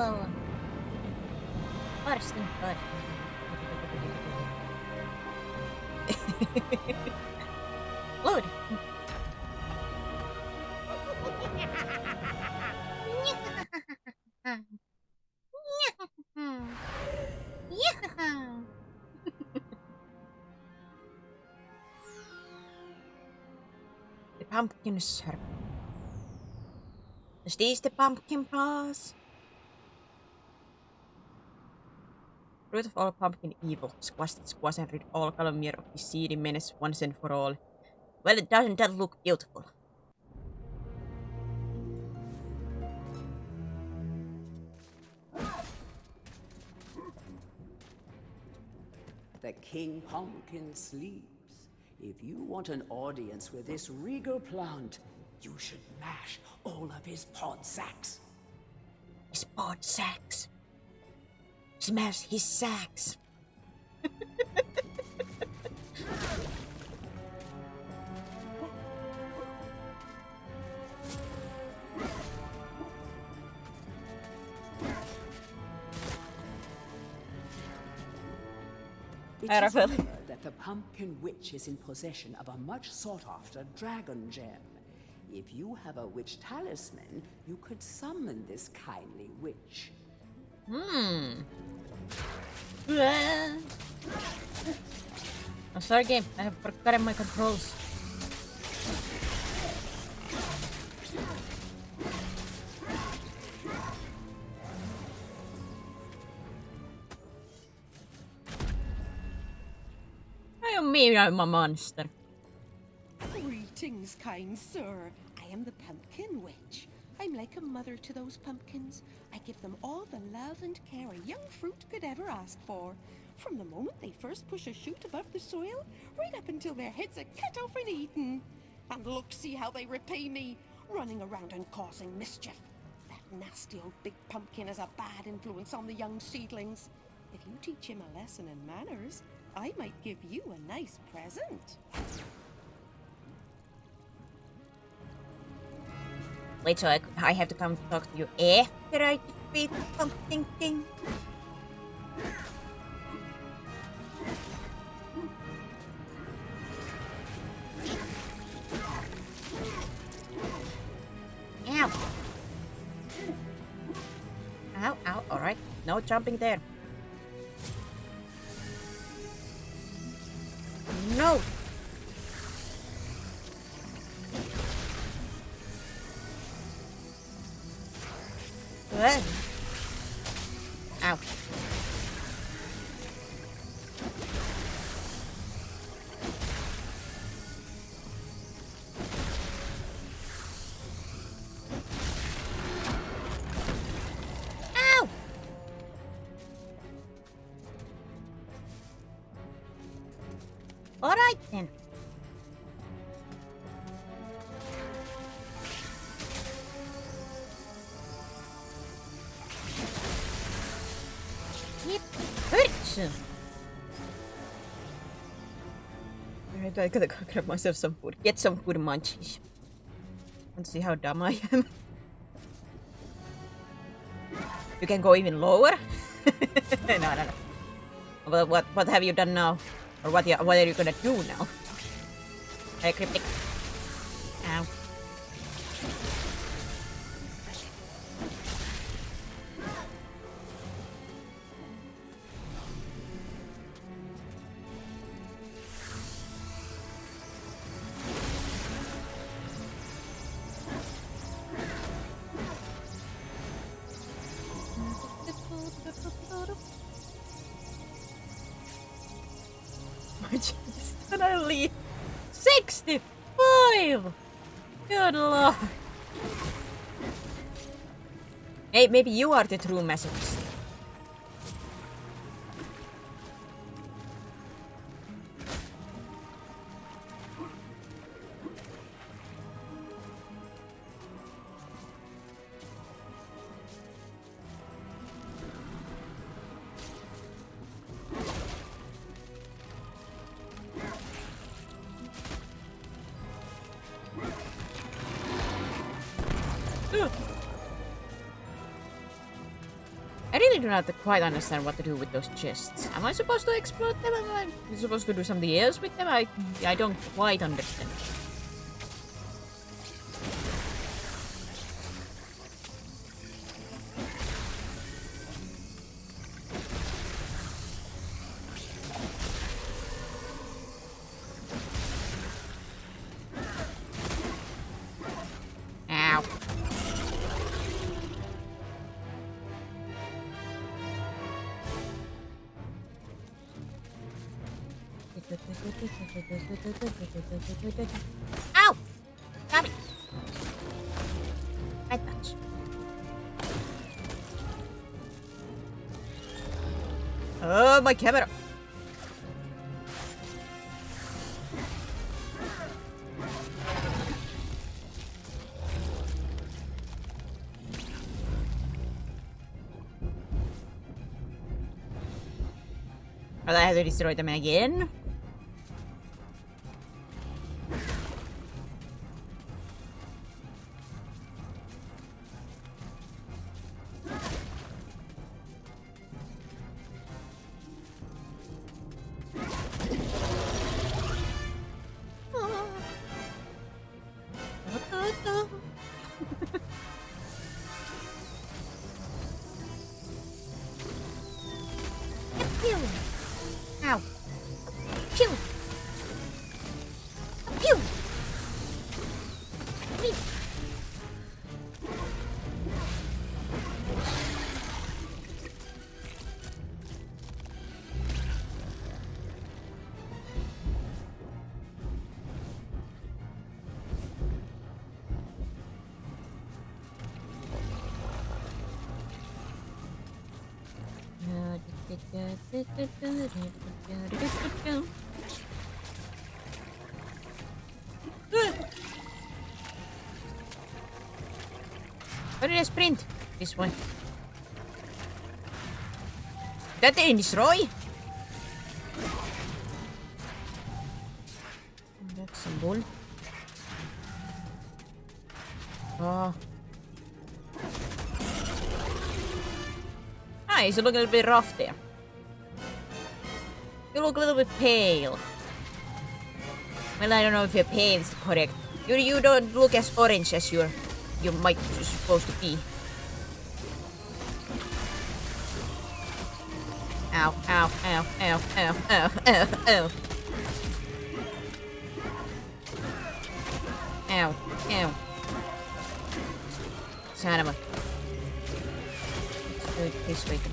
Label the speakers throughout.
Speaker 1: MediEvil. Bursting bud. Load. The pumpkin syrup. Is this the pumpkin pass? Root of all pumpkin evil. Squash and rid all calumnier of this seedy menace once and for all. Well, doesn't that look beautiful?
Speaker 2: The King Pumpkin sleeps. If you want an audience with this regal plant, you should mash all of his pod sacks.
Speaker 1: His pod sacks. Smash his sacks.
Speaker 2: It is rumored that the Pumpkin Witch is in possession of a much sought-after dragon gem. If you have a witch talisman, you could summon this kindly witch.
Speaker 1: I'm sorry, game. I have forgotten my controls. I am me, I'm a monster.
Speaker 3: Greetings, kind sir. I am the Pumpkin Witch. I'm like a mother to those pumpkins. I give them all the love and care a young fruit could ever ask for. From the moment they first push a shoot above the soil, right up until their heads are cut off and eaten. And look, see how they repay me, running around and causing mischief. That nasty old big pumpkin has a bad influence on the young seedlings. If you teach him a lesson in manners, I might give you a nice present.
Speaker 1: Wait, so I have to come talk to you after I defeat the pumpkin king? Ow! Ow, ow, alright. No jumping there. No! Ow. Ow! All right then. It hurts. Alright, I gotta go grab myself some food. Get some food munchies. Want to see how dumb I am? You can go even lower? No. Well, what have you done now? Or what are you gonna do now? Hey, cryptic. Ow. And I leave 65. Good lord. Hey, maybe you are the true masochist. I really do not quite understand what to do with those chests. Am I supposed to explode them? Am I supposed to do something else with them? I don't quite understand. Ow. Ow! Got it. Bad touch. Oh, my camera. Well, I have to destroy them again. Pew! Ow! Pew! Pew! Whee! Where did I sprint? This way. That didn't destroy? That's some bull. Oh. Ah, he's looking a little bit rough there. You look a little bit pale. Well, I don't know if you're pale is correct. You don't look as orange as you might be supposed to be. Ow, ow, ow, ow, ow, ow, ow, ow. Ow, ow. Son of a... Let's do it this way then.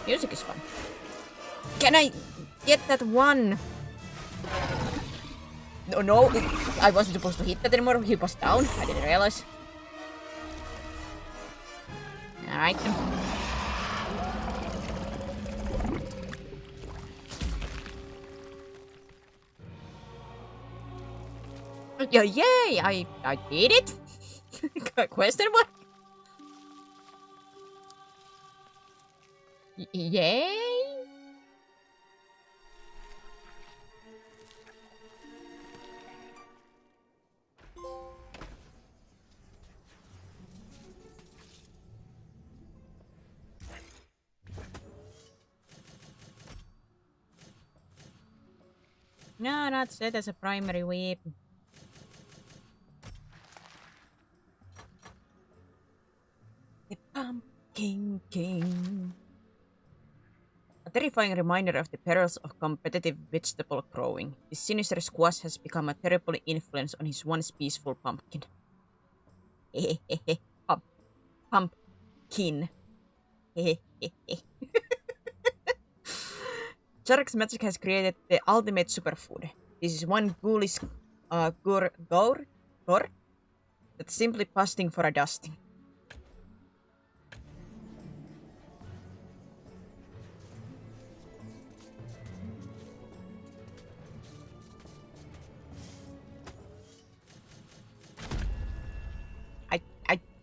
Speaker 1: Music is fun. Can I get that one? No, I wasn't supposed to hit that anymore. He was down. I didn't realize. Alright. Yeah, yay! I did it. Question mark? Yay! No, not set as a primary weapon. The Pumpkin King. A terrifying reminder of the perils of competitive vegetable growing. This sinister squash has become a terrible influence on his once peaceful pumpkin. Pumpkin. Jarek's magic has created the ultimate superfood. This is one ghoulish gore that's simply busting for a dusting.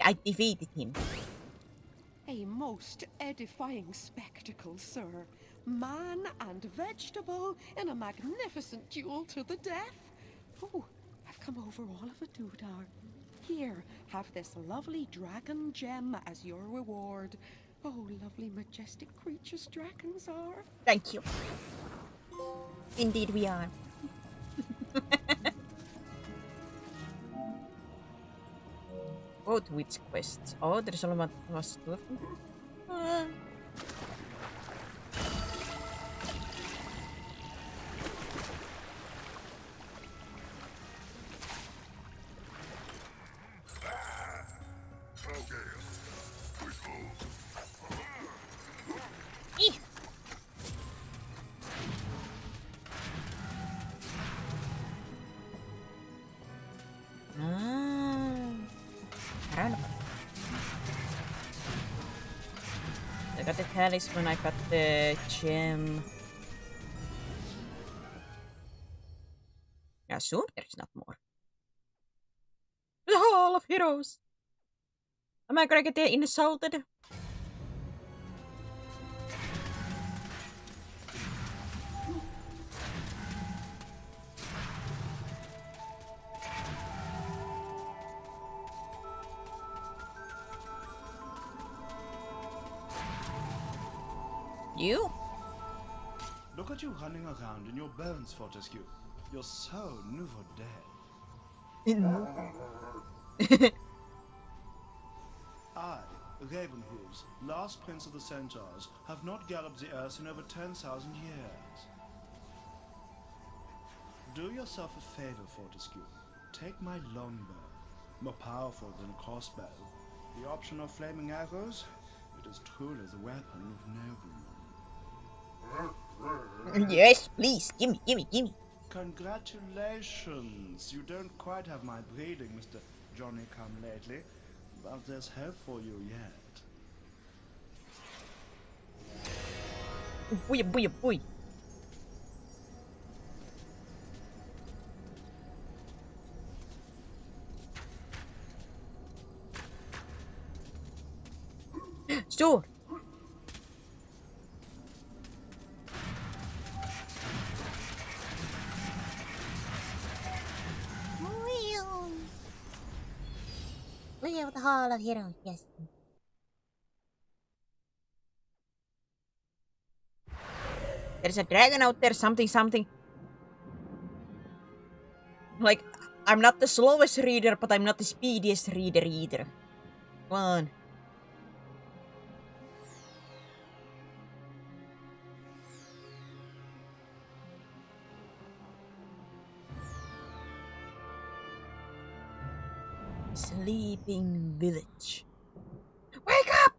Speaker 1: I defeated him.
Speaker 3: A most edifying spectacle, sir. Man and vegetable in a magnificent duel to the death. Oh, I've come over all of a doodah. Here, have this lovely dragon gem as your reward. Oh, lovely, majestic creatures dragons are.
Speaker 1: Thank you. Indeed we are. Both witch quests. Oh, there's only one was two of them. I got the talisman, I got the gem. Yeah, soon there's not more. The Hall of Heroes! Am I gonna get insulted? You?
Speaker 4: Look at you running around in your bones, Fortescue. You're so nouveau I, Ravenhooves, last prince of the Centaurs, have not galloped the earth in over 10,000 years. Do yourself a favor, Fortescue. Take my longbow, more powerful than a crossbow. The option of flaming arrows, it is truly the weapon of noblemen.
Speaker 1: Yes, please, gimme.
Speaker 4: Congratulations! You don't quite have my breeding, Mr. Johnny-come-lately, but there's hope for you yet.
Speaker 1: Boy. Sure. Leo, the Hall of Heroes, yes. There's a dragon out there, something. Like, I'm not the slowest reader, but I'm not the speediest reader either. Come on. Sleeping village. Wake up!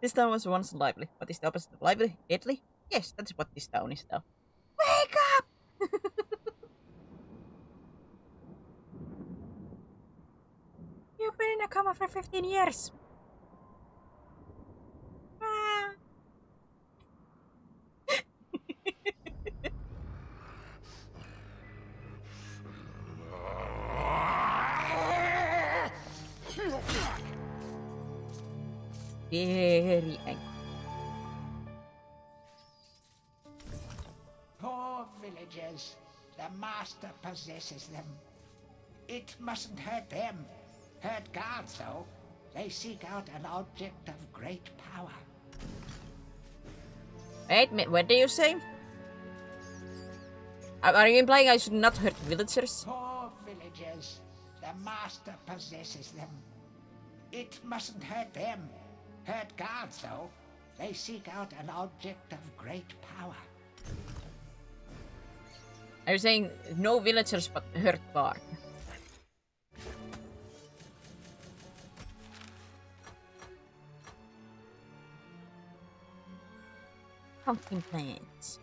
Speaker 1: This town was once lively. What is the opposite of lively? Deadly? Yes, that's what this town is now. Wake up! You've been in a coma for 15 years. Ah. Very angry.
Speaker 5: Poor villagers. The master possesses them. It mustn't hurt them. Hurt guards, though. They seek out an object of great power.
Speaker 1: Wait, what do you say? Are you implying I should not hurt villagers?
Speaker 5: Poor villagers. The master possesses them. It mustn't hurt them. Hurt guards, though. They seek out an object of great power.
Speaker 1: Are you saying no villagers but hurt guard? Pumpkin plants.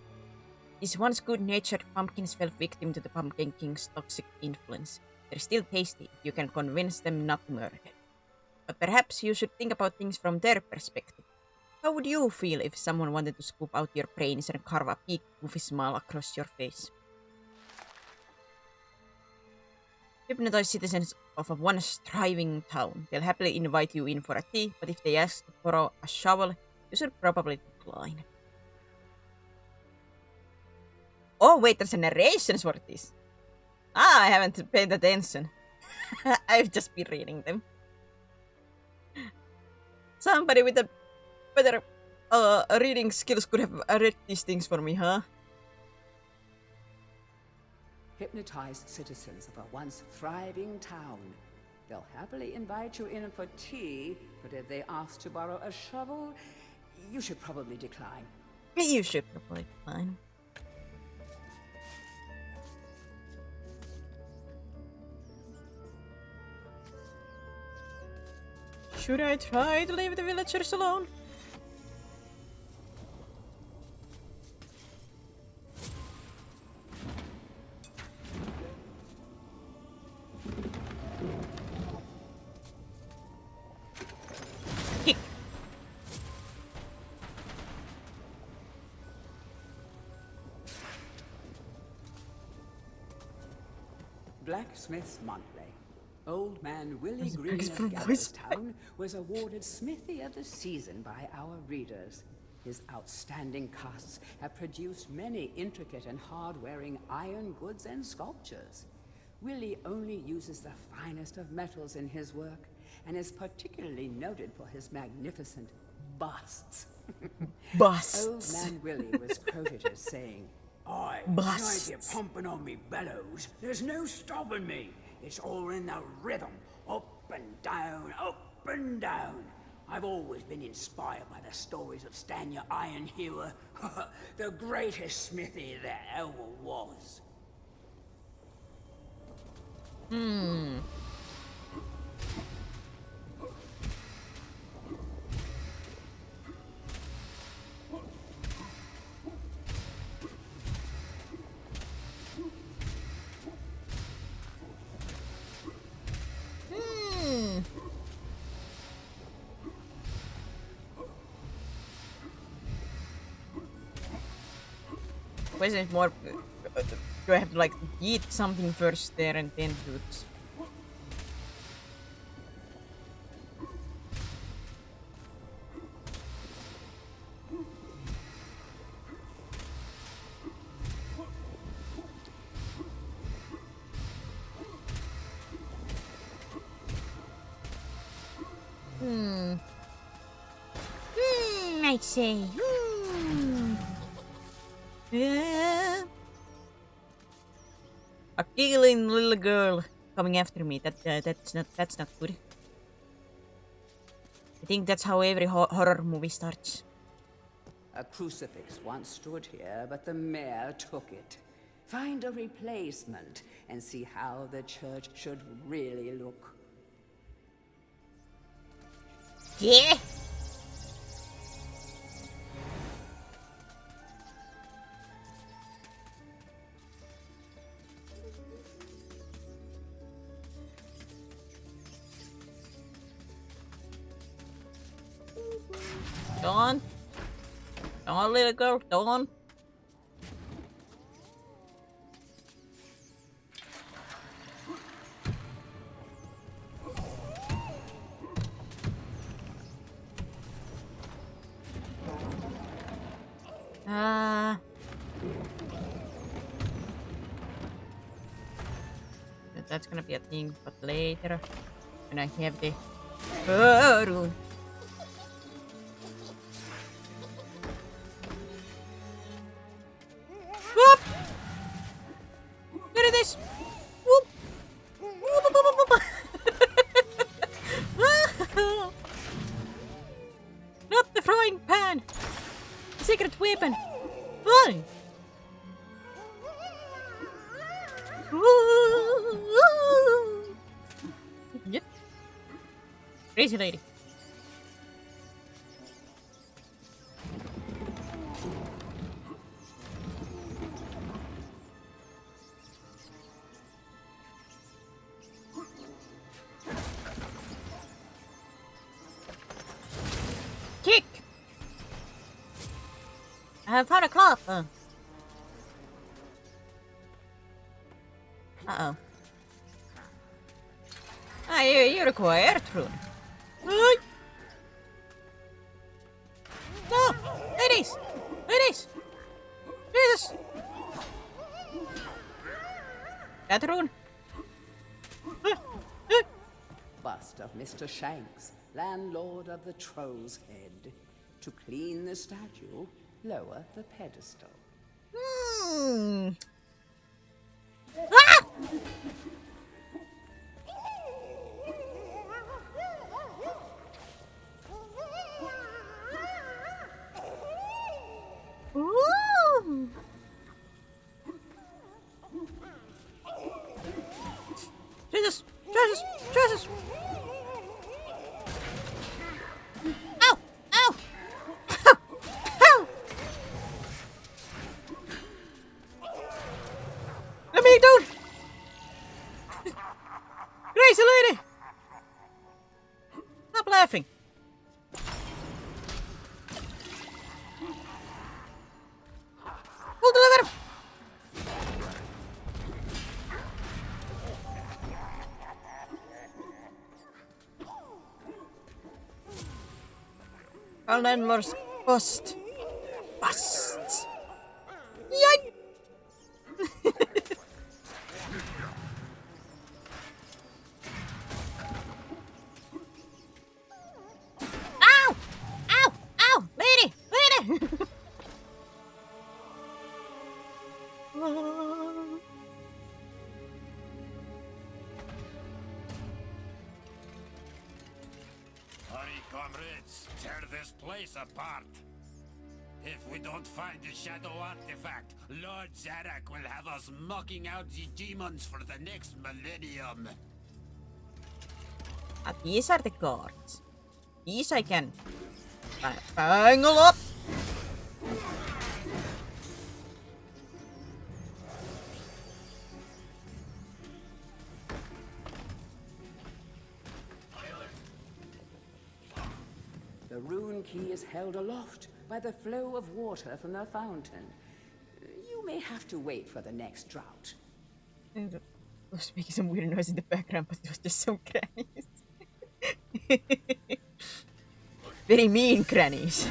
Speaker 1: These once good-natured pumpkins fell victim to the Pumpkin King's toxic influence. They're still tasty if you can convince them not to murder. But perhaps you should think about things from their perspective. How would you feel if someone wanted to scoop out your brains and carve a big goofy smile across your face? Hypnotize citizens of a once thriving town. They'll happily invite you in for a tea, but if they ask to borrow a shovel, you should probably decline. Oh wait, there's a narration for this. Ah, I haven't paid attention. I've just been reading them. Somebody with a better reading skills could have read these things for me, huh?
Speaker 2: Hypnotized citizens of a once thriving town. They'll happily invite you in for tea, but if they ask to borrow a shovel, you should probably decline.
Speaker 1: You should probably decline. Should I try to leave the villagers alone? Kick.
Speaker 2: Blacksmith's Monthly. Old man Willie
Speaker 1: That's
Speaker 2: Green
Speaker 1: for
Speaker 2: of
Speaker 1: voice
Speaker 2: Gallostown was awarded Smithy of the Season by our readers. His outstanding casts have produced many intricate and hard-wearing iron goods and sculptures. Willie only uses the finest of metals in his work, and is particularly noted for his magnificent busts.
Speaker 1: Busts.
Speaker 2: Old man Willie was quoted as saying, "Aye,
Speaker 1: Busts.
Speaker 2: when I get pumping on me bellows, there's no stopping me. It's all in the rhythm, up and down, up and down. I've always been inspired by the stories of Stanya Ironhewer, the greatest smithy that ever was."
Speaker 1: Question is more, do I have to like eat something first there and then do this? I say. Yeah. A giggling little girl coming after me. That's not good. I think that's how every horror movie starts.
Speaker 2: A crucifix once stood here, but the mayor took it. Find a replacement and see how the church should really look.
Speaker 1: Yeah. Dawn. Dawn, little girl. Dawn. That's gonna be a thing, but later when I have the room. Whoop! Look at this! Whoop! Whoop, whoop, whoop, whoop. Not the frying pan! The secret weapon! Why? Yep. Crazy lady. Kick! I have found a cloth. Uh-oh. Ah, you require Ertrud. No! Ladies! Ladies! Jesus! Ertrud!
Speaker 2: Mr. Shanks, landlord of the Troll's Head. To clean the statue, lower the pedestal.
Speaker 1: Hmm. Ah! Ooh. Jesus! Jesus! Jesus! Ow! Ow! Ow! Ow! Let me down! Crazy lady! Stop laughing! Pull the lever! Our landlord's bust. Bust! Yoink! Ow! Ow! Ow! Lady! Lady!
Speaker 6: Hurry, comrades, tear this place apart. If we don't find the shadow artifact, Lord Zarek will have us mocking out the demons for the next millennium.
Speaker 1: These are the cards. These I can angle up.
Speaker 2: The rune key is held aloft by the flow of water from the fountain. You may have to wait for the next drought.
Speaker 1: I was making some weird noise in the background, but it was just some crannies. Very mean crannies.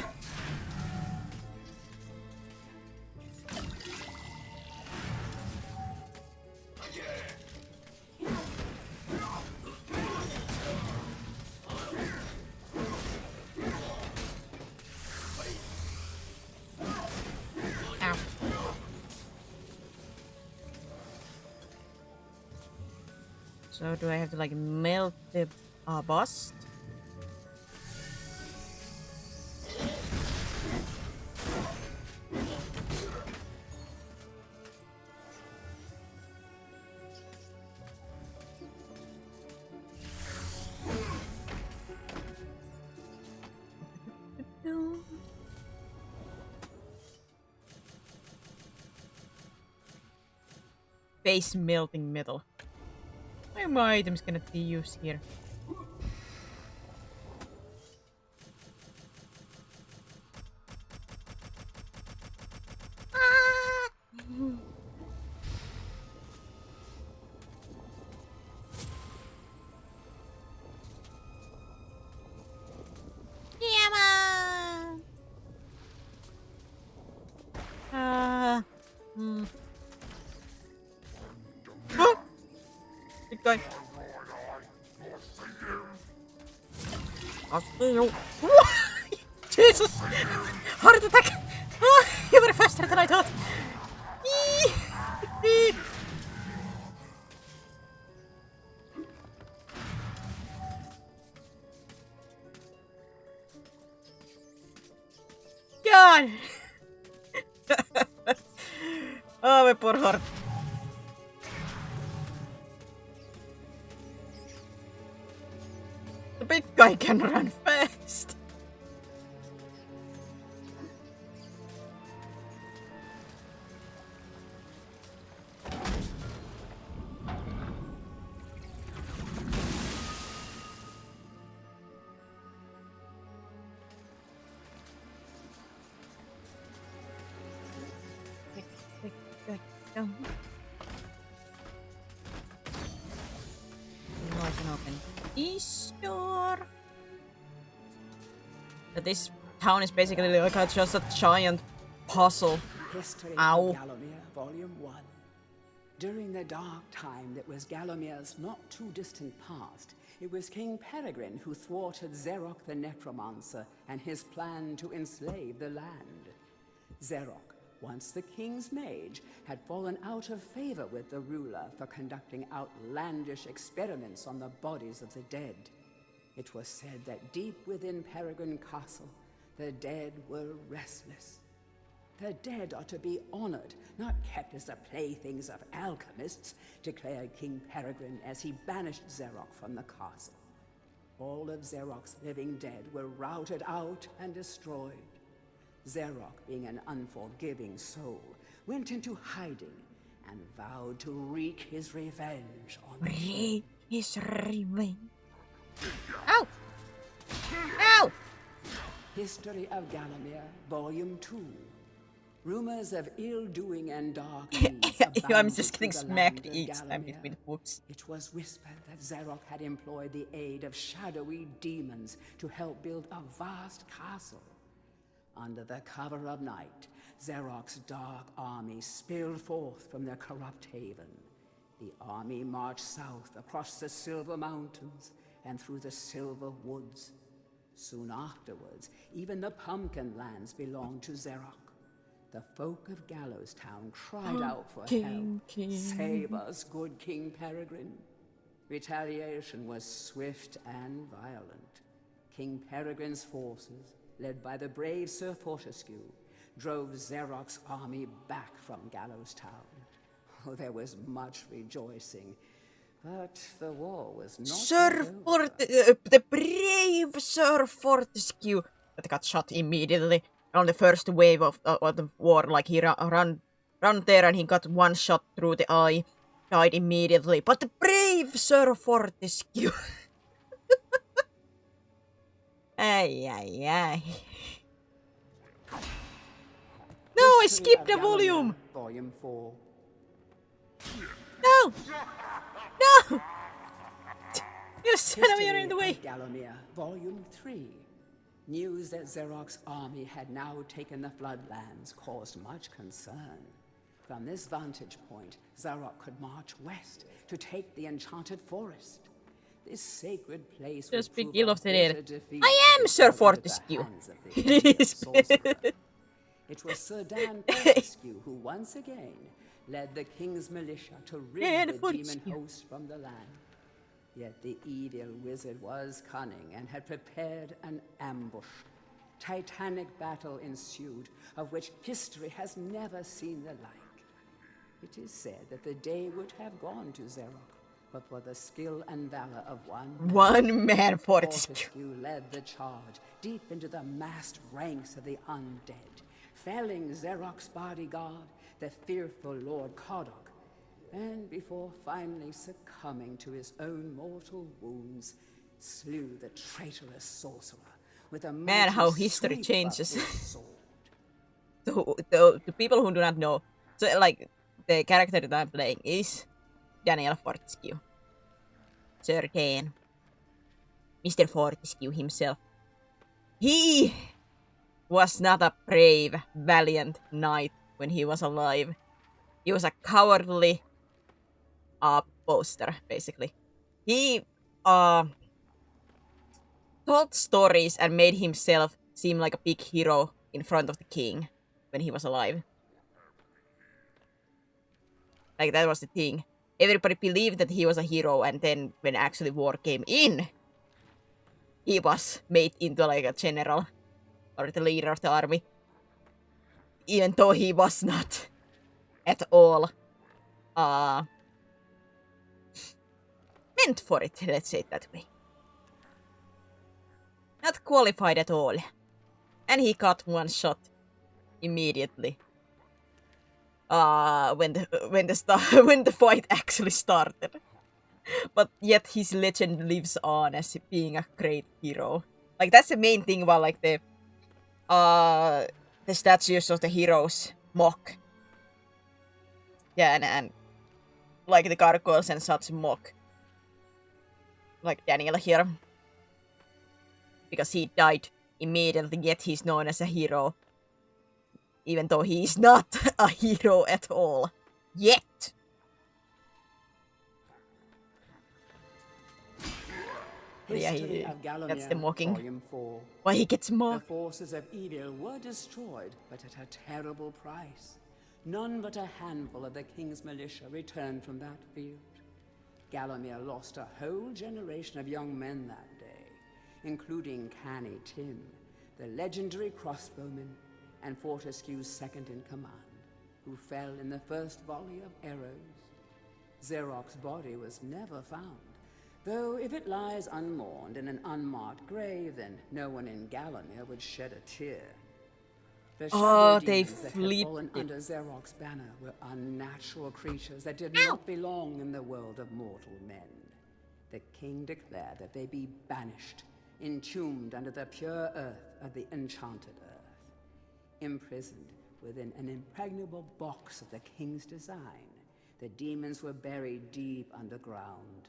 Speaker 1: Ow. So do I have to like melt the bust? Base melting metal. Why are my items gonna be used here? Ah! Yama! Oh! Keep going. I'll see you. Jesus! Heart attack! Oh, you were faster than I thought. God! Oh, my poor heart. The big guy can run fast. Now I can open this door. But this town is basically like just a giant puzzle.
Speaker 2: History
Speaker 1: Ow.
Speaker 2: of Gallowmere, Volume 1. During the dark time that was Gallomere's not too distant past, It was King Peregrine who thwarted Zerok the Necromancer and his plan to enslave the land. Zerok, once the king's mage, had fallen out of favor with the ruler for conducting outlandish experiments on the bodies of the dead. It was said that deep within Peregrine Castle, the dead were restless. The dead are to be honored, not kept as the playthings of alchemists, declared King Peregrine as he banished Zerok from the castle. All of Zerok's living dead were routed out and destroyed. Zerok, being an unforgiving soul, went into hiding and vowed to wreak his revenge on the
Speaker 1: Wreak his revenge. Ow! Ow!
Speaker 2: History of Gallowmere, Volume 2. Rumors of ill-doing and dark deeds
Speaker 1: I'm
Speaker 2: abounded
Speaker 1: just getting
Speaker 2: through the
Speaker 1: smacked
Speaker 2: land of
Speaker 1: each time
Speaker 2: Gallowmere.
Speaker 1: between the books.
Speaker 2: It was whispered that Zerok had employed the aid of shadowy demons to help build a vast castle. Under the cover of night, Zerok's dark army spilled forth from their corrupt haven. The army marched south across the Silver Mountains and through the Silver Woods. Soon afterwards, even the Pumpkin Lands belonged to Zerok. The folk of Gallows Town cried out for help. Save us, good King Peregrine. Retaliation was swift and violent. King Peregrine's forces, led by the brave Sir Fortescue, drove Zerok's army back from Gallows Town. Oh, there was much rejoicing, but the war was not
Speaker 1: Sir
Speaker 2: over.
Speaker 1: the brave Sir Fortescue that got shot immediately on the first wave of the war. Like he ran there and he got one shot through the eye, died immediately. But the brave Sir Fortescue. Ay, ay, ay. No, I
Speaker 2: History
Speaker 1: skipped
Speaker 2: of
Speaker 1: the volume.
Speaker 2: Gallowmere, Volume 4.
Speaker 1: No! No! You son of a, you're in the way.
Speaker 2: History of Gallowmere, Volume 3. News that Zerok's army had now taken the Floodlands caused much concern. From this vantage point, Zerok could march west to take the Enchanted Forest. This sacred place would
Speaker 1: Just
Speaker 2: prove
Speaker 1: big ill
Speaker 2: a
Speaker 1: of the dead.
Speaker 2: bitter defeat
Speaker 1: I am
Speaker 2: if it
Speaker 1: Sir
Speaker 2: fell into the
Speaker 1: Fortescue.
Speaker 2: hands of the
Speaker 1: It
Speaker 2: evil
Speaker 1: is.
Speaker 2: sorcerer. It was Sir Dan Fortescue who once again led the king's militia to rid
Speaker 1: Dan
Speaker 2: the
Speaker 1: Fortescue.
Speaker 2: demon host from the land. Yet the evil wizard was cunning and had prepared an ambush. Titanic battle ensued, of which history has never seen the like. It is said that the day would have gone to Zerok, but for the skill and valor of
Speaker 1: One man Fortescue.
Speaker 2: Fortescue led the charge deep into the massed ranks of the undead, felling Zerok's bodyguard, the fearful Lord Kodok, and before finally succumbing to his own mortal wounds, slew the traitorous sorcerer with a
Speaker 1: Man,
Speaker 2: mighty
Speaker 1: how history
Speaker 2: sweep of
Speaker 1: changes.
Speaker 2: his sword.
Speaker 1: The people who do not know, so like the character that I'm playing is Daniel Fortescue, Sir Dan, Mr. Fortescue himself. He was not a brave, valiant knight when he was alive. He was a cowardly boaster, basically. He told stories and made himself seem like a big hero in front of the king when he was alive. Like, that was the thing. Everybody believed that he was a hero, and then when actually war came in, he was made into like a general or the leader of the army. Even though he was not at all meant for it, let's say it that way. Not qualified at all. And he got one shot immediately. When the fight actually started. But yet his legend lives on as being a great hero. Like, that's the main thing about like the statues of the heroes mock. Yeah, and like the gargoyles and such mock. Like Daniel here. Because he died immediately, yet he's known as a hero. Even though he is not a hero at all. Yet! Yeah,
Speaker 2: History
Speaker 1: he,
Speaker 2: of Gallowmere,
Speaker 1: that's the mocking.
Speaker 2: Volume 4.
Speaker 1: Why he gets
Speaker 2: The
Speaker 1: mocked.
Speaker 2: forces of evil were destroyed, but at a terrible price. None but a handful of the king's militia returned from that field. Gallowmere lost a whole generation of young men that day, including Canny Tim, the legendary crossbowman, and Fortescue's second-in-command, who fell in the first volley of arrows. Xeroc's body was never found, though if it lies unmourned in an unmarked grave, then no one in Gallowmere would shed a tear. The shadow
Speaker 1: They
Speaker 2: demons that had
Speaker 1: flipped
Speaker 2: fallen
Speaker 1: it.
Speaker 2: under Xeroc's banner were unnatural creatures that did not belong in the world of mortal men. The king declared that they be banished, entombed under the pure earth of the enchanted earth. Imprisoned within an impregnable box of the king's design, the demons were buried deep underground.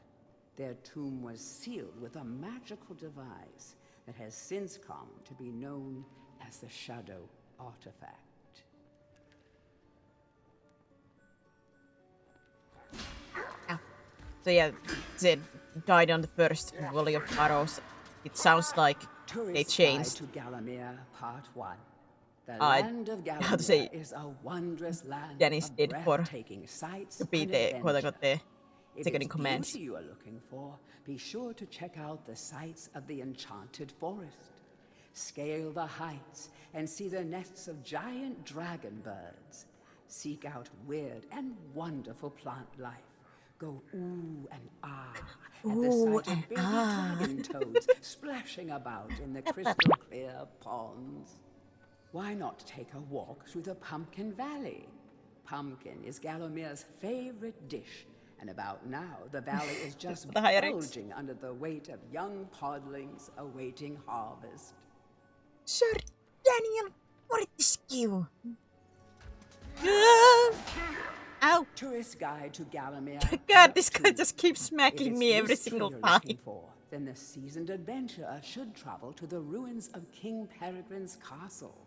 Speaker 2: Their tomb was sealed with a magical device that has since come to be known as the Shadow Artifact.
Speaker 1: So yeah, they died on the first volley of arrows. It sounds like they
Speaker 2: Tourist
Speaker 1: changed.
Speaker 2: Guide to Gallowmere, Part 1. The
Speaker 1: I
Speaker 2: land of
Speaker 1: have to say,
Speaker 2: Gallowmere is a wondrous land
Speaker 1: Dennis
Speaker 2: of
Speaker 1: did for
Speaker 2: breathtaking sights
Speaker 1: to be
Speaker 2: and
Speaker 1: the quote
Speaker 2: adventure.
Speaker 1: unquote the
Speaker 2: If
Speaker 1: second in
Speaker 2: it's
Speaker 1: command.
Speaker 2: beauty you are looking for, be sure to check out the sights of the Enchanted Forest. Scale the heights and see the nests of giant dragon birds. Seek out weird and wonderful plant life. Go ooh and ah at the
Speaker 1: Ooh
Speaker 2: sight
Speaker 1: and
Speaker 2: of baby
Speaker 1: ah.
Speaker 2: dragon toads splashing about in the crystal clear ponds. Why not take a walk through the Pumpkin Valley? Pumpkin is Gallomere's favorite dish, and about now the valley is just
Speaker 1: The higher eggs.
Speaker 2: bulging under the weight of young podlings awaiting harvest.
Speaker 1: Sir Daniel Fortescue. Ow!
Speaker 2: Tourist Guide to Gallowmere.
Speaker 1: God, this guy
Speaker 2: Part 2.
Speaker 1: just keeps
Speaker 2: If
Speaker 1: smacking
Speaker 2: it's
Speaker 1: me every
Speaker 2: mystery
Speaker 1: single
Speaker 2: you're
Speaker 1: time.
Speaker 2: looking for, then the seasoned adventurer should travel to the ruins of King Peregrine's castle.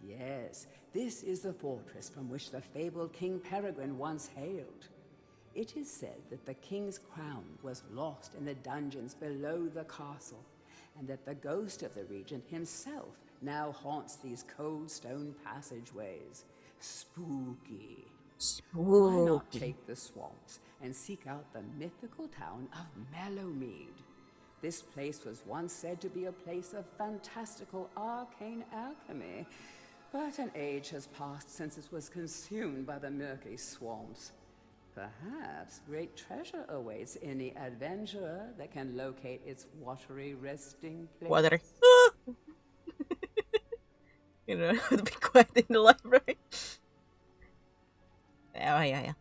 Speaker 2: Yes, this is the fortress from which the fabled King Peregrine once hailed. It is said that the king's crown was lost in the dungeons below the castle, and that the ghost of the regent himself now haunts these cold stone passageways. Spooky. Why not
Speaker 1: Spooky.
Speaker 2: take the swamps and seek out the mythical town of Mellowmead? This place was once said to be a place of fantastical arcane alchemy, but an age has passed since it was consumed by the murky swamps. Perhaps great treasure awaits any adventurer that can locate its watery resting place.
Speaker 1: Water. You know, to be quiet in the library. Yeah.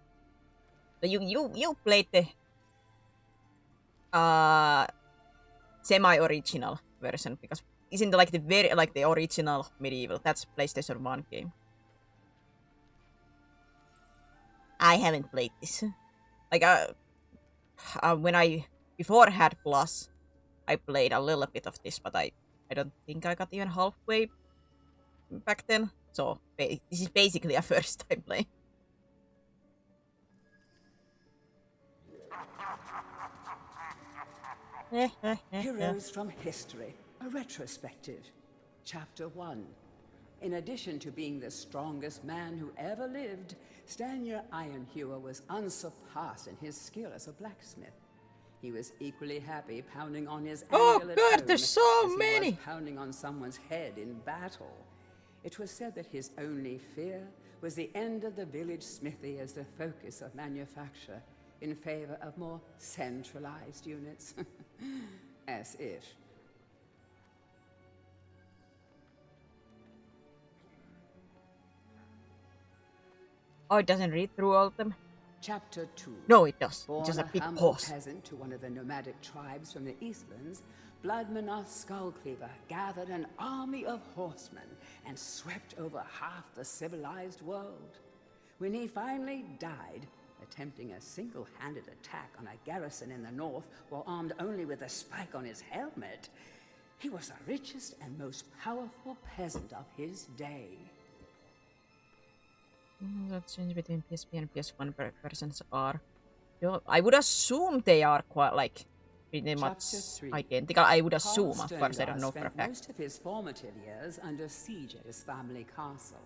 Speaker 1: So you played the semi-original version, because isn't like the original MediEvil? That's PlayStation 1 game. I haven't played this. Like when I before had Plus, I played a little bit of this, but I don't think I got even halfway back then. So this is basically a first time play.
Speaker 2: Heroes from History, a retrospective. Chapter 1. In addition to being the strongest man who ever lived, Stanier Ironhewer was unsurpassed in his skill as a blacksmith. He was equally happy pounding on his
Speaker 1: Oh
Speaker 2: anvil at
Speaker 1: God,
Speaker 2: home
Speaker 1: there's so
Speaker 2: as he
Speaker 1: many.
Speaker 2: was pounding on someone's head in battle. It was said that his only fear was the end of the village smithy as the focus of manufacture, in favor of more centralized units. As if.
Speaker 1: Oh, it doesn't read through all of them?
Speaker 2: Chapter 2.
Speaker 1: No, it does.
Speaker 2: Born
Speaker 1: Just a big
Speaker 2: humble
Speaker 1: pause.
Speaker 2: peasant to one of the nomadic tribes from the Eastlands, Bloodmanoth Skullcleaver gathered an army of horsemen and swept over half the civilized world. When he finally died, attempting a single-handed attack on a garrison in the north while armed only with a spike on his helmet, he was the richest and most powerful peasant of his day.
Speaker 1: That change between PSP and PS1 versions are. I would assume they are quite like pretty much
Speaker 2: Chapter 3.
Speaker 1: identical, I would
Speaker 2: Carl
Speaker 1: assume. Of course, I don't
Speaker 2: Sterngard
Speaker 1: know for a
Speaker 2: spent
Speaker 1: fact.
Speaker 2: most of his formative years under siege at his family castle.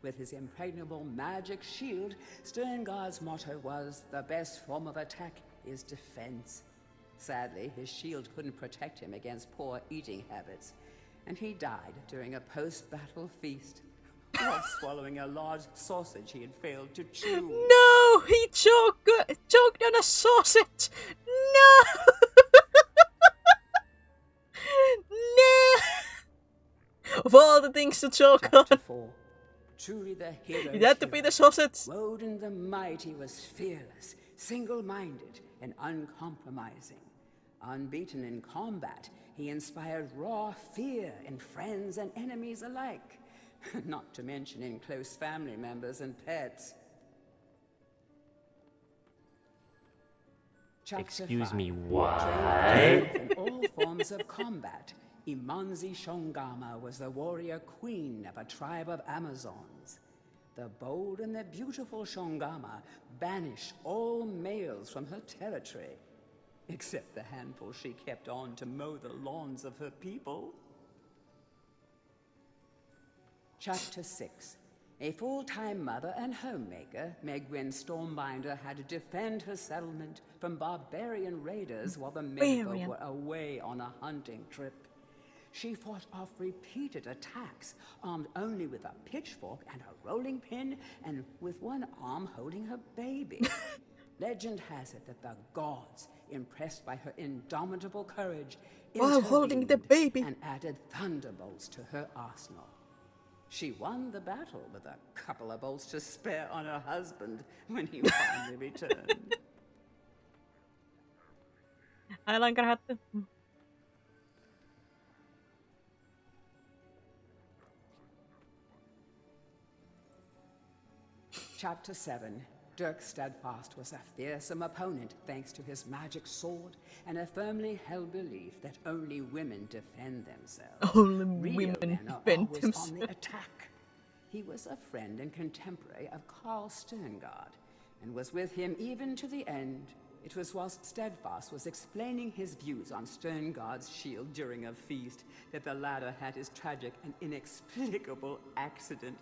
Speaker 2: With his impregnable magic shield, Sterngard's motto was, "The best form of attack is defense." Sadly, his shield couldn't protect him against poor eating habits, and he died during a post-battle feast while swallowing a large sausage he had failed to chew.
Speaker 1: No! He choked on a sausage! No! No! Of all the things to choke
Speaker 2: Chapter
Speaker 1: on,
Speaker 2: 4. Truly the hero.
Speaker 1: it had to be the sausage.
Speaker 2: Woden the Mighty was fearless, single-minded, and uncompromising. Unbeaten in combat, he inspired raw fear in friends and enemies alike, not to mention in close family members and pets. Chapter
Speaker 7: Excuse
Speaker 2: 5.
Speaker 7: me, what?
Speaker 2: Trained in all forms of combat, Imanzi Shongama was the warrior queen of a tribe of Amazons. The bold and the beautiful Shongama banished all males from her territory, except the handful she kept on to mow the lawns of her people. Chapter 6. A full-time mother and homemaker, Megwin Stormbinder had to defend her settlement from barbarian raiders while the men were away on a hunting trip. She fought off repeated attacks, armed only with a pitchfork and a rolling pin, and with one arm holding her baby. Legend has it that the gods, impressed by her indomitable courage,
Speaker 1: While holding the
Speaker 2: intervened
Speaker 1: baby.
Speaker 2: and added thunderbolts to her arsenal. She won the battle with a couple of bolts to spare on her husband when he finally returned.
Speaker 1: Ailankarhattu.
Speaker 2: Chapter 7. Dirk Steadfast was a fearsome opponent thanks to his magic sword and a firmly held belief that only women defend themselves.
Speaker 1: Only
Speaker 2: Real
Speaker 1: women
Speaker 2: men are
Speaker 1: defend
Speaker 2: always
Speaker 1: themselves.
Speaker 2: on the attack. He was a friend and contemporary of Carl Sterngard and was with him even to the end. It was whilst Steadfast was explaining his views on Sterngard's shield during a feast that the latter had his tragic and inexplicable accident.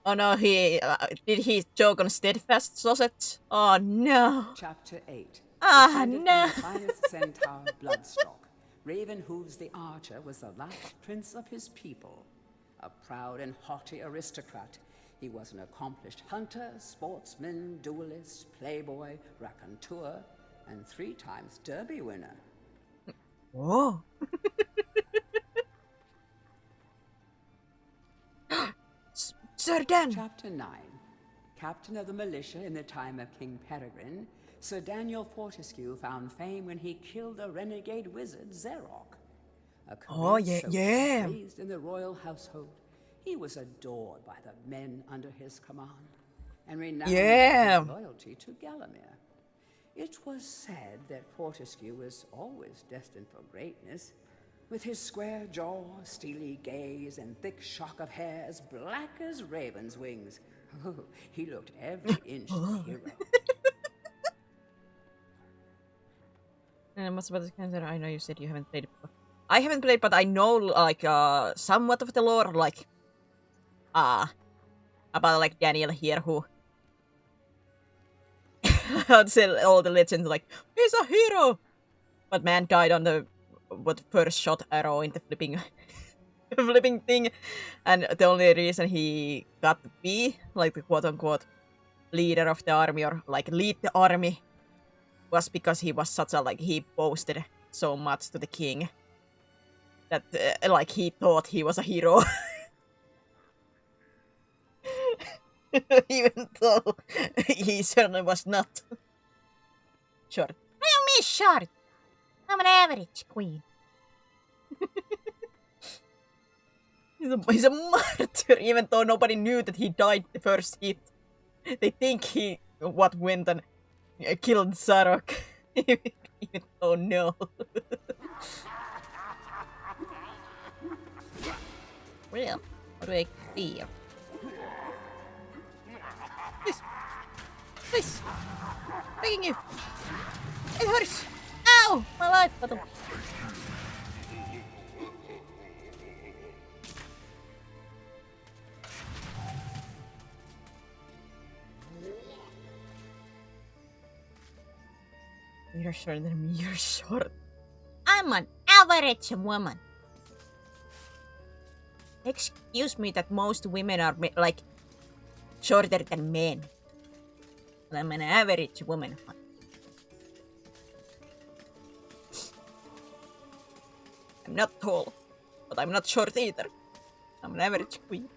Speaker 1: Oh no, did he choke on Steadfast sausage? Oh no.
Speaker 2: Chapter 8.
Speaker 1: Ah,
Speaker 2: Descended
Speaker 1: no.
Speaker 2: from the finest centaur Bloodstock, Ravenhooves the Archer was the last prince of his people. A proud and haughty aristocrat, he was an accomplished hunter, sportsman, duelist, playboy, raconteur, and 3 times Derby winner.
Speaker 1: Whoa. Sir Dan.
Speaker 2: Chapter 9. Captain of the militia in the time of King Peregrine, Sir Daniel Fortescue found fame when he killed the renegade wizard Zerok. A
Speaker 1: Oh,
Speaker 2: career
Speaker 1: yeah.
Speaker 2: raised in the royal household, he was adored by the men under his command, and renowned
Speaker 1: Yeah.
Speaker 2: for his loyalty to Galamir. It was said that Fortescue was always destined for greatness. With his square jaw, steely gaze, and thick shock of hair as black as raven's wings, he looked every inch the hero.
Speaker 1: And what's about this kind of, I know you said you haven't played it before. I haven't played, but I know like somewhat of the lore, like about like Daniel here who I'd say all the legends like he's a hero, but man died on the first shot arrow in the flipping flipping thing, and the only reason he got to be like the quote unquote leader of the army or like lead the army was because he was such a like he boasted so much to the king that like he thought he was a hero. Even though he certainly was not. Short. I am me short. I'm an average queen. He's a martyr, even though nobody knew that he died the first hit. They think he went and killed Zarok. Even though no. Well, what do I feel? Please. Begging you. It hurts. Ow! My life bottle. You're shorter than me. You're short. I'm an average woman. Excuse me that most women are like shorter than men. I'm an average woman. I'm not tall, but I'm not short either. I'm an average queen.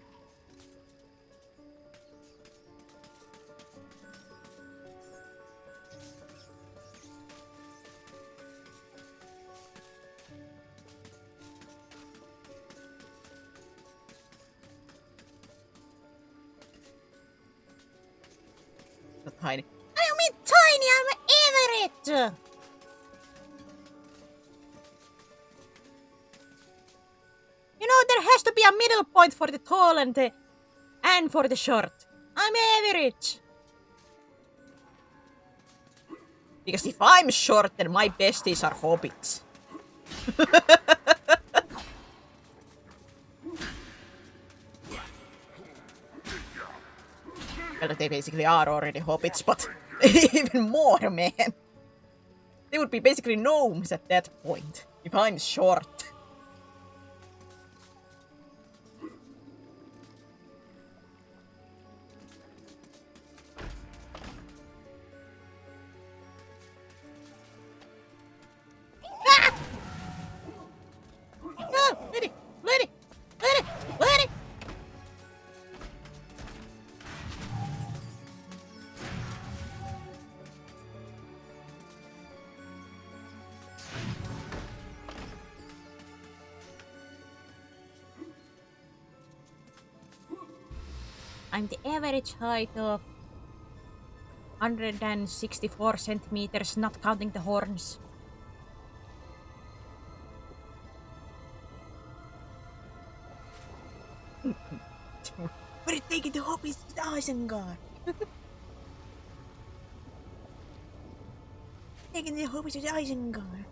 Speaker 1: Not tiny. I don't mean tiny, I'm average! You know, there has to be a middle point for the tall and for the short. I'm average. Because if I'm short, then my besties are hobbits. Well, they basically are already hobbits, but even more, man. They would be basically gnomes at that point, if I'm short. Ah! Ah, lady! Lady! Lady! Lady! I'm the average height of 164 centimeters, not counting the horns. We're taking the hobbits to Isengard. Taking the hobbits to Isengard.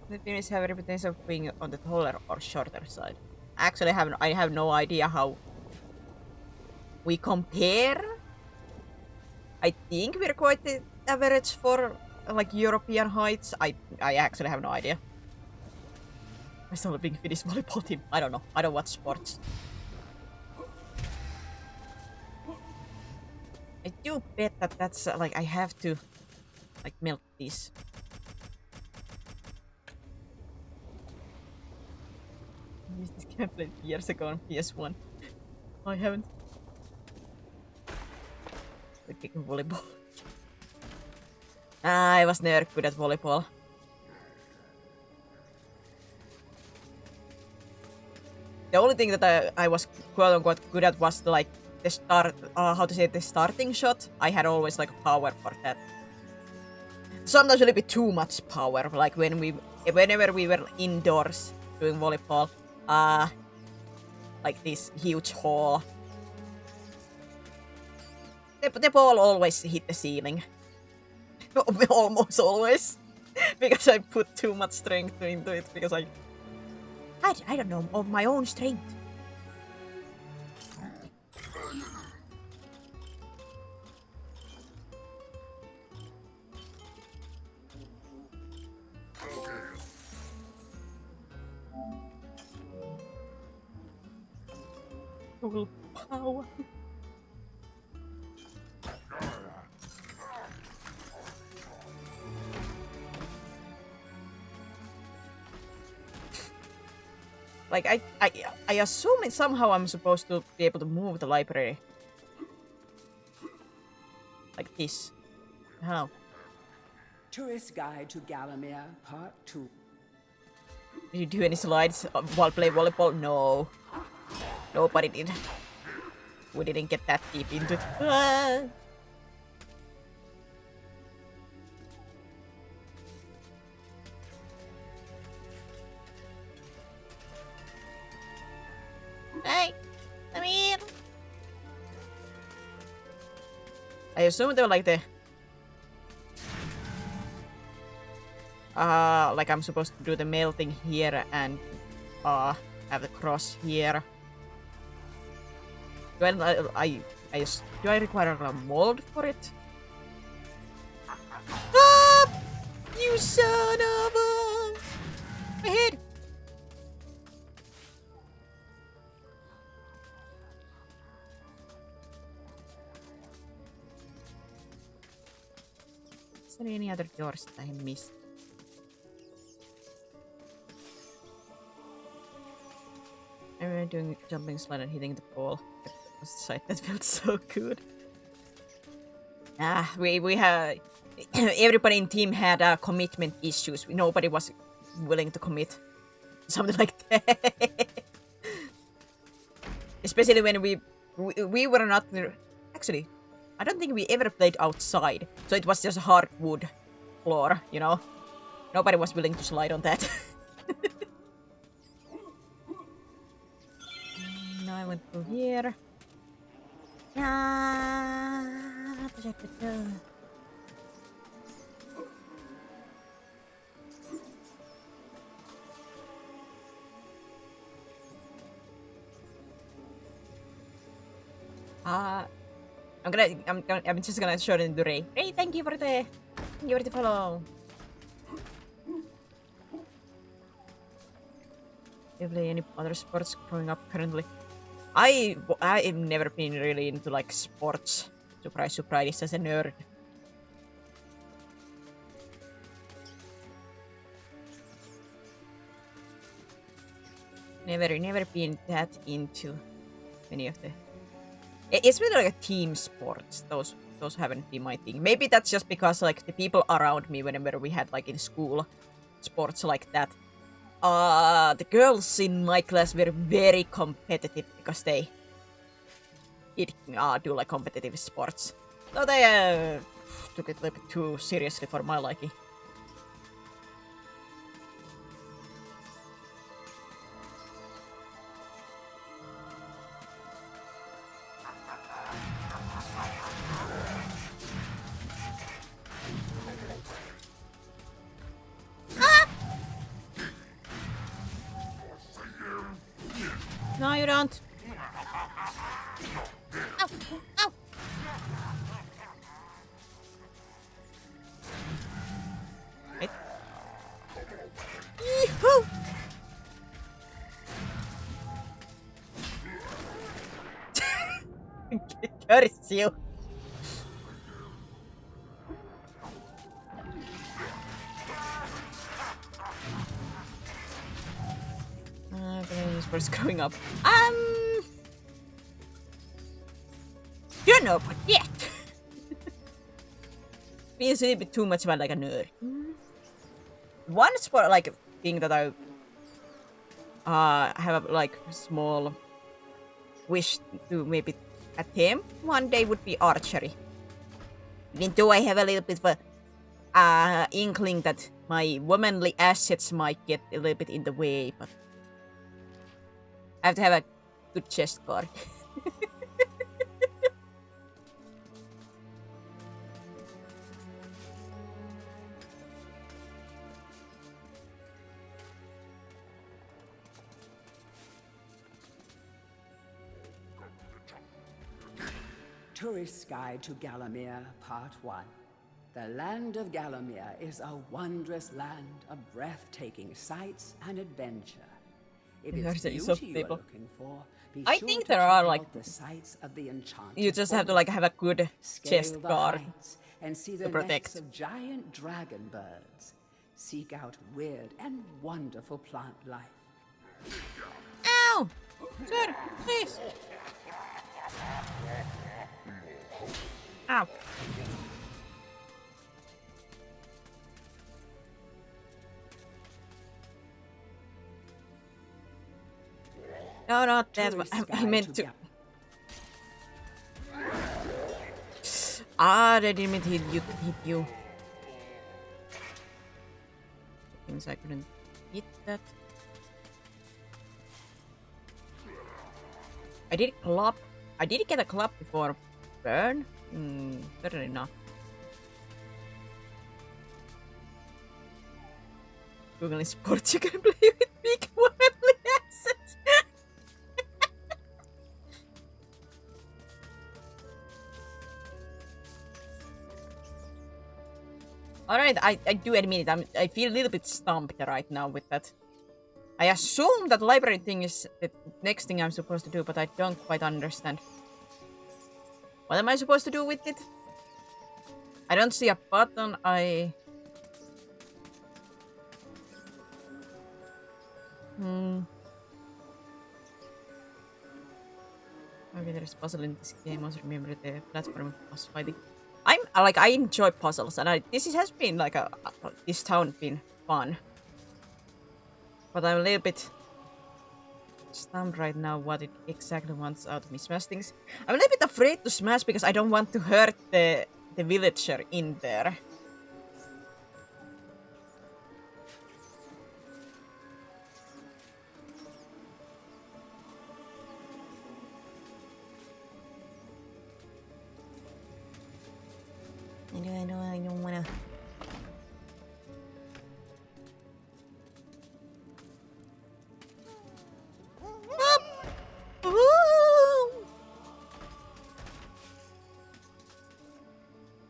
Speaker 1: The Finnish have a reputation of being on the taller or shorter side. Actually, I have no idea how we compare. I think we're quite the average for like European heights. I actually have no idea. I saw a big Finnish volleyball team. I don't know. I don't watch sports. I do bet that that's like I have to like melt these. I used this gameplay years ago on PS1. I haven't. The kicking volleyball. I was never good at volleyball. The only thing that I was quote unquote good at was like the start, the starting shot. I had always like power for that. Sometimes a little bit too much power, like whenever we were indoors doing volleyball, like this huge hall. The ball always hit the ceiling. Almost always. Because I put too much strength into it, because I don't know, of my own strength. Full power. Like I assume it somehow I'm supposed to be able to move the library. Like this. How?
Speaker 2: Tourist Guide to Galamere, Part 2.
Speaker 1: Did you do any slides while playing volleyball? No. Nobody did. We didn't get that deep into it. Ah. Hey, come here. assume they were like the... like I'm supposed to do the melting here and have the cross here. Do I require a mold for it? Ah! You son of a... My head! Is there any other doors that I missed? I'm doing jumping slide and hitting the ball. That felt so good. We had... everybody in team had commitment issues. Nobody was willing to commit. Something like that. Especially when we were not... Actually, I don't think we ever played outside. So it was just a hardwood floor, you know? Nobody was willing to slide on that. Now I went through here. I'm just gonna show it to Ray. Ray, thank you for the follow. Do you play any other sports growing up currently? I've never been really into like sports. Surprise, surprise, as a nerd. Never been that into any of the... It's really like a team sports. Those haven't been my thing. Maybe that's just because like the people around me, whenever we had like in school sports like that, the girls in my class were very competitive because they did do like competitive sports. So they took it a little bit too seriously for my liking. No, you don't. Ow! Ow! Wait. Yee-hoo! Curse you! What's growing up? Don't know, but yet. Feels a little bit too much about like a nerd. One sport like thing that I have a like small wish to maybe attempt one day would be archery. Even though I have a little bit of a inkling that my womanly assets might get a little bit in the way, but I have to have a good chest guard.
Speaker 2: Tourist's Guide to Gallowmere, Part 1. The land of Gallowmere is a wondrous land of breathtaking sights and adventure. If it's beauty you're looking for, be
Speaker 1: I
Speaker 2: sure
Speaker 1: think
Speaker 2: to
Speaker 1: there
Speaker 2: check
Speaker 1: are
Speaker 2: out
Speaker 1: like
Speaker 2: the sights of the enchanted
Speaker 1: you just have to
Speaker 2: forest.
Speaker 1: like have a good
Speaker 2: Scale
Speaker 1: chest
Speaker 2: the
Speaker 1: guard
Speaker 2: heights and see
Speaker 1: to
Speaker 2: the
Speaker 1: protect.
Speaker 2: nests of giant dragon birds. Seek out weird and wonderful plant life.
Speaker 1: Ow! Sir, please. Ow. No, not that one. I meant to. I didn't mean to hit you. Things I couldn't hit that. I did get a club before burn, Certainly not. Googling sports you can play with big worldly assets. Alright, I do admit it. I feel a little bit stumped right now with that. I assume that library thing is the next thing I'm supposed to do, but I don't quite understand. What am I supposed to do with it? I don't see a button. Okay, there's puzzle in this game. Also remember the platform was fighting. I enjoy puzzles, and this has been like this town been fun. But I'm a little bit stumped right now what it exactly wants out of me. Smash things. I'm a little bit afraid to smash because I don't want to hurt the villager in there. I don't wanna.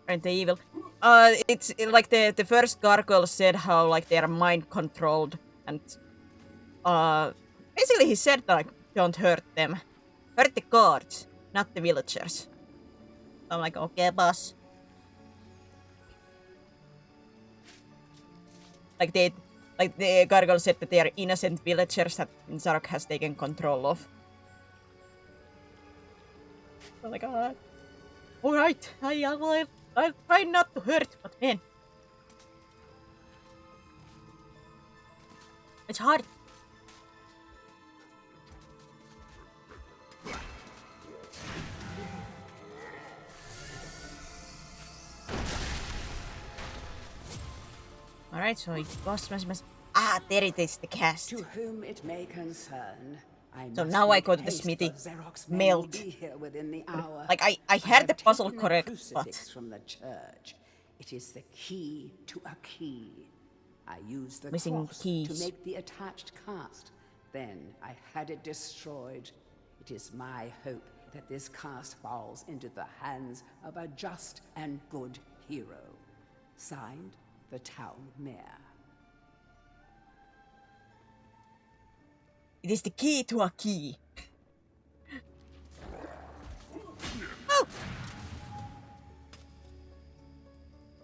Speaker 1: MediEvil. It's like the first gargoyle said how like they are mind controlled, and basically he said like don't hurt them, hurt the guards, not the villagers. I'm like, okay, boss. Like the gargoyle said that they are innocent villagers that Zarok has taken control of. I'm like, alright, I'll try not to hurt, but man, it's hard. Alright, so it was smash. Ah, there it is, the cast.
Speaker 2: To whom it may concern,
Speaker 1: So now I go to the smithy, melt. Like I had the puzzle correct, but
Speaker 2: from the church. It is the key to a key. I used the
Speaker 1: Missing
Speaker 2: cross
Speaker 1: keys.
Speaker 2: to make the attached cast. Then I had it destroyed. It is my hope that this cast falls into the hands of a just and good hero. Signed, the town mayor.
Speaker 1: it is the key to a key. Oh!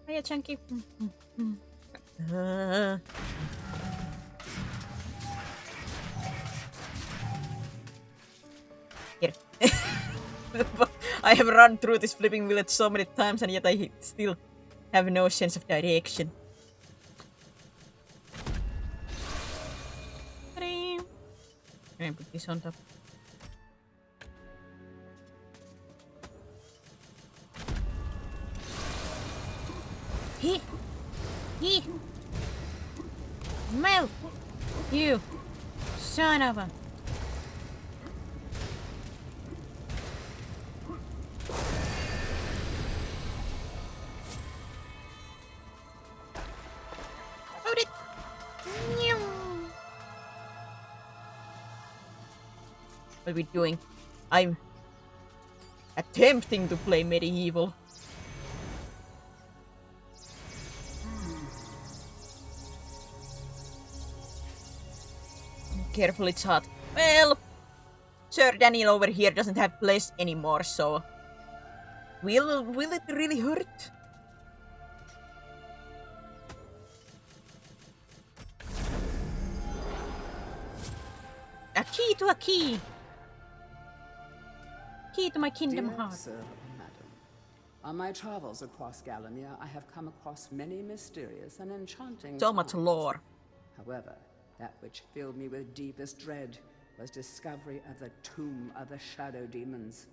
Speaker 1: Hiya, Chunky. Here. I have run through this flipping village so many times and yet I still have no sense of direction. Can I put this on top? He! Melt! You! Son of a... Hold it! What are we doing? I'm attempting to play MediEvil. Careful, it's hot. Well, Sir Daniel over here doesn't have place anymore, so will it really hurt? A key to a key. Key to my kingdom
Speaker 2: Dear
Speaker 1: heart.
Speaker 2: Sir or Madam, on my travels across Galamir, I have come across many mysterious and enchanting
Speaker 1: So much
Speaker 2: finds.
Speaker 1: lore.
Speaker 2: However, that which filled me with deepest dread was discovery of the tomb of the shadow demons.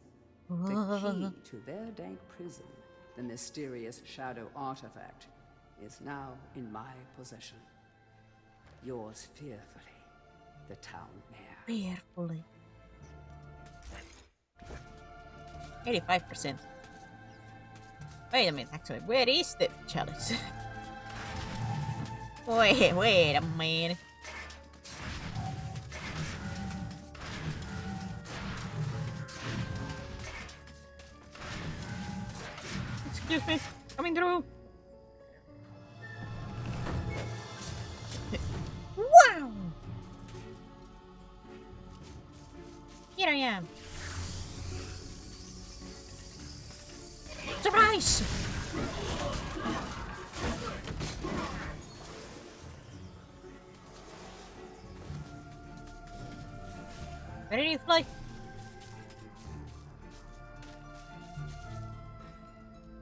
Speaker 2: The key to their dank prison, the mysterious shadow artifact, is now in my possession. Yours fearfully, the town mayor.
Speaker 1: Fearfully. 85%. Wait a minute, actually, where is the chalice? wait a minute. Excuse me, coming through. Wow! Here I am. Surprise! Where did you fly?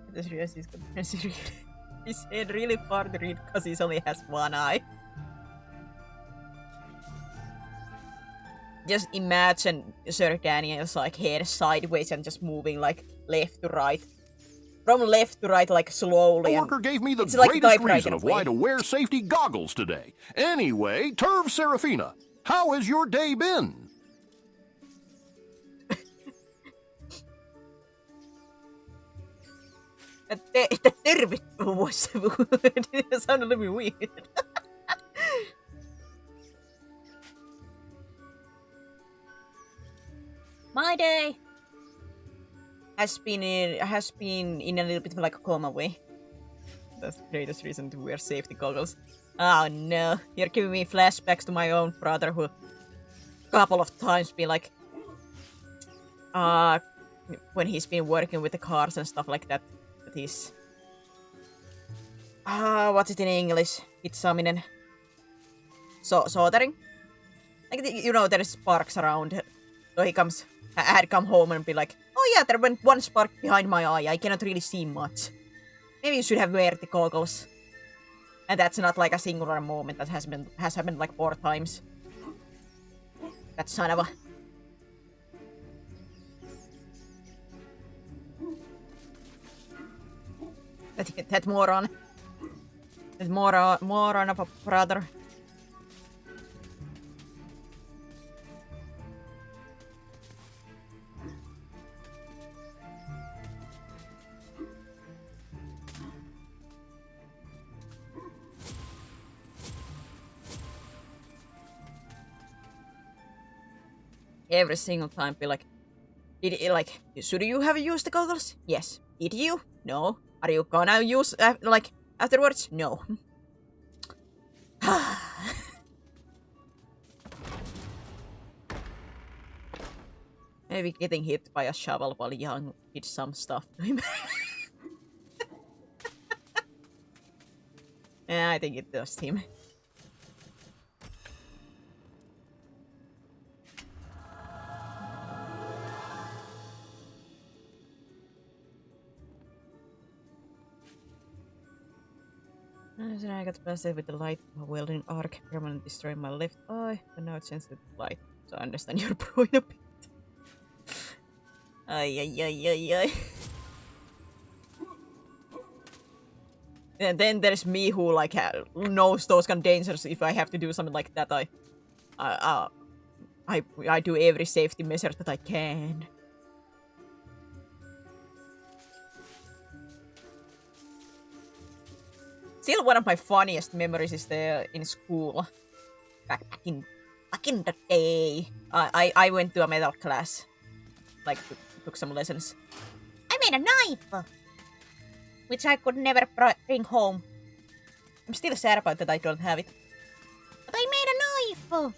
Speaker 1: I just realized his head really far to read because he only has one eye. Just imagine Sir Daniel's like head sideways and just moving like left to right. From left to right, like slowly.
Speaker 7: A worker gave me the
Speaker 1: like
Speaker 7: greatest reason of why to wear safety goggles today. Anyway, Turv Serafina, how has your day been?
Speaker 1: The tervit was it sounded a little bit weird. My day has been in a little bit of like a coma way. That's the greatest reason to wear safety goggles. Oh no, you're giving me flashbacks to my own brother who couple of times been like when he's been working with the cars and stuff like that. That he's what's it in English? Hitsaaminen. Soldering. Like you know there's sparks around. So he comes I had come home and be like, oh yeah, there went one spark behind my eye. I cannot really see much. Maybe you should have wear the goggles. And that's not like a singular moment. That has happened like 4 times. That son of a... That moron. That moron of a brother. Every single time be like, should you have used the goggles? Yes. Did you? No. Are you gonna use afterwards? No. Maybe getting hit by a shovel while young did some stuff to him. Yeah, I think it does him. I got blasted with the light wielding arc, permanently destroying my left eye, but now it's sensitive to light, so I understand your point a bit. Ay. And then there's me who like knows those kind of dangers. If I have to do something like that, I do every safety measure that I can. Still, one of my funniest memories is in school. Back in the day, I went to a metal class, like took some lessons. I made a knife, which I could never bring home. I'm still sad about that I don't have it, but I made a knife.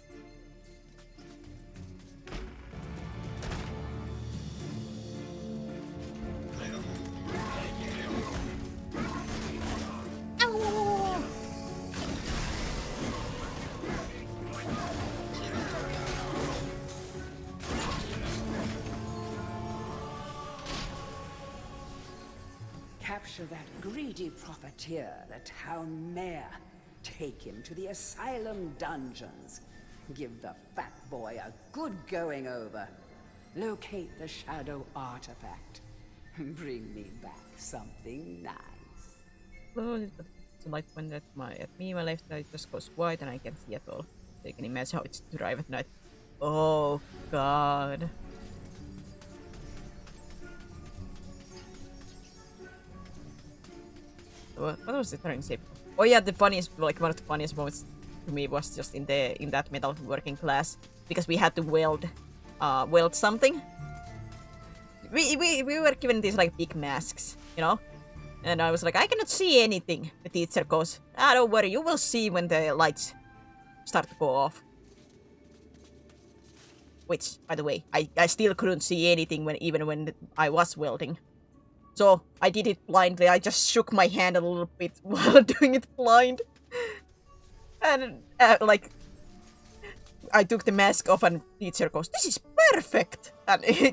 Speaker 2: Capture that greedy profiteer, the town mayor. Take him to the asylum dungeons. Give the fat boy a good going over. Locate the shadow artifact. Bring me back something nice.
Speaker 1: So like when at me my left eye just goes white and I can't see at all. So you can imagine how it's to drive at night. Oh god. What was the turning shape? Oh yeah, the funniest, like one of the funniest moments to me was just in that metalworking class because we had to weld something. We were given these like big masks, you know, and I was like, I cannot see anything. The teacher goes, don't worry, you will see when the lights start to go off. Which, by the way, I still couldn't see anything even when I was welding. So I did it blindly. I just shook my hand a little bit while doing it blind. And like, I took the mask off and teacher goes, this is perfect! And he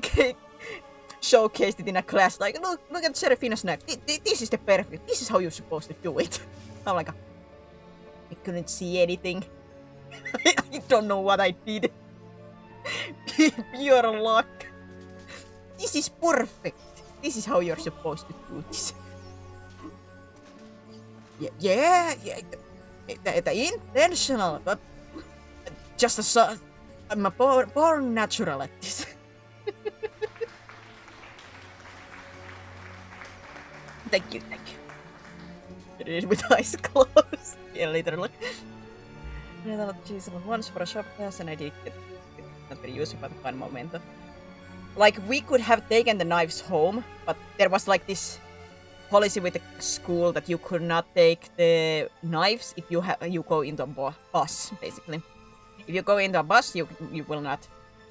Speaker 1: showcased it in a class, like, look at Serafina's neck. This is the perfect. This is how you're supposed to do it. I'm like, I couldn't see anything. I don't know what I did. Pure luck. This is perfect. This is how you're supposed to do this. Yeah. The intentional, but just a son. I'm a born natural at this. Thank you. Did it with eyes closed. Yeah, literally. I thought she's once for a shop class and I did get not very useful but fun moment. Like, we could have taken the knives home, but there was like this policy with the school that you could not take the knives if you go into a bus, basically. If you go into a bus, you will not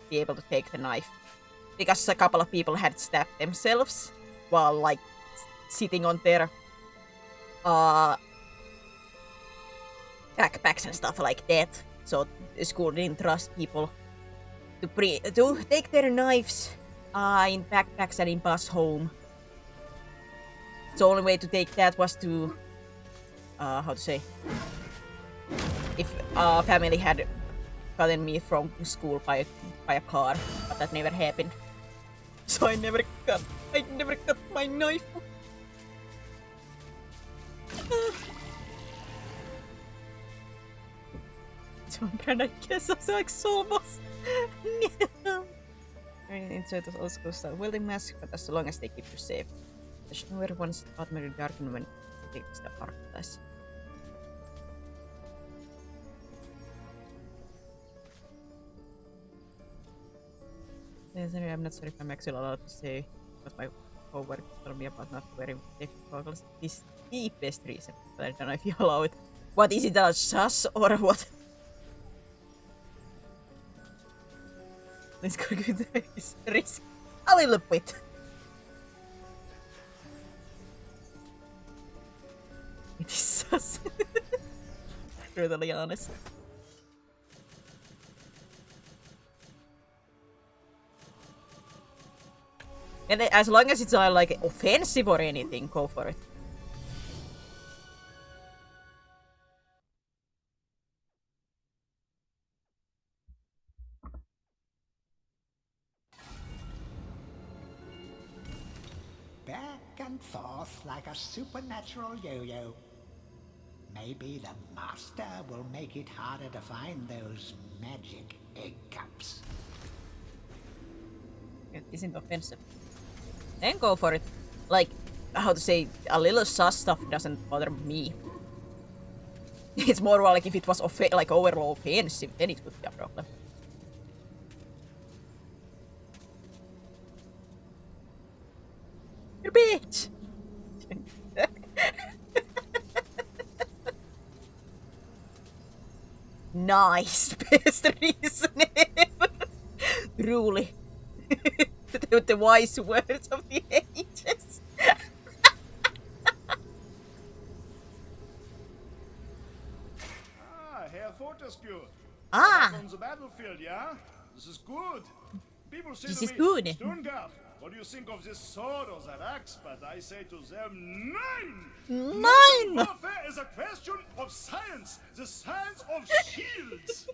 Speaker 1: be able to take the knife. Because a couple of people had stabbed themselves while, like, sitting on their backpacks and stuff like that. So the school didn't trust people to take their knives in backpacks and in bus home. The only way to take that was to, how to say, if a family had gotten me from school by a car, but that never happened. So I never got my knife. So I guess I was like soul boss. No. I mean, insert those old school style welding masks, but as long as they keep you safe. The shower ones automatically darken when it takes the art class. I'm not sure if I'm actually allowed to say what my coworker told me about not wearing safety goggles. This is the best reason, but I don't know if you allow it. What is it, a sus or what? Let's go with this risk a little bit. It is sus. Brutally honest. And as long as it's not like offensive or anything, go for it.
Speaker 5: Back and forth like a supernatural yo-yo. Maybe the master will make it harder to find those magic egg cups.
Speaker 1: It isn't offensive. Then go for it. Like, how to say, a little sus stuff doesn't bother me. It's more like if it was like overall offensive, then it would be a problem. You bitch! Nice, best reason ever. Truly. The wise words of the ages.
Speaker 4: Herr Fortescue.
Speaker 1: Ah!
Speaker 4: On the battlefield, yeah? This is good. People say
Speaker 1: This
Speaker 4: to
Speaker 1: is
Speaker 4: me,
Speaker 1: good.
Speaker 4: Stungard, what do you think of this sword or that axe? But I say to them, Nein!
Speaker 1: Mine!
Speaker 4: Warfare is a question of science. The science of shields.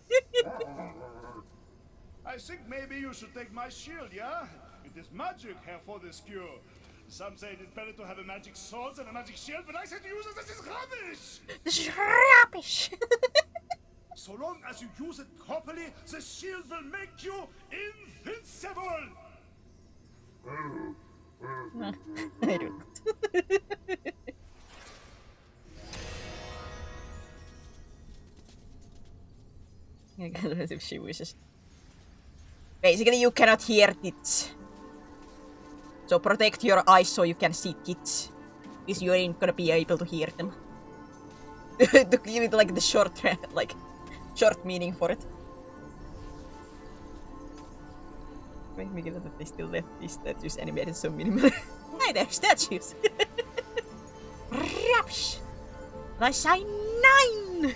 Speaker 4: I think maybe you should take my shield, yeah? It is magic, Herr Fortescue. Some say it is better to have a magic sword than a magic shield, but I say to use it, this is rubbish!
Speaker 1: This is rubbish!
Speaker 4: So long as you use it properly, the shield will make you invincible!
Speaker 1: I don't. If she wishes. Basically, you cannot hear tits. So protect your eyes so you can see tits. Because you ain't gonna be able to hear them. To give it like the short meaning for it. Make me glad that they still left these statues animated so minimal. Hey, they're statues! Rapsh! I say 9!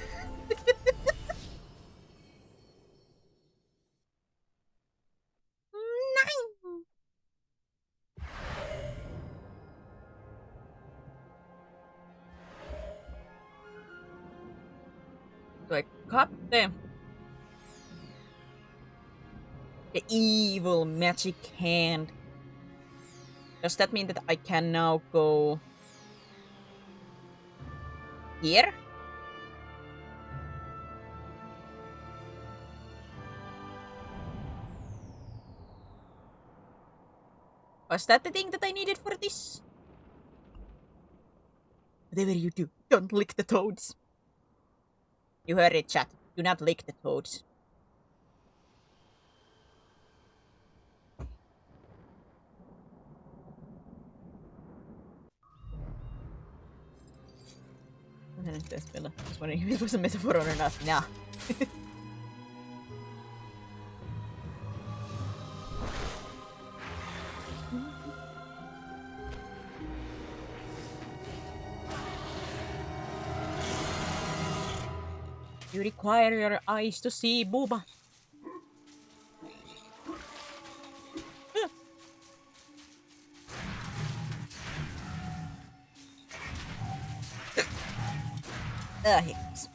Speaker 1: So I got the evil magic hand. Does that mean that I can now go here? Was that the thing that I needed for this? Whatever you do, don't lick the toads. You heard it, chat. Do not lick the toads. I was wondering if it was a metaphor or not. Nah. You require your eyes to see, Booba. Here it is.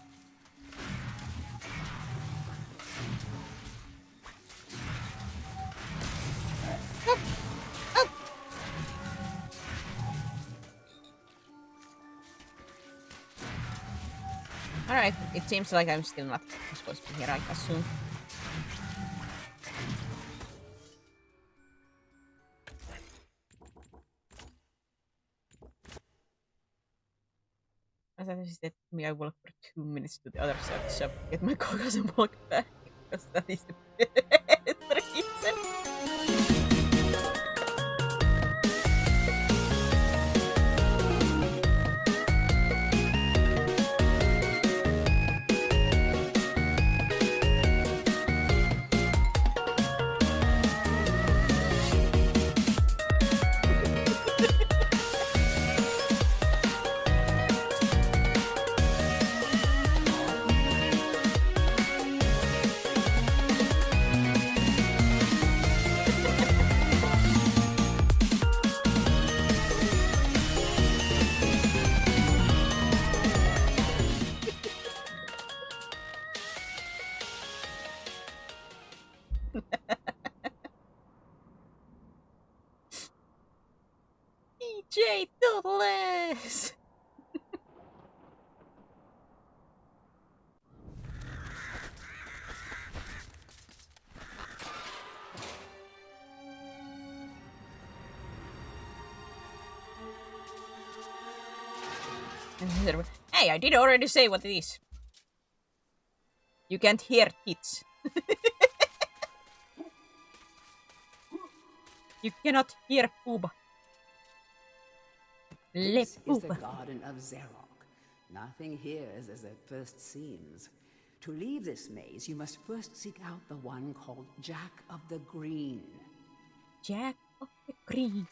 Speaker 1: Alright, it seems like I'm still not supposed to be here, I assume. As I said to me, I walk for 2 minutes to the other side of the shop, get my goggles and walk back, because that is the reason. DJ Toothless! Hey, I did already say what it is. You can't hear tits. You cannot hear Pooba.
Speaker 2: This is the Garden of Zerok. Nothing here is as it first seems. To leave this maze, you must first seek out the one called Jack of the Green.
Speaker 1: Jack of the Green.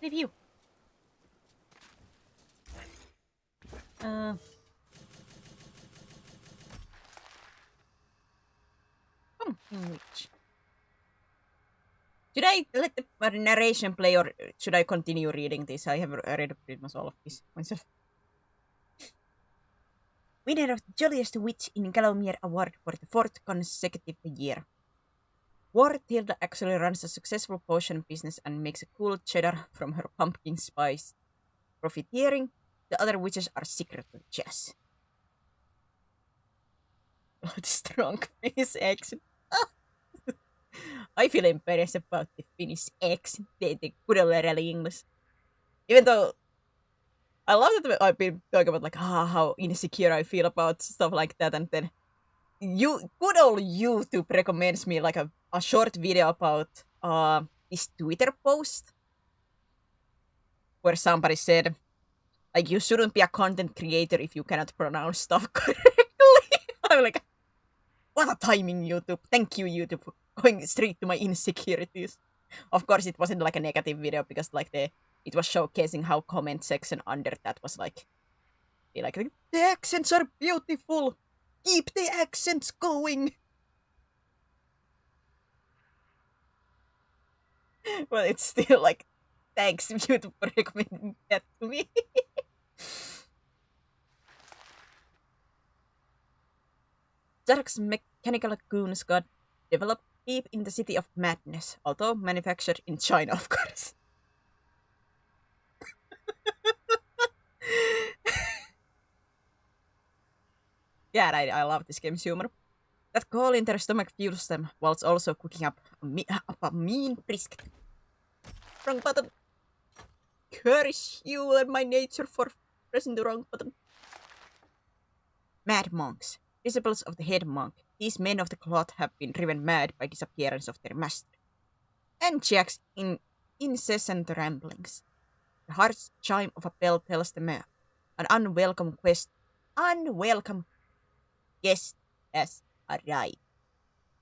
Speaker 1: Review. Should I let the narration play or should I continue reading this? I have read pretty much all of this myself. Winner of the Jolliest Witch in Gallowmere Award for the 4th consecutive year. Warthilda actually runs a successful potion business and makes a cool cheddar from her pumpkin spice profiteering. The other witches are secretly chess. Oh, the strong Finnish accent. I feel embarrassed about the Finnish accent, the good old rally English. Even though I love that I've been talking about like how insecure I feel about stuff like that, and then good old YouTube recommends me like a short video about this Twitter post where somebody said like you shouldn't be a content creator if you cannot pronounce stuff correctly. I'm like, what a timing, YouTube. Thank you, YouTube, for going straight to my insecurities. Of course, it wasn't like a negative video because like it was showcasing how comment section under that was like the accents are beautiful. Keep the accents going. Well, it's still like, thanks YouTube for recommending that to me. Zark's mechanical goons got developed deep in the City of Madness, although manufactured in China, of course. Yeah, I love this game's humor. That coal in their stomach fuels them, whilst also cooking up a mean brisket. Wrong button. Curse you and my nature for pressing the wrong button. Mad monks, disciples of the head monk. These men of the cloth have been driven mad by disappearance of their master. And Jack's incessant ramblings. The harsh chime of a bell tells them an unwelcome guest has arrived.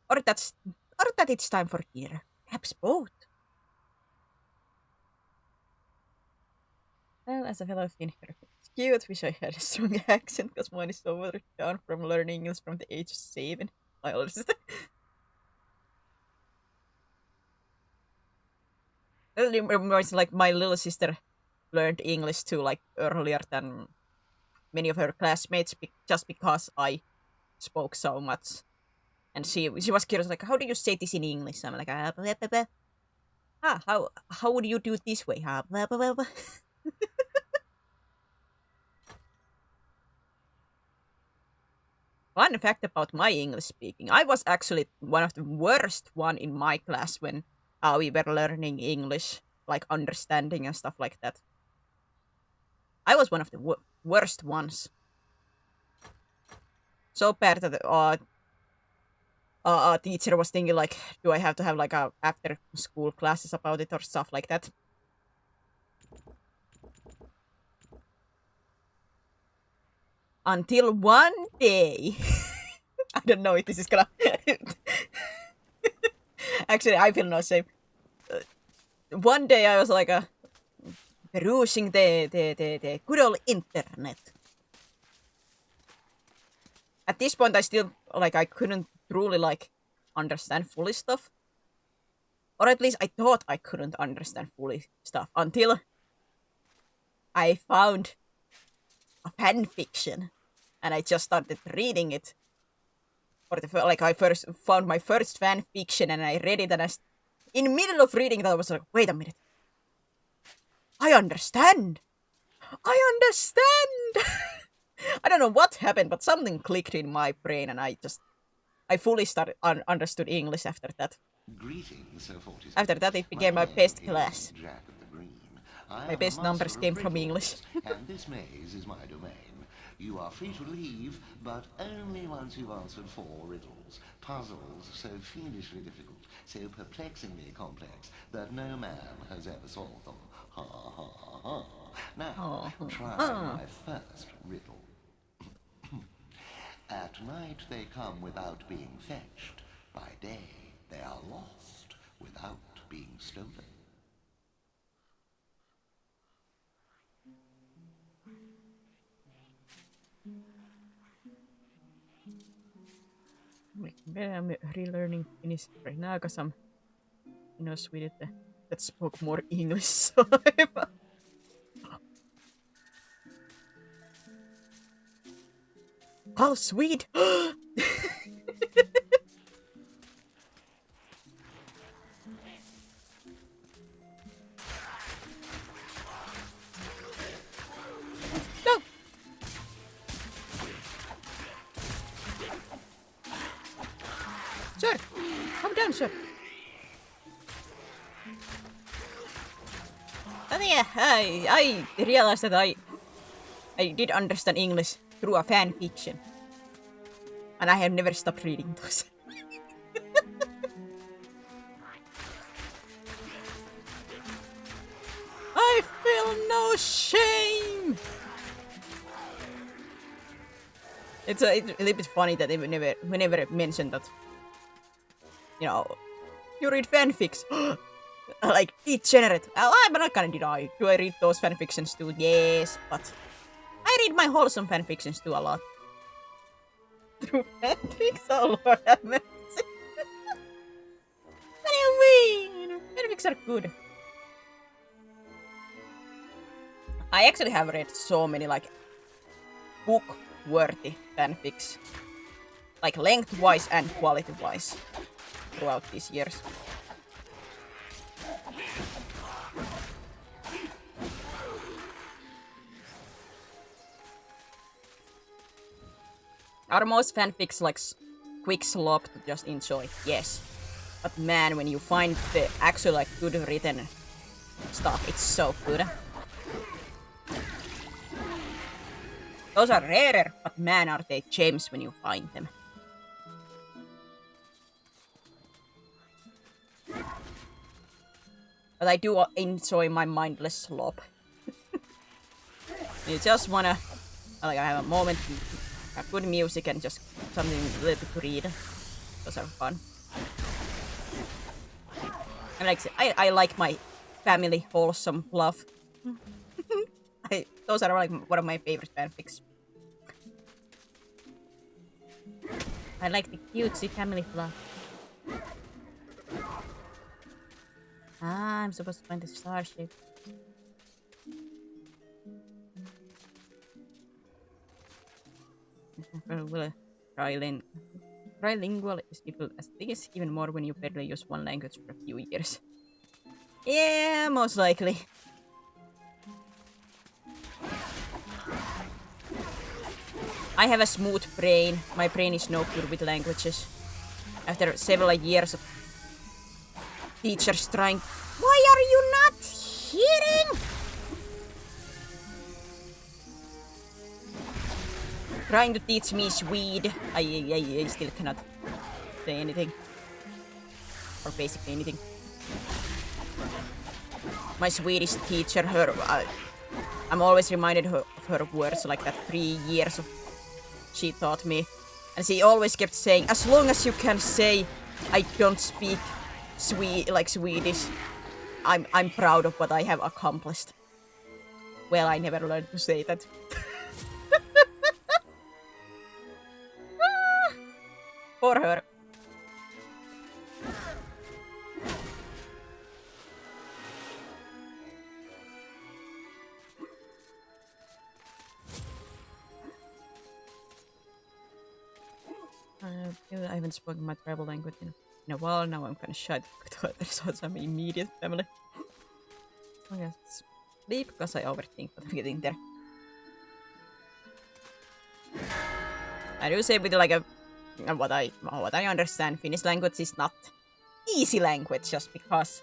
Speaker 1: Or that it's time for dinner. Perhaps both. Well, as a fellow Finnish, it's cute. Wish I had a strong accent because mine is so watered down from learning English from the age of 7. I understand. That reminds like my little sister learned English too, like earlier than many of her classmates, just because I spoke so much. And she was curious, like, how do you say this in English? I'm like, how would you do it this way? Fun fact about my English speaking, I was actually one of the worst one in my class when we were learning English, like understanding and stuff like that. I was one of the worst ones. So bad that a teacher was thinking like, do I have to have like a after school classes about it or stuff like that? Until one day, I don't know if this is gonna. Actually, I feel no shame. One day I was like perusing the good old internet. At this point, I still I couldn't truly understand fully stuff, or at least I thought I couldn't understand fully stuff until I found a fan fiction, and I just started reading it. Or I first found my first fan fiction, and I read it, and in the middle of reading it, I was like, wait a minute, I understand. I don't know what happened, but something clicked in my brain, and I fully started understood English after that.
Speaker 8: Greetings,
Speaker 1: After that, it became my best class. My best numbers came from English.
Speaker 8: And this maze is my domain. You are free to leave, but only once you've answered 4 riddles. Puzzles so fiendishly difficult, so perplexingly complex, that no man has ever solved them. Ha ha ha. Now, try my first riddle. At night they come without being fetched. By day they are lost without being stolen.
Speaker 1: I'm relearning Finnish right now because I'm Sweden that spoke more English. So how sweet! closer. But yeah, I realized that I did understand English through a fan fiction. And I have never stopped reading those. I feel no shame! It's a little bit funny that they never mentioned that. You know, you read fanfics. Like, degenerate. I'm not gonna deny. Do I read those fanfictions too? Yes, but I read my wholesome fanfictions too a lot. Through fanfics? Oh Lord have mercy. Anyway, fanfics are good. I actually have read so many, like, book-worthy fanfics. Like, length-wise and quality-wise. Throughout these years. Are most fanfics like quick slop to just enjoy? Yes. But man, when you find the actual like good written stuff, it's so good. Those are rarer, but man are they gems when you find them. But I do enjoy my mindless slop. You just wanna, like, I have a moment, have good music and just something a little bit to read. Those are fun. And like I like my family wholesome love. Those are like one of my favorite fanfics. I like the cutesy family fluff. Ah, I'm supposed to find the starship. Trilingual is difficult as it is, even more when you barely use one language for a few years. Yeah, most likely. I have a smooth brain. My brain is no good with languages. After several years of teachers trying... Why are you not hearing? Trying to teach me Swede. I still cannot say anything. Or basically anything. My Swedish teacher, I'm always reminded of her words like that 3 years of she taught me. And she always kept saying, as long as you can say, I don't speak Swedish, I'm proud of what I have accomplished. Well, I never learned to say that. For her. I haven't spoken my tribal language in a while. Now I'm kind of shy to there's also my immediate family. I guess sleep because I overthink what I'm getting there. I do say with like what I understand, Finnish language is not easy language just because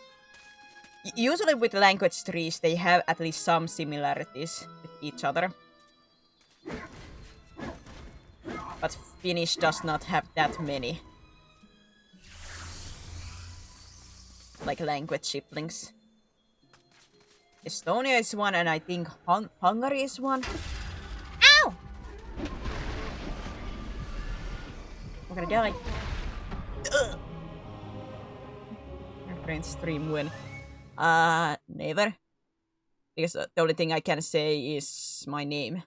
Speaker 1: usually with language trees they have at least some similarities with each other. But Finnish does not have that many like language siblings. Estonia is one and I think Hungary is one. Ow! I'm gonna die. Ugh. My brain stream when never. Because the only thing I can say is my name.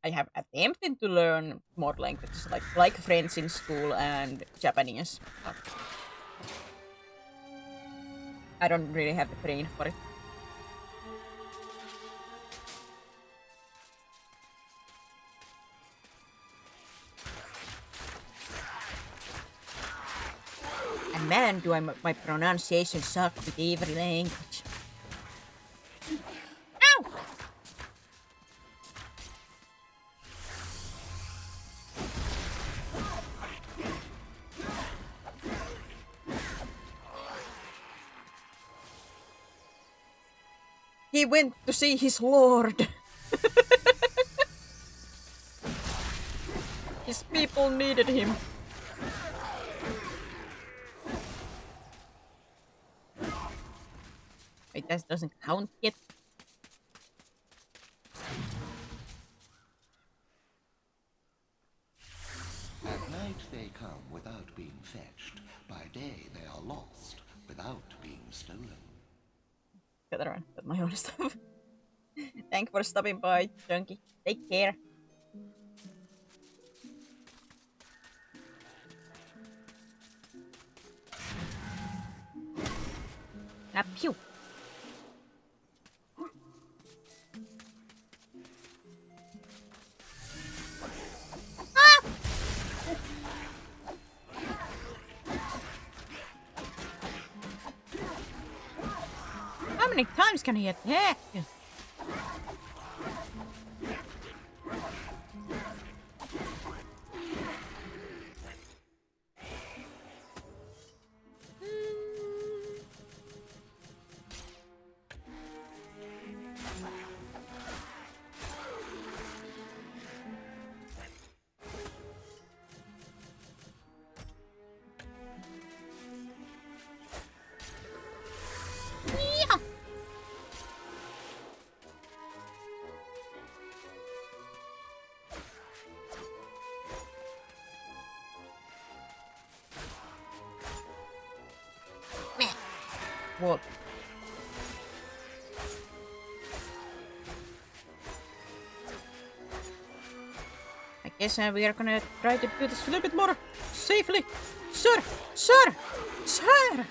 Speaker 1: I have attempted to learn more languages, like French in school and Japanese. But I don't really have the brain for it. And Man, do my pronunciation suck with every language. Ow! He went to see his lord. His people needed him. Wait, that doesn't count yet.
Speaker 8: At night they come without being fetched. By day they are lost without being stolen.
Speaker 1: Gotta run with my own stuff. Thank you for stopping by, Chunky. Take care. Ah, pew. Ah! How many times can he attack? What? I guess we are gonna try to do this a little bit more safely. Sir! Sir! Sir!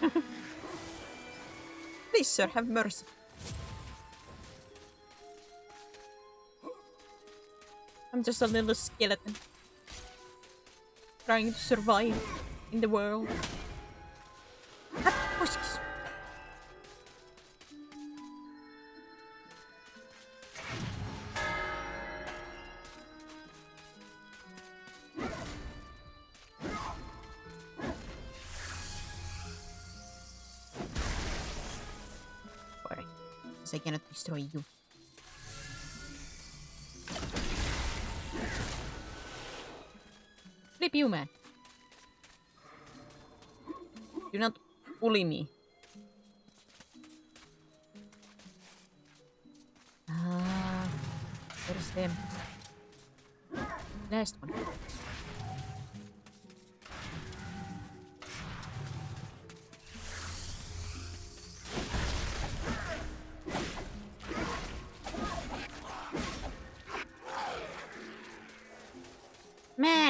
Speaker 1: Please, sir, have mercy. I'm just a little skeleton. Trying to survive in the world. Ah, pussies. I cannot destroy you. Flip you, man. Do not bully me. What is them? Last one.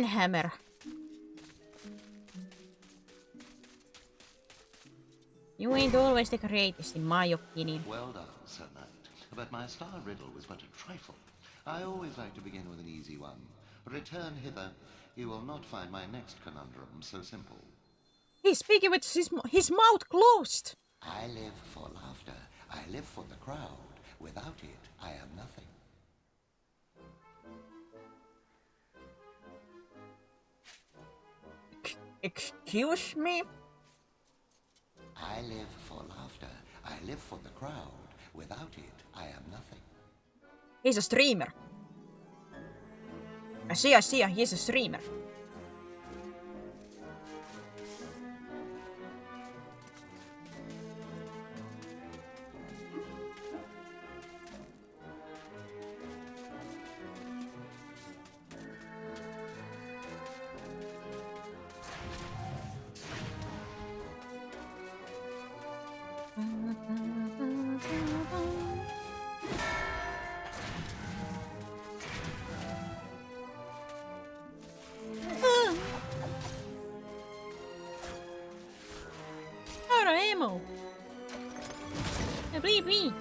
Speaker 1: Hammer. You ain't always the greatest, in my opinion.
Speaker 8: Well done, Sir Knight. But my star riddle was but a trifle. I always like to begin with an easy one. Return hither. You will not find my next conundrum so simple.
Speaker 1: He's speaking with his mouth closed.
Speaker 8: I live for laughter. I live for the crowd. Without it, I am nothing.
Speaker 1: Excuse me?
Speaker 8: I live for laughter. I live for the crowd. Without it, I am nothing.
Speaker 1: He's a streamer. I see, he's a streamer. Ammo. Believe me.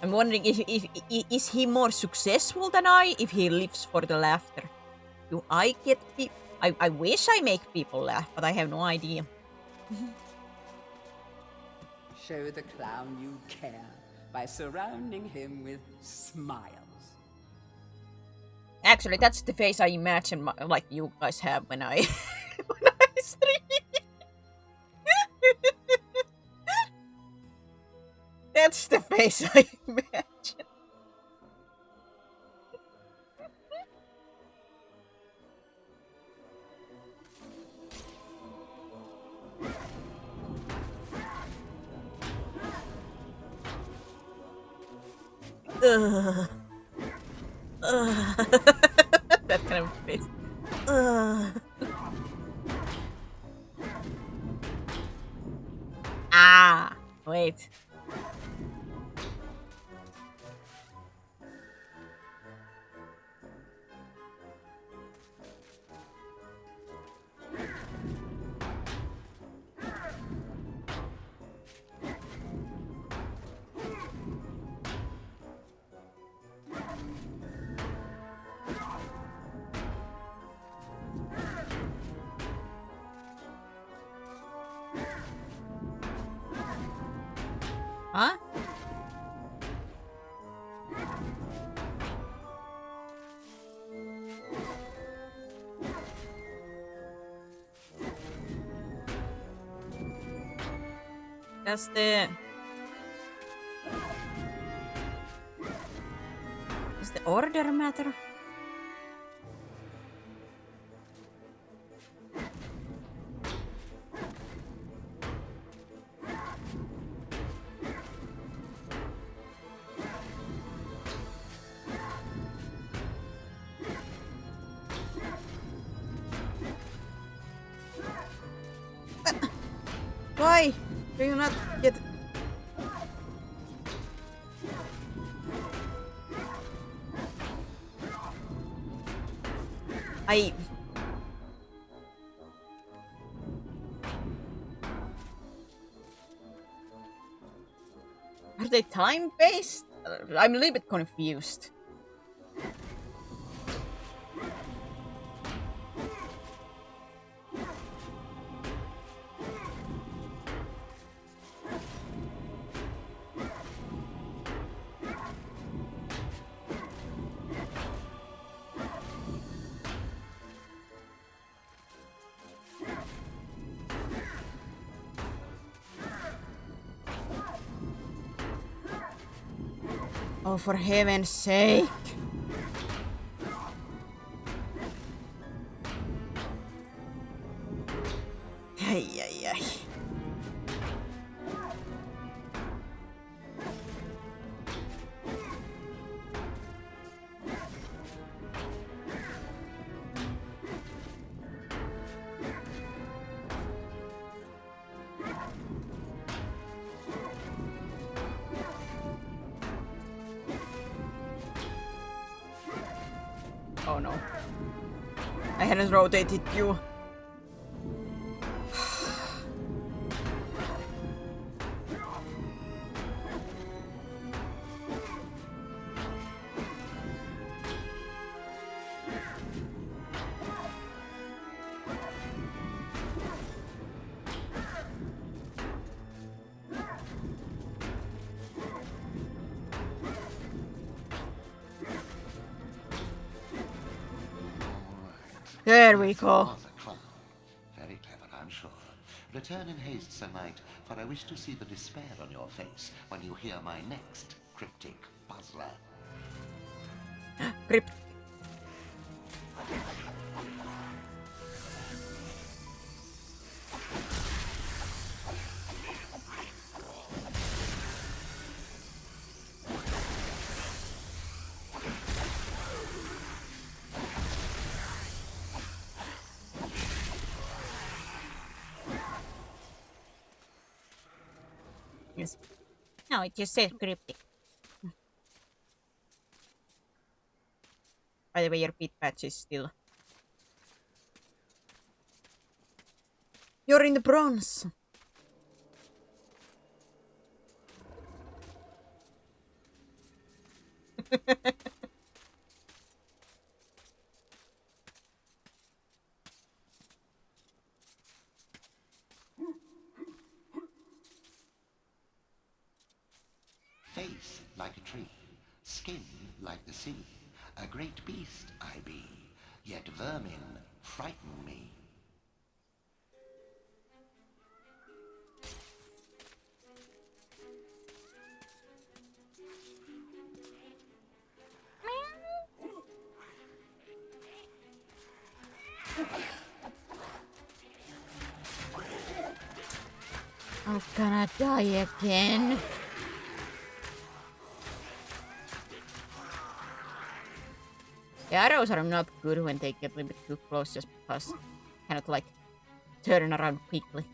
Speaker 1: I'm wondering if is he more successful than I if he lives for the laughter. Do I get people? I wish I make people laugh, but I have no idea.
Speaker 2: Show the clown you care by surrounding him with smiles.
Speaker 1: Actually, that's the face I imagine like you guys have when I when I stream. That's the face I imagine. That kind of face. Ah, wait. Huh? Does the order matter? Why do you not get... Are they time-based? I'm a little bit confused. Oh, for heaven's sake. Ay, ay, ay. Oh no. I hadn't rotated you. There we go.
Speaker 8: Was a clown. Very clever, I'm sure. Return in haste, Sir Knight, for I wish to see the despair on your face when you hear my next cryptic puzzler.
Speaker 1: Grip. Yes. No, it just said cryptic. By the way, your pit patch is still... You're in the bronze!
Speaker 8: like a tree, skin like the sea. A great beast I be, yet vermin frighten me.
Speaker 1: I'm gonna die again. The arrows are not good when they get a little bit too close just because cannot like turn around quickly.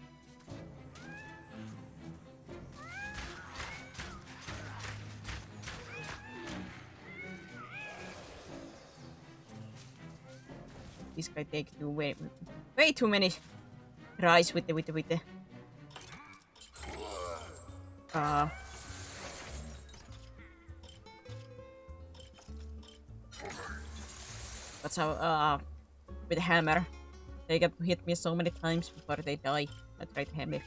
Speaker 1: This guy takes way too many tries with the That's how with the hammer. They get hit me so many times before they die. I tried hammer.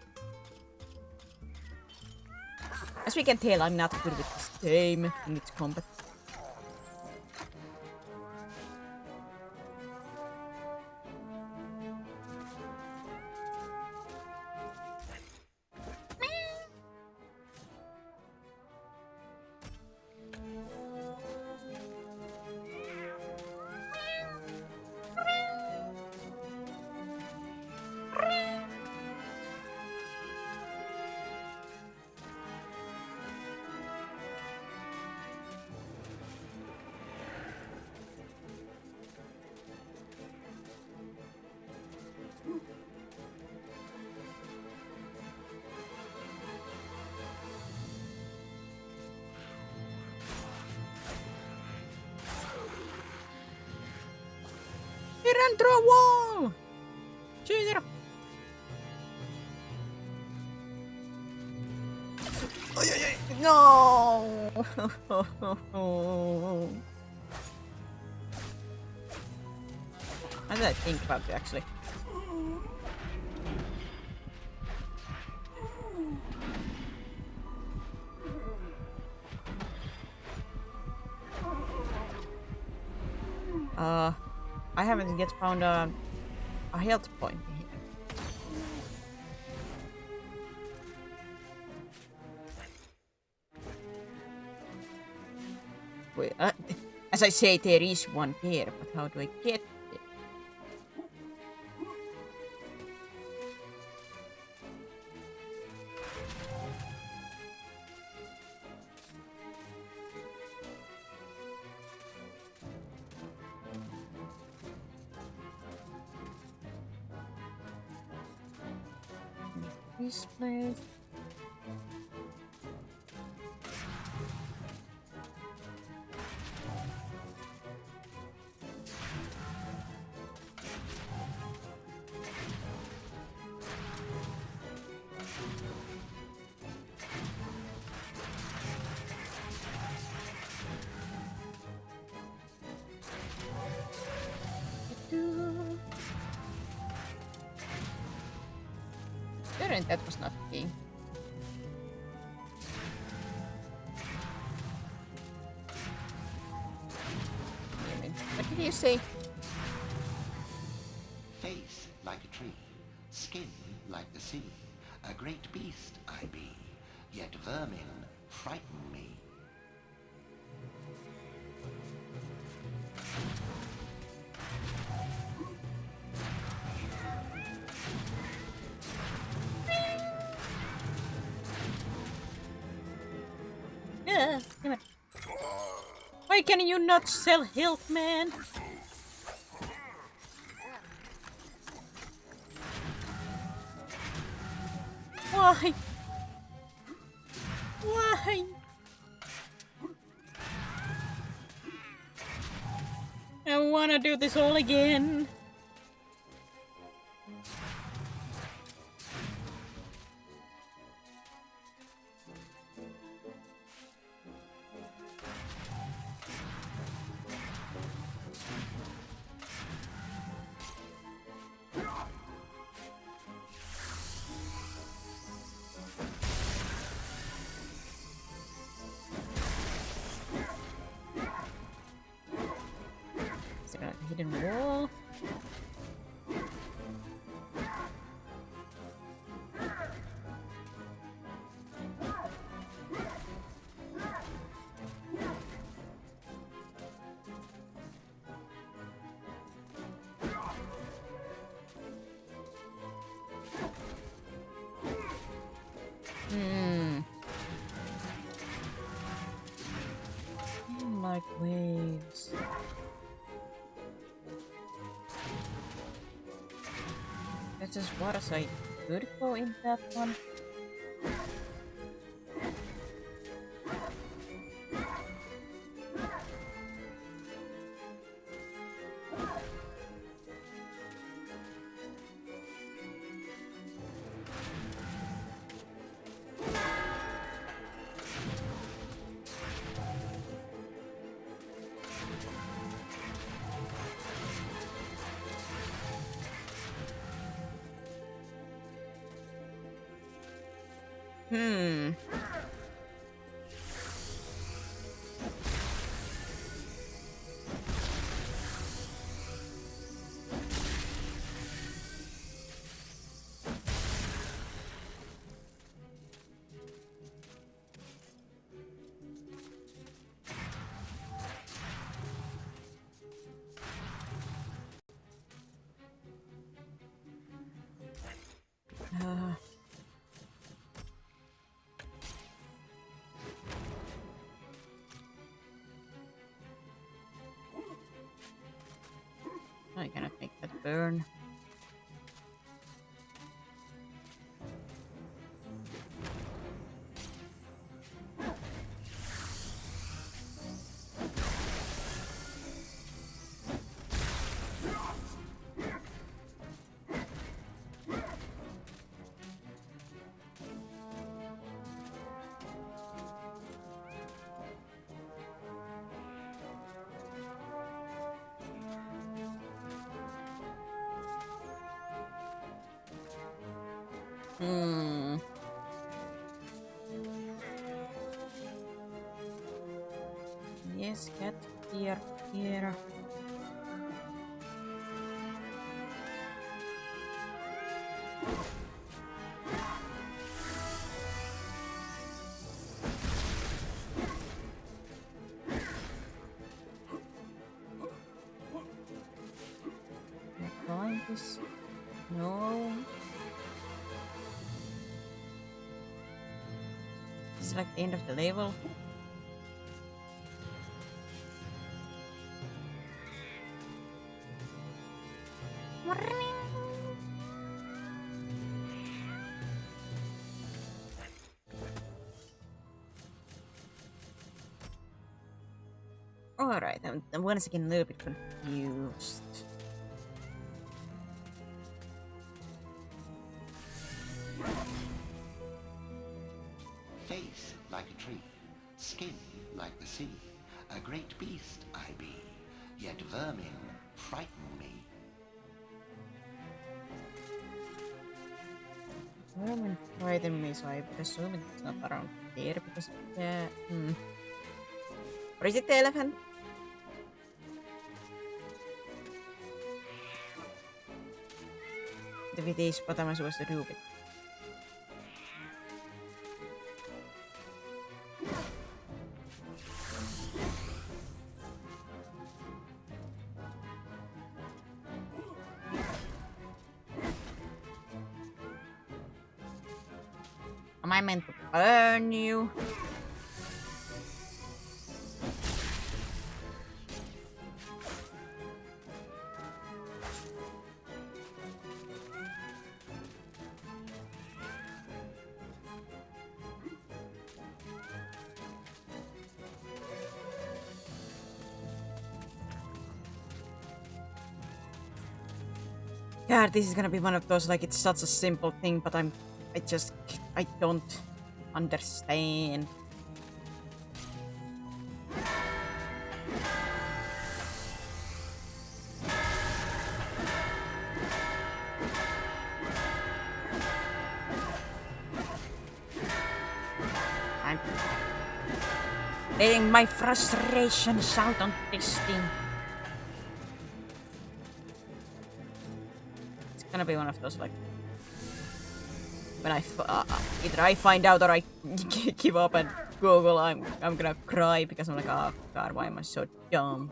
Speaker 1: As we can tell, I'm not good with this game in its combat. He ran through a wall! Cheater! No! How did I think about it actually? I haven't yet found a health point here. Wait, as I say, there is one there, but how do I get it? This place. That was not the game. What did you say?
Speaker 8: Face like a tree, skin like the sea. A great beast I be, yet vermin frighten me.
Speaker 1: Come on. Why can you not sell health, man? Why? Why? I wanna do this all again. That's as far as I could go in that one. Hmm. Uh, I cannot make that burn. Hmm. Yes, cat here, here. Can I climb this? No. This is like the end of the level. Alright, I'm once again a little bit confused.
Speaker 8: Face like a tree, skin like the sea. A great beast I be, yet vermin frighten me.
Speaker 1: Vermin frighten me, so I presume it's not around here because Or is it the elephant? If it is, what am I supposed to do with it? Am I meant to burn you? God, this is gonna be one of those, like, it's such a simple thing, but I don't understand. I'm letting my frustrations out on this thing. It's gonna be one of those, like, when either I find out or I give up and Google, I'm gonna cry because I'm like, oh god, why am I so dumb?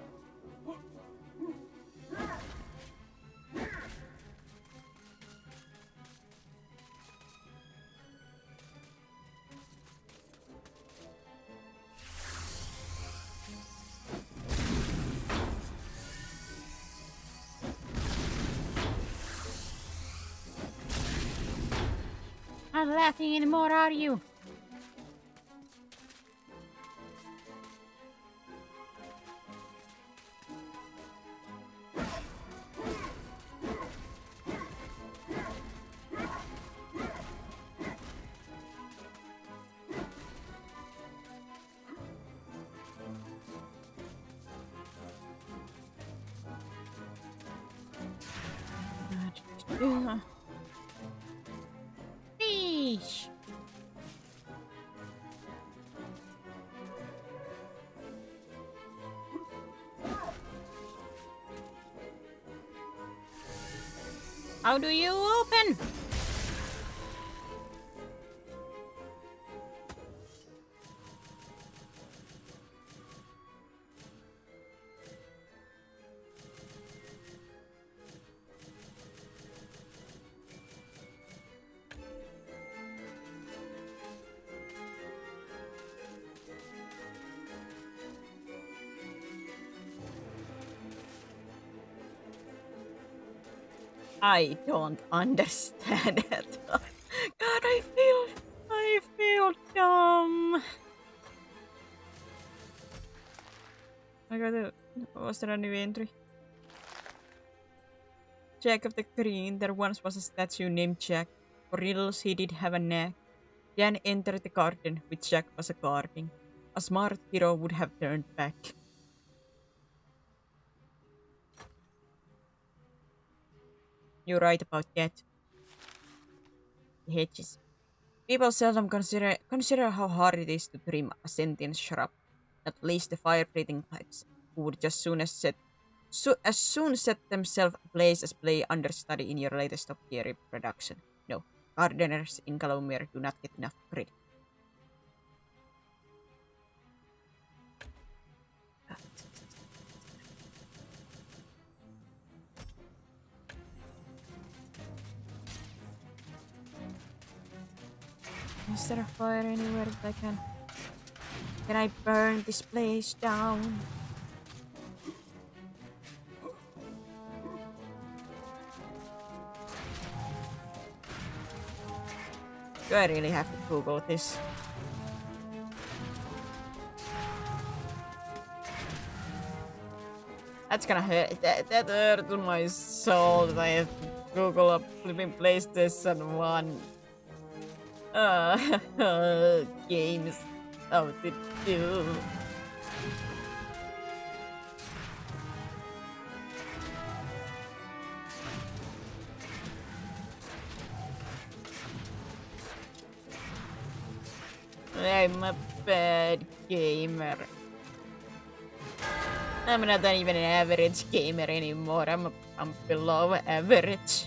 Speaker 1: Not laughing anymore, are you? Fish. How do you open? I don't understand it. God, I feel dumb. I gotta. Was there a new entry? Jack of the Green. There once was a statue named Jack. For riddles, he did have a knack. Jan entered the garden, which Jack was guarding. A smart hero would have turned back. You're right about that. The hedges. People seldom consider how hard it is to trim a sentient shrub. Not least the fire-breathing types, who would just as soon set themselves ablaze as play understudy in your latest Top Gear production. No, gardeners in Kalomir do not get enough credit. Is there a fire anywhere that I can... Can I burn this place down? Do I really have to Google this? That's gonna hurt. That hurt my soul that I have to Google a flipping PlayStation 1 games. How to do. I'm a bad gamer. I'm not even an average gamer anymore. I'm below average.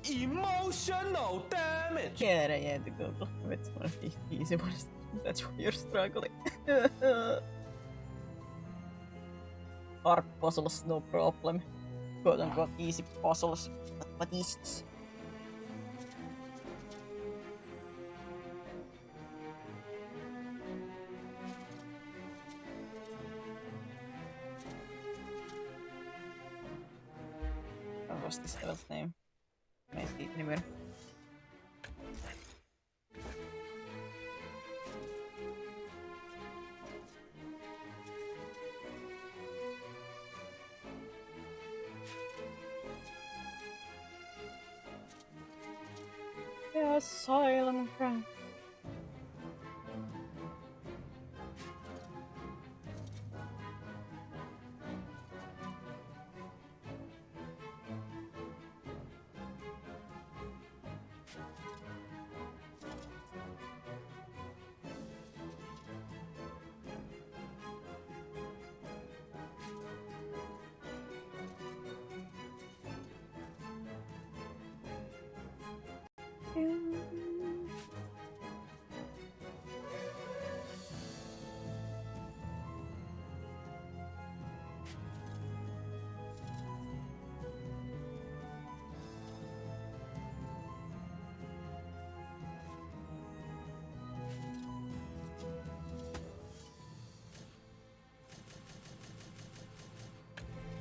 Speaker 9: Emotional damage.
Speaker 1: Yeah, I had to Google. It's one of the easy ones. That's why you're struggling. Hard puzzles, no problem. Quote unquote easy puzzles. But what is this? What was this level's name? Can I see it anywhere? The asylum ground.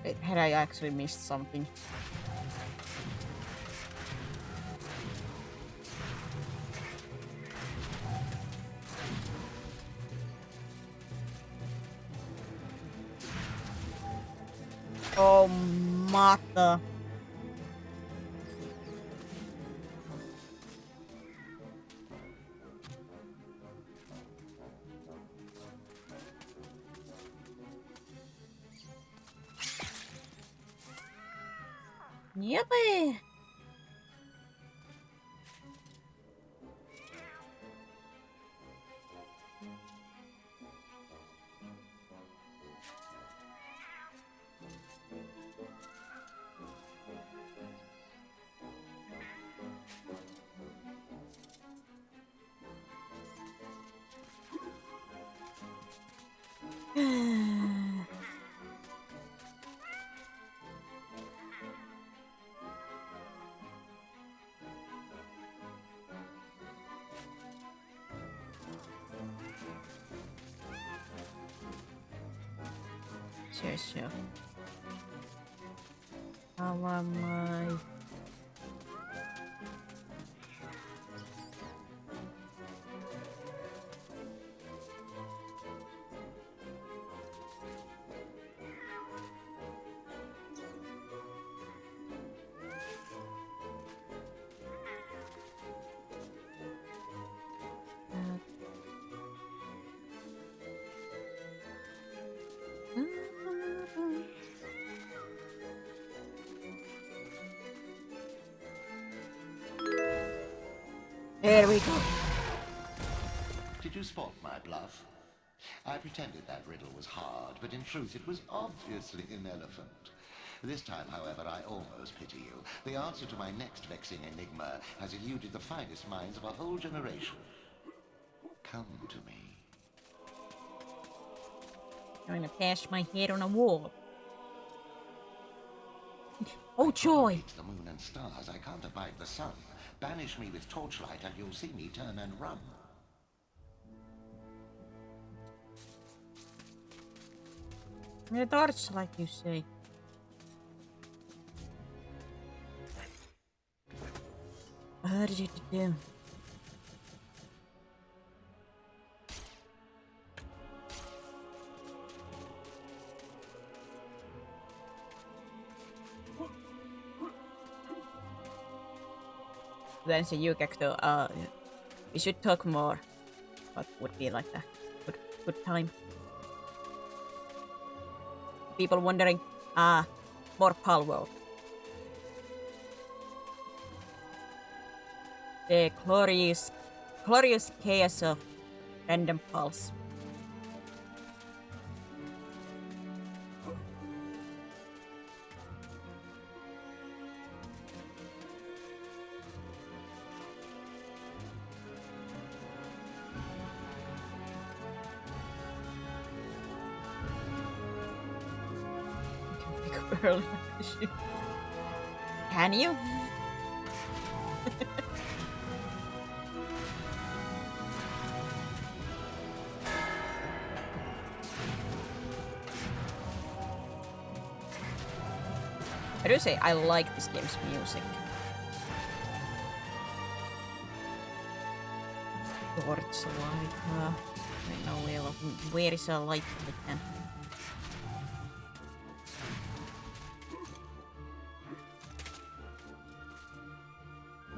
Speaker 1: Wait, had I actually missed something? Oh, mata. Yippee! Sure. How am I? There we go.
Speaker 8: Did you spot my bluff? I pretended that riddle was hard, but in truth it was obviously an elephant. This time, however, I almost pity you. The answer to my next vexing enigma has eluded the finest minds of a whole generation. Come to me.
Speaker 1: I'm gonna bash my head on a wall. Oh, joy!
Speaker 8: It's the moon and stars. I can't abide the sun. Banish me with torchlight and you'll see me turn and run.
Speaker 1: The torch, like you say. What did you do? Then say you Gekto, we should talk more. What would be like a good time? People wondering, more Palworld. The glorious chaos of random pulse. Early. Can you? I do say I like this game's music. Torch light. I know where is a light again?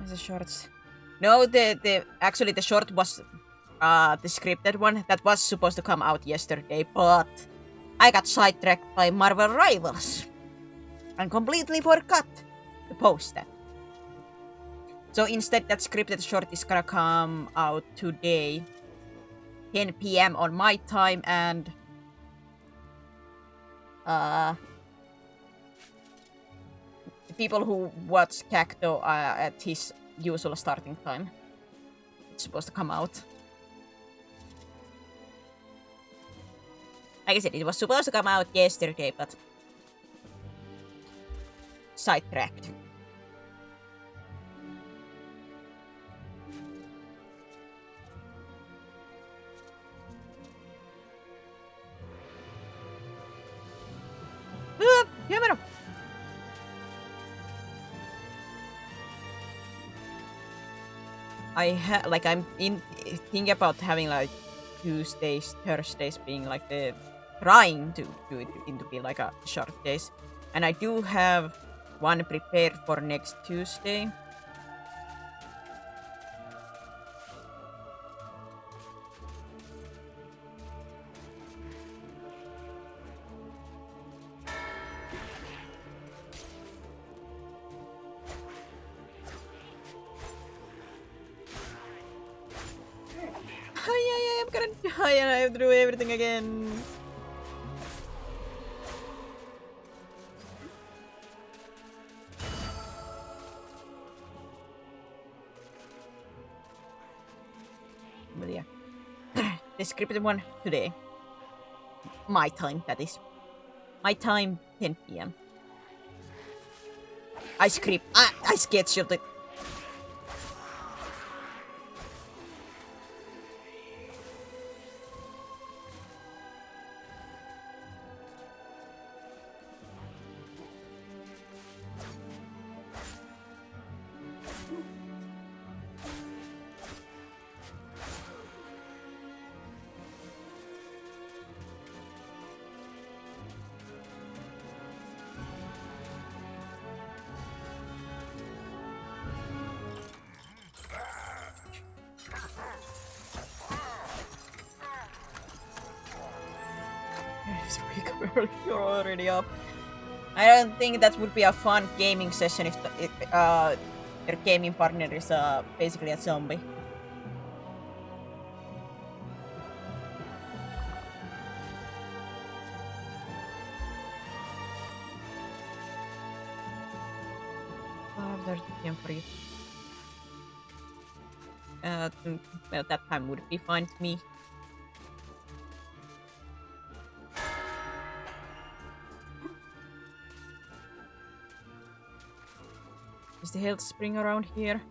Speaker 1: The shorts. No, actually the short was the scripted one that was supposed to come out yesterday, but I got sidetracked by Marvel Rivals and completely forgot to post that. So instead, that scripted short is gonna come out today, 10 PM on my time, and the people who watch Cacto at his usual starting time. It's supposed to come out. Like I said, it was supposed to come out yesterday, but sidetracked. Camera. I'm thinking about having like Tuesdays, Thursdays being like the trying to do it into be like a short days, and I do have one prepared for next Tuesday. I'm gonna die and I have to do everything again. But yeah. The scripted one today. My time, that is. My time, 10 PM. I scheduled it. You're already up. I don't think that would be a fun gaming session if your gaming partner is basically a zombie. There's PM for you. Well, that time would be fine with me. Is the health spring around here?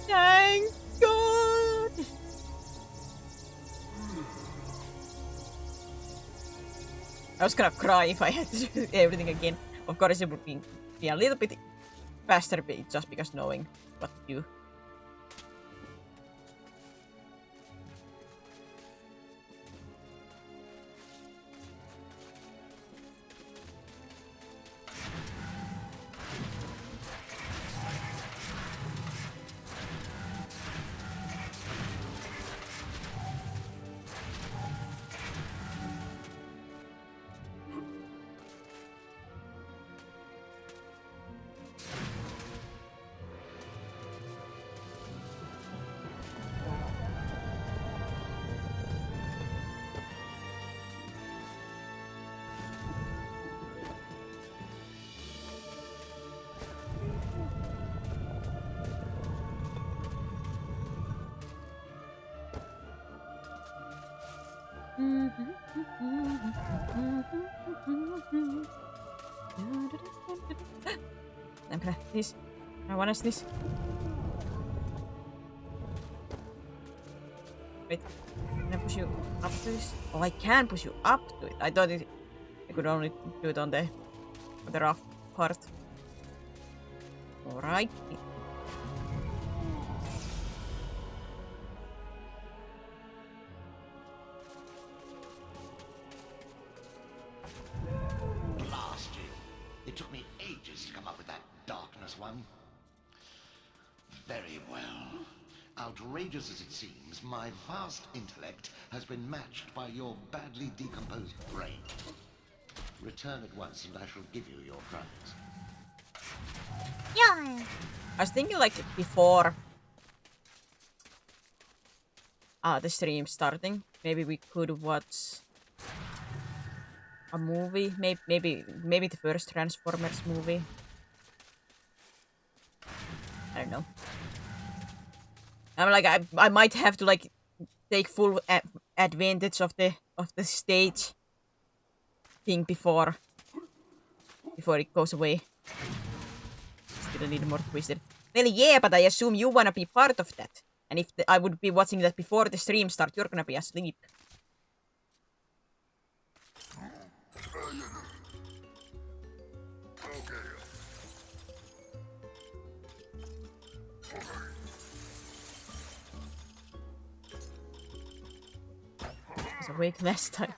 Speaker 1: Thank God! I was gonna cry if I had to do everything again. Of course, it would be a little bit faster just because knowing what to do. I'm gonna this. I want us this. Wait, can I push you up to this? Oh, I can push you up to it. I thought I could only do it on the rough part. Alright.
Speaker 8: Blast you. It took me ages to come up with that darkness one. Very well. Outrageous as it seems, my vast intellect has been matched by your badly decomposed brain. Return at once and I shall give you your prize.
Speaker 1: Yeah. I was thinking like before the stream starting, maybe we could watch a movie, maybe the first Transformers movie. I don't know. I'm like I might have to like take full advantage of the stage thing before it goes away. Still need more twisted. Well, yeah, but I assume you wanna be part of that. And if I would be watching that before the stream start, you're gonna be asleep. was awake last time.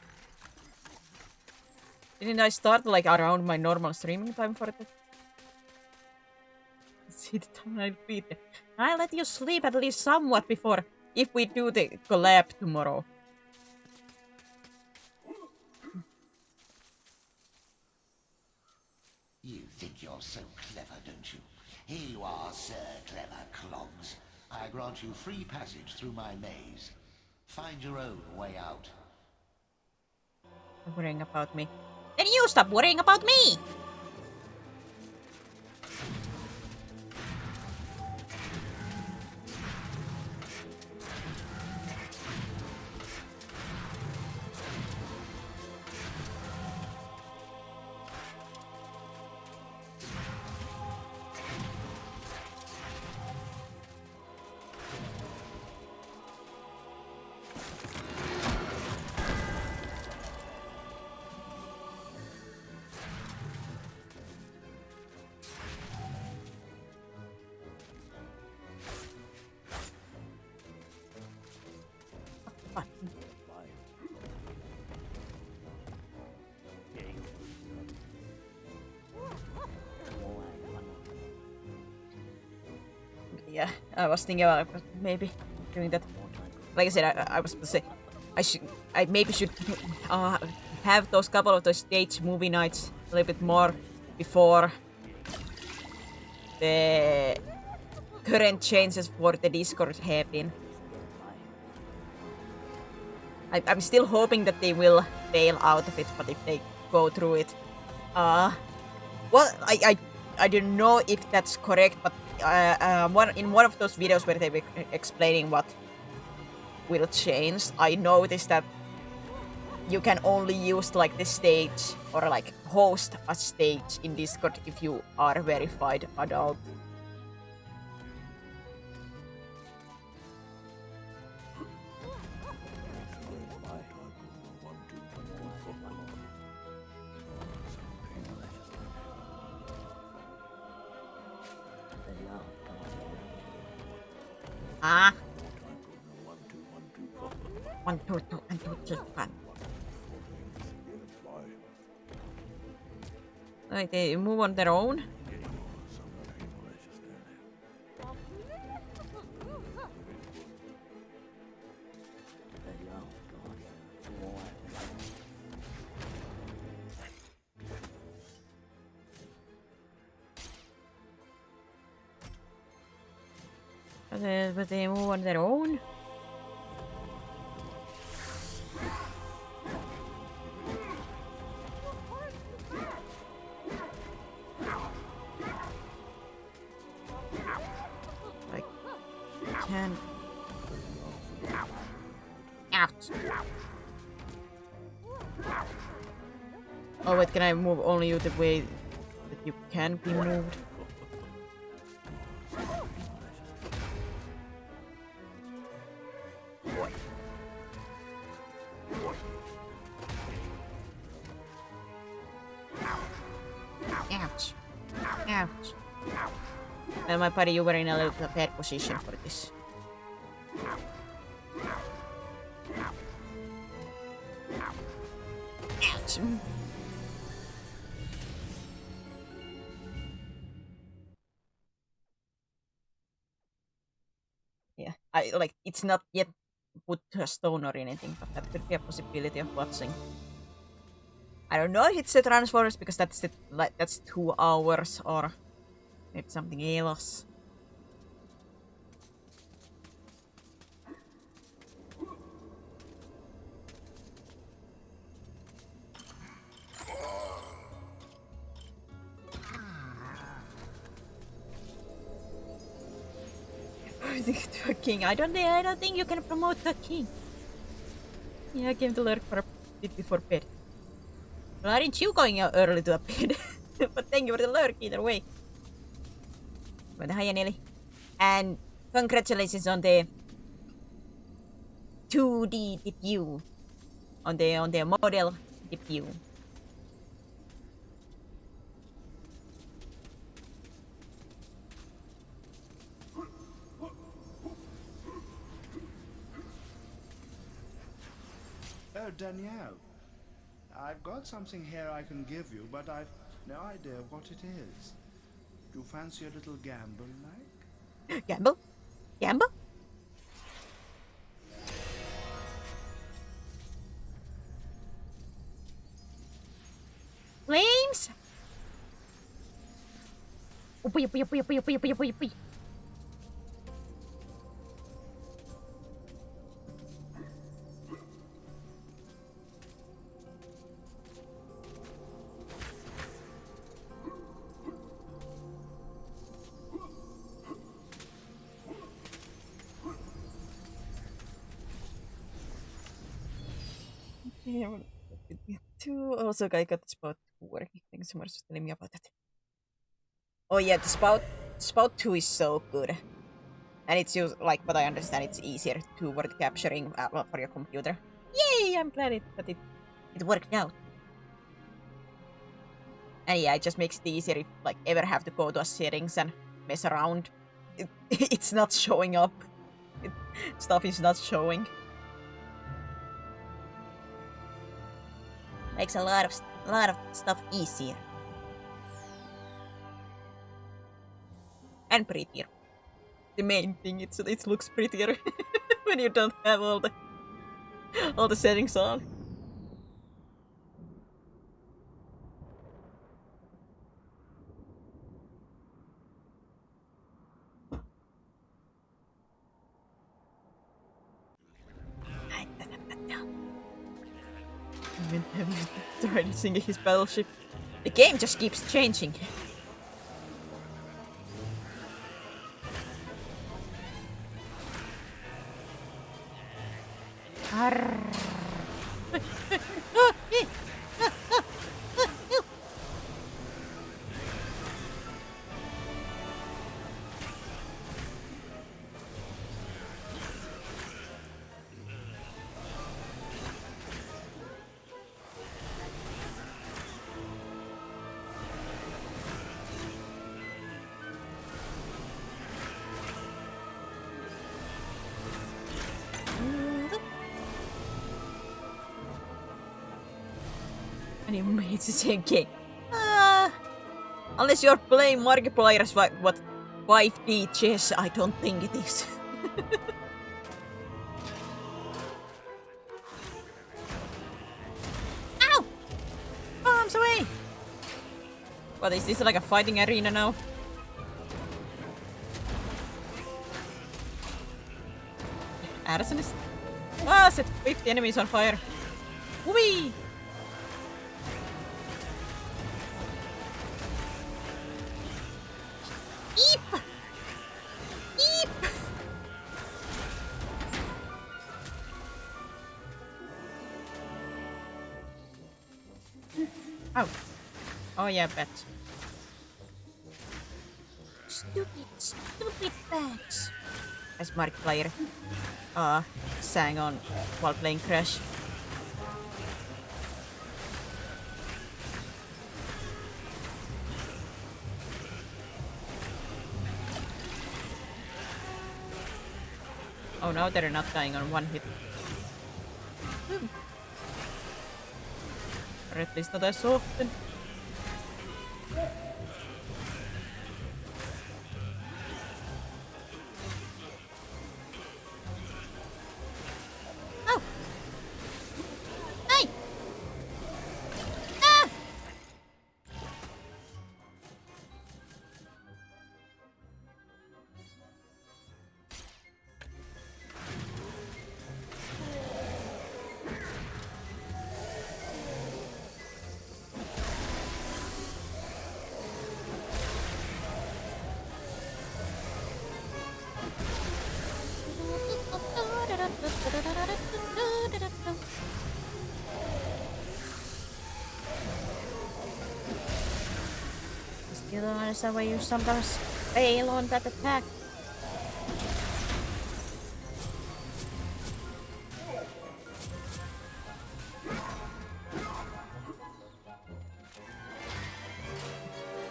Speaker 1: Didn't I start like around my normal streaming time for that? See the time I'll be there. I'll let you sleep at least somewhat before if we do the collab tomorrow.
Speaker 8: You think you're so clever, don't you? Here you are, Sir Clever Clogs. I grant you free passage through my maze. Find your own way out.
Speaker 1: Worrying about me. Then you stop worrying about me! Yeah, I was thinking about maybe doing that. Like I said, I was to say I maybe should have those couple of those stage movie nights a little bit more before the current changes for the Discord happen. I'm still hoping that they will bail out of it, but if they go through it, well, I don't know if that's correct, but in one of those videos where they were explaining what will change, I noticed that you can only use like the stage or like host a stage in Discord if you are a verified adult. Ah. 1, 2, 2, 1, 2, 3, 1. Like they move on their own. But they move on their own. Like, can. Ouch. Oh wait, can I move only you the way that you can be moved? Ouch. Ouch. Well, my buddy, you were in a little bad position for this. Ouch. Yeah, it's not yet put to a stone or anything, but that could be a possibility of watching. I don't know if it's the Transformers because that's 2 hours or maybe something else. To a king. I don't think you can promote the king. Yeah, I came to lurk for a bit before bed. Well, aren't you going out early to a bed? But thank you for the lurk either way. But hi, Nelly. And congratulations on the 2D debut. On the model debut.
Speaker 4: Danielle. I've got something here I can give you, but I've no idea what it is. Do you fancy a little gamble, like?
Speaker 1: Gamble? Gamble? Flames? Uppy, uppy, uppy, uppy, uppy, uppy, uppy, uppy. Yeah, two. Also, I got the spout working. Thank you so much for telling me about that. Oh yeah, the spout 2 is so good. And it's used, like, but I understand it's easier to word capturing for your computer. Yay! I'm glad that it worked out. And yeah, it just makes it easier if, like, ever have to go to a settings and mess around. It's not showing up. Stuff is not showing. Makes a lot of stuff easier. And prettier. The main thing, it looks prettier when you don't have all the settings on. Already singing his battleship. The game just keeps changing. And it's the same game. Unless you're playing Markiplier as what 5D chess, I don't think it is. Ow! Bombs away! What is this, like a fighting arena now? Addison is... Ah, set 50 enemies on fire. Whee! Eep! Eep! Oh. Oh yeah, bats. Stupid bats. As Markiplier sang on while playing Crash. Oh, now they're not dying on one hit. Or at least not as often. Oh! Hey! Ah! Still don't understand why you sometimes fail on that attack.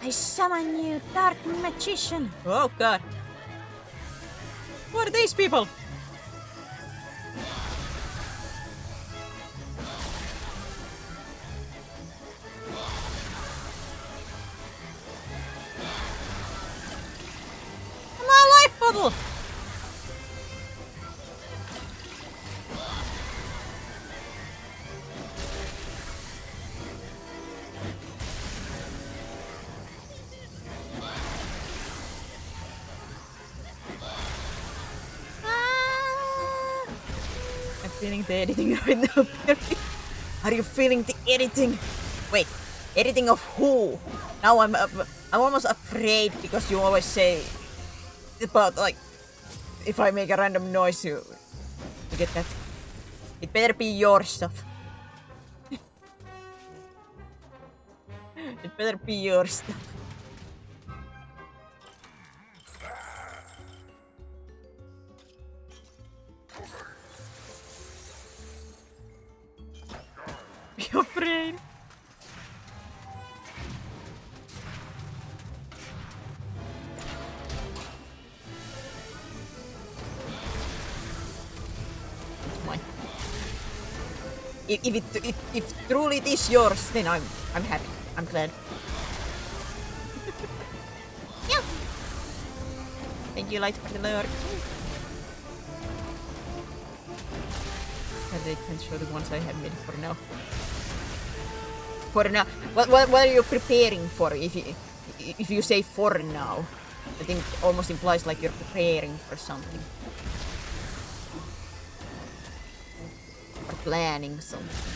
Speaker 1: I summon you, Dark Magician! Oh god! What are these people? feeling the editing right now, Perry? Are you feeling the editing? Wait, editing of who? Now I'm almost afraid because you always say about like if I make a random noise, you get that. It better be your stuff. It better be your stuff. Your brain. It's mine. If truly it is yours, then I'm happy. I'm glad. Yeah. Thank you, Light, for the lure. They can show the ones I have made for now. For now, what are you preparing for? If you say for now, I think it almost implies like you're preparing for something. Or planning something.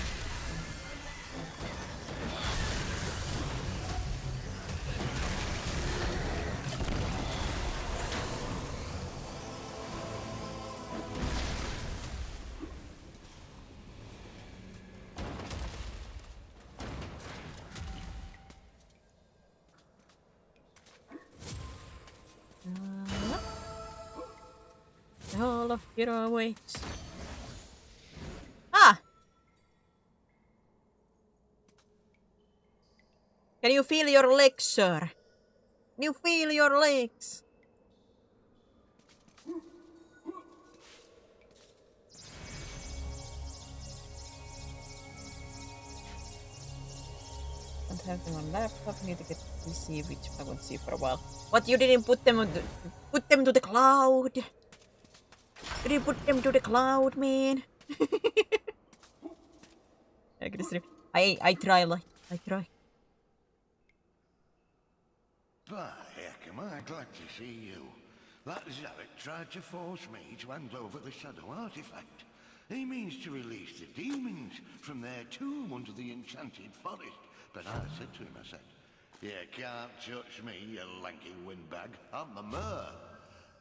Speaker 1: The Hall of Hero awaits. Ah! Can you feel your legs, sir? Can you feel your legs? Don't have them on laptop. Need to get PC, which I won't see for a while. What, you didn't put them to the cloud? You didn't put them to the cloud, man. I try, like I try.
Speaker 8: By heck, am I glad to see you. That Zarek tried to force me to hand over the shadow artifact. He means to release the demons from their tomb under the enchanted forest. But I said to him, I said, "You can't touch me, you lanky windbag. I'm the mayor."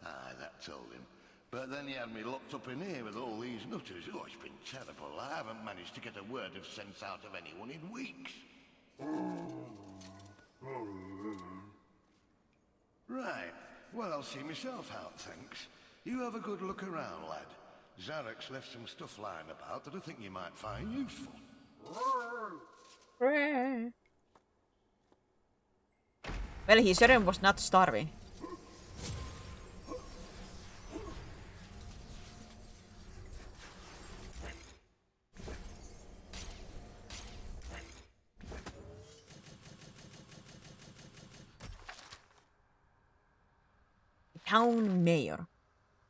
Speaker 8: Aye, that told him. But then he had me locked up in here with all these nutters. Oh, it's been terrible. I haven't managed to get a word of sense out of anyone in weeks. Right. Well, I'll see myself out, thanks. You have a good look around, lad. Zarek's left some stuff lying about that I think you might find useful.
Speaker 1: Well, he certainly was not starving. Town Mayor.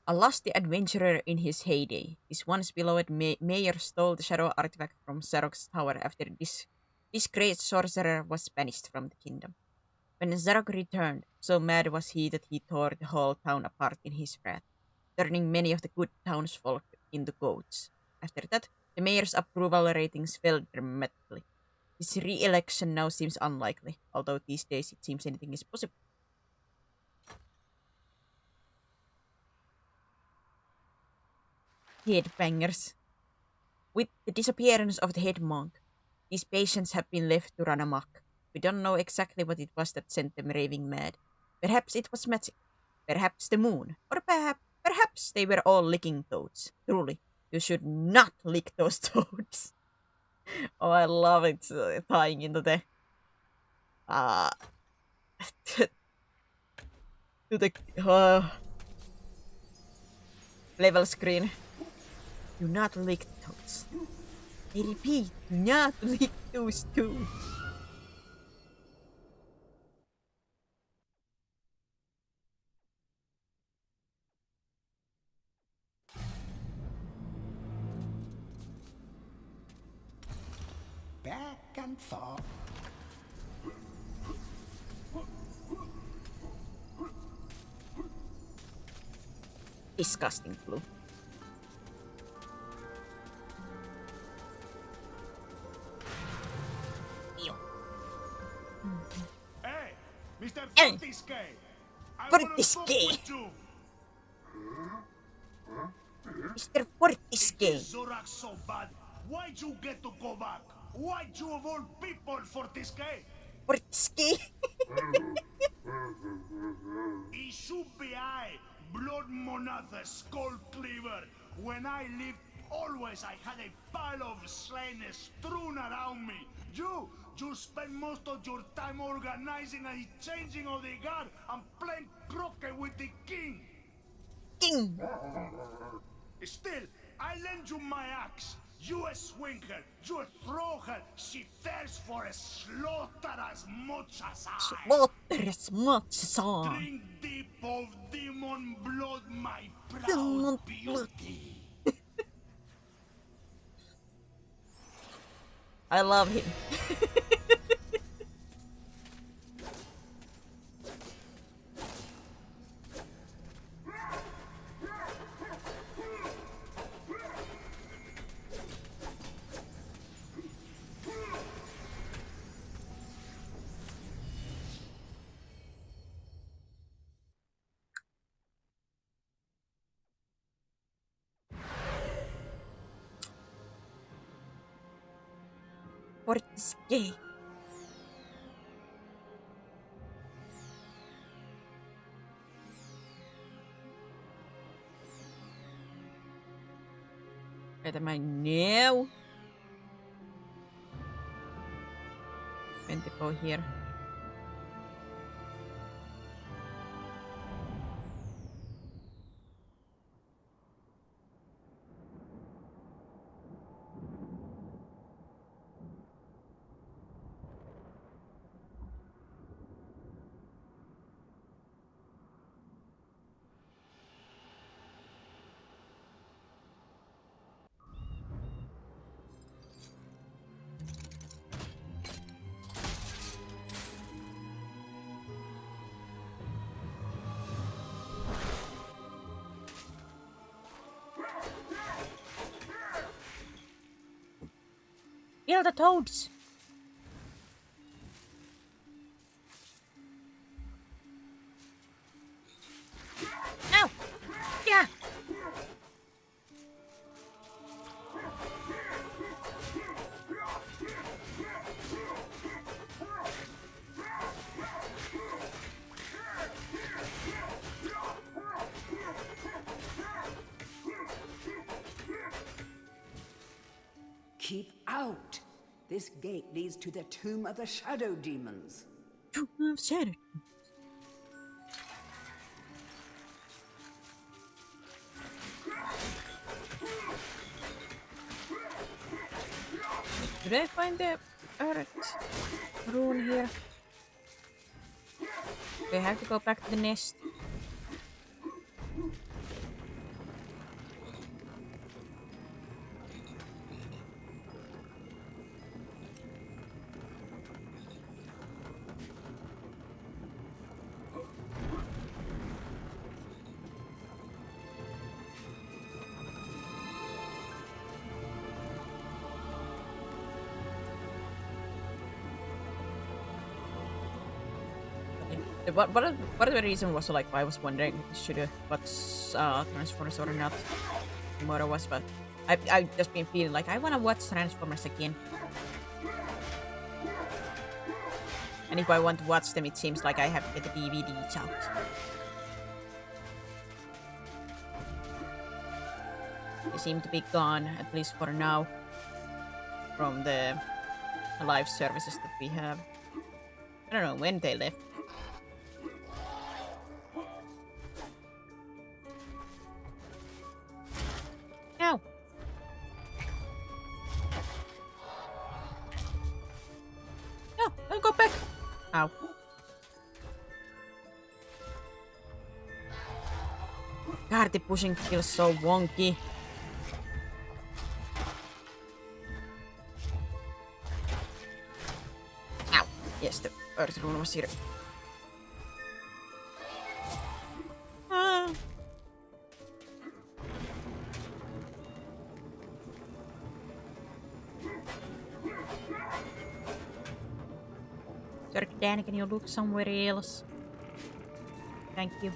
Speaker 1: A lusty adventurer in his heyday, this once beloved mayor stole the shadow artifact from Zarok's tower after this great sorcerer was banished from the kingdom. When Zarok returned, so mad was he that he tore the whole town apart in his wrath, turning many of the good townsfolk into goats. After that, the mayor's approval ratings fell dramatically. His re-election now seems unlikely, although these days it seems anything is possible. Headbangers. With the disappearance of the head monk, these patients have been left to run amok. We don't know exactly what it was that sent them raving mad. Perhaps it was magic. Perhaps the moon. Or perhaps they were all licking toads. Truly, you should not lick those toads. Oh, I love it tying into the to the level screen. Do not lick toads. I repeat, do not lick those toads.
Speaker 5: Back and forth.
Speaker 1: Disgusting blue. Fortiske! Mr. Fortiske!
Speaker 4: Zorak so bad. Why'd you get to go back? Why'd you of all people, Fortiske?
Speaker 1: Fortiske!
Speaker 4: It should be I, Blood Monatha Skull Cleaver. When I lived, always I had a pile of slain strewn around me. You spend most of your time organizing a changing of the guard and playing croquet with the king.
Speaker 1: King!
Speaker 4: Still, I lend you my axe. You swing her, you throw her. She thirsts for a slaughter as much as I.
Speaker 1: Slaughter as much as I.
Speaker 4: Drink deep of demon blood, my
Speaker 1: Demon
Speaker 4: proud beauty.
Speaker 1: I love him. Fortiske. Wait, am I now? When to go here? Kill the toads! No! Yeah!
Speaker 2: Keep out! This gate leads to the tomb of the shadow demons.
Speaker 1: Tomb of Shadow. Did I find the earth rune here? Do I have to go back to the nest? What the reason was like why I was wondering what's Transformers or not tomorrow was, but I just been feeling like I wanna watch Transformers again. And if I want to watch them, it seems like I have to get the DVDs out. They seem to be gone, at least for now, from the live services that we have. I don't know when they left. Ow! No, don't go back! Ow. God, the pushing feels so wonky. Ow! Yes, the earth rune was here. Ah. Sorry, Danny, can you look somewhere else? Thank you.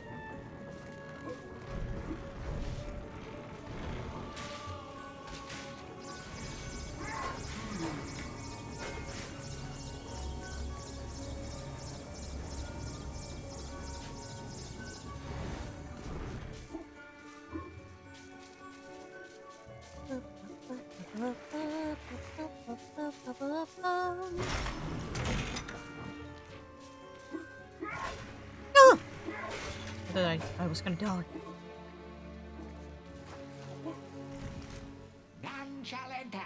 Speaker 1: No! I thought I was gonna die.
Speaker 5: None shall enter.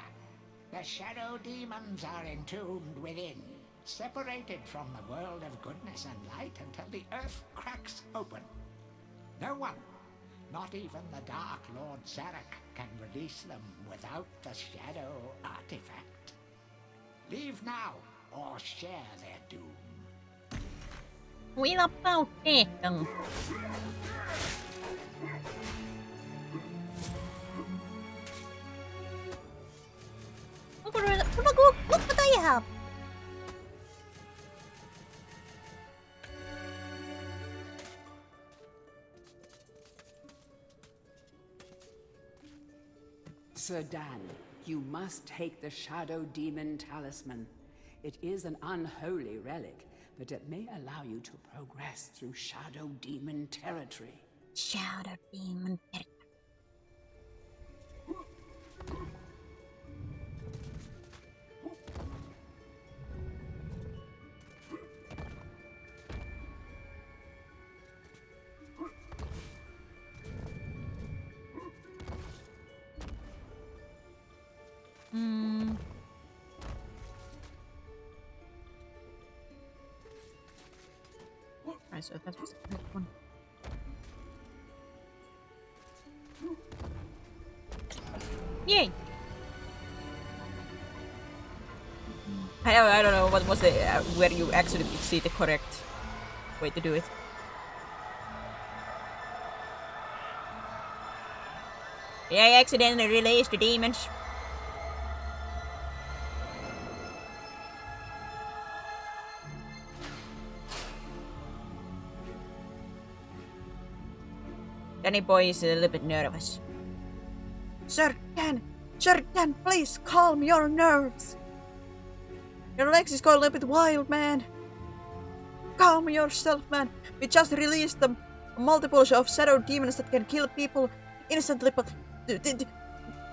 Speaker 5: The shadow demons are entombed within, separated from the world of goodness and light until the earth cracks open. No one, not even the Dark Lord Zarek, can release them without the shadow artifact. Leave now, or share their doom.
Speaker 1: Wheel about them. Look what I have.
Speaker 2: Sir Dan, you must take the Shadow Demon Talisman. It is an unholy relic, but it may allow you to progress through Shadow Demon territory.
Speaker 1: Shadow Demon territory. Alright, so that was the next one. Yay! I don't know what was the where you actually see the correct way to do it. Yeah, I accidentally released the demons. Danny boy is a little bit nervous. Sir Dan, please calm your nerves. Your legs is going a little bit wild, man. Calm yourself, man. We just released them multiples of shadow demons that can kill people instantly, but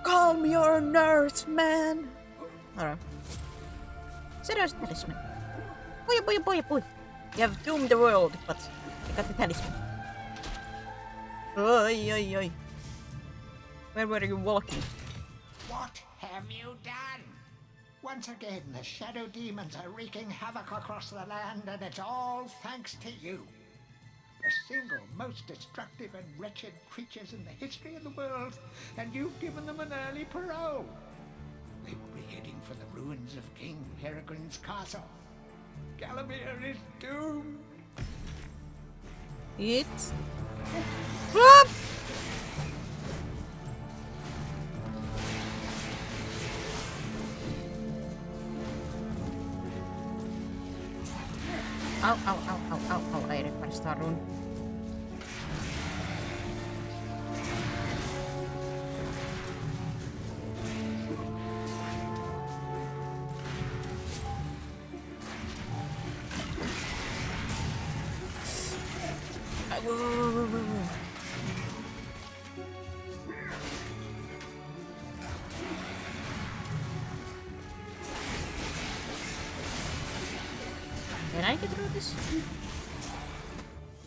Speaker 1: calm your nerves, man. Alright. Shadow's talisman. Boy. You have doomed the world, but you got the talisman. Oi. Where were you walking?
Speaker 5: What have you done? Once again, the shadow demons are wreaking havoc across the land, and it's all thanks to you. The single most destructive and wretched creatures in the history of the world, and you've given them an early parole. They will be heading for the ruins of King Peregrine's castle. Galamir is doomed.
Speaker 1: It's... What? Au, ei repparis tarun. Whoa. Can I get through this?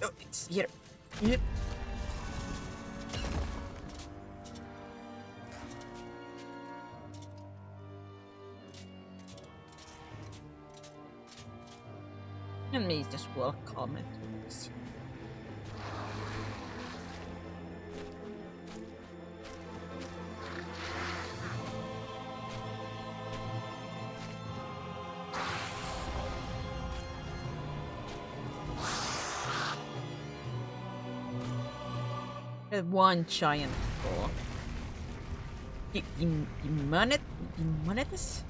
Speaker 1: Oh, it's here. Yep. Let me just welcome it. One giant ball. Humanitas?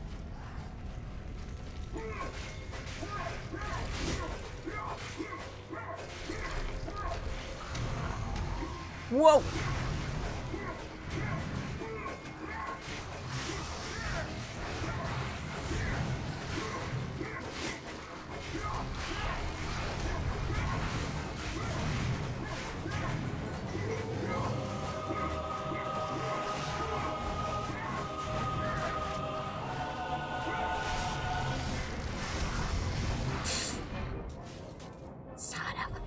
Speaker 1: Whoa! Son of a...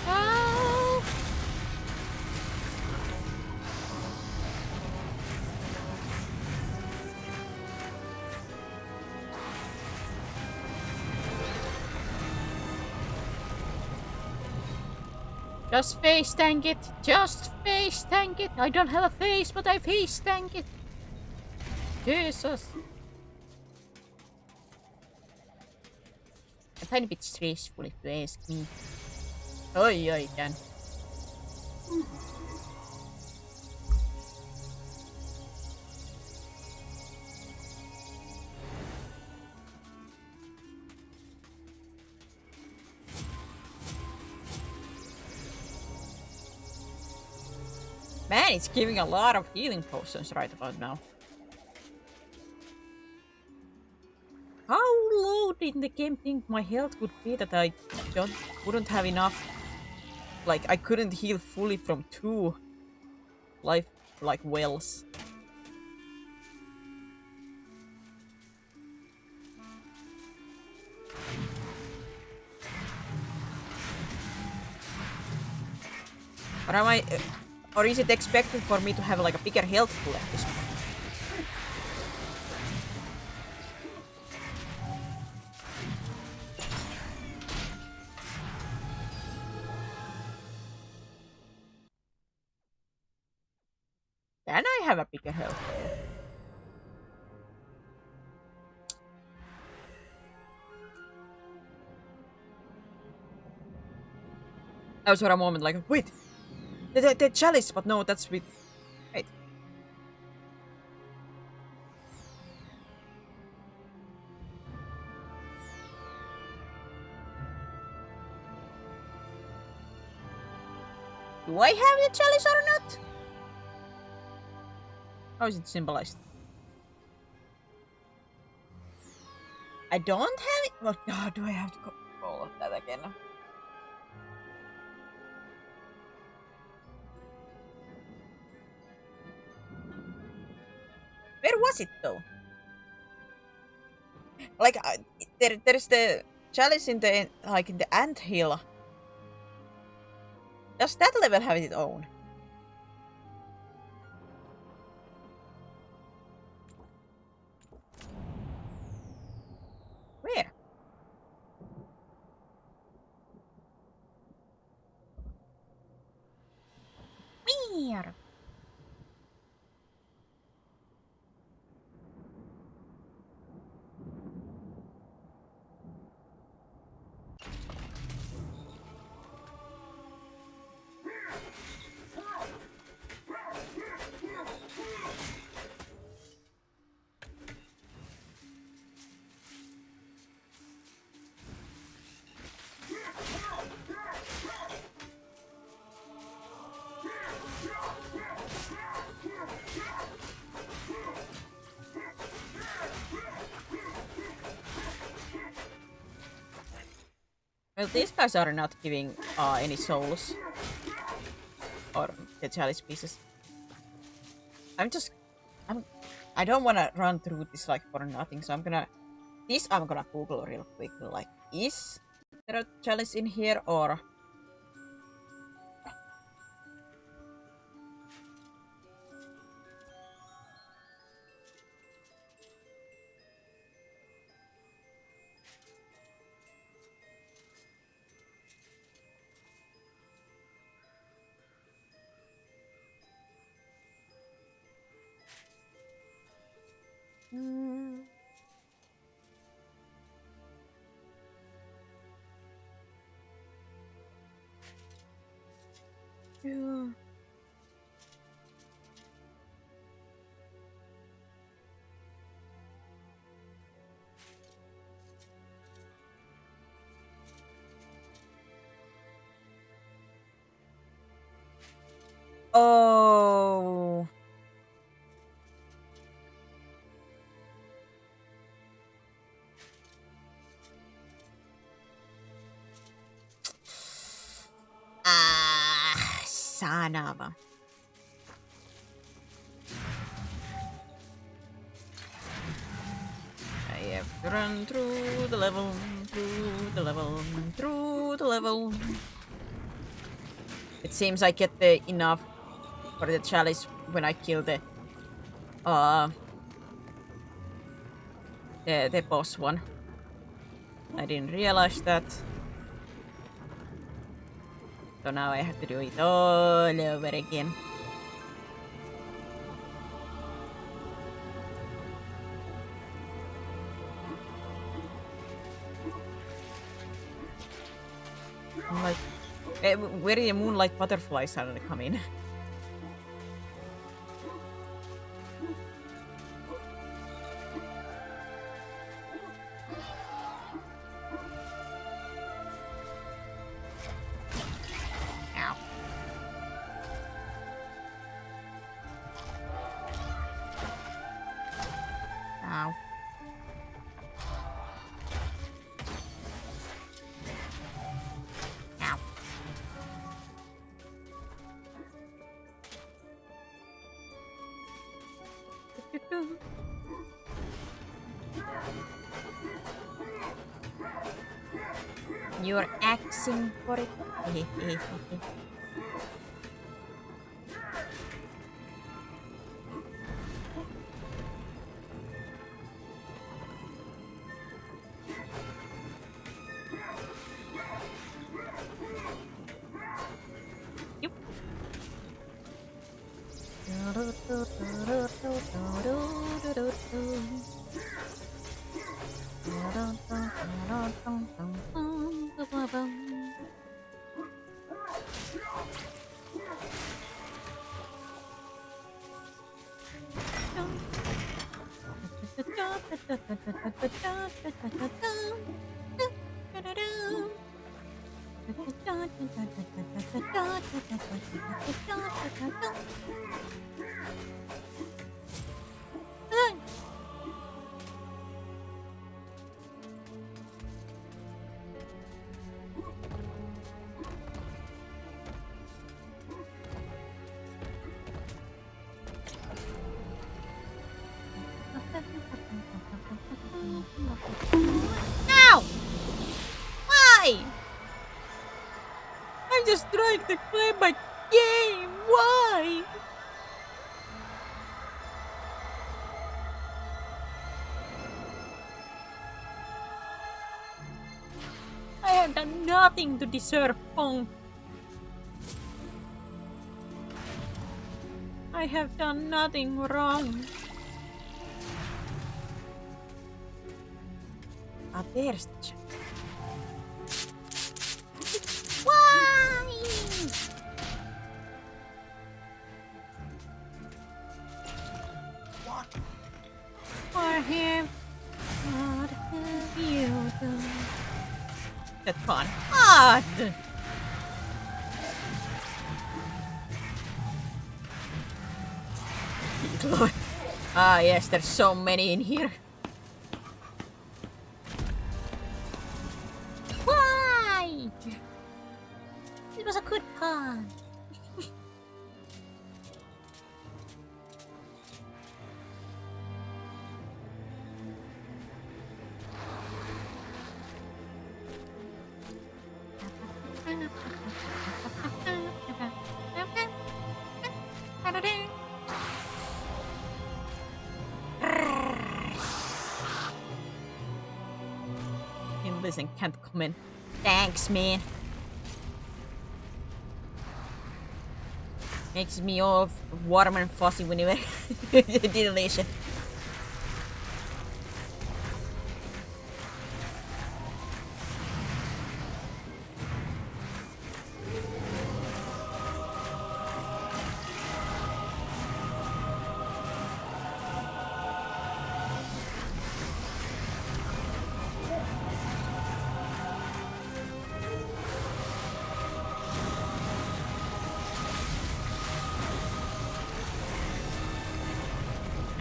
Speaker 1: Ah! Just face tank it. Just face tank it. I don't have a face, but I face tank it. Jesus. A tiny bit stressful if you ask me. Oi, oi, Dan. Man, it's giving a lot of healing potions right about now. How low did the game think my health would be that I wouldn't have enough? Like, I couldn't heal fully from 2 life, like, wells. Or am I... or is it expected for me to have, like, a bigger health pool at this point? Can I have a bigger health pool? I was for a moment like, wait! The chalice, but no, that's with... Wait. Do I have the chalice or not? How is it symbolized? I don't have it? Well, oh, do I have to go all of that again? Where was it though? Like, there's the chalice in the, like, in the anthill. Does that level have its own? Where? Where? Well, these guys are not giving any souls. Or the chalice pieces. I don't wanna run through this like for nothing, so I'm gonna Google real quick, like, is there a chalice in here or... Yeah. Oh. Ah, son of a. I have to run through the level, through the level, through the level. It seems I get the enough for the chalice when I kill the boss one. I didn't realize that. So now I have to do it all over again. I'm like, where the moonlight butterflies suddenly come in? Ow. Ow. Ow. You're axing for it. Yep. Ow! Why? I'm just trying to play my game. Why? I have done nothing to deserve Pong. I have done nothing wrong. Ah, there's the chat. Why? What have you done? That's fun. Ah! Lord. Ah, yes, there's so many in here. Why? It was a good pun. Listen, can't comment. Thanks, man. Makes me all warm and fuzzy whenever delicious.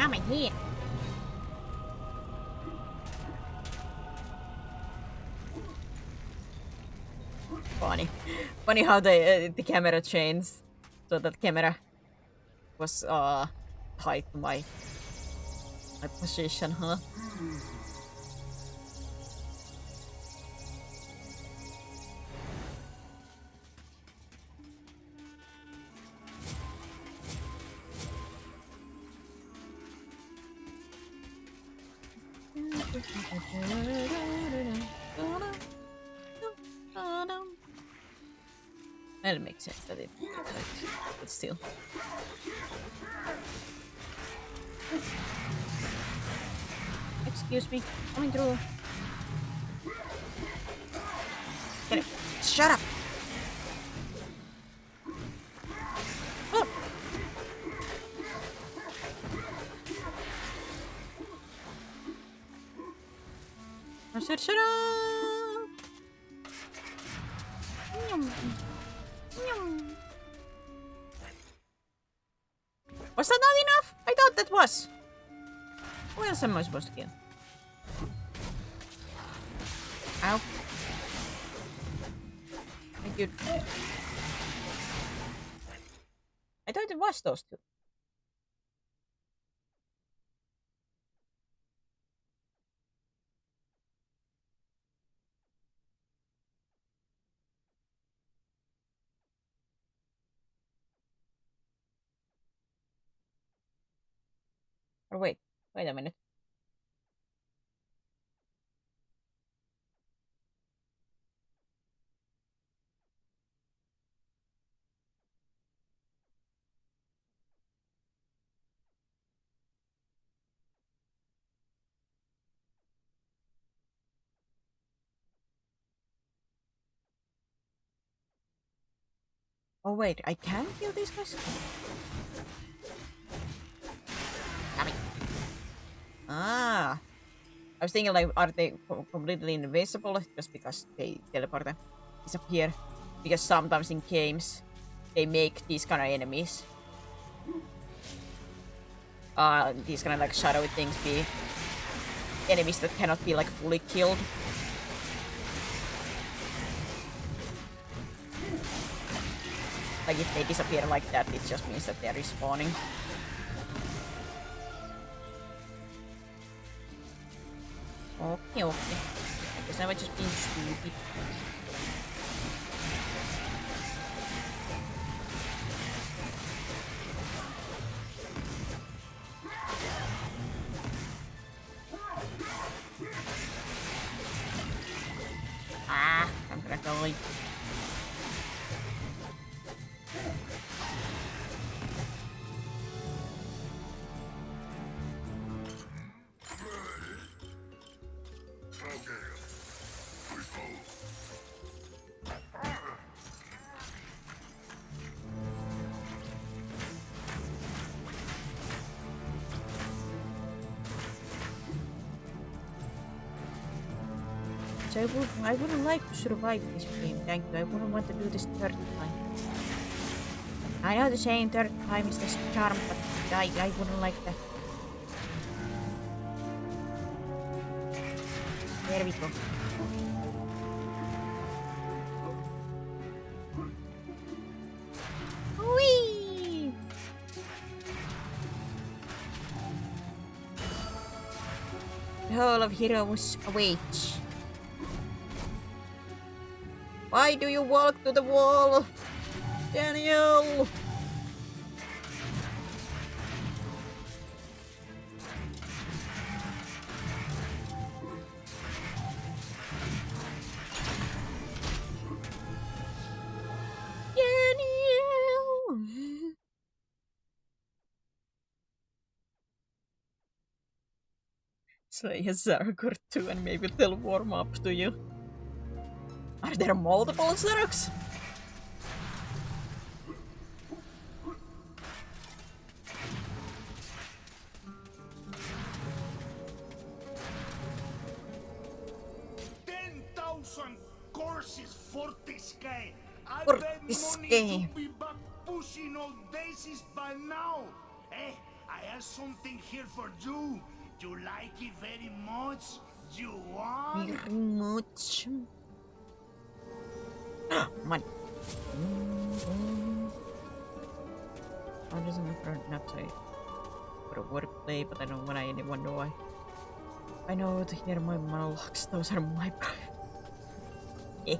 Speaker 1: Come here. Funny. Funny how the camera changed. So that camera was tied to my position, huh? Well, it makes sense that it, but still. Excuse me, coming through. Get it. Shut up. Oh. I said shut up. Yum. Yum. Was that not enough? I thought that was. Who else am I supposed to kill? Ow. Thank you. I thought it was those two. Or wait a minute. Oh wait, I can kill these guys? Damn it. Ah. I was thinking like, are they completely invisible just because they teleport and disappear? Because sometimes in games, they make these kind of enemies. These kind of like shadowy things be enemies that cannot be like fully killed. Like if they disappear like that, it just means that they're respawning. Okay, okay. I guess I was just being stupid. Ah, I'm gonna die. I wouldn't like to survive this game, thank you. I wouldn't want to do this third time. I know the same third time is this charm, but I wouldn't like that. There we go. Whee! The whole of heroes awaits. Why do you walk to the wall? Daniel! Daniel! Slay a Zarok or two and maybe they'll warm up to you. Are there multiple Zaroks?
Speaker 4: Courses for this guy. I
Speaker 1: For
Speaker 4: bet
Speaker 1: this
Speaker 4: money
Speaker 1: game.
Speaker 4: to be back pushing old daisies by now. Eh? I have something here for you. You like it very much? You want?
Speaker 1: Very much. Money. I'm just not to put a wordplay, but I don't want anyone to know. I know to hear my monologues. Those are my private.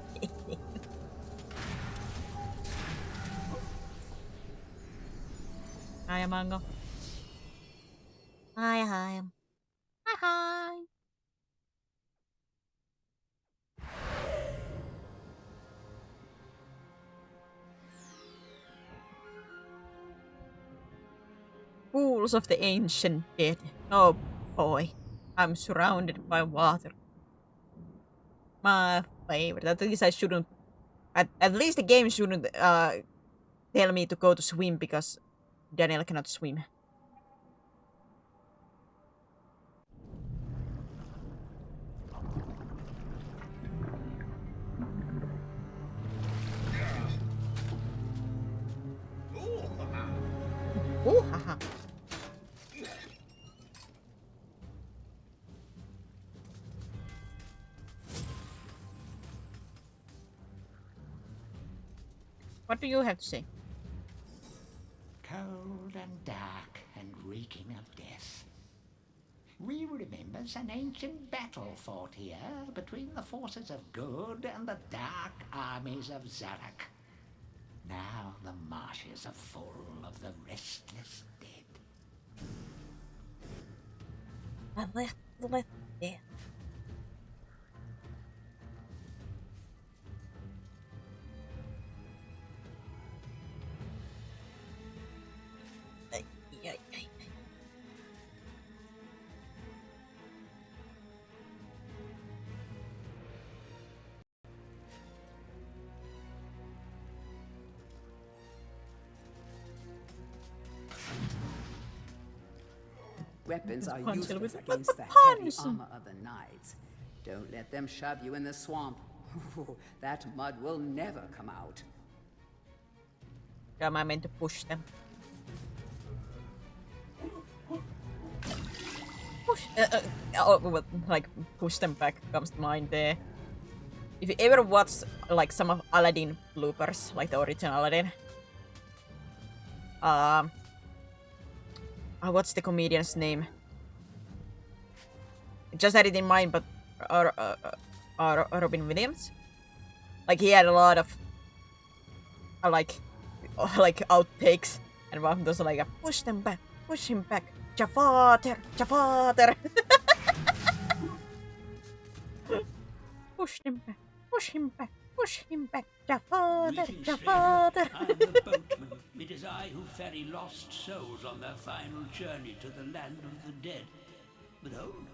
Speaker 1: Hi, Mango. Hi. Hi. Pools of the ancient dead. Oh boy, I'm surrounded by water. My favorite. At least I shouldn't. At least the game shouldn't tell me to go to swim because Daniel cannot swim. Ooh, haha. What do you have to say?
Speaker 5: Cold and dark and reeking of death. We remembers an ancient battle fought here between the forces of good and the dark armies of Zarek. Now the marshes are full of the restless dead.
Speaker 1: The restless dead.
Speaker 2: Weapons are
Speaker 1: Punch it
Speaker 2: useless
Speaker 1: with-
Speaker 2: against the heavy
Speaker 1: punch.
Speaker 2: armor of the knights. Don't let them shove you in the swamp. That mud will never come out.
Speaker 1: Am I meant to push them? Push. Like push them back comes to mind there. If you ever watch like some of Aladdin bloopers, like the original Aladdin, what's the comedian's name? I just had it in mind, but Robin Williams. Like he had a lot of like outtakes, and one of those like push them back, push him back, Jafar. Push him back, push him back, push him back, Jafar.
Speaker 10: Greetings, stranger. I am the boatman. It is I who ferry lost souls on their final journey to the land of the dead. But hold,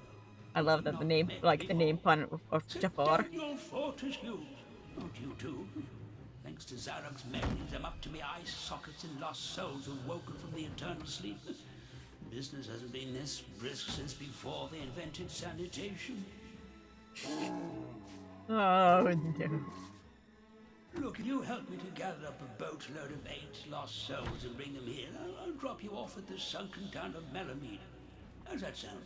Speaker 1: I love that the name, like the name pun of Jafar.
Speaker 10: Daniel Fortescue. Not you two. Thanks to Zarak's memories, I'm up to my eye sockets in lost souls who've woken from the eternal sleep. Business hasn't been this brisk since before they invented sanitation.
Speaker 1: Oh no.
Speaker 10: Look, if you help me to gather up a boatload of 8 lost souls and bring them here, I'll drop you off at the sunken town of Melamede. How's that sound?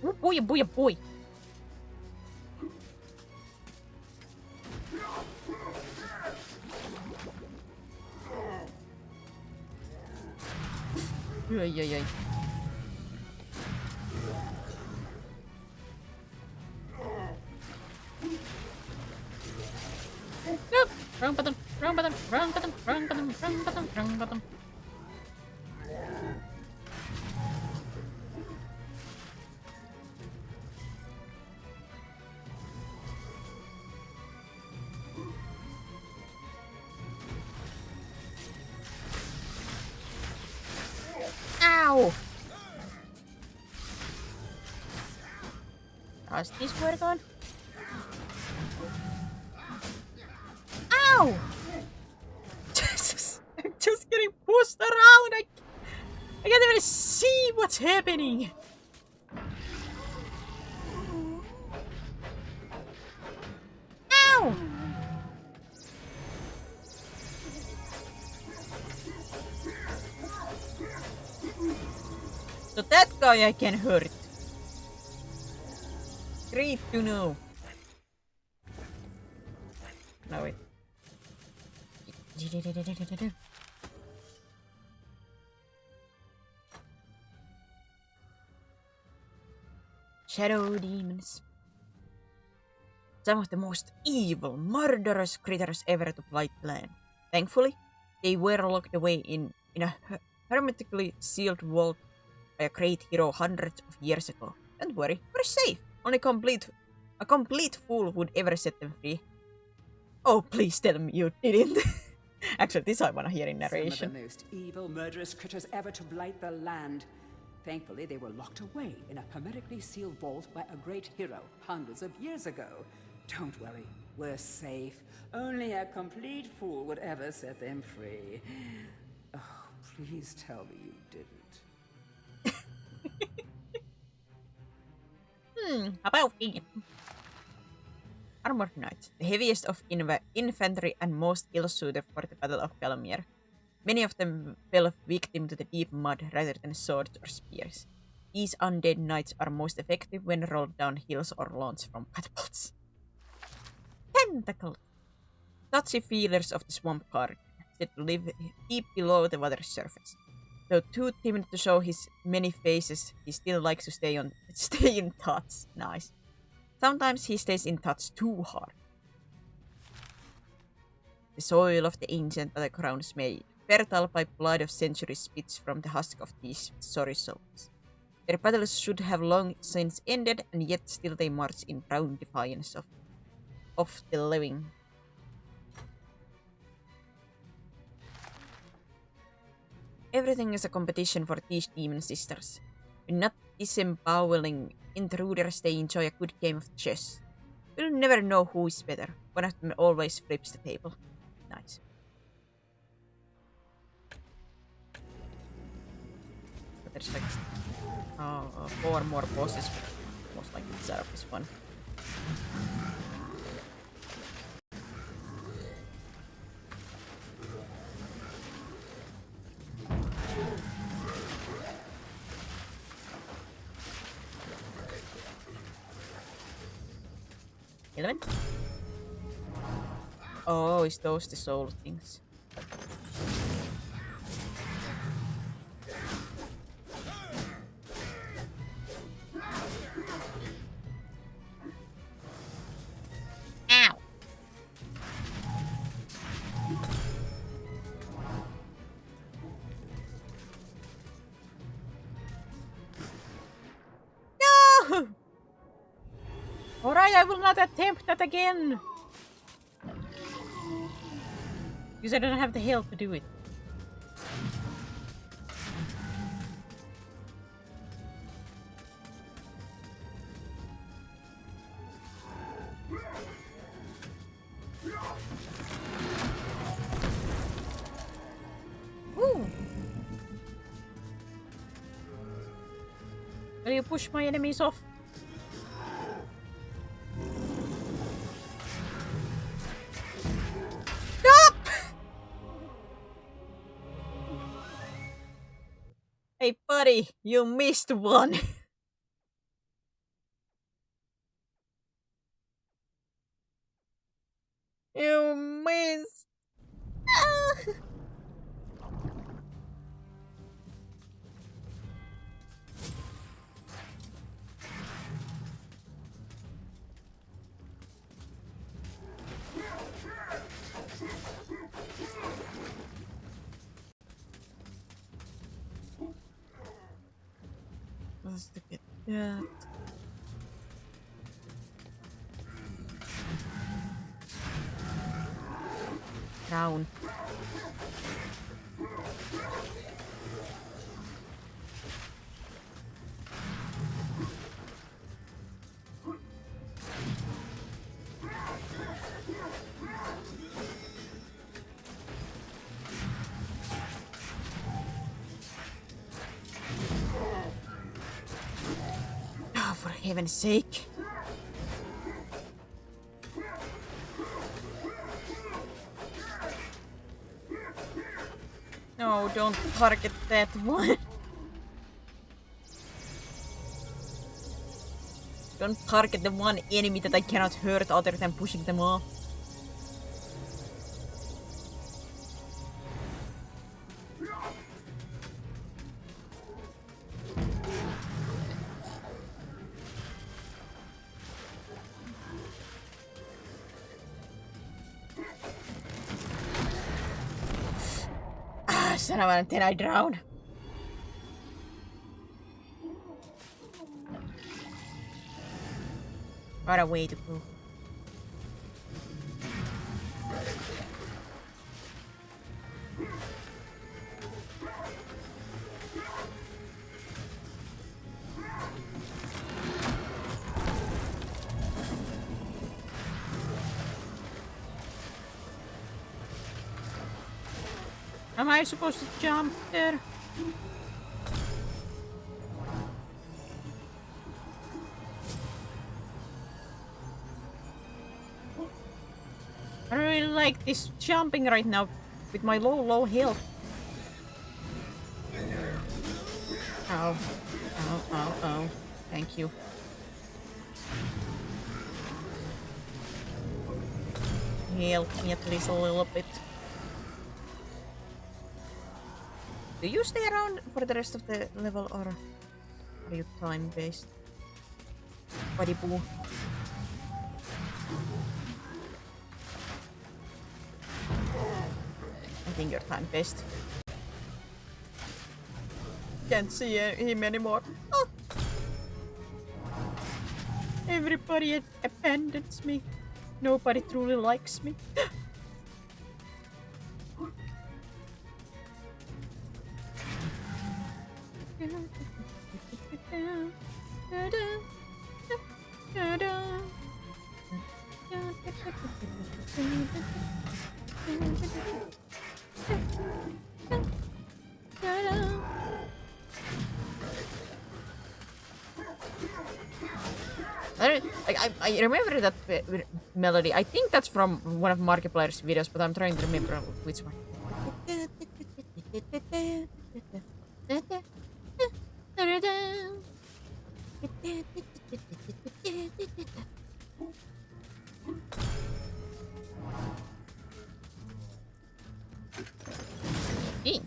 Speaker 1: Oh boy, boy, boy. Ay. Nope. Wrong button. Ow! Does this work on? Ow! Jesus! I'm just getting pushed around! I can't even see what's happening! Ow! So that guy I can hurt. Great to know. No, wait. Shadow demons. Some of the most evil, murderous critters ever to blight the land. Thankfully, they were locked away in a hermetically sealed vault by a great hero hundreds of years ago. Don't worry, we're safe. Only a complete fool would ever set them free. Oh, please tell me you didn't. Actually, this I want to hear in narration.
Speaker 2: Some of the most evil, murderous critters ever to blight the land. Thankfully, they were locked away in a hermetically sealed vault by a great hero hundreds of years ago. Don't worry, we're safe. Only a complete fool would ever set them free. Oh, please tell me you didn't.
Speaker 1: About it. Armored Knights, the heaviest of infantry and most ill-suited for the Battle of Galmier. Many of them fell victim to the deep mud rather than swords or spears. These undead knights are most effective when rolled down hills or launched from catapults. Tentacle! Touchy feelers of the swamp guard, said to live deep below the water's surface. Though too timid to show his many faces, he still likes to stay in touch. Nice. Sometimes he stays in touch too hard. The soil of the ancient battlegrounds made, fertile by blood of centuries, spits from the husk of these sorry souls. Their battles should have long since ended, and yet still they march in proud defiance of the living. Everything is a competition for these demon sisters. When not disemboweling intruders, they enjoy a good game of chess. You'll never know who is better. One of them always flips the table. Nice. But there's like 4 more bosses, but most likely it's out of this one. Element? Oh, is those the soul things? Ow! No! Alright, I will not attempt that again! Because I don't have the health to do it. Ooh! Will you push my enemies off? Hey buddy, you missed one. You missed. Ah. Let's look at that. Crown. Oh, for heaven's sake. No, don't target that one. Don't target the one enemy that I cannot hurt other than pushing them off. Ah, son of a... Then I drown. What a way to go. Am I supposed to jump there? I don't really like this jumping right now with my low health. Ow. Ow, ow, ow. Thank you. Help me at least a little bit. Do you stay around for the rest of the level or are you time-based? Buddy boo. I think you're time-based. Can't see him anymore. Oh. Everybody abandons me. Nobody truly likes me. I remember that melody. I think that's from one of Markiplier's videos, but I'm trying to remember which one. Ink.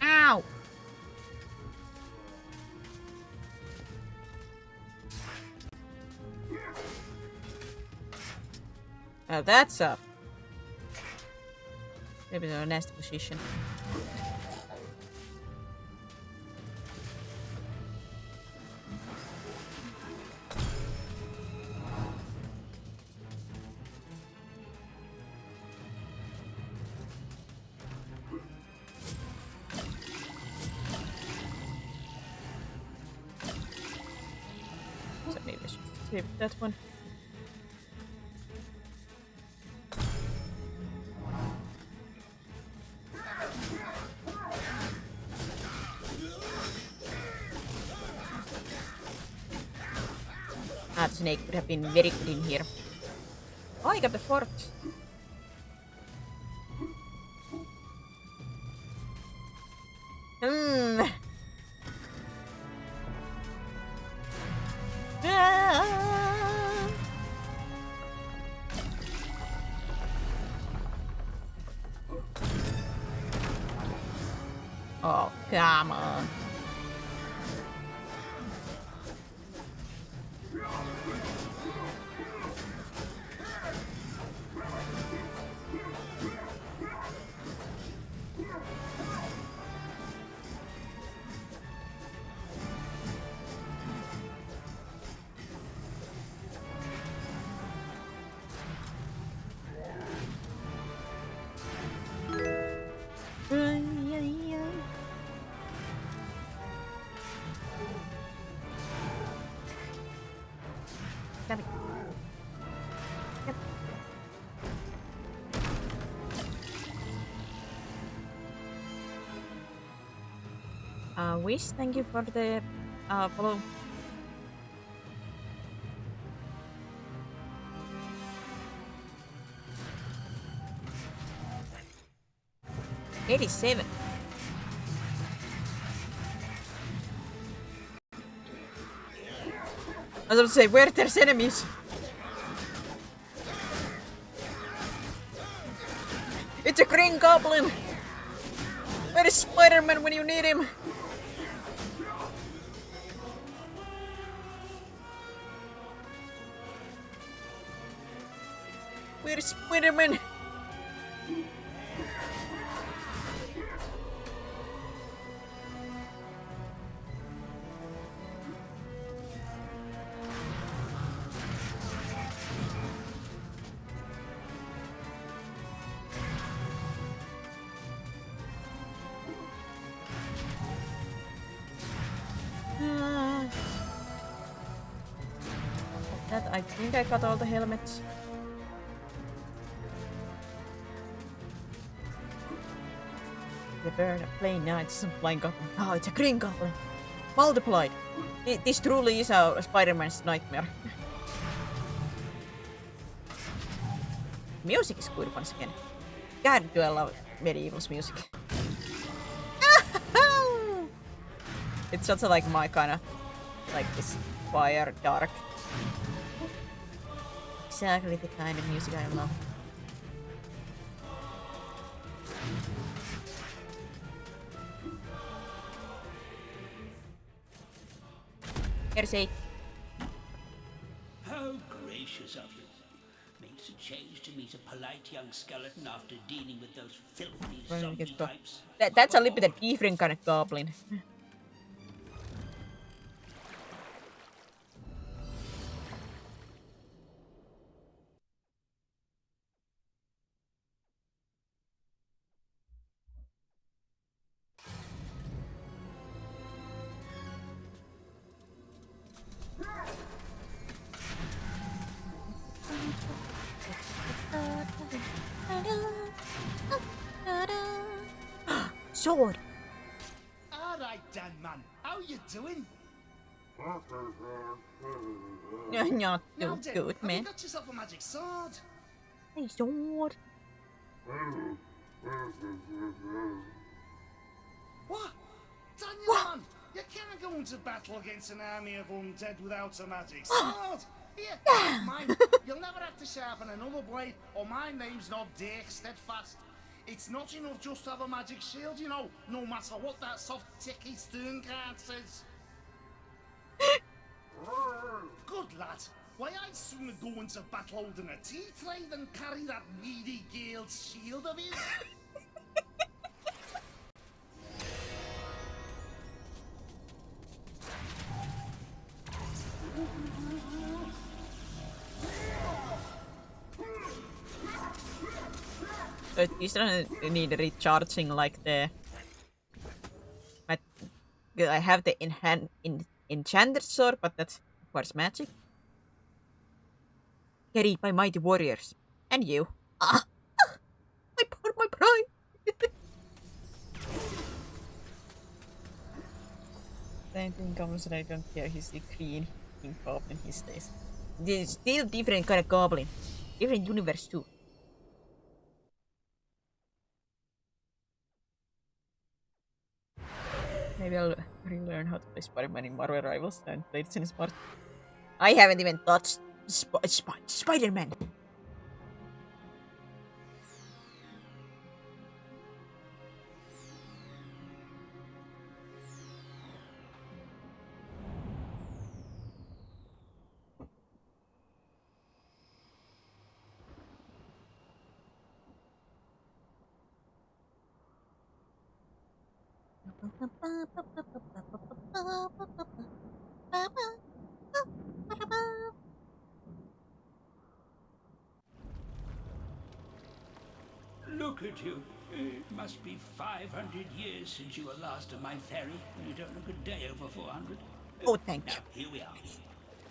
Speaker 1: Ow! Oh, that's up. Maybe a nasty position. So maybe I should save that one. Ah, the snake would have been very good in here. Oh, I got the fort. Ah. Oh, come on. Wish, thank you for the follow. $87. I was about to say, where there's enemies? It's a Green Goblin! Where is Spider-Man when you need him? Where is Spider-Man? I think I got all the helmets. The bird, a plain knight, some flying goblin. Oh, it's a green goblin. Multiplied. This truly is a Spider-Man's nightmare. Music is good once again. God, do I love MediEvil's music. It's also like my kind of, like this fire, dark. Exactly the kind of music I love. Here's 8.
Speaker 10: How gracious of you. Makes a change to meet a polite young skeleton after dealing with those filthy zombie types.
Speaker 1: That's a little bit of different kind of goblin. Sword.
Speaker 4: All right, Dan, man. How you doing?
Speaker 1: Not
Speaker 4: Now,
Speaker 1: too
Speaker 4: Dan,
Speaker 1: good,
Speaker 4: have
Speaker 1: man.
Speaker 4: you got yourself a magic sword?
Speaker 1: Hey, sword.
Speaker 4: What? Daniel, man, you can't go into battle against an army of undead without a magic sword. Here, take mine. You'll never have to sharpen another blade, or my name's not Dick Steadfast. It's not enough just to have a magic shield, you know, no matter what that soft ticky stern card says. Good lad. Why, I'd sooner go into battle holding a tea tray than carry that weedy Gale's shield of his.
Speaker 1: This doesn't need recharging like the... I have the enchanted sword, but that requires magic. Carried by mighty warriors. And you. I put my pride. Same thing comes and I don't care. He's the green king goblin he stays. This is still different kind of goblin. Different universe too. Maybe I'll relearn how to play Spider-Man in Marvel Rivals and play it in Smart. I haven't even touched Spider-Man.
Speaker 10: Look at you. It must be 500 years since you were last on my ferry, and you don't look a day over 400.
Speaker 1: Oh, thank you.
Speaker 10: Now, here we are.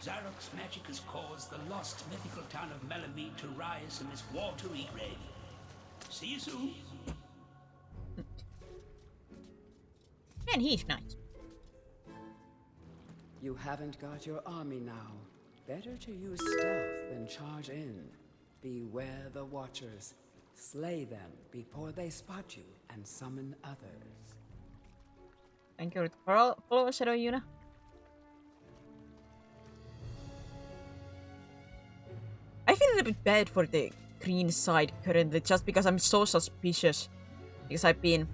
Speaker 10: Zarok's magic has caused the lost mythical town of Melamede to rise from its watery grave. See you soon.
Speaker 1: Man, he's nice.
Speaker 2: You haven't got your army now. Better to use stealth than charge in. Beware the Watchers. Slay them before they spot you and summon others.
Speaker 1: Thank you for follow Shadow Yuna. I feel a little bit bad for the green side currently, just because I'm so suspicious. Because I've been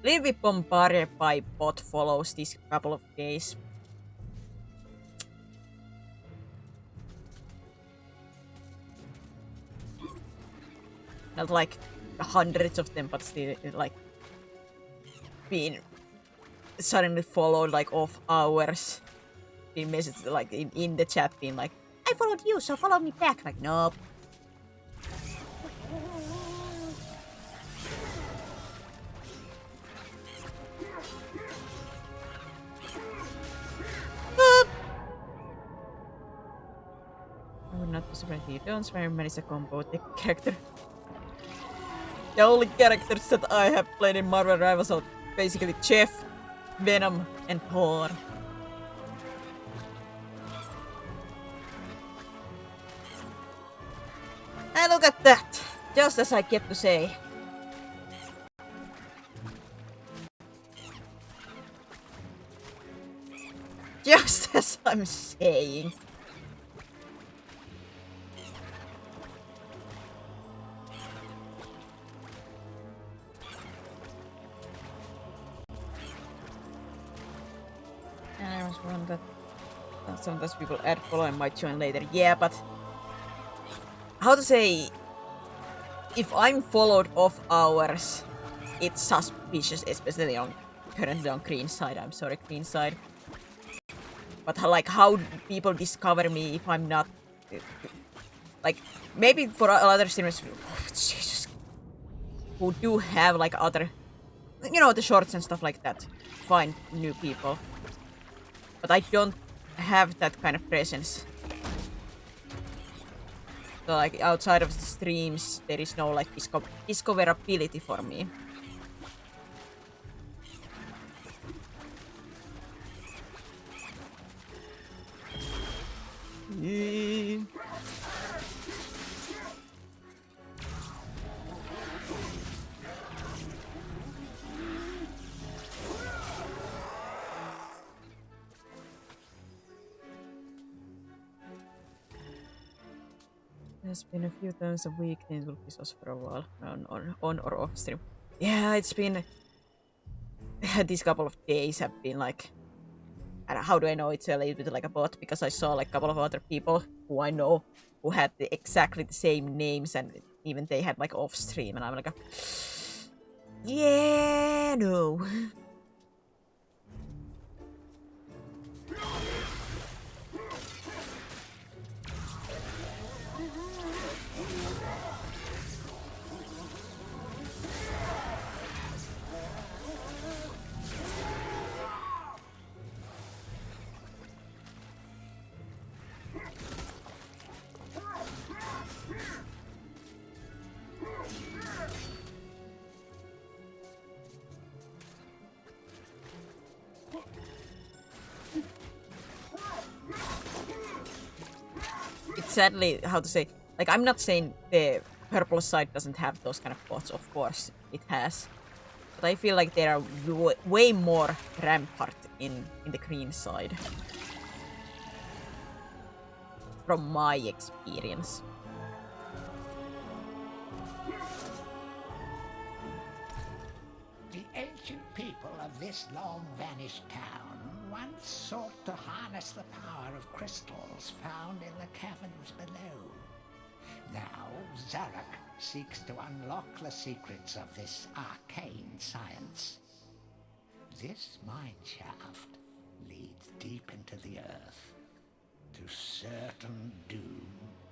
Speaker 1: a little bit bombarded by bot follows these couple of days. Not like hundreds of them, but still like being suddenly followed like off hours. Being messaged like in the chat being like, I followed you, so follow me back. Like, nope. I would not be surprised if you don't swear manage a combo with the character. The only characters that I have played in Marvel Rivals are basically Jeff, Venom, and Thor. And look at that! Just as I kept to say. Just as I'm saying. I was wrong that sometimes people add follow and might join later. Yeah, but how to say, if I'm followed off hours, it's suspicious, especially on currently on green side. I'm sorry, green side. But like how people discover me if I'm not like maybe for other streamers, oh, Jesus, who do have like other, you know, the shorts and stuff like that, find new people. But I don't have that kind of presence. So like outside of the streams, there is no like discoverability for me. There's been a few times a week things will piss us for a while on or off stream. Yeah, it's been these couple of days have been like, and how do I know it's a little bit like a bot? Because I saw like a couple of other people who I know who had exactly the same names and even they had like off stream and I'm like, yeah, no. Sadly, how to say, like I'm not saying the purple side doesn't have those kind of bots, of course it has, but I feel like there are way more rampart in the green side from my experience.
Speaker 5: The ancient people of this long-vanished town once sought to harness the power of crystals found in the caverns below. Now, Zarok seeks to unlock the secrets of this arcane science. This mine shaft leads deep into the earth, to certain doom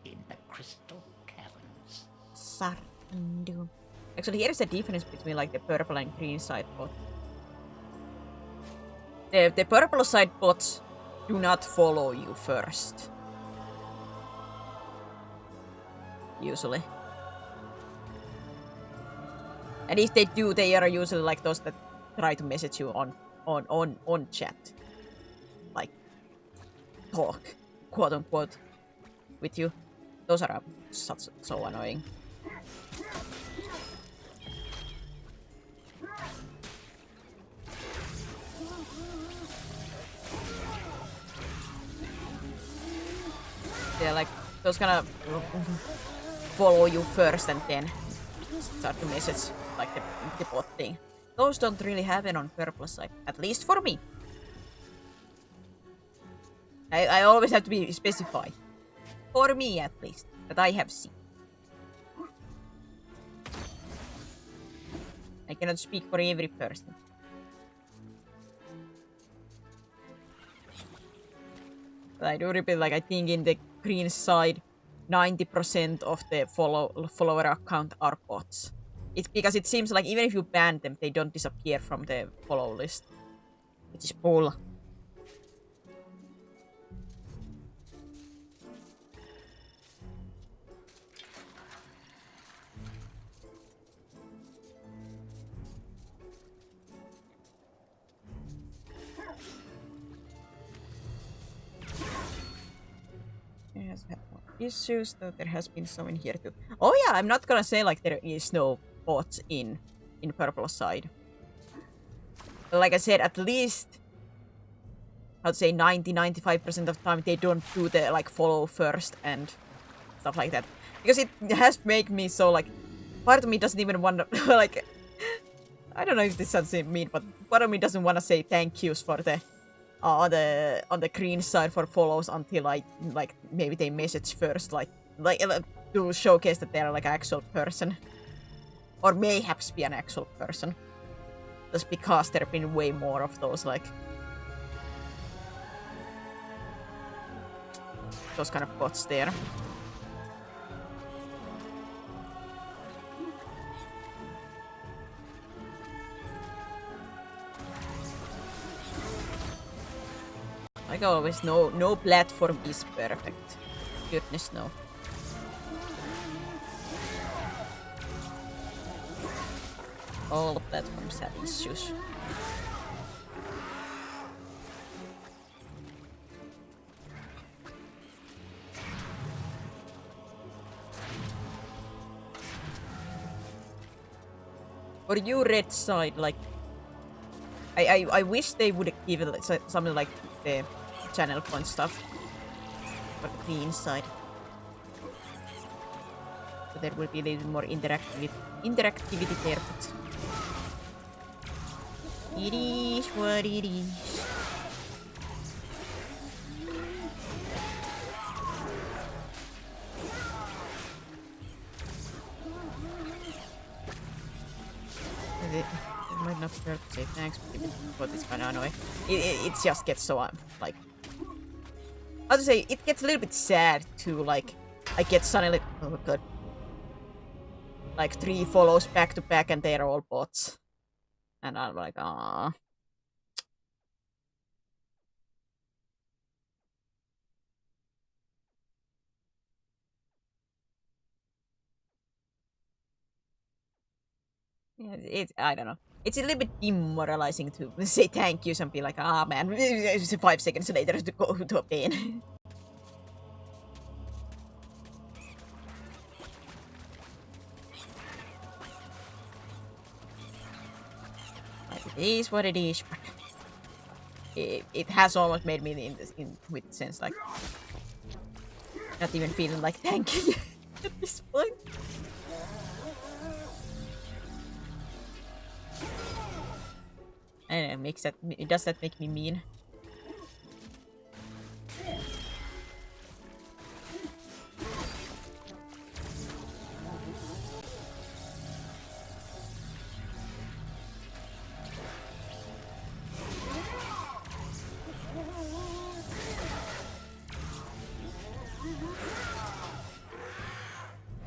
Speaker 5: in the crystal caverns.
Speaker 1: Certain doom. Actually, here is the difference between like the purple and green side bot. The purple side bots do not follow you first. Usually. And if they do, they are usually like those that try to message you on chat. Like talk, quote unquote, with you. Those are so annoying. They're like those kind of follow you first and then start to message like the bot thing. Those don't really happen on purple side, at least for me. I always have to be specified. For me, at least, that I have seen. I cannot speak for every person. But I do repeat, like, I think in the green side, 90% of the follower account are bots. It's because it seems like even if you ban them, they don't disappear from the follow list. Which is bull. Has had more issues, though there has been some in here too. Oh yeah, I'm not gonna say like there is no bots in purple side. But like I said, at least I'd say 90-95% of the time they don't do the like follow first and stuff like that. Because it has made me so like part of me doesn't even want to like I don't know if this sounds mean, but part of me doesn't want to say thank yous for the on the green side for follows until I like maybe they message first, like to showcase that they're like an actual person, or mayhaps be an actual person. Just because there have been way more of those like those kind of bots there. Like always, no platform is perfect. Goodness, no. All platforms have issues. For you, red side, like I wish they would give it something like the channel point stuff for the green side. So there will be a little more interactivity there, but it is what it is. It might not hurt to say thanks, but it's kind of annoying. It just gets so like how to say, it gets a little bit sad to like I get suddenly like 3 follows back to back and they're all bots, and I'm like, ah. Yeah, I don't know. It's a little bit demoralizing to say thank yous and be like, ah man, 5 seconds later to go to a pain. It is what it is. It has almost made me in with sense like not even feeling like thank you at this point. I don't know, does that make me mean?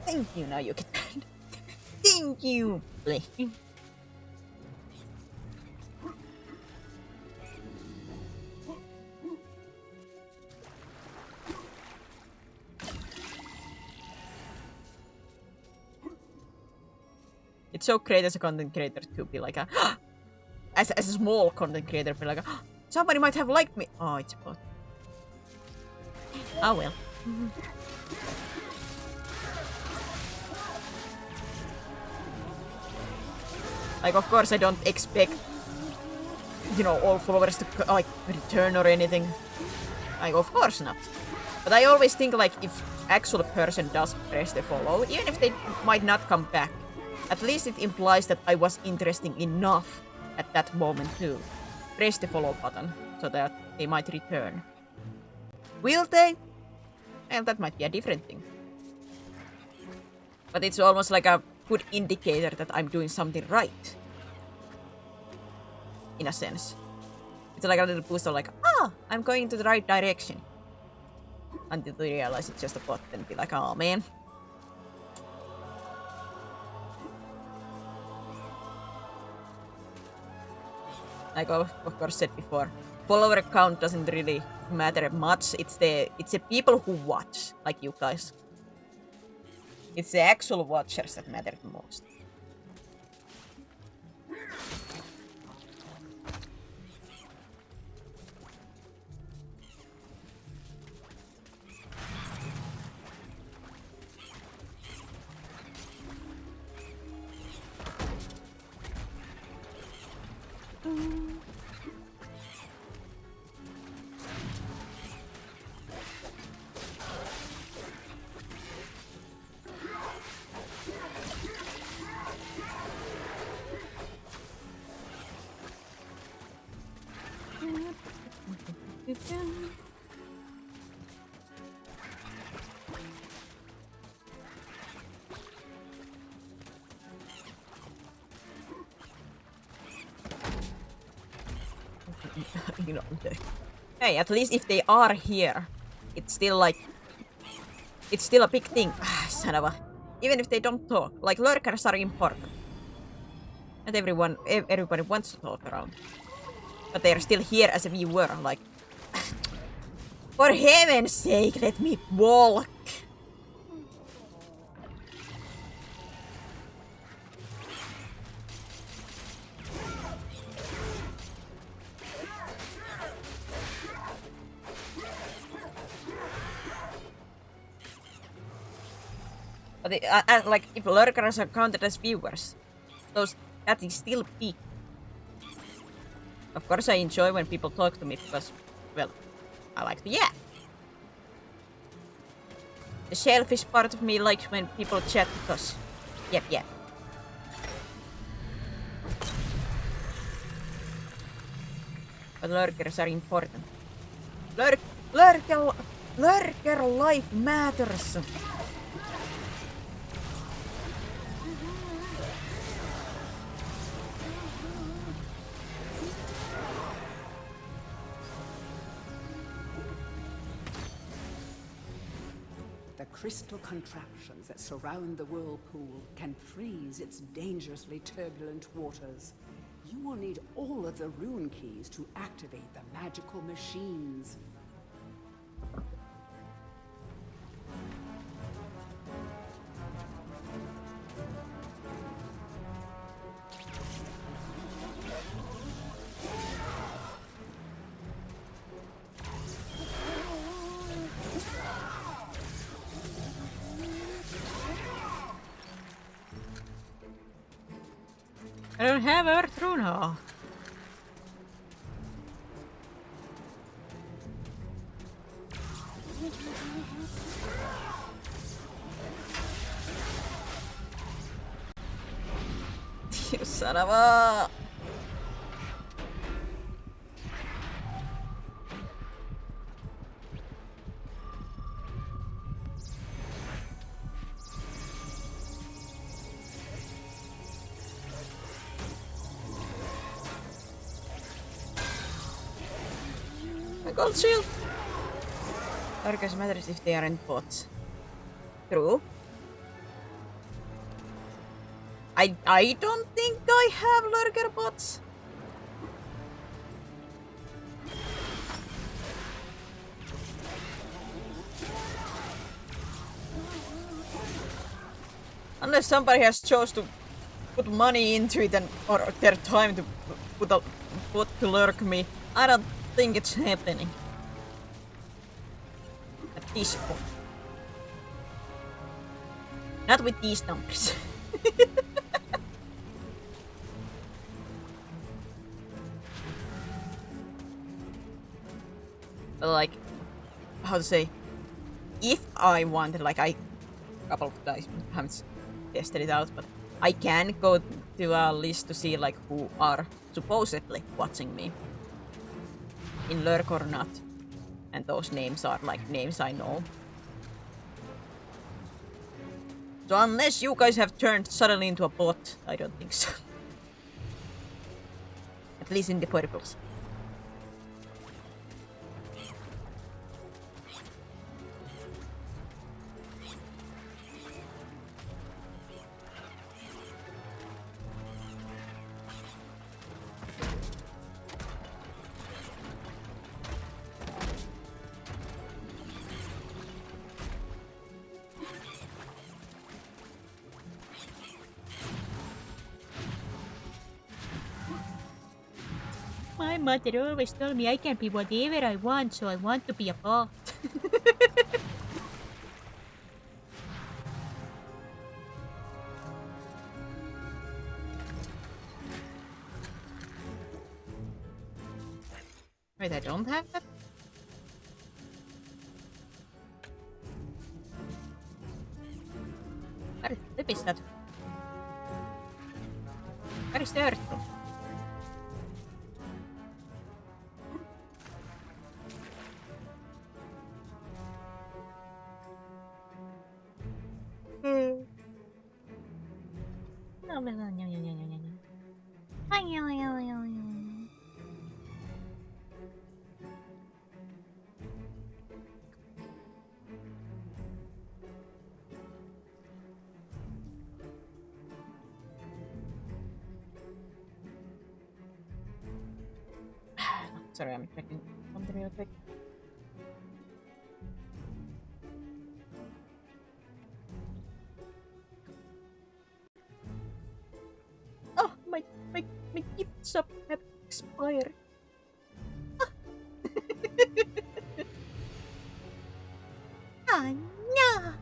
Speaker 1: Thank you, now you can. Thank you, Blake. It's so great as a content creator to be like a as a small content creator, be like somebody might have liked me. Oh, it's a bot. Oh well. Like, of course I don't expect, you know, all followers to, like, return or anything. Like, of course not. But I always think, like, if actual person does press the follow, even if they might not come back, at least it implies that I was interesting enough at that moment to press the follow button, so that they might return. Will they? Well, that might be a different thing. But it's almost like a good indicator that I'm doing something right. In a sense. It's like a little boost of like, ah, I'm going into the right direction. Until they realize it's just a bot and be like, oh man. Like I of course said before, follower count doesn't really matter much. It's the people who watch, like you guys. It's the actual watchers that matter the most. You know, hey, at least if they are here, it's still like, it's still a big thing. Ah, son of a. Even if they don't talk, like lurkers are important. Not everybody wants to talk around, but they are still here as a viewer. Like, for heaven's sake, let me walk. But like, if lurkers are counted as viewers, that is still big. Of course, I enjoy when people talk to me because, well, I like to yap. The selfish part of me likes when people chat because, yep. But lurkers are important. Lurker life matters.
Speaker 2: The crystal contraptions that surround the whirlpool can freeze its dangerously turbulent waters. You will need all of the rune keys to activate the magical machines.
Speaker 1: I don't have Earth Rune Hall. You son of a... Gold shield! Lurkers matters if they aren't bots. True. I don't think I have lurker bots. Unless somebody has chose to put money into it and or their time to put a bot to lurk me, I don't think it's happening. this point. Not with these numbers. Like, how to say, if I wanted, like, I a couple of times haven't tested it out, but I can go to a list to see like who are supposedly watching me in lurk or not, and those names are like names I know. So unless you guys have turned suddenly into a bot, I don't think so. At least in the purples. My mother always told me I can be whatever I want, so I want to be a bot. Wait, I don't have that? Where is that? Where is the earth? Sorry, I'm checking something real quick. Oh, my gifts up have expired. Ah, no!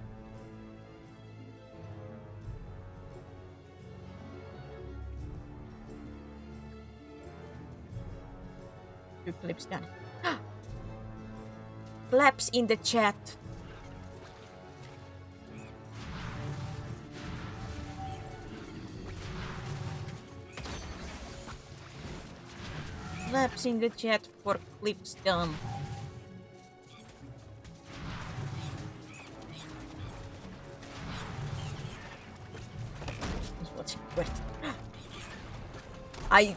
Speaker 1: Two clips done. Claps in the chat. Claps in the chat for clips done.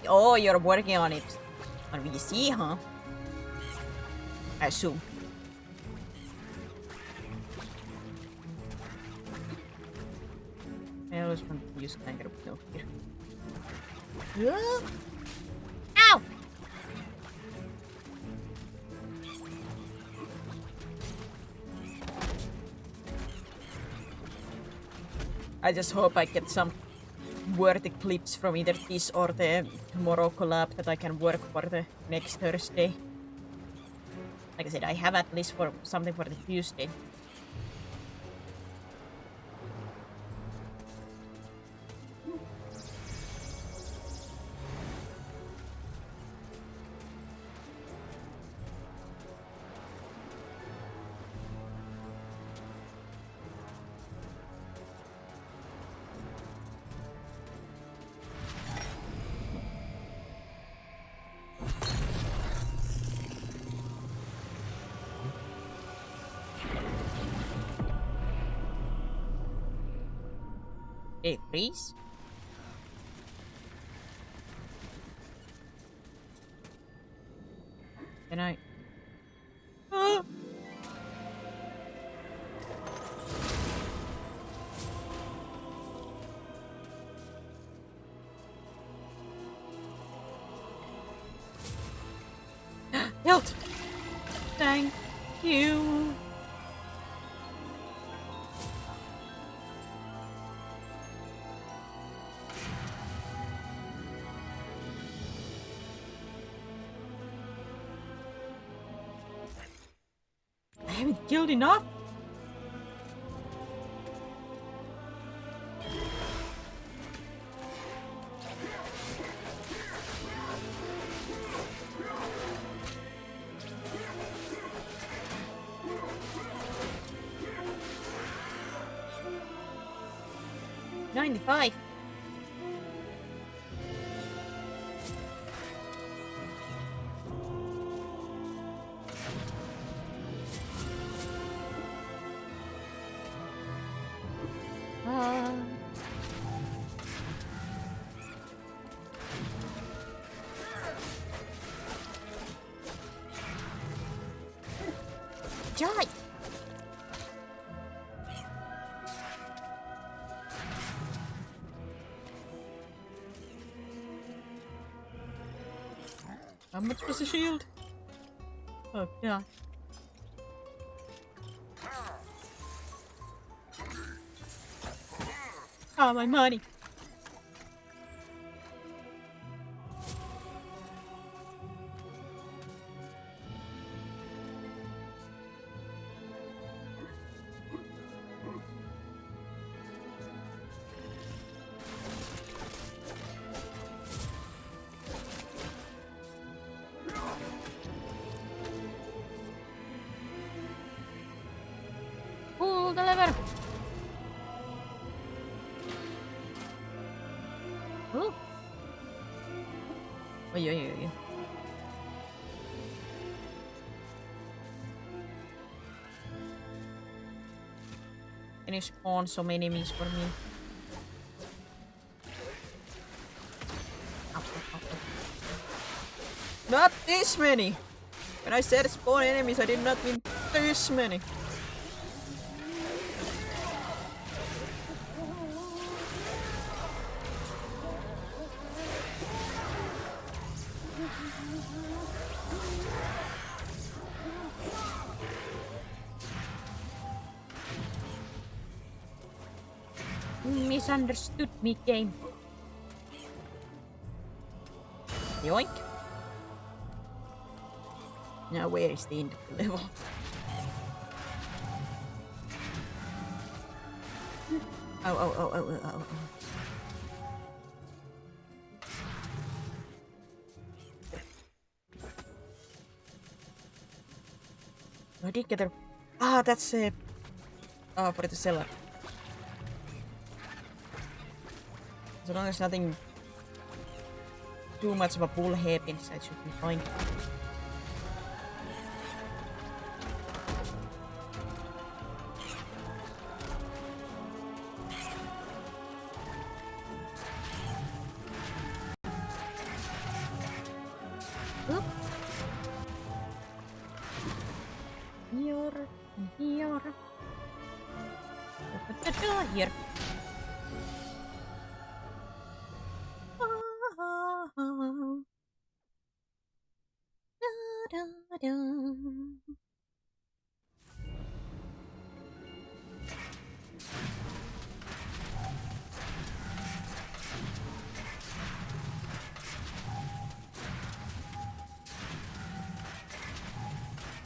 Speaker 1: Oh, you're working on it. On VC, huh? I assume. I always want to use Kangaroo Milk here. Ow! I just hope I get some worthy clips from either this or the tomorrow collab that I can work for the next Thursday. Like I said, I have at least for something for the Tuesday. Hey, please. Can I? Ah! Help! Thank you. haven't killed enough. $95. Die! How much was the shield? Oh, yeah. Oh, my money. Pull the lever. Oh. Oi, oi, oi. Can you spawn some enemies for me? Ow, ow, ow, ow. Not this many! When I said spawn enemies, I did not mean this many. Misunderstood me, game. Yoink. Now where is the end of the level? Oh, oh, oh, oh, oh, oh. I did get a... Ah, that's oh, for the cellar. As long as nothing too much of a bull happens, that should be fine. Oop. Here, here. Here.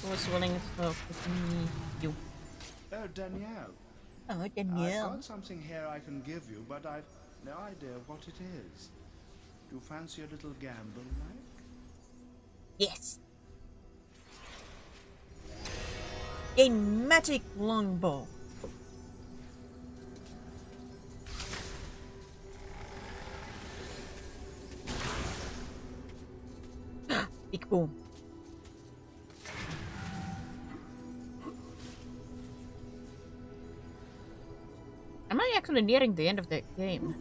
Speaker 1: Who's willing to talk with me? You.
Speaker 4: Oh, Danielle.
Speaker 1: Oh,
Speaker 4: I've
Speaker 1: Danielle.
Speaker 4: got something here I can give you, but I've no idea what it is. Do you fancy a little gamble, Mike?
Speaker 1: Yes. A magic longbow. Big boom. Am I actually nearing the end of the game?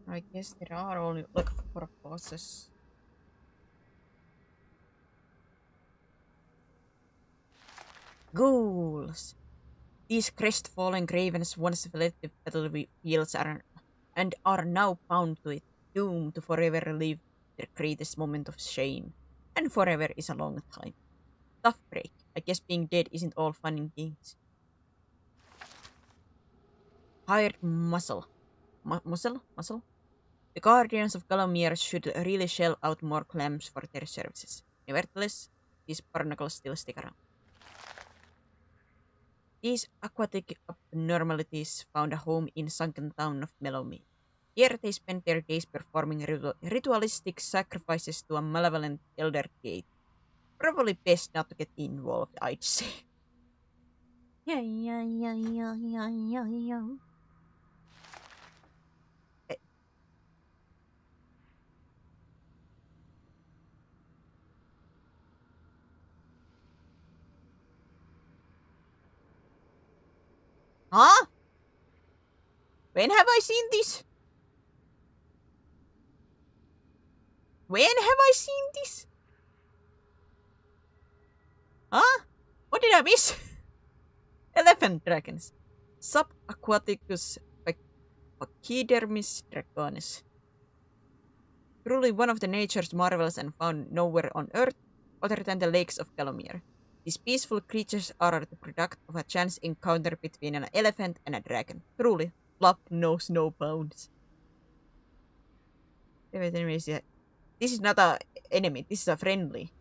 Speaker 1: I guess there are only like 4 bosses. Ghouls. These crestfallen ravens once fled the battlefields and are now bound to it, doomed to forever relive their greatest moment of shame. And forever is a long time. Tough break. I guess being dead isn't all fun and games. Hired muscle. Muscle? Muscle? The Guardians of Calomere should really shell out more clams for their services. Nevertheless, these barnacles still stick around. These aquatic abnormalities found a home in sunken town of Melomead. Here they spent their days performing ritualistic sacrifices to a malevolent elder deity. Probably best not to get involved, I'd say. Yeah. Huh? When have I seen this? When have I seen this? Huh? What did I miss? Elephant dragons. Subaquaticus pachydermis dragonis. Truly one of the nature's marvels and found nowhere on Earth other than the lakes of Calomere. These peaceful creatures are the product of a chance encounter between an elephant and a dragon. Truly, love knows no bounds. This is not an enemy, this is a friendly.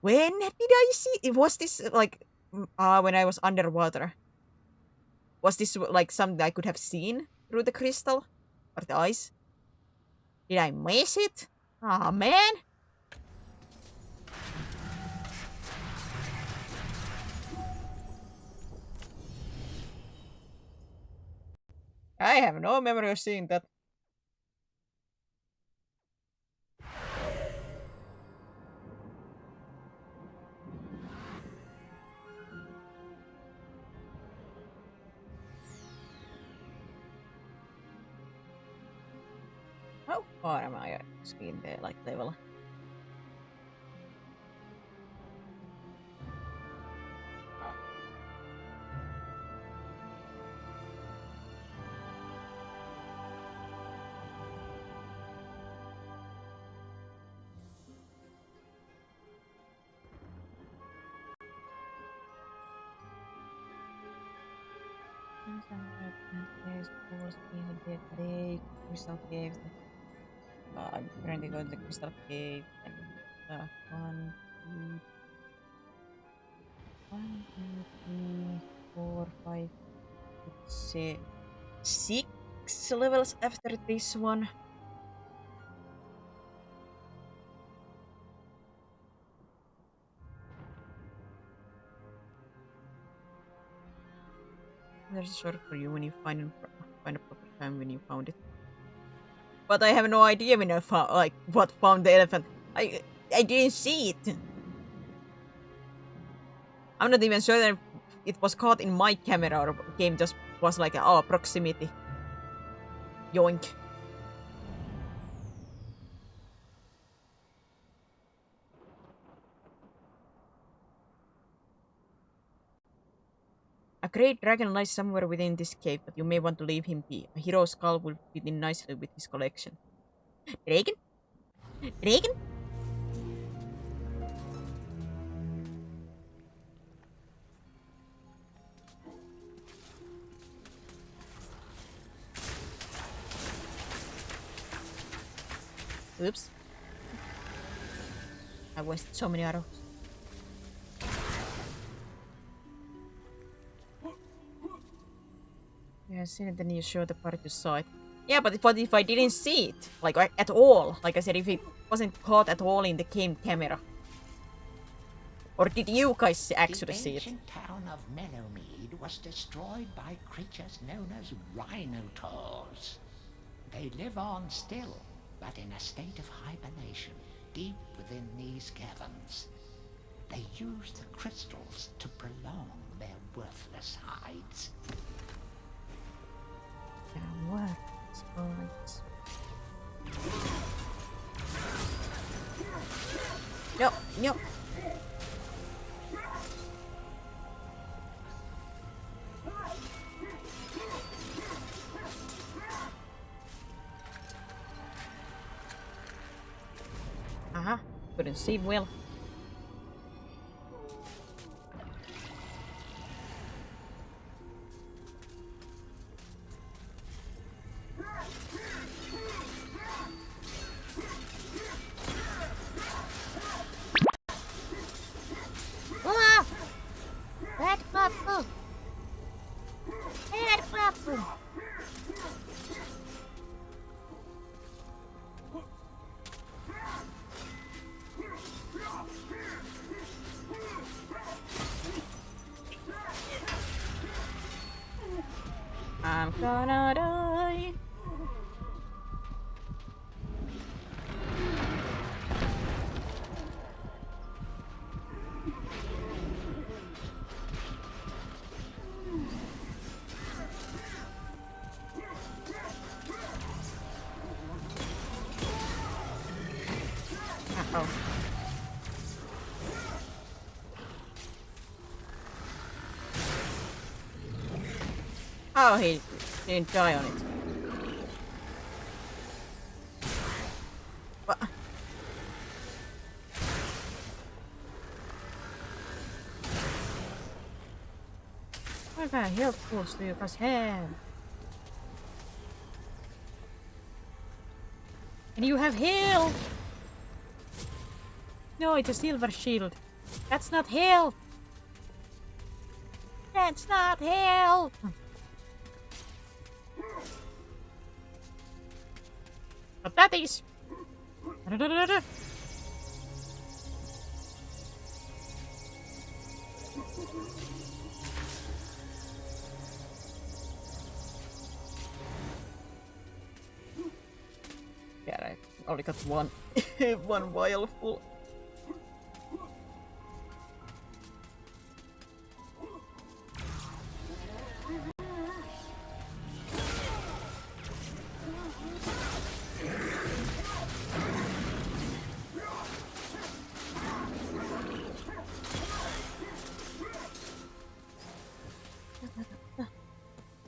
Speaker 1: When did I see? Was this like when I was underwater? Was this like something I could have seen through the crystal or the ice? Did I miss it? Aw, man. I have no memory of seeing that. How far am I in the like level? Crystal caves. I'm currently going to the crystal cave and one, two, three, four, five, six levels after this one. There's a short for you when you find a proper time when you found it. But I have no idea when I found what found the elephant. I didn't see it. I'm not even sure that it was caught in my camera or game just was like proximity. Yoink. A great dragon lies somewhere within this cave, but you may want to leave him be. A hero's skull will fit in nicely with his collection. Dragon? Dragon? Oops. I wasted so many arrows. Yeah, seen it, then you show the part you saw it. Yeah, but what if I didn't see it? Like, at all? Like I said, if it wasn't caught at all in the game camera. Or did you guys actually see it?
Speaker 5: The ancient town of Melomead was destroyed by creatures known as rhinotaurs. They live on still, but in a state of hibernation, deep within these caverns. They use the crystals to prolong their worthless hides.
Speaker 1: No, no. Couldn't see well. I'm gonna die. Uh-oh. Oh, he didn't die on it. What? What kind of health boost do you guys have? And you have health! No, it's a silver shield. That's not health! That's not health! But that is! Da-da-da-da-da. Yeah, I only got one one vial full.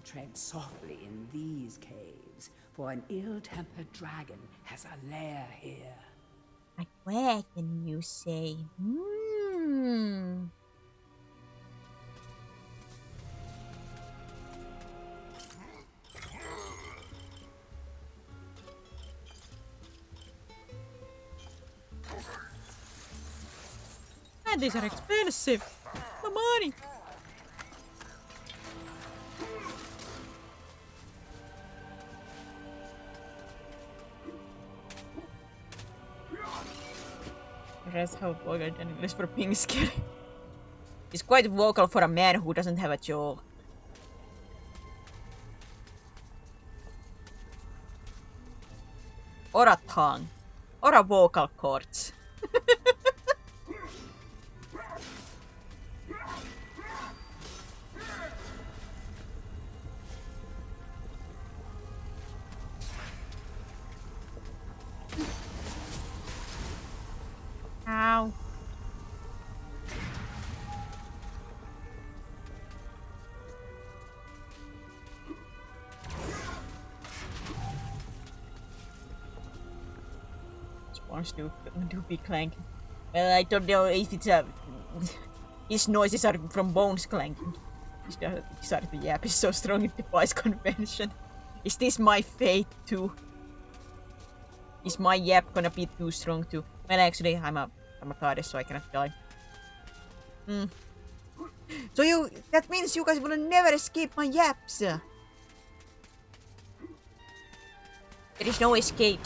Speaker 2: Tread softly in these caves, for an ill-tempered dragon has a lair here.
Speaker 1: A dragon, you say? Hmm. And these are expensive. The money. That's how vocal Daniel is for being scary. He's quite vocal for a man who doesn't have a jaw. Or a tongue. Or a vocal cords. Ow. Spawns do be clanking. Well, I don't know if it's a... His noises are from bones clanking. Sorry, the yap is so strong it defies convention. Is this my fate too? Is my yap gonna be too strong too? Well, actually, I'm a goddess, so I cannot die. So that means you guys will never escape my yaps. There is no escape.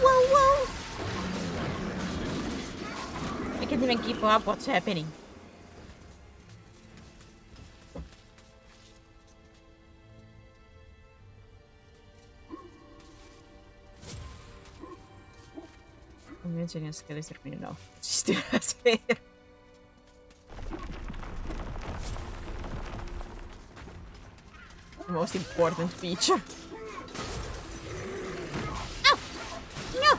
Speaker 1: Whoa. I can't even keep up what's happening. I'm mentioning a skeleton now. She still has hair. The most important feature. No!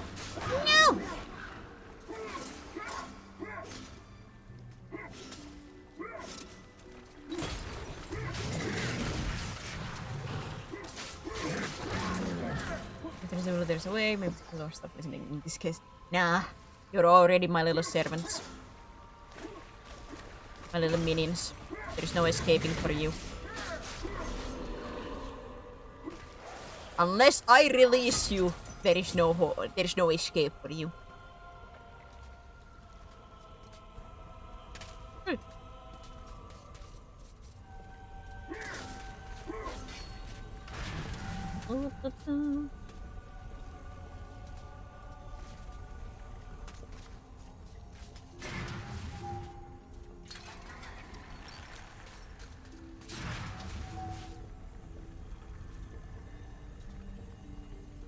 Speaker 1: If there's a way, maybe I'll stop listening in this case. Nah, You're already my little servants. My little minions. There's no escaping for you. Unless I release you, there is no escape for you.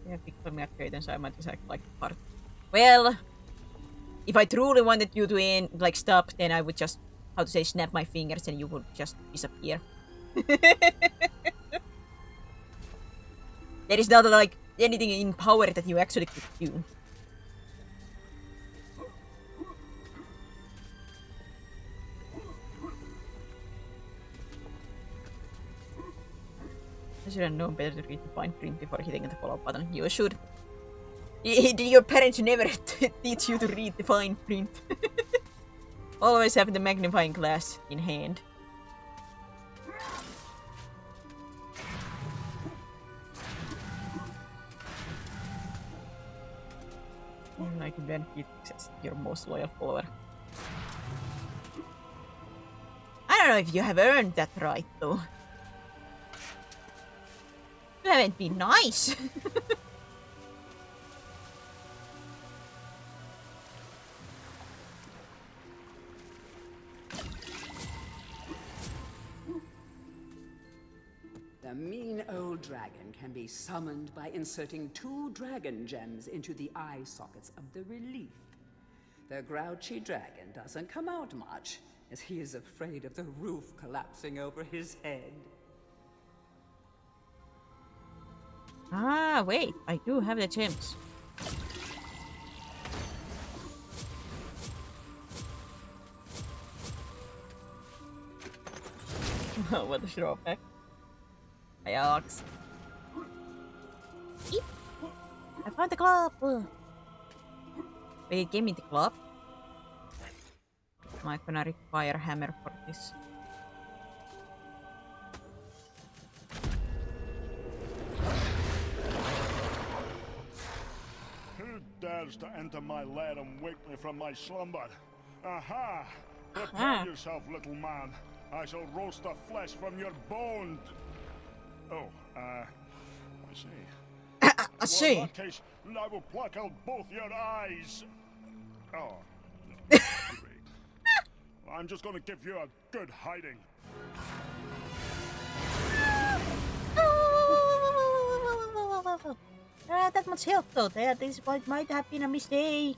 Speaker 1: Yeah, picture me at then so I might just act like part. Well, if I truly wanted you to end, like stop, then I would just, how to say, snap my fingers and you would just disappear. There is not like anything in power that you actually could do. I should have known better to read the fine print before hitting the follow button. You should. Did your parents never teach you to read the fine print? Always have the magnifying glass in hand. I can then hit your most loyal follower. I don't know if you have earned that right, though. You haven't been nice.
Speaker 2: The mean old dragon can be summoned by inserting 2 dragon gems into the eye sockets of the relief. The grouchy dragon doesn't come out much, as he is afraid of the roof collapsing over his head.
Speaker 1: Ah, wait, I do have the gems. What a throwback. Ajax. I found the club! Wait, it gave me the club? Am I gonna require hammer for this?
Speaker 4: Who dares to enter my lair and wake me from my slumber? Aha! Prepare yourself, little man. I shall roast the flesh from your bones. Oh, I see.
Speaker 1: I see.
Speaker 4: Well, in that case, I will pluck out both your eyes. Oh, no. Great. I'm just gonna give you a good hiding.
Speaker 1: That much help though. This might have been a mistake.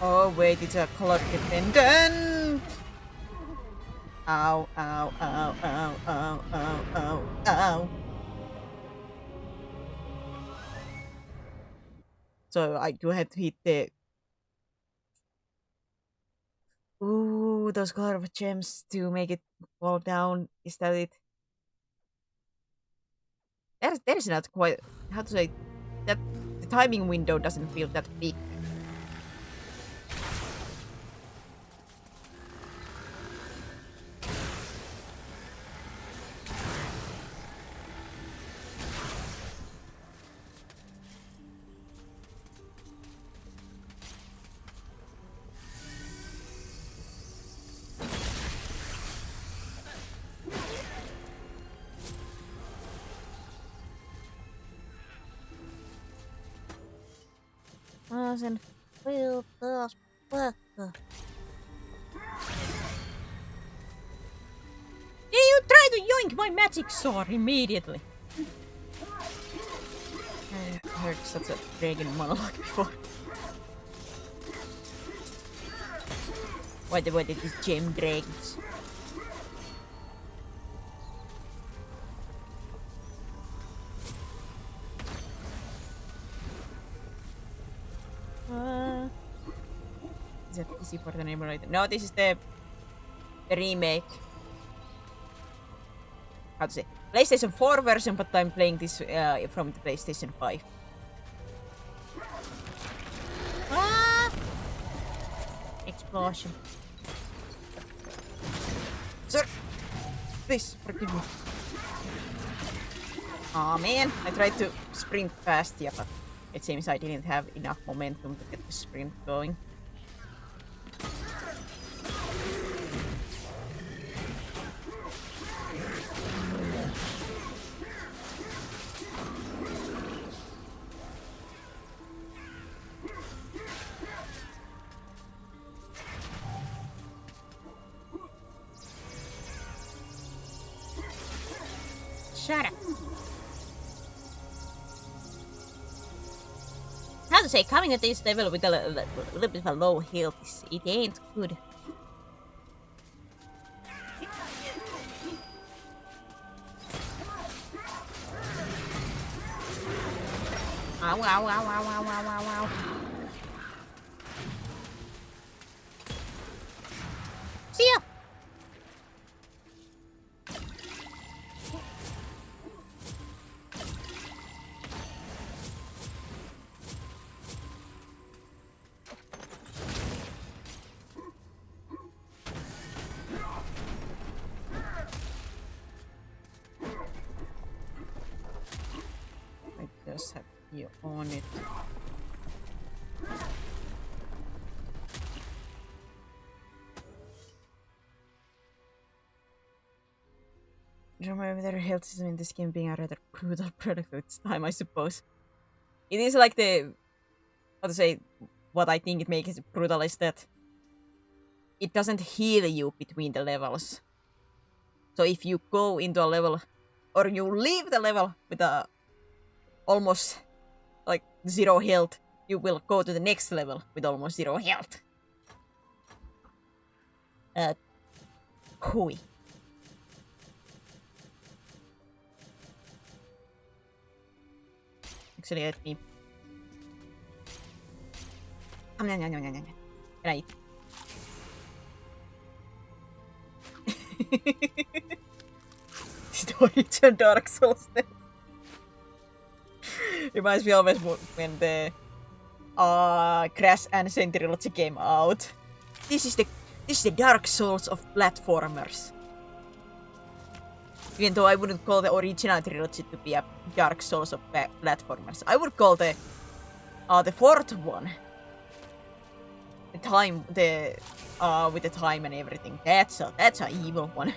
Speaker 1: Oh wait, it's a color dependent. Ow, ow, ow, ow, ow, ow, ow, ow. So I do have to hit the... Ooh, those color of gems to make it fall down. Is that it? That is not quite... How to say... That the timing window doesn't feel that big. And fill the bucket. Yeah, you try to yoink my magic sword immediately. I heard such a dragon monologue before. What are these gem dragons? Is it easy for the neighborhood? No, this is the remake. How to say? PlayStation 4 version, but I'm playing this from the PlayStation 5. Ah! Explosion. Sir! Please, forgive me. Aw, man. I tried to sprint past here, but it seems I didn't have enough momentum to get the sprint going. Shut up. How to say, coming at this level with a little bit of a low health, it ain't good. Ow, ow, ow, ow, ow, ow, ow, ow. See ya! I just have you on it. Remember their health system in this game being a rather brutal product of its time, I suppose. It is like the... How to say... What I think it makes it brutal is that it doesn't heal you between the levels. So if you go into a level, or you leave the level with a almost like 0 health, you will go to the next level with almost 0 health. Hui. Actually, let me... Can I eat? Storage on Dark Souls then. Reminds me always when the Crash and Zen trilogy came out. This is the Dark Souls of platformers. Even though I wouldn't call the original trilogy to be a Dark Souls of platformers, I would call the fourth one, the time, with the time and everything. That's a evil one.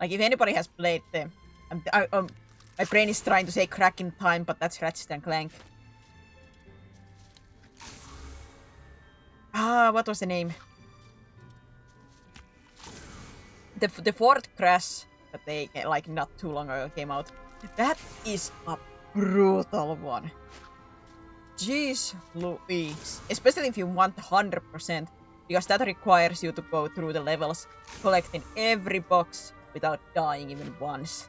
Speaker 1: Like if anybody has played the, my brain is trying to say Crack in Time, but that's Ratchet and Clank. What was the name? The fourth Crash that they like not too long ago came out. That is a brutal one. Jeez Louise. Especially if you want 100%, because that requires you to go through the levels, collecting every box without dying even once.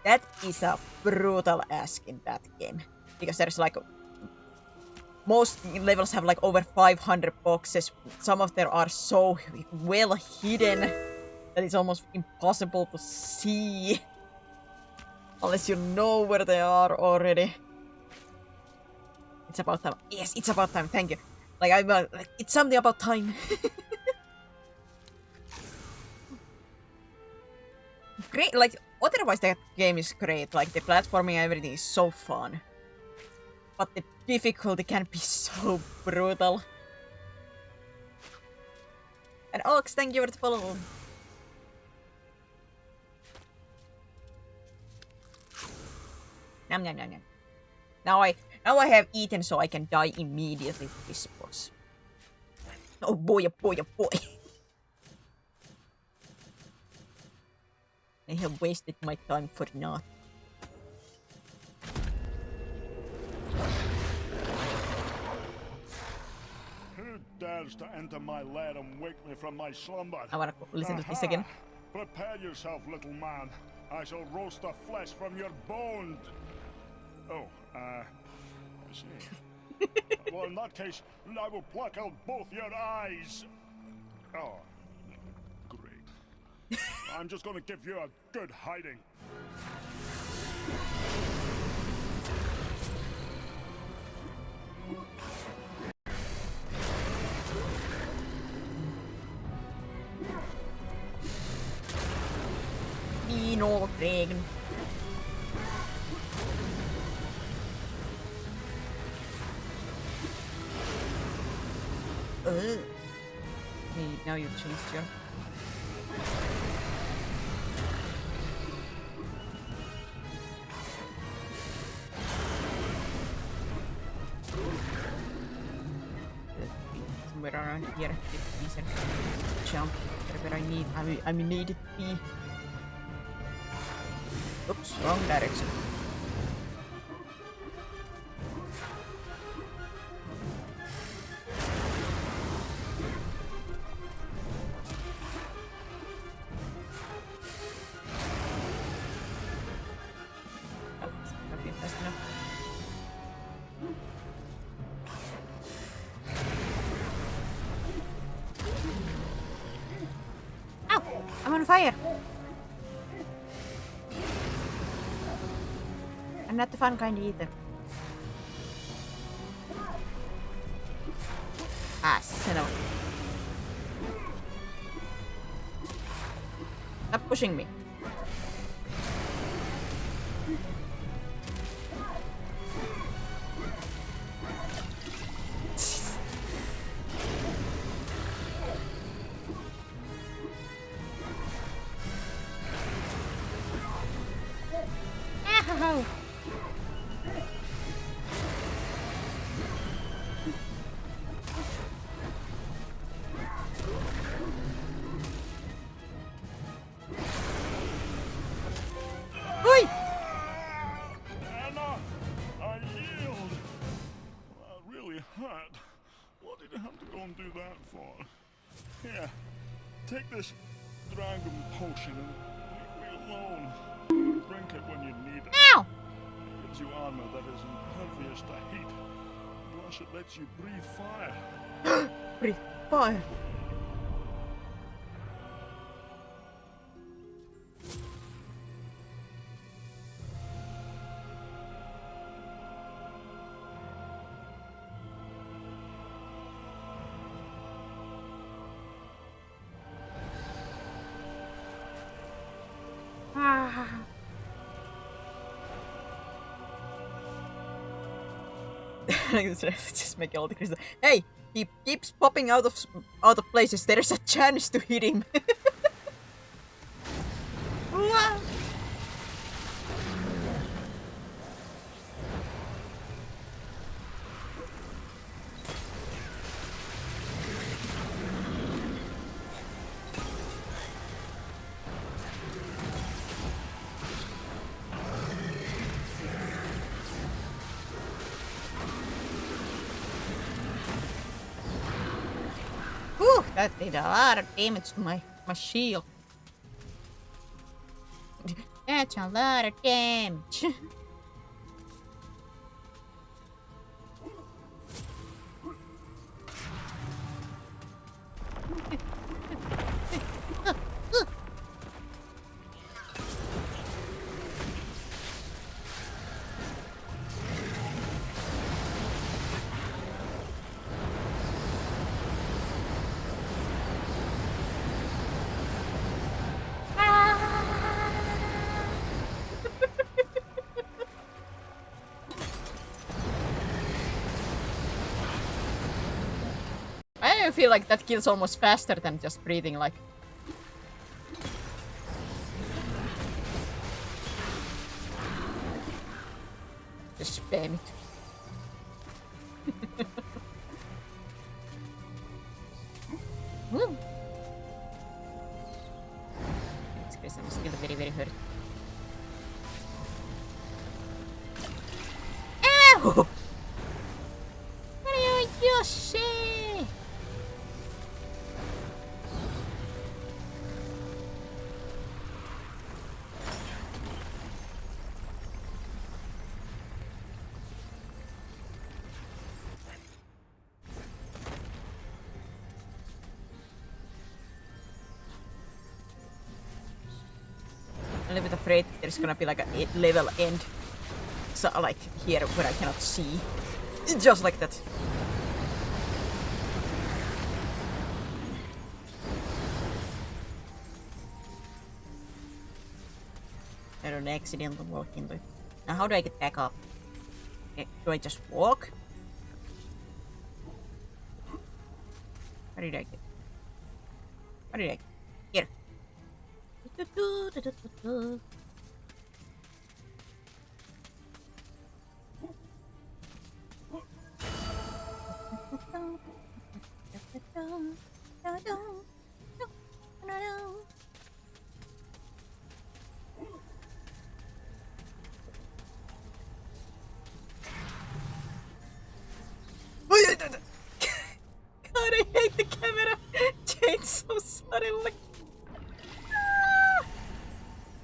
Speaker 1: That is a brutal ask in that game. Because there's like... Most levels have like over 500 boxes. Some of them are so well hidden that it's almost impossible to see. Unless you know where they are already. It's about time. Yes, it's about time. Thank you. Like, it's something about time. Great. Like, otherwise that game is great. Like, the platforming and everything is so fun. But the difficulty can be so brutal. And Ox, thank you for the follow. Nom nom nom nom. Now I have eaten so I can die immediately to this boss. Oh boy, oh boy, oh boy. I have wasted my time for naught.
Speaker 4: Who dares to enter my lair and wake me from my slumber?
Speaker 1: I wanna listen to this again.
Speaker 4: Prepare yourself, little man. I shall roast the flesh from your bones. Oh, I see. Well, in that case, I will pluck out both your eyes. Oh, great. I'm just gonna give you a good hiding.
Speaker 1: Vino regen. Hey, now you've changed your... Somewhere around here, please jump wherever I need it to be. Oops, wrong direction. Okay, fast enough. Ow! I'm on fire! I'm not the fun kind either. Ah, son of a... Stop pushing me. Ow! Oi!
Speaker 4: Enough! I yield! That really hurt. What did you have to go and do that for? Here, take this dragon potion and leave me alone. Drink it when you need it.
Speaker 1: Ow!
Speaker 4: It gives you armor that is impervious to heat. Plus it lets you breathe fire.
Speaker 1: Breathe fire. Just make all the crystal. Hey, he keeps popping out of places. There is a chance to hit him. Whew, that did a lot of damage to my shield. That's a lot of damage. I feel like that kills almost faster than just breathing, like. Just spam it. Woo! It's because I'm still very, very hurt. Ow! What are you saying? a little bit afraid there's gonna be like a level end. So like here where I cannot see. Just like that. I don't accidentally walk into it. Now how do I get back up? Do I just walk? How did I get? How did I get? Here. God, I hate the camera change so suddenly.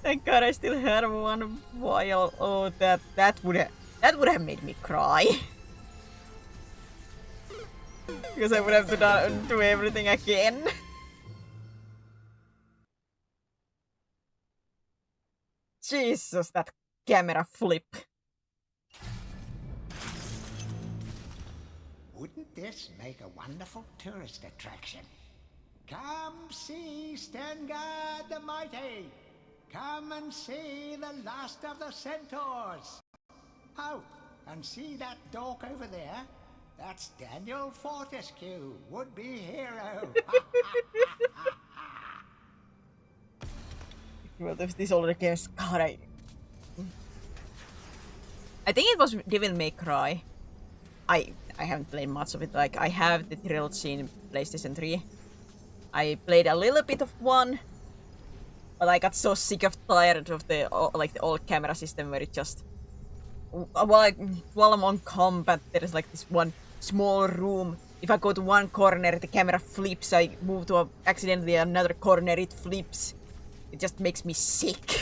Speaker 1: Thank God I still had one while. Oh, that would have made me cry. Because I would have to do everything again. Jesus, that camera flip.
Speaker 5: Wouldn't this make a wonderful tourist attraction? Come see Stengard the Mighty! Come and see the last of the centaurs! Oh, and see that dork over there? That's Daniel Fortescue, would-be hero!
Speaker 1: Well, there's these older games. God, I think it was Devil May Cry. I haven't played much of it. Like, I have the trilogy in PlayStation 3. I played a little bit of 1, but I got so sick of tired of the old camera system where it just while I'm on combat, there is like this one small room. If I go to one corner, the camera flips. I move to accidentally another corner, it flips. It just makes me sick.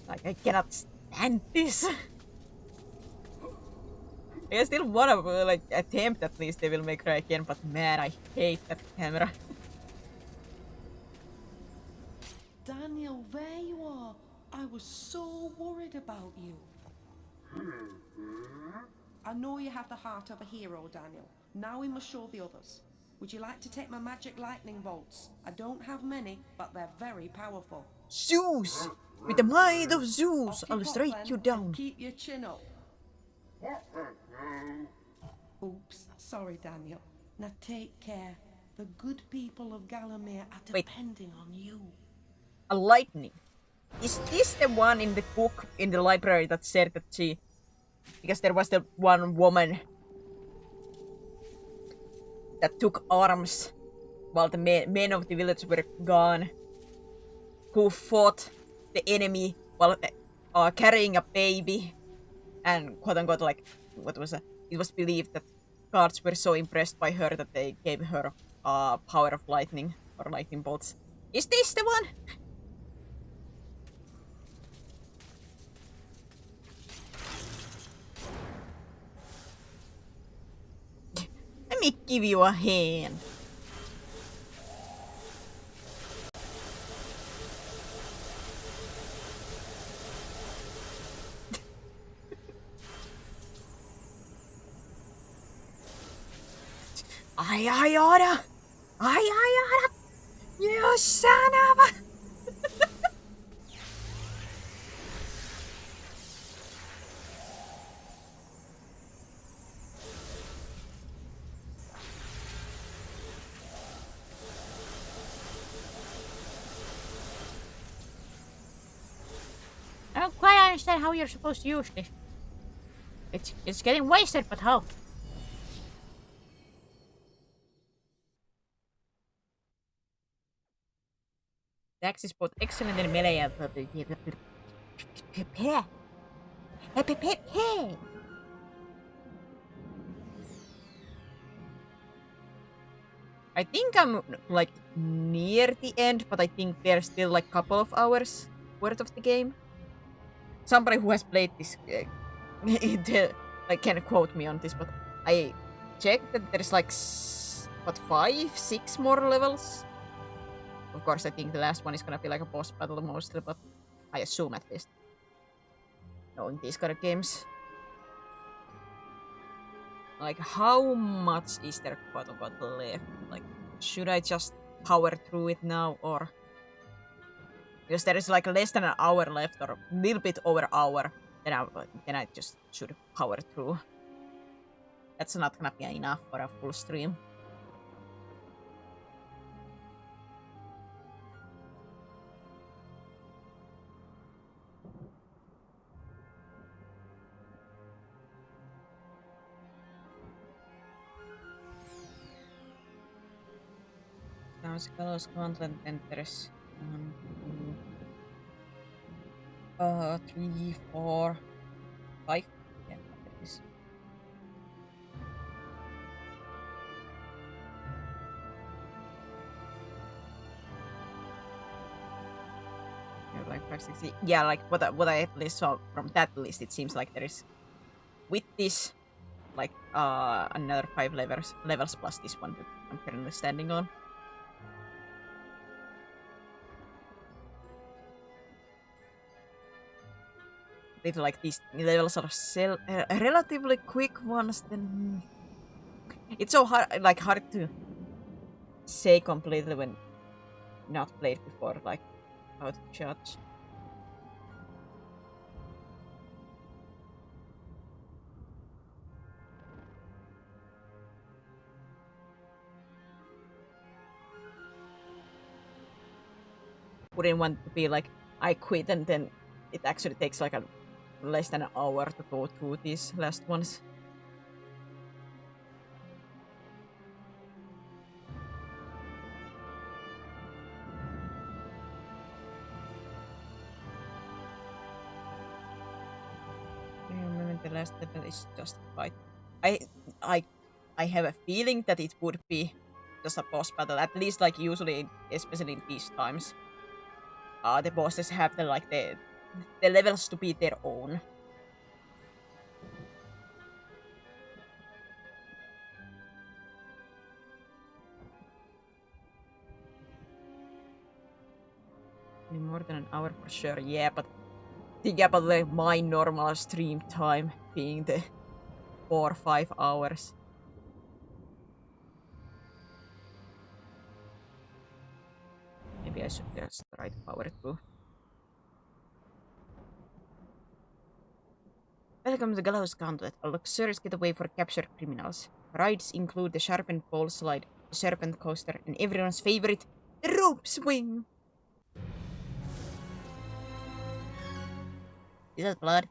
Speaker 1: Like, I cannot stand this. I still wanna like attempt at least Devil May Cry again, but man, I hate that camera.
Speaker 3: Daniel, there you are. I was so worried about you. I know you have the heart of a hero, Daniel. Now we must show the others. Would you like to take my magic lightning bolts? I don't have many, but they're very powerful.
Speaker 1: Zeus! With the might of Zeus, I'll strike you down.
Speaker 3: Keep your chin up. Oops, sorry, Daniel. Now take care. The good people of Galamir are depending on you.
Speaker 1: A lightning. Is this the one in the book in the library that said that she... Because there was the one woman that took arms while the men of the village were gone, who fought the enemy while carrying a baby, and quote-unquote, like, what was it? It was believed that guards were so impressed by her that they gave her power of lightning, or lightning bolts. Is this the one? Let me give you a hand. I oughta! You son of a... I don't quite understand how you're supposed to use this. It's getting wasted, but how? The axe is both excellent in melee and... I think I'm like near the end, but I think there's still like a couple of hours worth of the game. Somebody who has played this like can quote me on this, but I checked that there's like what 5, 6 more levels Of course, I think the last one is gonna be like a boss battle mostly, but I assume at least. Knowing these kind of games. Like, how much is there quote-unquote left? Like, should I just power through it now, or... Because there is like less than an hour left, or a little bit over an hour, then I just should power through. That's not gonna be enough for a full stream. Gallows content enters 1, 2, 3, 4, 5. Yeah, it is. Yeah, like 560. Yeah, like what I at least saw from that list, it seems like there is with this like another 5 levels plus this one that I'm currently standing on. Like these levels are relatively quick ones, then it's so hard to say completely when not played before, like how to judge. Wouldn't want to be like I quit and then it actually takes like less than an hour to go through these last ones. The last level is just fight. I have a feeling that it would be just a boss battle, at least like usually, especially in these times. The bosses have the levels to be their own. More than an hour for sure, yeah, but think about my normal stream time being the 4 or 5 hours. Maybe I should just try to power through. Welcome to Gallows Gauntlet, a luxurious getaway for captured criminals. Rides include the sharpened pole slide, the serpent coaster, and everyone's favorite, the rope swing! Is that blood?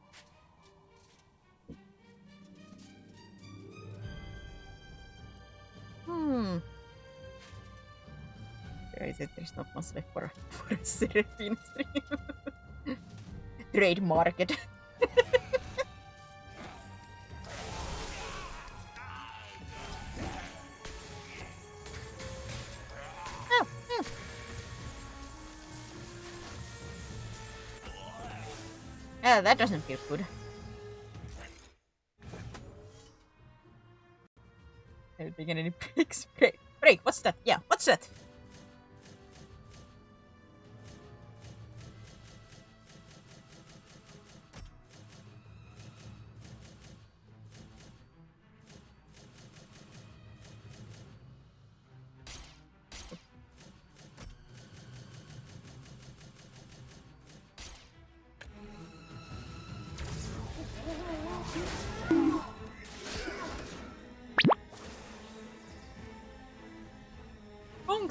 Speaker 1: There's not much left for a Seraphine stream. Trade market. That doesn't feel good. Have you taken any breaks? Break, what's that? Yeah, what's that?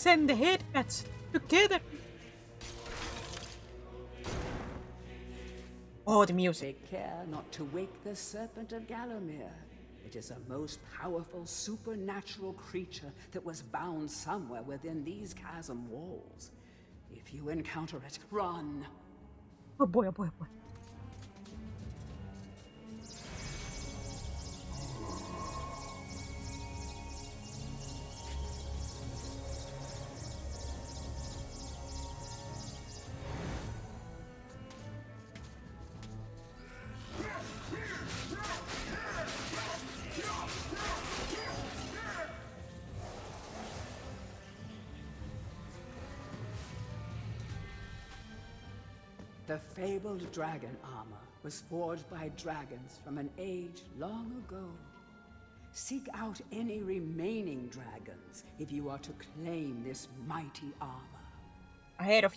Speaker 1: And the headbats together. Oh, the music.
Speaker 2: Take care not to wake the Serpent of Gallowmere. It is a most powerful supernatural creature that was bound somewhere within these chasm walls. If you encounter it, run.
Speaker 1: Oh boy, oh boy, oh boy.
Speaker 2: The fabled dragon armor was forged by dragons from an age long ago. Seek out any remaining dragons if you are to claim this mighty armor.
Speaker 1: Ahead of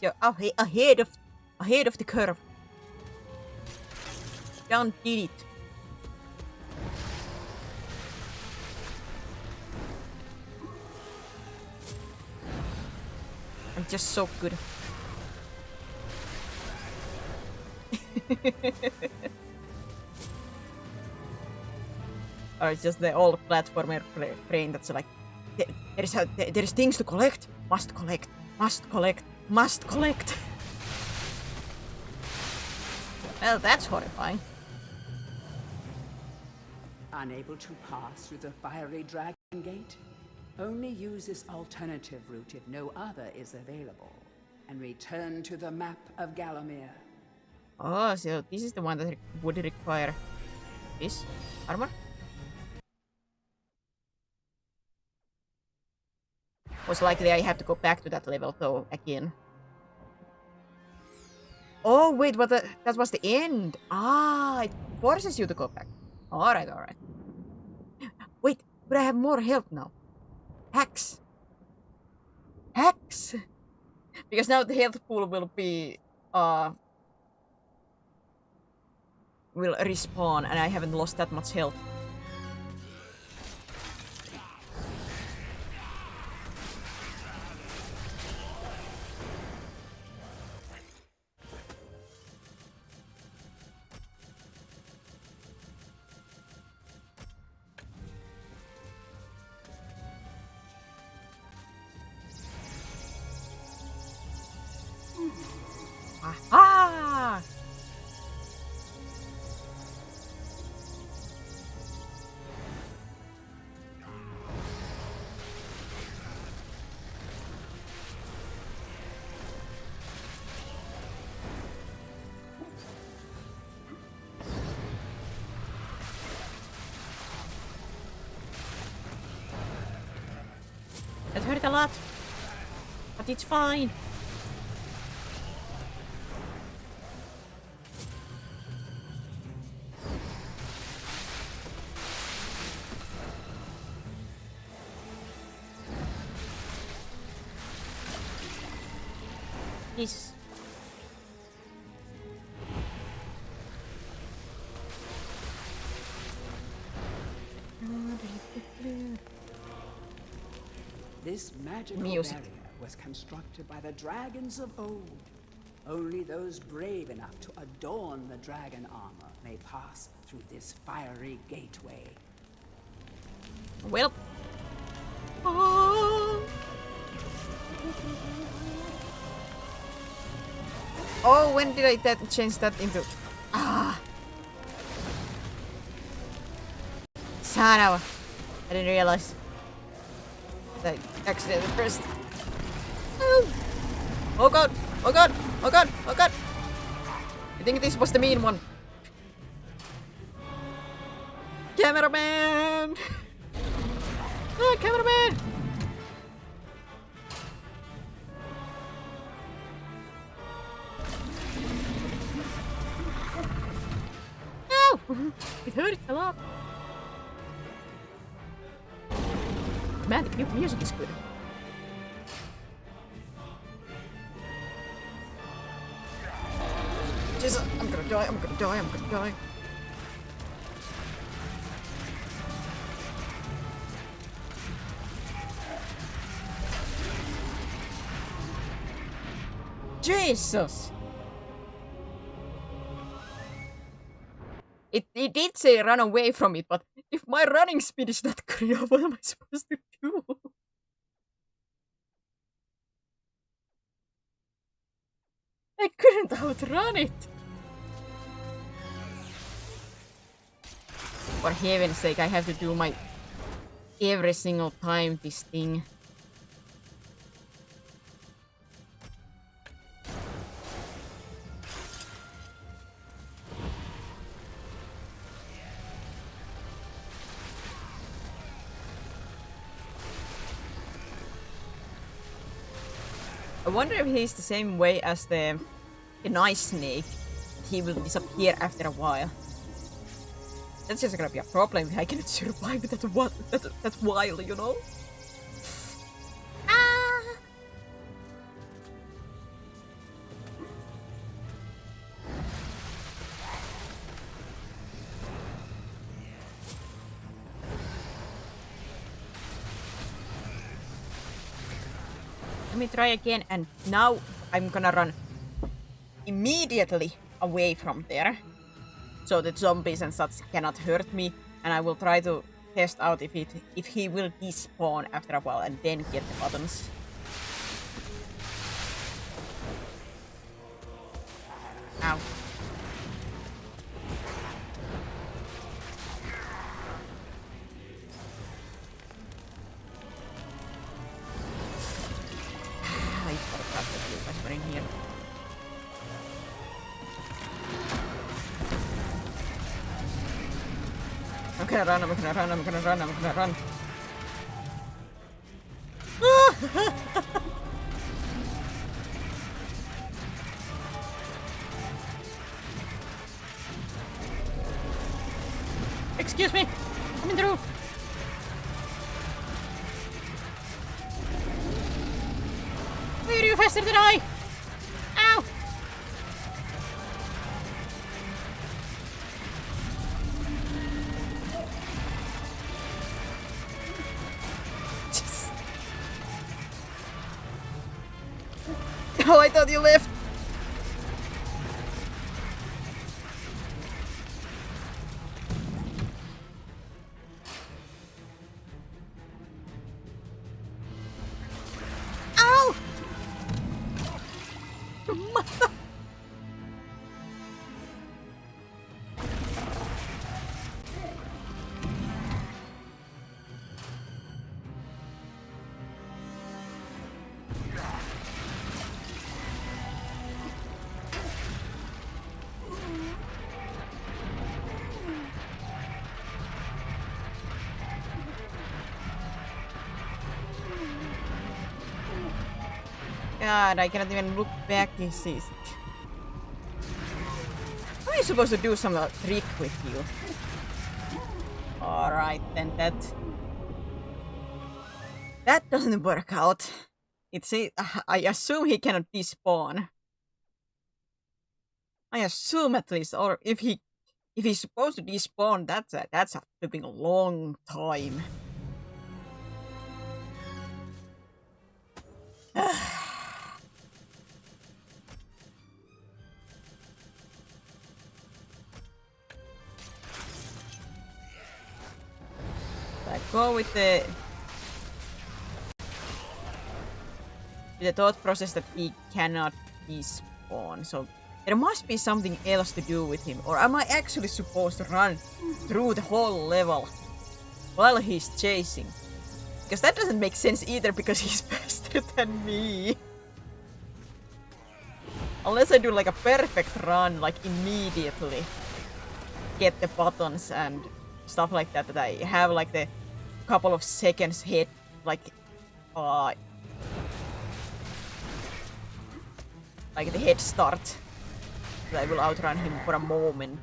Speaker 1: the curve. Don't did it. I'm just so good. Or it's just the old platformer brain that's like, there's things to collect. Must collect. Must collect. Must collect. Well, that's horrifying.
Speaker 2: Unable to pass through the fiery dragon gate? Only use this alternative route if no other is available, and return to the map of Gallowmere.
Speaker 1: Oh, so this is the one that would require this armor? Most likely I have to go back to that level though again. Oh wait, but that was the end. Ah, it forces you to go back. Alright, alright. Wait, but I have more health now. Hacks. Hacks! Because now the health pool will be will respawn and I haven't lost that much health. Aha! It hurt a lot, but it's fine. Jesus.
Speaker 2: This magical
Speaker 1: Music.
Speaker 2: barrier was constructed by the dragons of old. Only those brave enough to adorn the dragon armor may pass through this fiery gateway.
Speaker 1: Well. Oh, when did I change that into? Ah, son of! I didn't realize. I accidentally pressed. Oh god! Oh god! Oh god! Oh god! I think this was the mean one. Cameraman! Ah, cameraman! No! It hurt a lot. Man, the music is good. Jesus, I'm gonna die, I'm gonna die, I'm gonna die. Jesus! It did say run away from it, but if my running speed is not good enough, what am I supposed to do? I couldn't outrun it! For heaven's sake, I have to do my every single time this thing. I wonder if he's the same way as the a nice snake, he will disappear after a while. That's just gonna be a problem if I cannot survive that while, you know? Ah! Let me try again, and now I'm gonna run immediately away from there, so the zombies and such cannot hurt me, and I will try to test out if he will despawn after a while and then get the buttons. Ow. I forgot that you guys were in here. I'm gonna run, I'm gonna run, I'm gonna run, I'm gonna run. Excuse me, coming through. Why are you faster than I? Ow! Oh, I thought you left. Ow! Mother. God, I cannot even look back. This is. How are you supposed to do some trick with you? Alright, then that doesn't work out. I assume he cannot despawn. I assume at least, or if he's supposed to despawn, that's a flipping long time. I go with the thought process that he cannot despawn, so there must be something else to do with him. Or am I actually supposed to run through the whole level while he's chasing? Because that doesn't make sense either, because he's faster than me. Unless I do like a perfect run, like immediately get the buttons and stuff like that, that I have like the couple of seconds hit, like the head start, that I will outrun him for a moment.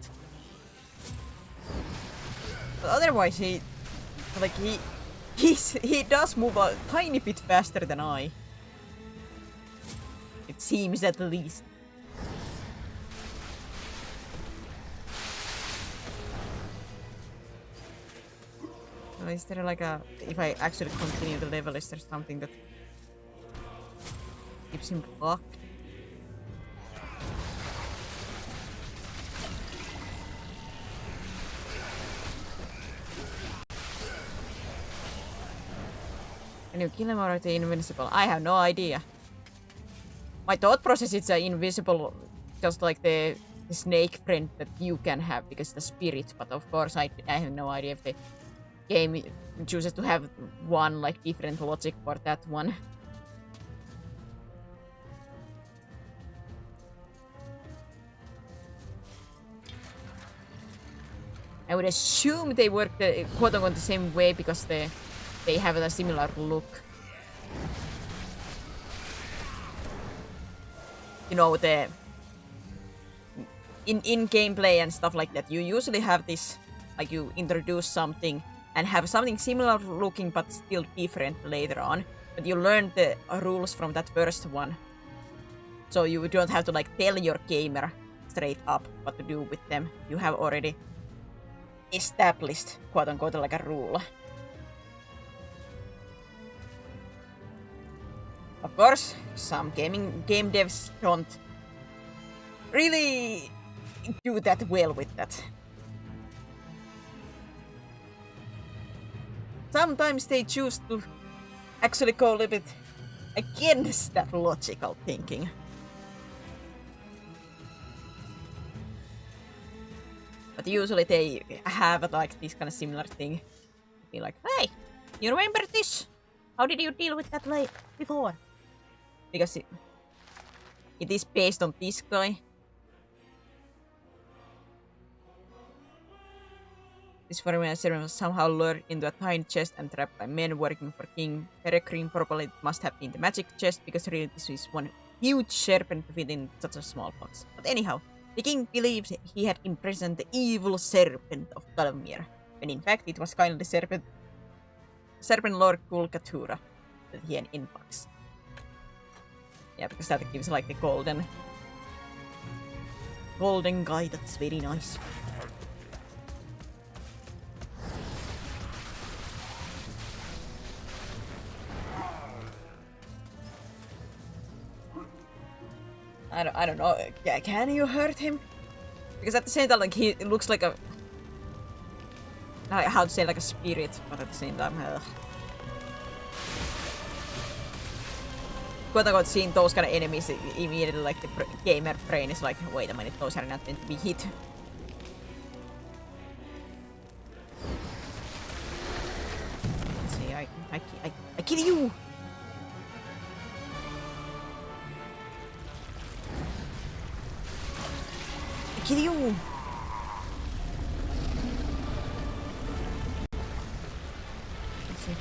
Speaker 1: But otherwise, he does move a tiny bit faster than I. It seems, at least. So is there like a... If I actually continue the level, is there something that keeps him blocked? Can you kill him or are they invincible? I have no idea. My thought process is invisible, just like the snake friend that you can have, because the spirit. But of course, I have no idea if the game chooses to have one like different logic for that one. I would assume they work the quote-unquote the same way because they have a similar look. You know, the in gameplay and stuff like that, you usually have this, like you introduce something and have something similar looking but still different later on. But you learn the rules from that first one. So you don't have to like tell your gamer straight up what to do with them. You have already established, quote unquote, like a rule. Of course, some game devs don't really do that well with that. Sometimes they choose to actually go a little bit against that logical thinking. But usually they have like this kind of similar thing. Be like, hey, you remember this? How did you deal with that before? Because it is based on this guy. This foreign serum was somehow lured into a tiny chest and trapped by men working for King Peregrine. Probably it must have been the magic chest, because really this is one huge serpent to fit in such a small box. But anyhow, the king believed he had imprisoned the evil serpent of Galmir, when in fact it was kindly serpent Lord Kulkatura that he had in box. Yeah, because that gives like the golden guy. That's very nice. I don't know. Can you hurt him? Because at the same time, like he looks like a, how to say, like a spirit, but at the same time, quote unquote, seeing those kind of enemies, immediately like the gamer brain is like, wait a minute, those are not meant to be hit. Let's see, I kill you. Kill you! Let's see.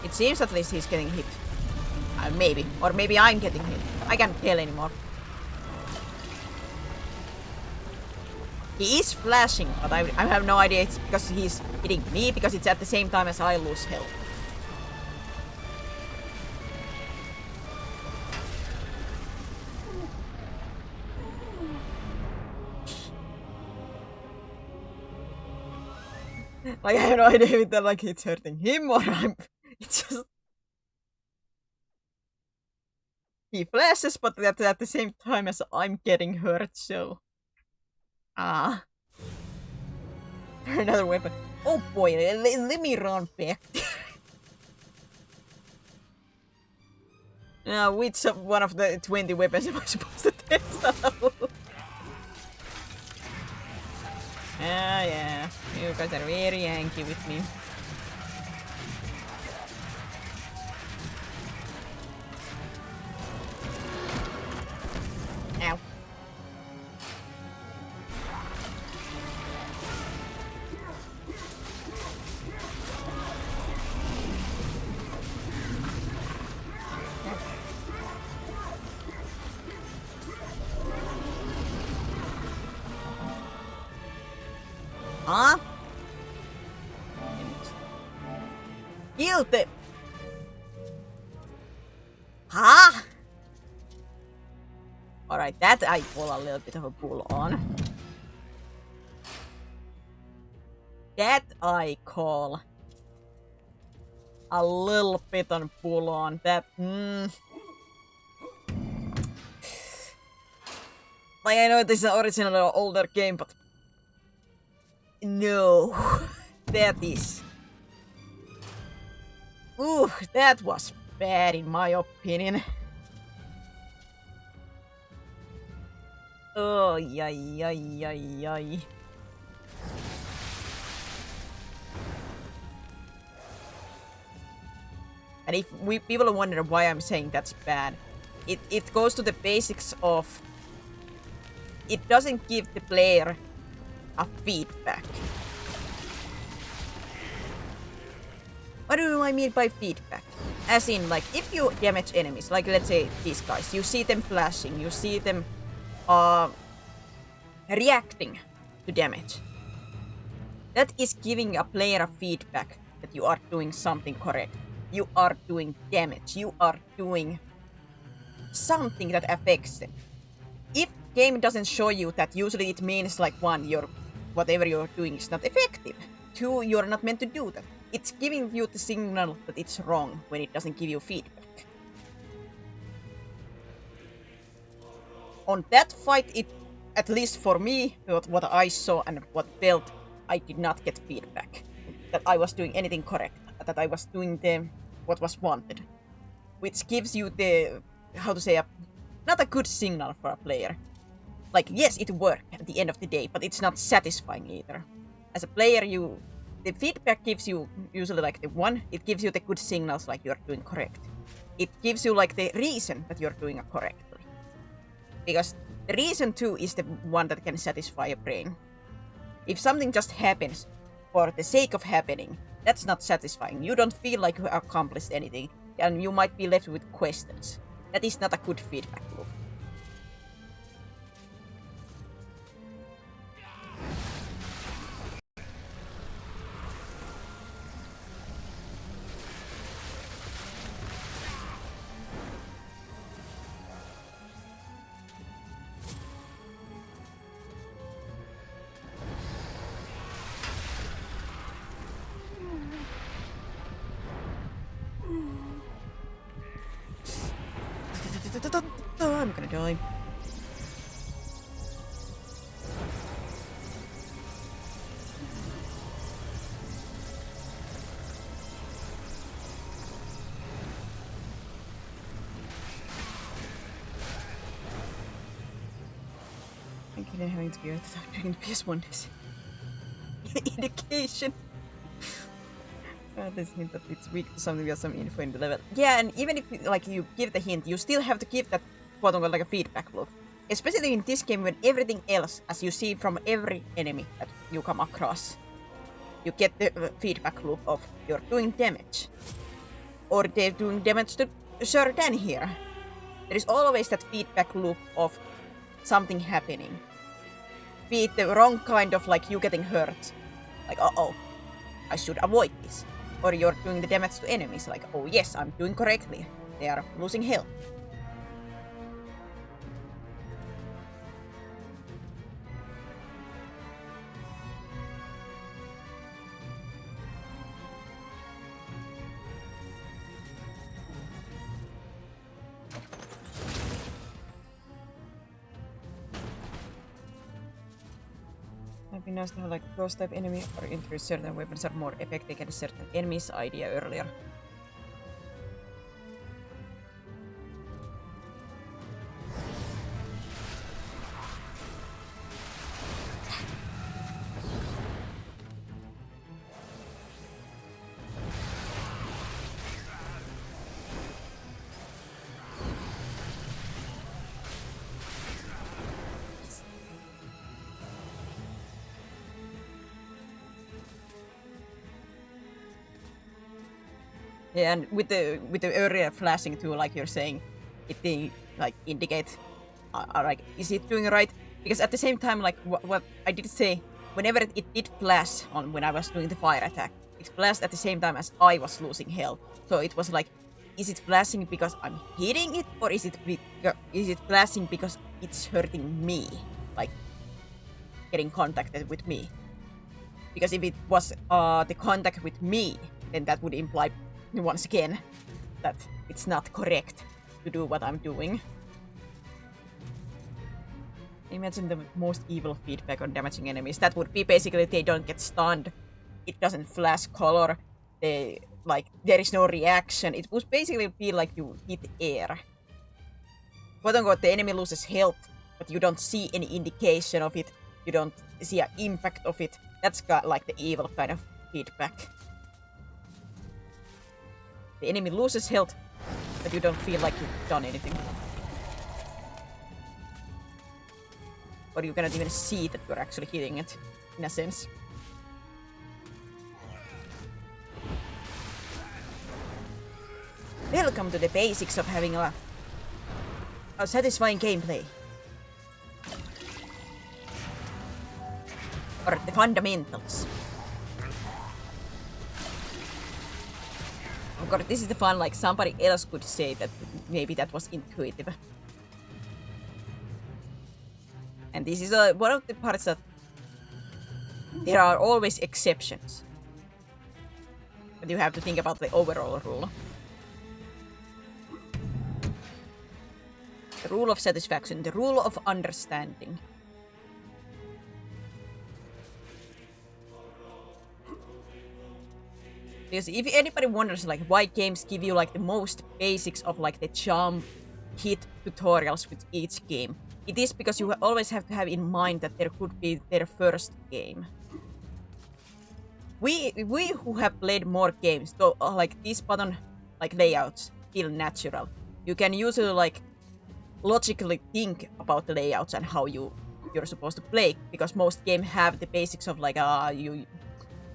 Speaker 1: It seems at least he's getting hit. Maybe. Or maybe I'm getting hit. I can't tell anymore. He is flashing, but I have no idea it's because he's hitting me, because it's at the same time as I lose health. Like, I have no idea if that, like, it's hurting him or it's just... He flashes, but at the same time as I'm getting hurt, so... Another weapon. Oh boy, let me run back. Now, which one of the 20 weapons am I supposed to test out? Yeah. You guys are very angry with me. Ow. Huh? Guilty. Huh? Alright, that I pull a little bit of a pull on. That I call a little bit on pull on. That, Like, I know this is an original older game, but no, that is... Ooh, that was bad in my opinion. Oh, yay. And if people wonder why I'm saying that's bad, it goes to the basics of... It doesn't give the player a feedback. What do I mean by feedback? As in, like, if you damage enemies, like let's say these guys, you see them flashing, you see them reacting to damage. That is giving a player a feedback that you are doing something correct. You are doing damage. You are doing something that affects them. If game doesn't show you that, usually it means like one, whatever you're doing is not effective. Two, you're not meant to do that. It's giving you the signal that it's wrong when it doesn't give you feedback. On that fight, it, at least for me, what I saw and what felt, I did not get feedback that I was doing anything correct, that I was doing what was wanted, which gives you the, how to say, not a good signal for a player. Like, yes, it worked at the end of the day, but it's not satisfying either. As a player, the feedback gives you usually like the one, it gives you the good signals like you're doing correct. It gives you like the reason that you're doing it correctly. Because the reason too is the one that can satisfy a brain. If something just happens for the sake of happening, that's not satisfying. You don't feel like you accomplished anything, and you might be left with questions. That is not a good feedback loop. I'm gonna die. I'm kidding, having to be without doing PS1 is indication. This hint that it's weak to something with some info in the level. Yeah, and even if like you give the hint, you still have to give that quote unquote like a feedback loop. Especially in this game when everything else, as you see from every enemy that you come across, you get the feedback loop of you're doing damage. Or they're doing damage to Sir Dan here. There is always that feedback loop of something happening. Be it the wrong kind of like you getting hurt. Like, uh-oh, I should avoid this. Or you're doing the damage to enemies, like, oh yes, I'm doing correctly. They are losing health. It'd be nice to have like ghost type enemy or introduce certain weapons are more effective against certain enemies idea earlier. Yeah, and with the earlier flashing too, like you're saying, it like indicate, like, is it doing right? Because at the same time, like what I did say, whenever it did flash on when I was doing the fire attack, it flashed at the same time as I was losing health. So it was like, is it flashing because I'm hitting it, or is it flashing because it's hurting me, like getting contacted with me? Because if it was the contact with me, then that would imply once again that it's not correct to do what I'm doing. Imagine the most evil feedback on damaging enemies. That would be basically they don't get stunned, it doesn't flash color, they like there is no reaction. It would basically be like you hit air. Quote unquote, the enemy loses health, but you don't see any indication of it. You don't see an impact of it. That's got like the evil kind of feedback. The enemy loses health, but you don't feel like you've done anything. Or you cannot even see that you're actually hitting it, in a sense. Welcome to the basics of having a satisfying gameplay. Or the fundamentals. Of course, this is the fun, like somebody else could say that maybe that was intuitive. And this is one of the parts that there are always exceptions. But you have to think about the overall rule. The rule of satisfaction, the rule of understanding. Because if anybody wonders like why games give you like the most basics of like the jump, hit tutorials with each game, it is because you always have to have in mind that there could be their first game. We who have played more games, though, like these button like layouts feel natural. You can usually like logically think about the layouts and how you're supposed to play, because most games have the basics of like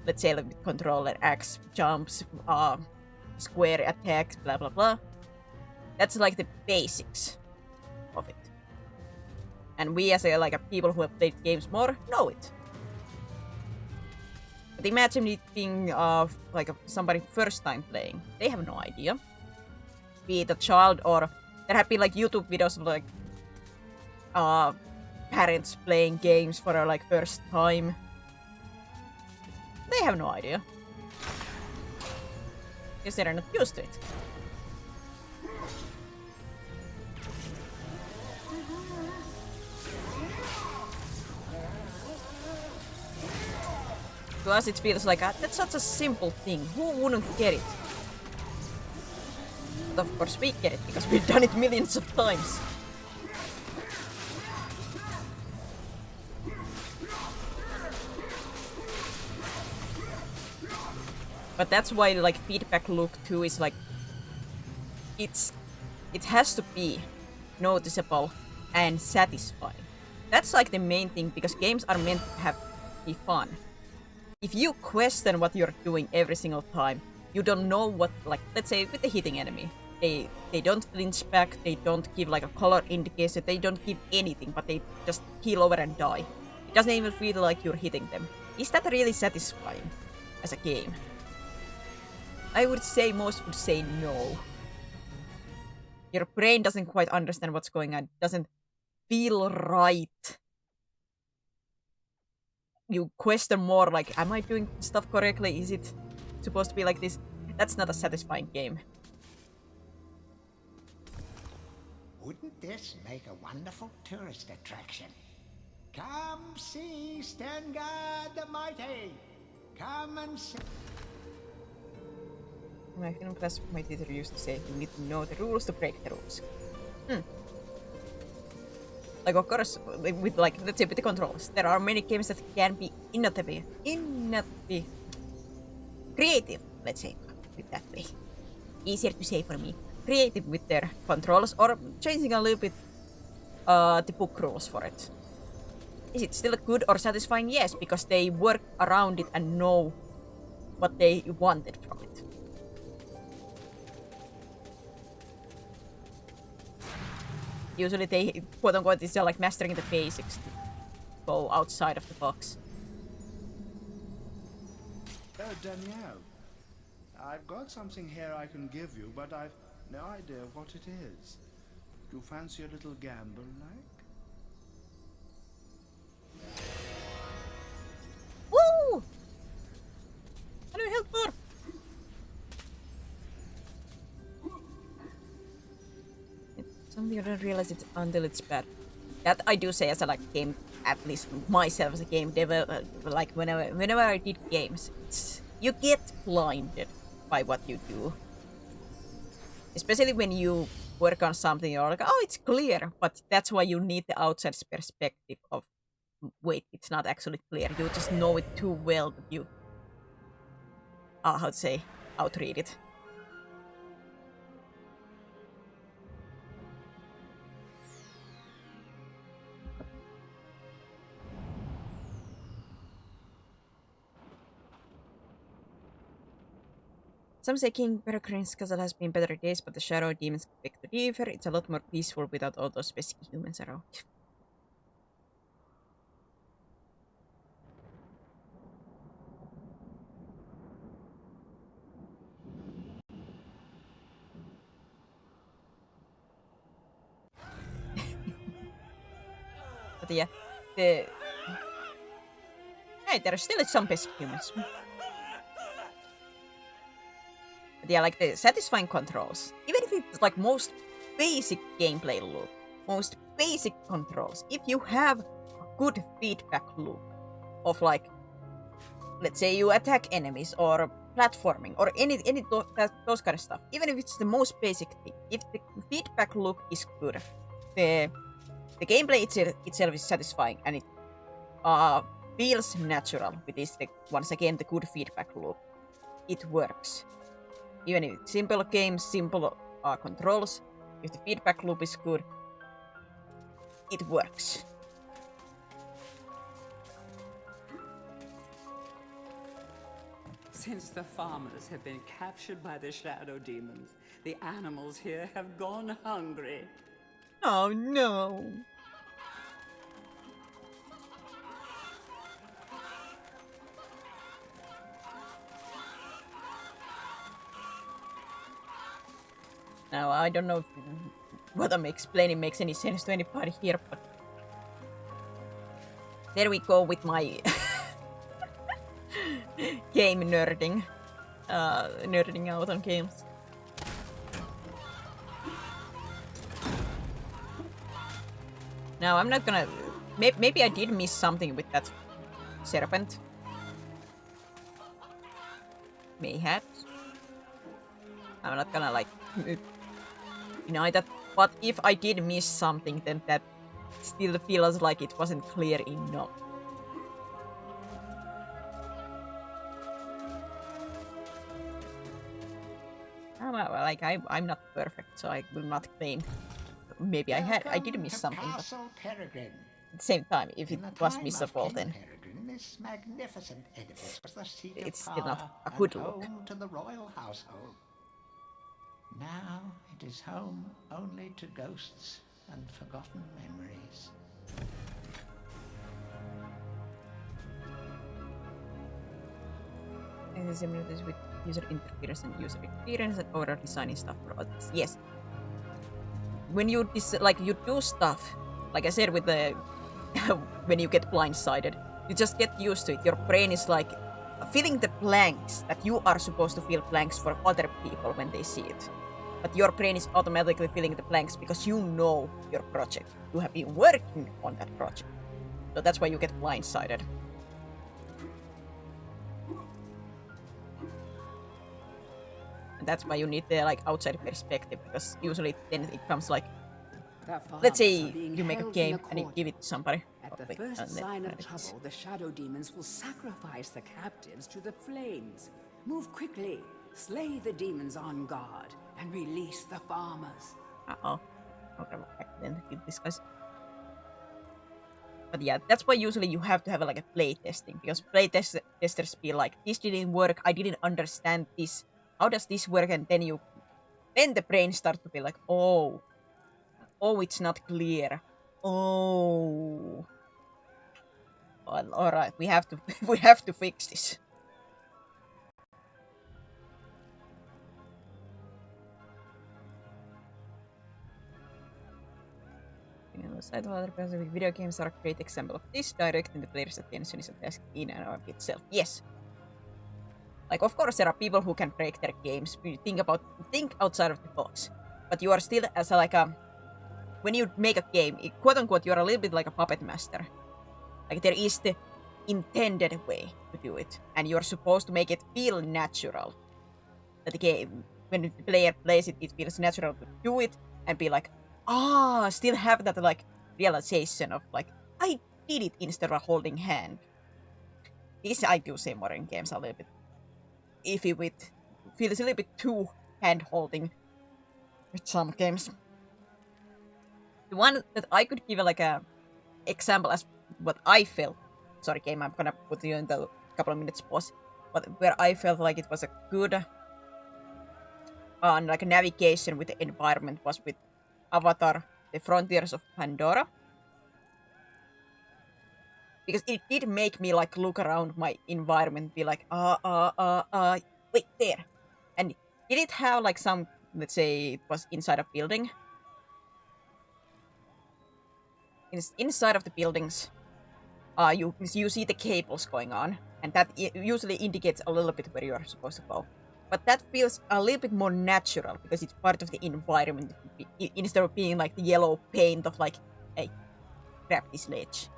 Speaker 1: let's say like controller X jumps, square attacks, blah blah blah. That's like the basics of it. And we as people who have played games more know it. But imagine it being somebody first time playing. They have no idea. Be it a child, or there have been like YouTube videos of like parents playing games for like first time. They have no idea. Because they're not used to it. To us it feels like that's such a simple thing. Who wouldn't get it? But of course we get it, because we've done it millions of times. But that's why like feedback loop 2 is like it has to be noticeable and satisfying. That's like the main thing, because games are meant to be fun. If you question what you're doing every single time, you don't know what, like, let's say with the hitting enemy, they don't flinch back, they don't give like a color indication, they don't give anything, but they just keel over and die. It doesn't even feel like you're hitting them. Is that really satisfying as a game? I would say most would say no. Your brain doesn't quite understand what's going on. It doesn't feel right. You question more like, am I doing stuff correctly? Is it supposed to be like this? That's not a satisfying game.
Speaker 5: Wouldn't this make a wonderful tourist attraction? Come see Stengard the Mighty! Come and see...
Speaker 1: My film class, my teacher used to say, you need to know the rules to break the rules. Like, of course, with like, let's say with the controls, there are many games that can be creative, let's say, with that way. Easier to say for me. Creative with their controls, or changing a little bit the book rules for it. Is it still good or satisfying? Yes, because they work around it and know what they wanted from it. Usually they, quote-unquote, is like mastering the basics to go outside of the box.
Speaker 4: Oh, Danielle. I've got something here I can give you, but I've no idea what it is. Do you fancy a little gamble, like?
Speaker 1: Woo! How do we help more? Something you don't realize it until it's bad. That I do say as a like game, at least myself as a game developer, like whenever I did games, you get blinded by what you do. Especially when you work on something, you're like, oh, it's clear, but that's why you need the outsider's perspective of, wait, it's not actually clear. You just know it too well that you, how to say, outread it. Some say King Peregrine's castle has been better days, but the shadow demons beg to differ. It's a lot more peaceful without all those pesky humans around. But yeah, the hey, there still is some basic humans. But yeah, like the satisfying controls, even if it's like most basic gameplay loop, most basic controls, if you have a good feedback loop of like, let's say you attack enemies or platforming or those kind of stuff, even if it's the most basic thing, if the feedback loop is good, the gameplay itself is satisfying and it feels natural with this, once again, the good feedback loop. It works. Even if it's simple games, simple controls, if the feedback loop is good, it works.
Speaker 2: Since the farmers have been captured by the shadow demons, the animals here have gone hungry.
Speaker 1: Oh no! Now, I don't know if what I'm explaining makes any sense to anybody here, but there we go with my game nerding. Nerding out on games. Now, I'm not gonna... Maybe I did miss something with that serpent. Mayhaps. I'm not gonna, like, deny that. But if I did miss something, then that still feels like it wasn't clear enough. Like, I'm not perfect, so I will not claim. Maybe I did miss something. But at the same time, if it was missable, then
Speaker 5: this magnificent edifice was the seat
Speaker 1: it's
Speaker 5: of
Speaker 1: still not
Speaker 5: power
Speaker 1: a good
Speaker 5: and
Speaker 1: look.
Speaker 5: home to the royal household. Now it is home only to ghosts and forgotten memories.
Speaker 1: And the similarities with user interference and user experience and overall designing stuff for others. Yes. When you you do stuff, like I said with the when you get blindsided, you just get used to it. Your brain is like filling the blanks that you are supposed to fill blanks for other people when they see it. But your brain is automatically filling the blanks because you know your project. You have been working on that project. So that's why you get blindsided. And that's why you need the outside perspective, because usually then it comes like, let's say you make a game and you give it to somebody.
Speaker 2: At the first sign of trouble, the shadow demons will sacrifice the captives to the flames. Move quickly, slay the demons on guard, and release the farmers.
Speaker 1: Uh-oh. Okay, then this guy's... But yeah, that's why usually you have to have a play testing, because play testers be like, this didn't work, I didn't understand this. How does this work? And then the brain starts to be like, oh, it's not clear. Oh. Well, all right, we have to fix this. Side of other specific video games are a great example of this. Directing the player's attention is a task in and of itself. Yes. Like, of course, there are people who can break their games. Think outside of the box. But you are still as when you make a game, quote unquote, you are a little bit like a puppet master. Like, there is the intended way to do it, and you are supposed to make it feel natural. That the game, when the player plays it, it feels natural to do it and be like, still have that realization of I did it instead of holding hand. This I do say more in games a little bit iffy with, feels a little bit too hand holding with some games. The one that I could give a example as what I felt. Sorry, game, I'm gonna put you in the couple of minutes pause. But where I felt like it was a good navigation with the environment was with Avatar: The Frontiers of Pandora. Because it did make me look around my environment, be like, wait, there. And did it have some, let's say it was inside a building? inside of the buildings, you see the cables going on, and that usually indicates a little bit where you are supposed to go. But that feels a little bit more natural because it's part of the environment instead of being like the yellow paint of like, hey, grab this ledge.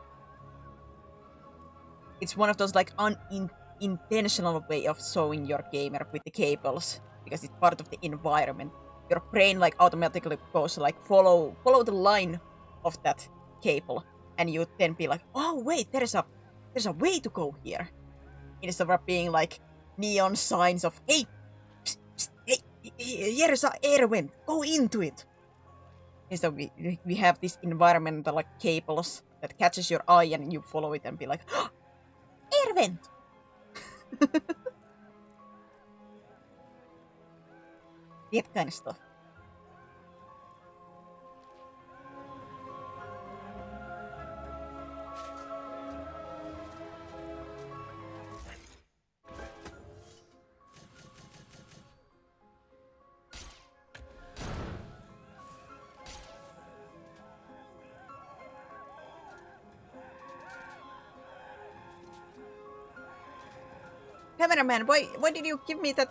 Speaker 1: It's one of those like unintentional way of showing your gamer with the cables because it's part of the environment. Your brain like automatically goes like follow the line of that cable, and you then be like, oh wait, there's a way to go here, instead of being like neon signs of hey, psst, psst, hey, here's an air vent, go into it. Instead we have this environmental like cables that catches your eye and you follow it and be like, oh, air vent. That kind of stuff. Cameraman, why did you give me that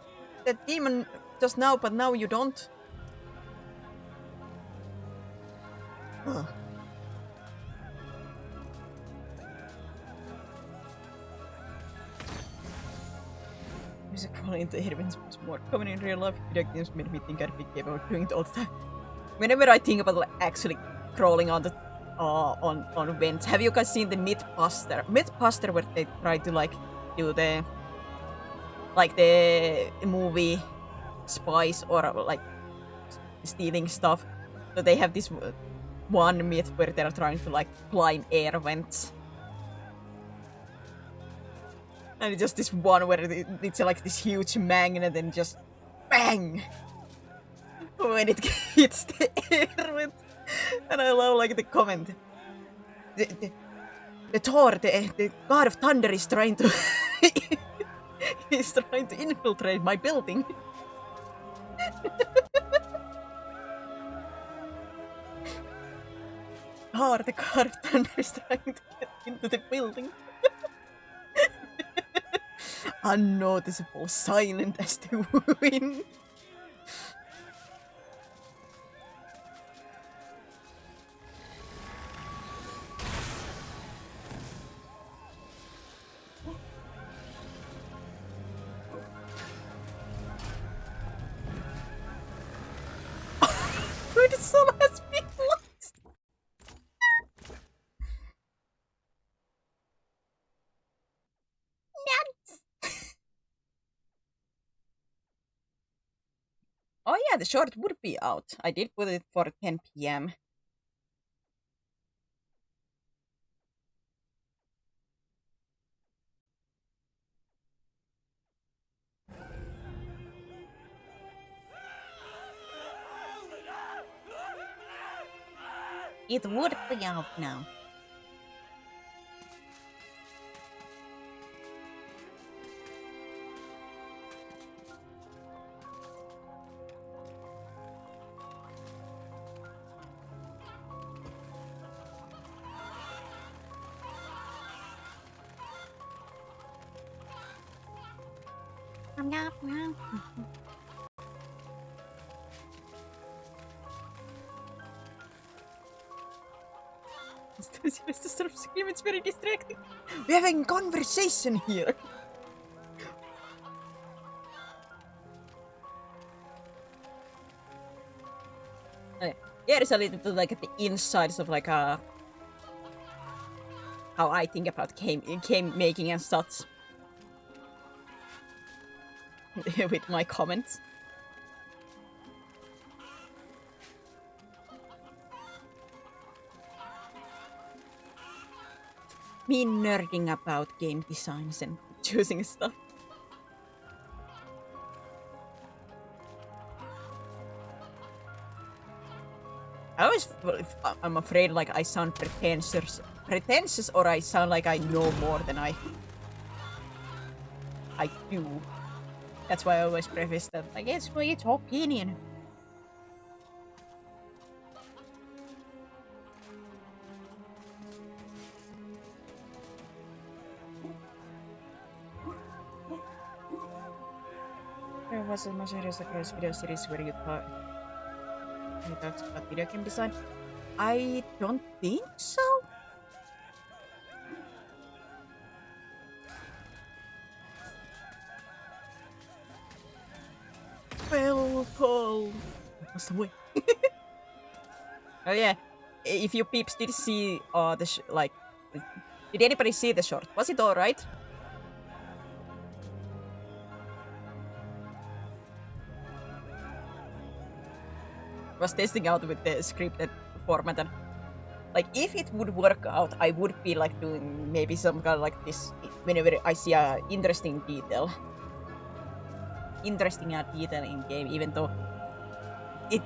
Speaker 1: demon just now, but now you don't? Huh. Music crawling into headwinds was more common in real life. Video games made me think I'd be capable of doing it all the time. Whenever I think about like actually crawling on the on vents, have you guys seen the Mythbuster? Mythbuster, where they try to like do the movie spies or like stealing stuff. So they have this one myth where they're trying to like climb air vents. And it's just this one where it's like this huge magnet and just bang when it hits the air vent. And I love like the comment. The Thor, the god of thunder, is trying to he's trying to infiltrate my building. Thor, the god of thunder, is trying to get into the building. Unnoticeable, silent as the wind. The soul has been lost. Oh yeah, the short would be out. I did put it for 10 p.m. It would be out now. To stop screaming, it's very distracting. We're having a conversation here. Okay. Yeah, it's a little bit like the insides of like how I think about game making and such. With my comments. Me nerding about game designs and choosing stuff. I'm afraid like I sound pretentious, or I sound like I know more than I do. That's why I always preface that, like, it's opinion. was a serious video series where you talk about video game design. I don't think so. Well, Paul. What's the way? Oh yeah, if you peeps did see did anybody see the short? Was it alright? Was testing out with the scripted format and like if it would work out, I would be like doing maybe some kind of like this whenever I see a interesting detail in game, even though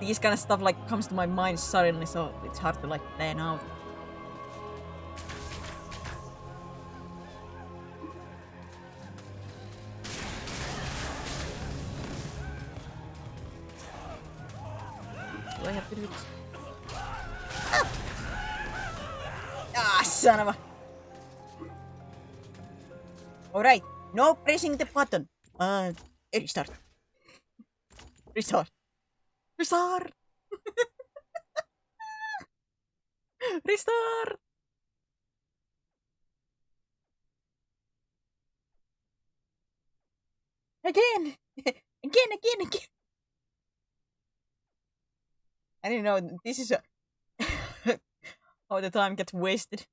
Speaker 1: this kind of stuff like comes to my mind suddenly, so it's hard to like plan out. Do I have to do this? Ah, son of a... Alright, no pressing the button. Restart. Restart. Restart! Restart! Again! Again! I don't know, this is how the time gets wasted.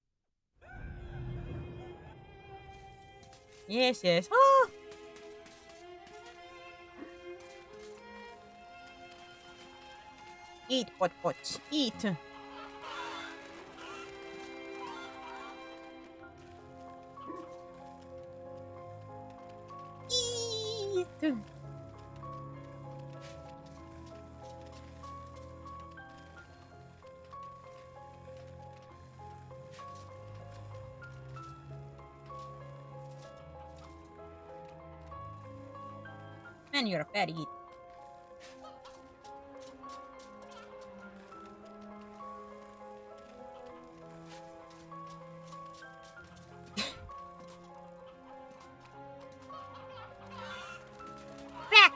Speaker 1: Yes. Ah! Eat, pots. Eat! Eat! Man, you're a bad eat. Back!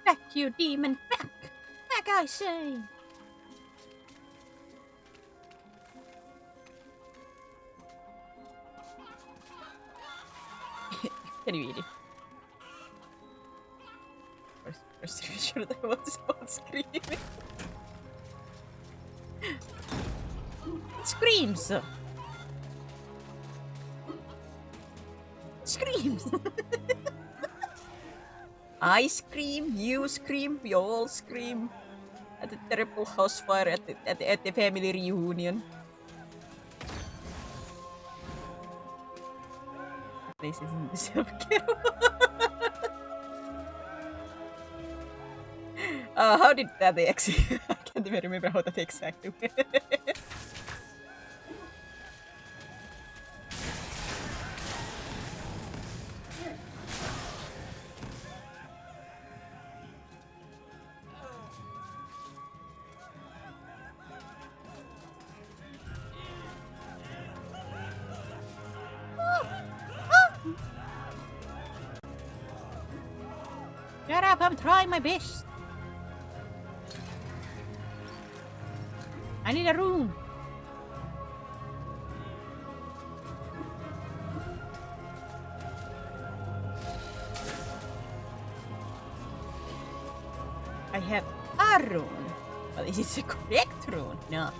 Speaker 1: Back, you demon! Back! Back, I say! Can you eat it? First, sure that I was about screaming. It screams! Screams! I scream, you scream, we all scream at the terrible house fire at the family reunion. This isn't the self-care. How did that actually? I can't even remember how that exactly went. Shut up, I'm trying my best. I need a room. I have a rune. But is it the correct rune? No.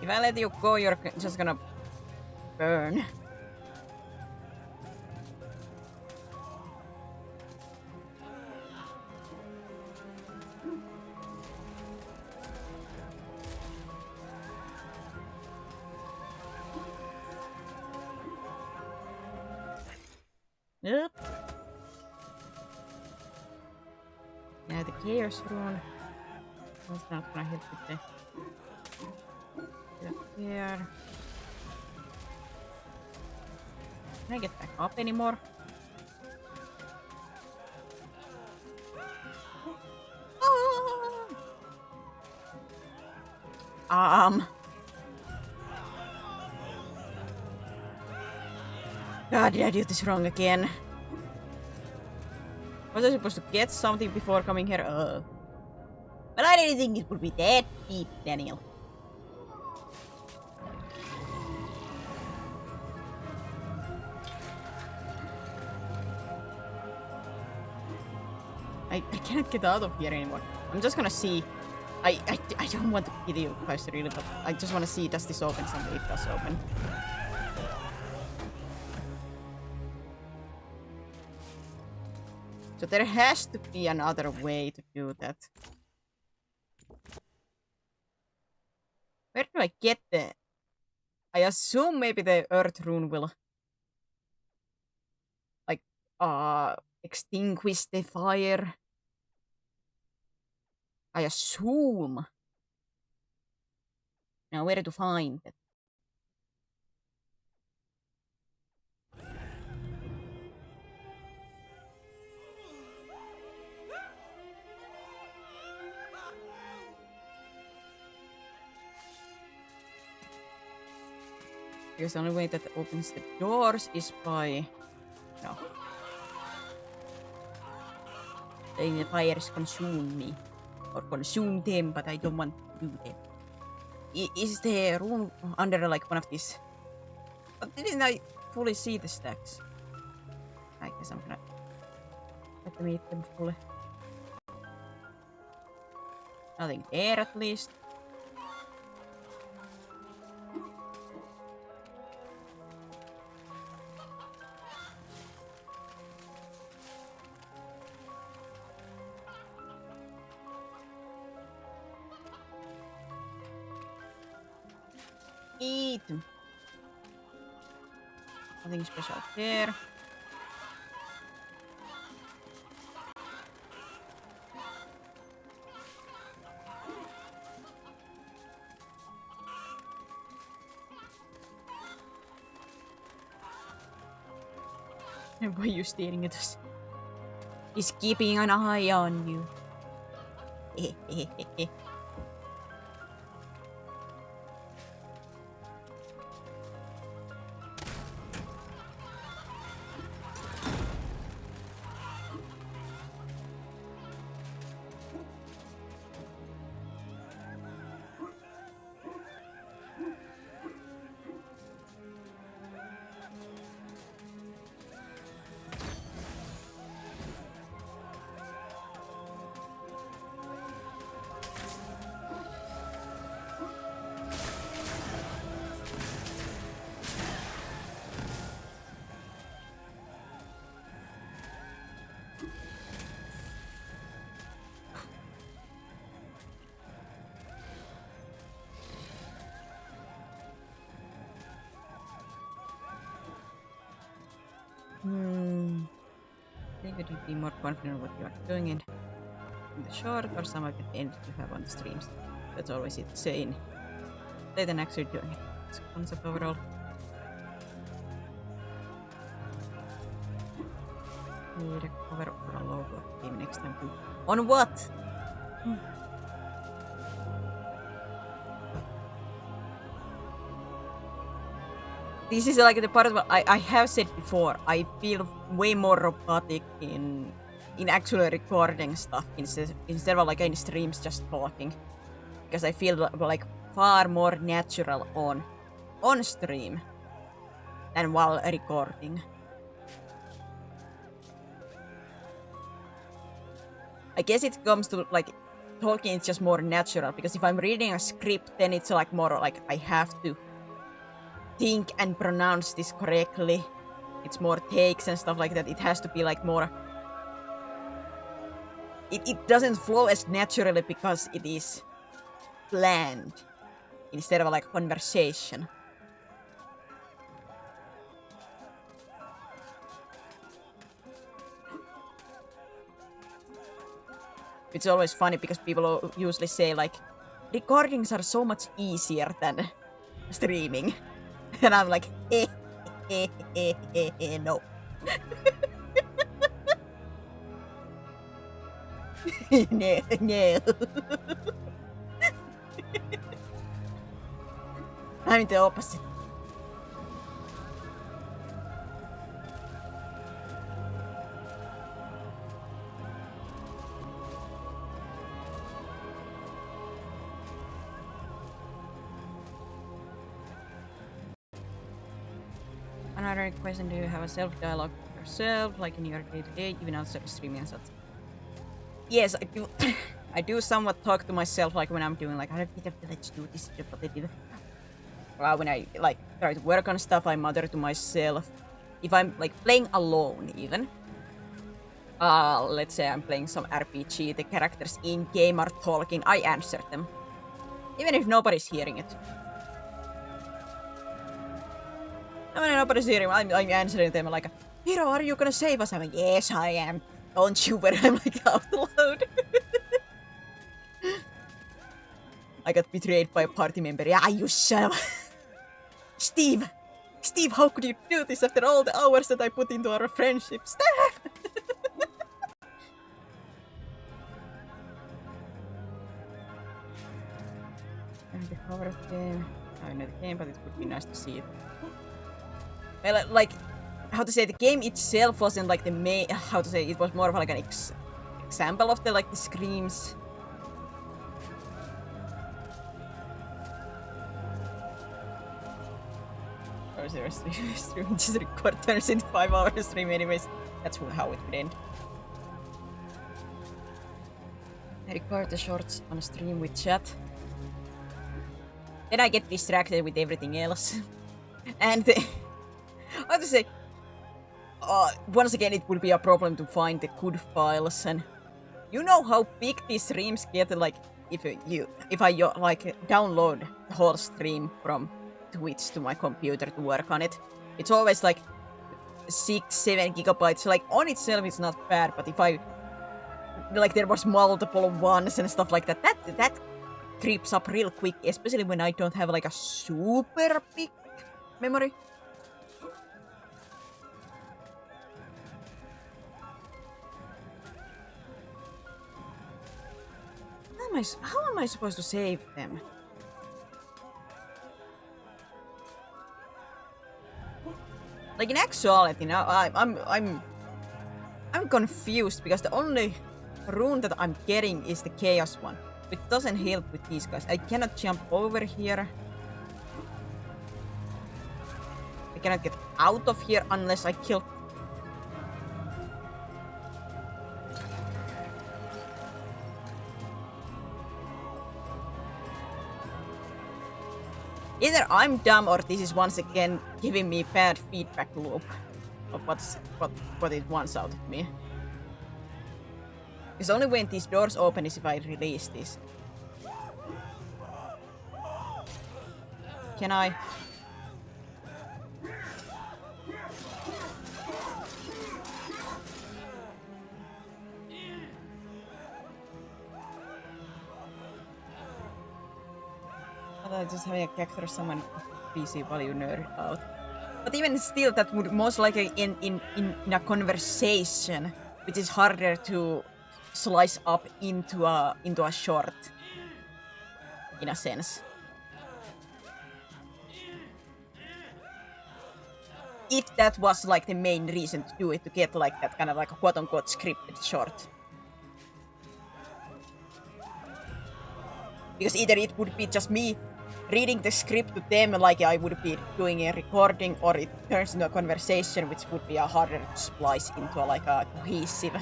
Speaker 1: If I let you go, you're just gonna burn. Yep. Now the chaos rune. That's not gonna help with the here. Can I get back up anymore? God, did I do this wrong again? Was I supposed to get something before coming here? But I didn't think it would be that deep, Daniel. I can't get out of here anymore. I'm just gonna see. I don't want to kill you guys really, but I just want to see, does this open something? It does open. So there has to be another way to do that. Where do I get the... I assume maybe the earth rune will... like, extinguish the fire. I assume. Now where to find it? Because the only way that opens the doors is by... no. Letting the fires consume me. Or consume them, but I don't want to do that. Is the room under like one of these... But didn't I fully see the stacks? I guess I'm gonna... let them eat them fully. Nothing there at least. Eat. Nothing special there. Why are you staring at us? He's keeping an eye on you. I think you be more confident what you are doing in the short or some of the end you have on the streams. That's always insane. They than actually doing it. It's a concept overall. Need a cover or a logo game next time too. On what? This is like the part of what I have said before. I feel way more robotic in actually recording stuff instead of like in streams just talking, because I feel like far more natural on stream than while recording. I guess it comes to like talking is just more natural, because if I'm reading a script then it's like more like I have to think and pronounce this correctly. It's more takes and stuff like that. It has to be like more... It doesn't flow as naturally because it is planned instead of like conversation. It's always funny because people usually say like, recordings are so much easier than streaming. And I'm like, no. No. I'm the opposite. Another question, do you have a self-dialogue with yourself, like in your day-to-day, even outside of streaming and such? Yes, I do. I do somewhat talk to myself, like when I'm doing like, let's do this. When I like try to work on stuff, I mutter to myself. If I'm like playing alone, even. Let's say I'm playing some RPG, the characters in game are talking, I answer them, even if nobody's hearing it. I mean, nobody's hearing. I'm answering them like, Hiro, are you gonna save us? I'm like, yes, I am. Don't you? But I'm like out loud. I got betrayed by a party member. Yeah, you son of a... Steve! Steve, how could you do this after all the hours that I put into our friendship? Steph! And the cover of the game. I know the game, but it would be nice to see it. Well, like, how to say, the game itself wasn't like the main, how to say, it was more of like an example of the, like, the screams. Or there was stream, just record turns into 5 hours stream anyways. That's how it would end. I record the shorts on stream with chat. Then I get distracted with everything else. And how to say, once again it would be a problem to find the good files, and you know how big these streams get, like if I like download the whole stream from Twitch to my computer to work on it, it's always like 6-7 gigabytes. Like on itself it's not bad, but if I like there was multiple ones and stuff like that, that creeps up real quick, especially when I don't have like a super big memory. How am I supposed to save them? Like in actuality now, I'm confused because the only rune that I'm getting is the chaos one, which doesn't help with these guys. I cannot jump over here. I cannot get out of here unless I kill. Either I'm dumb or this is once again giving me bad feedback loop of what it wants out of me. Because only when these doors open is if I release this. Can I? Just having a character or someone PC while you nerd out. But even still, that would most likely end in a conversation, which is harder to slice up into a short, in a sense. If that was like the main reason to do it, to get like that kind of like a quote-unquote scripted short. Because either it would be just me reading the script to them like I would be doing a recording, or it turns into a conversation, which would be a harder to splice into like a cohesive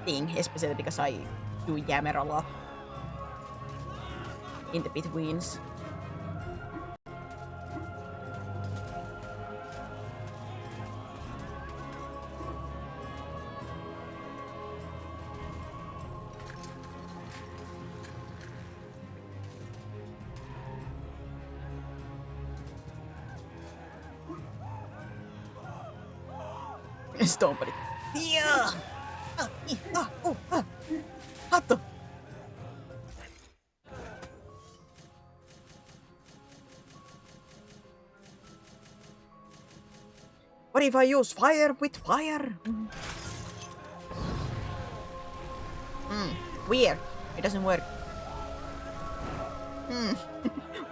Speaker 1: thing, especially because I do yammer a lot in the betweens. Stompari. Yeah. Hatto. What if I use fire with fire? Weird. It doesn't work.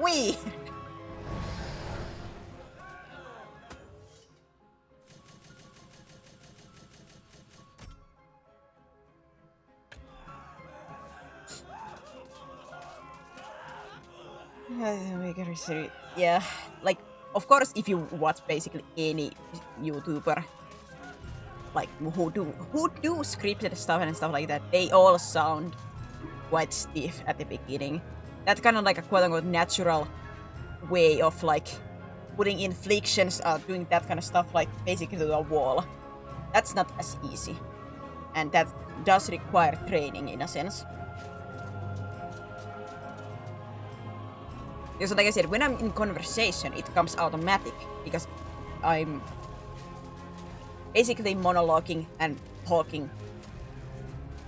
Speaker 1: Weird. Yeah, like, of course, if you watch basically any YouTuber, like, who do scripted stuff and stuff like that, they all sound quite stiff at the beginning. That's kind of like a quote-unquote natural way of, like, putting inflections, doing that kind of stuff, like, basically to a wall. That's not as easy. And that does require training, in a sense. Because like I said, when I'm in conversation, it comes automatic, because I'm basically monologuing and talking,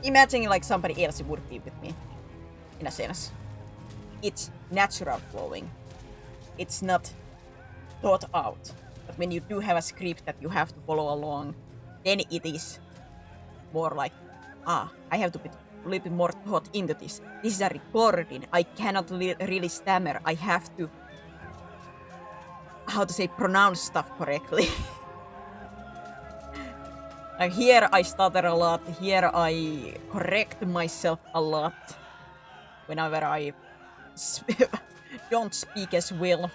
Speaker 1: imagining like somebody else would be with me, in a sense. It's natural flowing. It's not thought out. But when you do have a script that you have to follow along, then it is more like, I have to put a little bit more thought into this. This is a recording. I cannot really stammer. I have to, pronounce stuff correctly. Like here I stutter a lot. Here I correct myself a lot whenever I don't speak as well.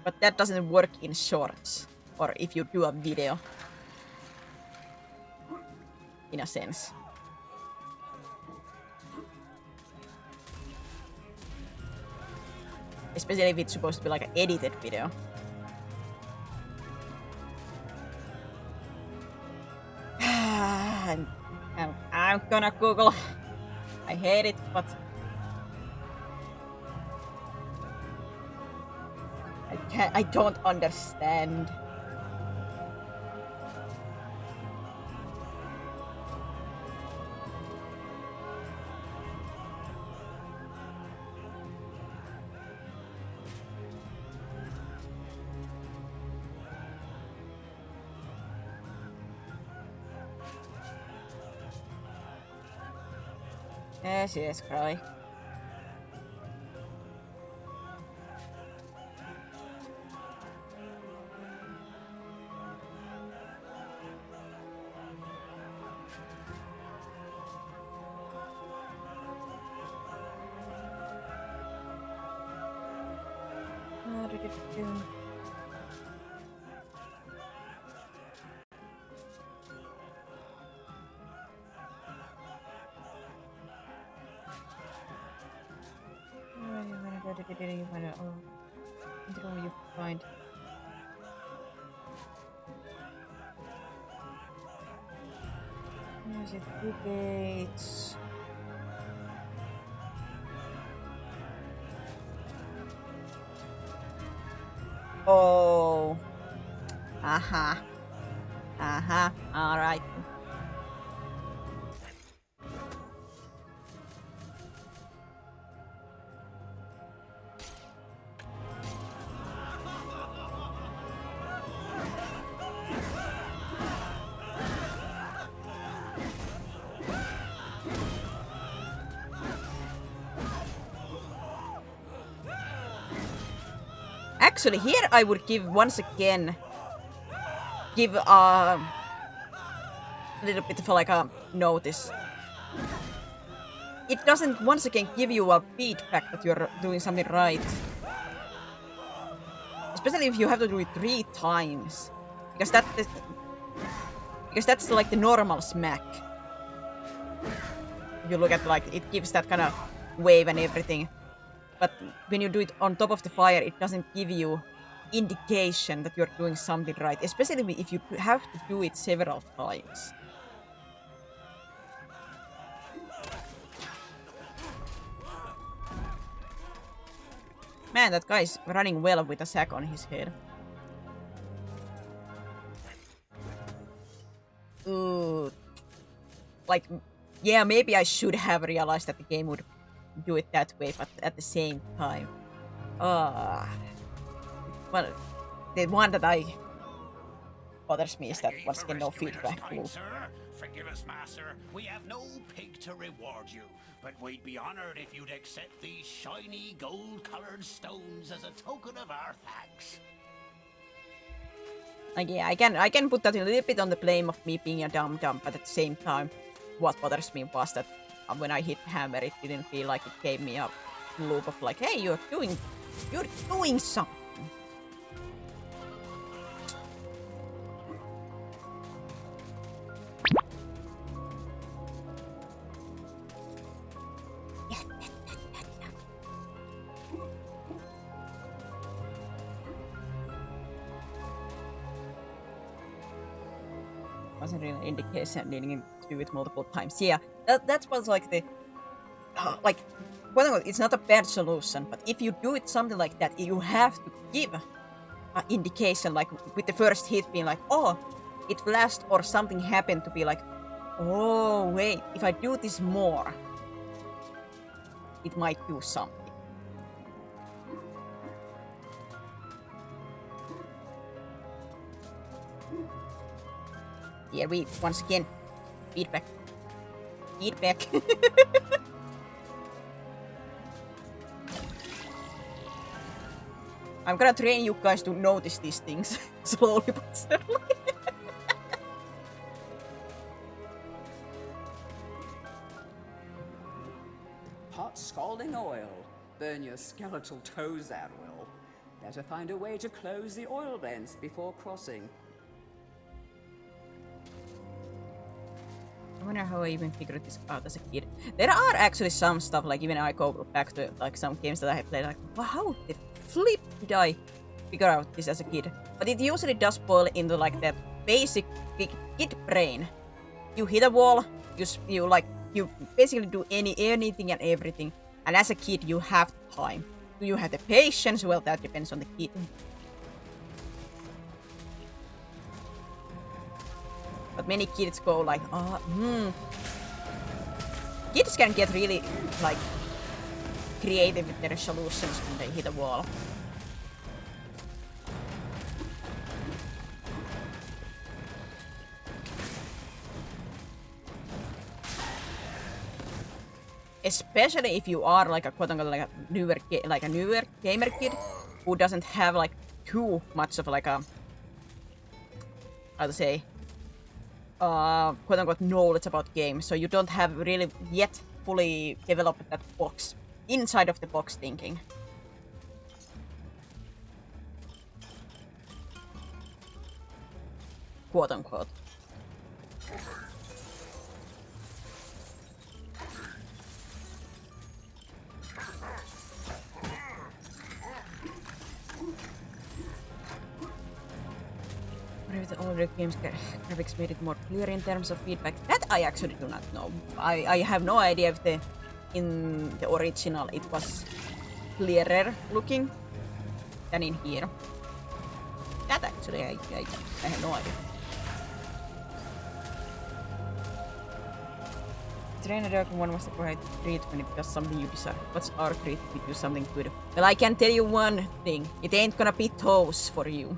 Speaker 1: But that doesn't work in shorts or if you do a video. In a sense. Especially if it's supposed to be like an edited video. I'm gonna Google. I hate it, but I don't understand. Yes, cry. You find debates. Oh. All right. Actually, here I would give once again a little bit of like a notice. It doesn't once again give you a feedback that you're doing something right. Especially if you have to do it 3 times. Because that's like the normal smack. If you look at like it gives that kind of wave and everything. But when you do it on top of the fire, it doesn't give you indication that you're doing something right, especially if you have to do it several times. Man, that guy's running well with a sack on his head. Ooh. Like, yeah, maybe I should have realized that the game would do it that way, but at the same time, well, the one that bothers me is that once again no feedback loop.
Speaker 6: Forgive us, master. We have no pig to reward you, but we'd be honored if you'd accept these shiny gold-colored stones as a token of our thanks.
Speaker 1: Like, yeah, I can put that a little bit on the blame of me being a dumb, but at the same time, what bothers me was that when I hit hammer, it didn't feel like it gave me a loop of like, hey, you're doing something. Wasn't really an indication needing to do it multiple times. Yeah, that was like the like, well, it's not a bad solution, but if you do it something like that, you have to give an indication, like with the first hit being like, oh, it flashed or something happened, to be like, oh wait, if I do this more, it might do something. Here we once again feedback. I'm gonna train you guys to notice these things slowly but surely.
Speaker 2: Hot scalding oil. Burn your skeletal toes at will. Better find a way to close the oil vents before crossing.
Speaker 1: I wonder how I even figured this out as a kid. There are actually some stuff, like even I go back to like some games that I have played, like, wow, how the flip did I figure out this as a kid? But it usually does boil into like that basic kid brain. You hit a wall, you basically do anything and everything. And as a kid, you have time. Do you have the patience? Well, that depends on the kid. But many kids go like, Kids can get really, like, creative with their solutions when they hit a wall. Especially if you are like a quote-unquote like a newer gamer kid who doesn't have like too much of like a, how to say, quote-unquote knowledge about games, so you don't have really yet fully developed that box, inside of the box thinking. Quote-unquote. What if the older games graphics made it more clear in terms of feedback? That I actually do not know. I have no idea if in the original it was clearer looking than in here. That actually I have no idea. Trainer Dragon 1 was the right treat when it does something you desire. What's our treat if we do something good? Well, I can tell you one thing. It ain't gonna be toes for you.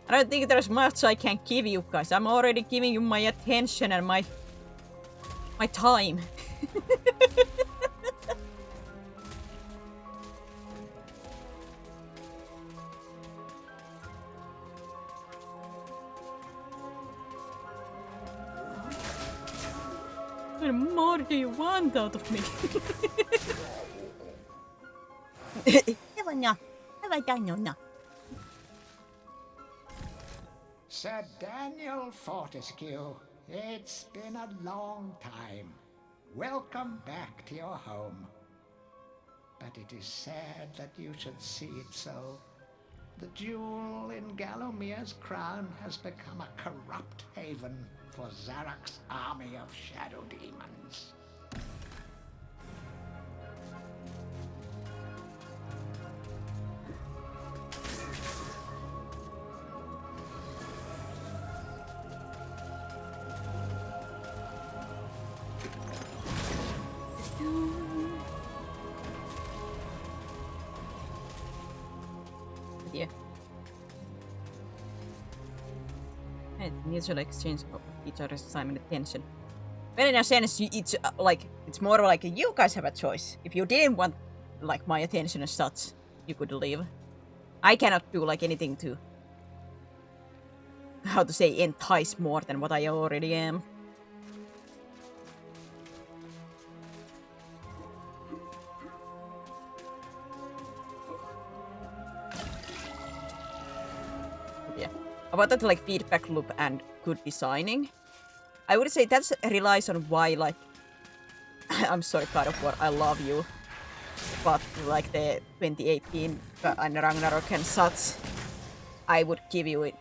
Speaker 1: I don't think there's much I can give you guys. I'm already giving you my attention and my time. What more do you want out of me? Have I done enough?
Speaker 5: Sir Daniel Fortescue, it's been a long time. Welcome back to your home. But it is sad that you should see it so. The jewel in Galomir's crown has become a corrupt haven for Zarok's army of shadow demons.
Speaker 1: Mutual exchange of each other's time and attention. Well, in a sense, it's more like you guys have a choice. If you didn't want like my attention as such, you could leave. I cannot do like anything to how to say, entice more than what I already am. Yeah. About that like feedback loop and good designing, I would say that relies on why like I'm sorry, God of War, I love you. But like the 2018 and Ragnarok and such, I would give you it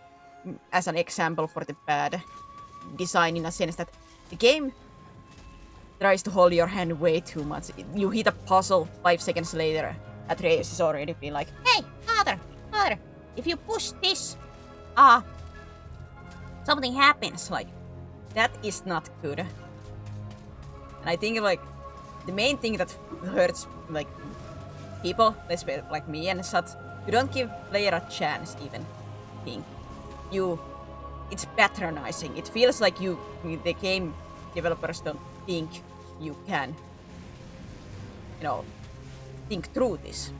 Speaker 1: as an example for the bad design in a sense that the game tries to hold your hand way too much. You hit a puzzle 5 seconds later, Atreus is already been like, hey, father, if you push this, something happens. Like, that is not good. And I think like the main thing that hurts like people, especially like me and such, you don't give player a chance even. Think it's patronizing. It feels like the game developers don't think you can, think through this.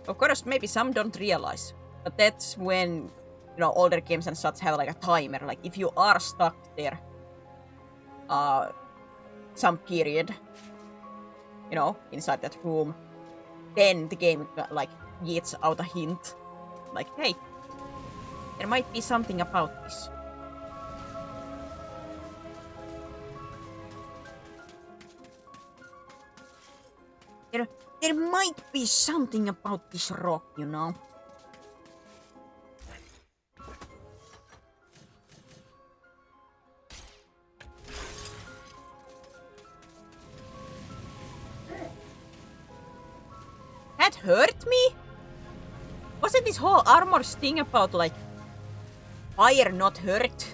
Speaker 1: Of course, maybe some don't realize, but that's when, older games and such have like a timer. Like if you are stuck there, some period, inside that room, then the game like gets out a hint, like, hey, there might be something about this. There might be something about this rock, That hurt me? Wasn't this whole armor thing about, like, fire not hurt?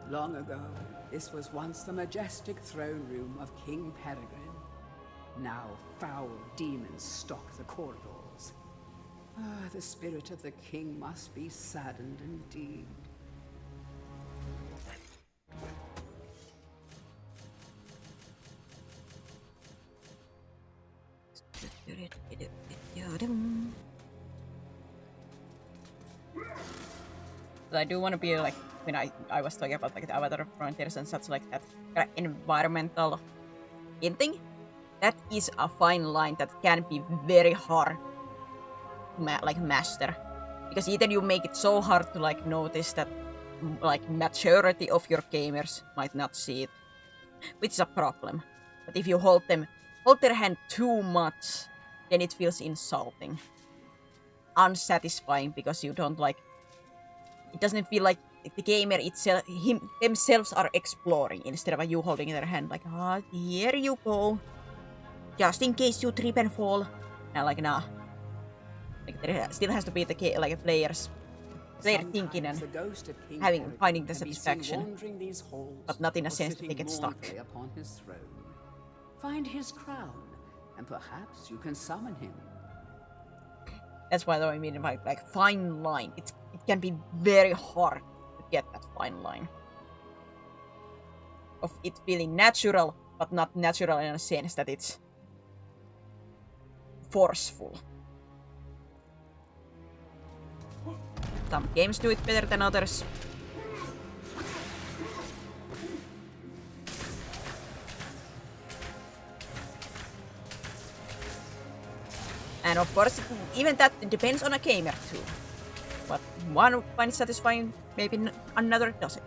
Speaker 2: Long ago, this was once the majestic throne room of King Peregrine. Now foul demons stalk the corridors. The spirit of the king must be saddened indeed.
Speaker 1: I do want to be like, when I was talking about like the Avatar Frontiers and such like that kind of environmental hinting, that is a fine line that can be very hard to master, because either you make it so hard to like notice that like majority of your gamers might not see it, which is a problem. But if you hold their hand too much, then it feels insulting, unsatisfying, because you don't like. It doesn't feel like the gamer itself, themselves are exploring instead of you holding their hand like, here you go, just in case you trip and fall. And like, nah. Like there still has to be the player thinking and finding the satisfaction, but not in a sense that they get stuck.
Speaker 2: Upon his throne. Find his crown, and perhaps you can summon him.
Speaker 1: That's why though I mean like fine line. It can be very hard to get that fine line of it feeling natural, but not natural in a sense that it's forceful. Some games do it better than others. And of course, even that depends on a gamer too. But one finds satisfying, maybe another doesn't.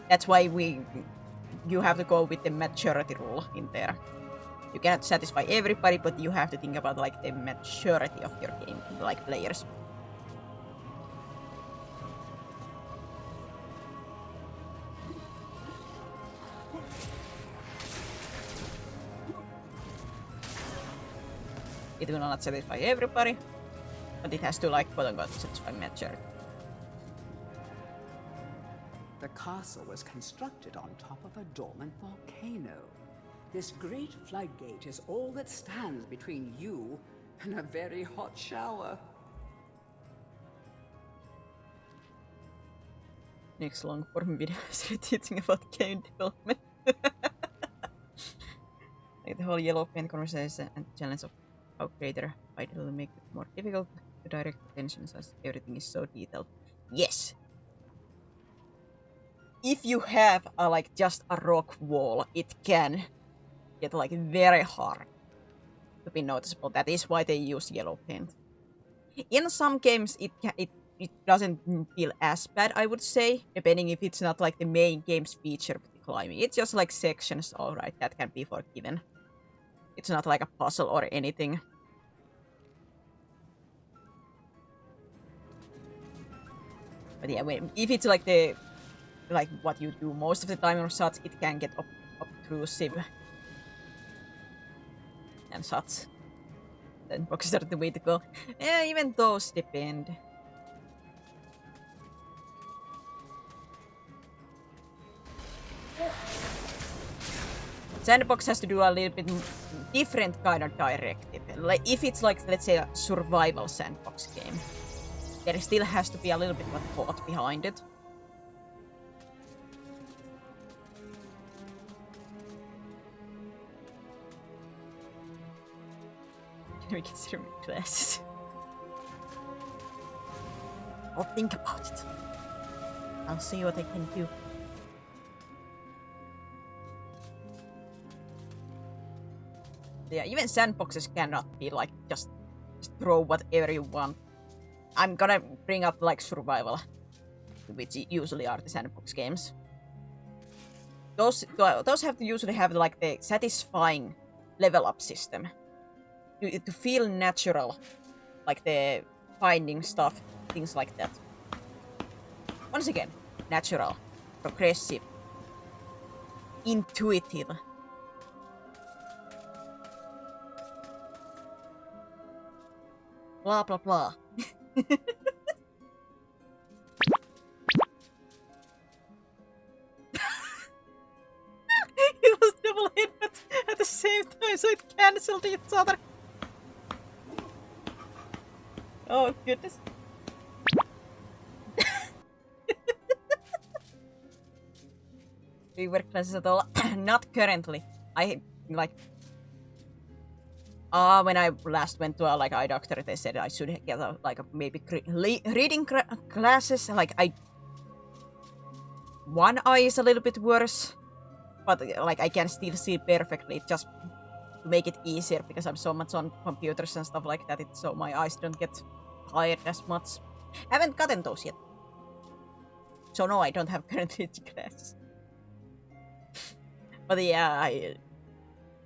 Speaker 1: That's why you have to go with the majority rule in there. You cannot satisfy everybody, but you have to think about like the majority of your game, like players. It will not satisfy everybody, but it has to like quote-unquote satisfy majority.
Speaker 2: The castle was constructed on top of a dormant volcano. This great floodgate is all that stands between you and a very hot shower.
Speaker 1: Next long form video is teaching about game development. Like the whole yellow paint conversation and challenge of how creator ideally make it more difficult to direct attention as everything is so detailed. Yes. If you have like just a rock wall, it can get like very hard to be noticeable. That is why they use yellow paint. In some games, it doesn't feel as bad, I would say, depending if it's not like the main game's feature of the climbing. It's just like sections, alright, that can be forgiven. It's not like a puzzle or anything. But yeah, if it's like what you do most of the time or such, it can get obtrusive and such. Then boxes are the way to go. Yeah, even those depend. Sandbox has to do a little bit different kind of directive. Like if it's like, let's say, a survival sandbox game, there still has to be a little bit of thought behind it. Can we consider my classes? I'll think about it. I'll see what I can do. Yeah, even sandboxes cannot be like just throw whatever you want. I'm gonna bring up like survival, which usually are the sandbox games. Those have to usually have like the satisfying level up system to feel natural, like the finding stuff, things like that. Once again, natural, progressive, intuitive. Blah blah blah. It was double hit at the same time, so it cancelled each other. Oh goodness. Do you work classes at all? Not currently. I like. When I last went to a like eye doctor, they said I should get a, like a, maybe reading classes. Like one eye is a little bit worse, but like I can still see perfectly. Just to make it easier because I'm so much on computers and stuff like that. So my eyes don't get tired as much. Haven't gotten those yet. So no, I don't have currently classes. But yeah,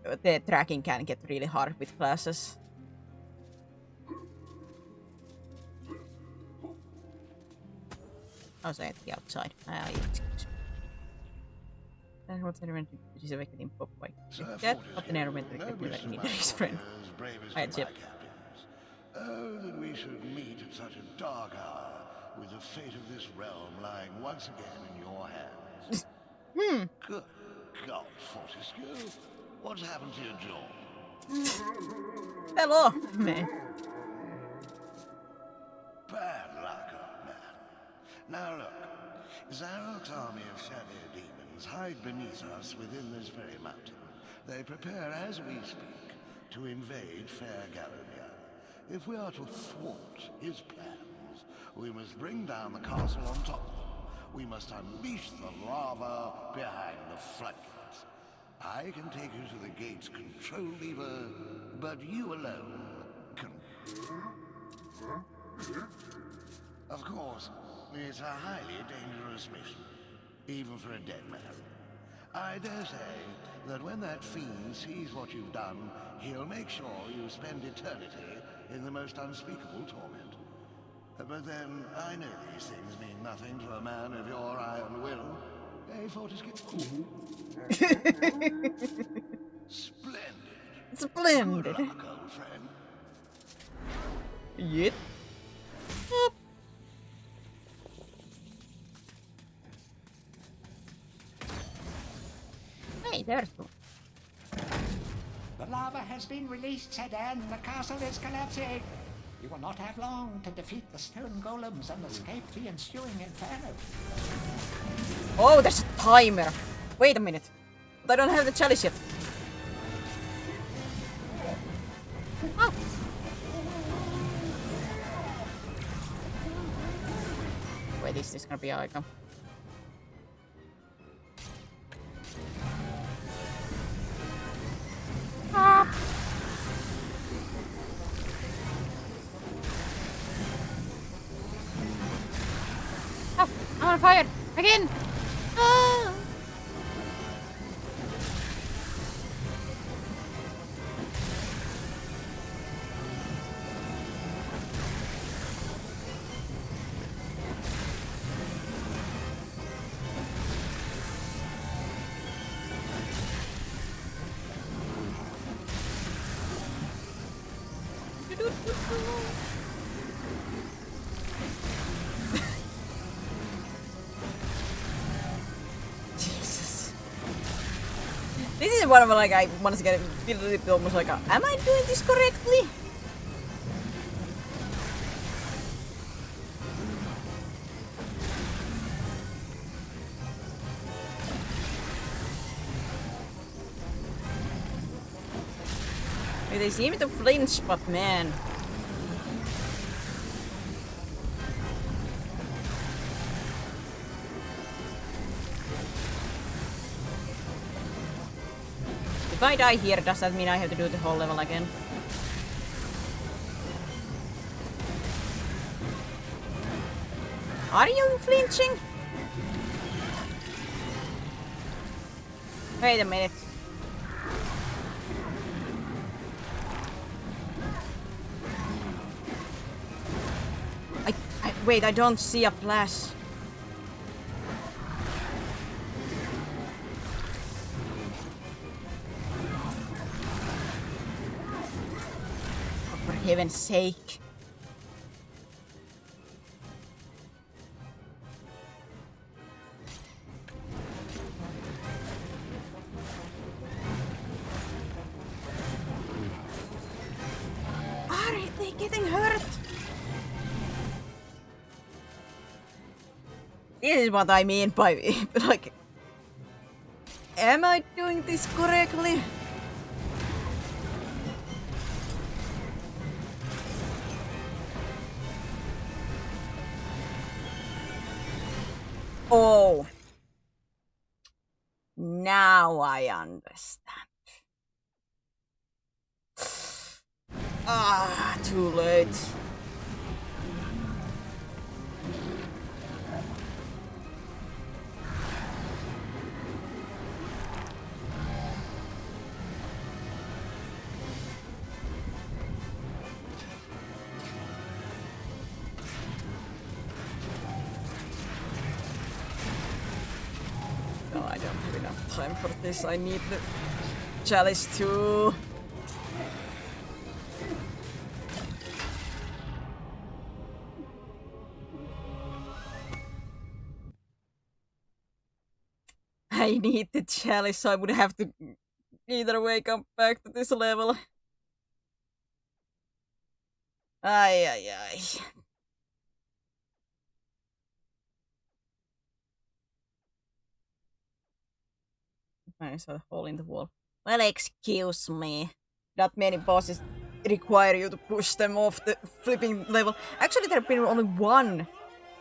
Speaker 1: the tracking can get really hard with classes. Oh, so I have to be outside. Excuse me. What's the elementary? She's awake in pop white. That, but the elementary kept me like neither his friend. I had Chip.
Speaker 8: Oh, that we should meet at such a dark hour, with the fate of this realm lying once again in your hands. Good God, Fortescue. What's happened to your jaw?
Speaker 1: Hello, man.
Speaker 8: Bad luck, old man. Now look, Zarok's army of shadow demons hide beneath us within this very mountain. They prepare as we speak to invade Fair Gallowmere. If we are to thwart his plans, we must bring down the castle on top of them. We must unleash the lava behind the floodgates. I can take you to the gate's control lever, but you alone can... Of course, it's a highly dangerous mission, even for a dead man. I dare say that when that fiend sees what you've done, he'll make sure you spend eternity in the most unspeakable torment. But then, I know these things mean nothing to a man of your iron will. Hey, Fortescue. Splendid.
Speaker 1: Splendid.
Speaker 8: Good luck, old friend.
Speaker 1: Yep. Hey, there's one.
Speaker 5: The lava has been released, Sedan. The castle is collapsing. You will not have long to defeat the stone golems and escape the ensuing inferno.
Speaker 1: Oh, there's a timer. Wait a minute. But I don't have the chalice yet. Oh. Wait, is this gonna be aika? Ah. Oh, I'm on fire again. Ah. Jesus. This is one of like I want to get feel a little bit almost like, am I doing this correctly? They seem to flinch, but man. If I die here, does that mean I have to do the whole level again? Are you flinching? Wait a minute. Wait, I don't see a flash. Oh, for heaven's sake. Are they getting hurt? This is what I mean by like, am I doing this correctly? Oh, now I understand. Ah, too late. No, I don't have enough time for this. I need the chalice too. I need the chalice, so I would have to either way come back to this level. Ay, ay, ay. I saw a hole in the wall. Well, excuse me. Not many bosses require you to push them off the flipping level. Actually, there's been only one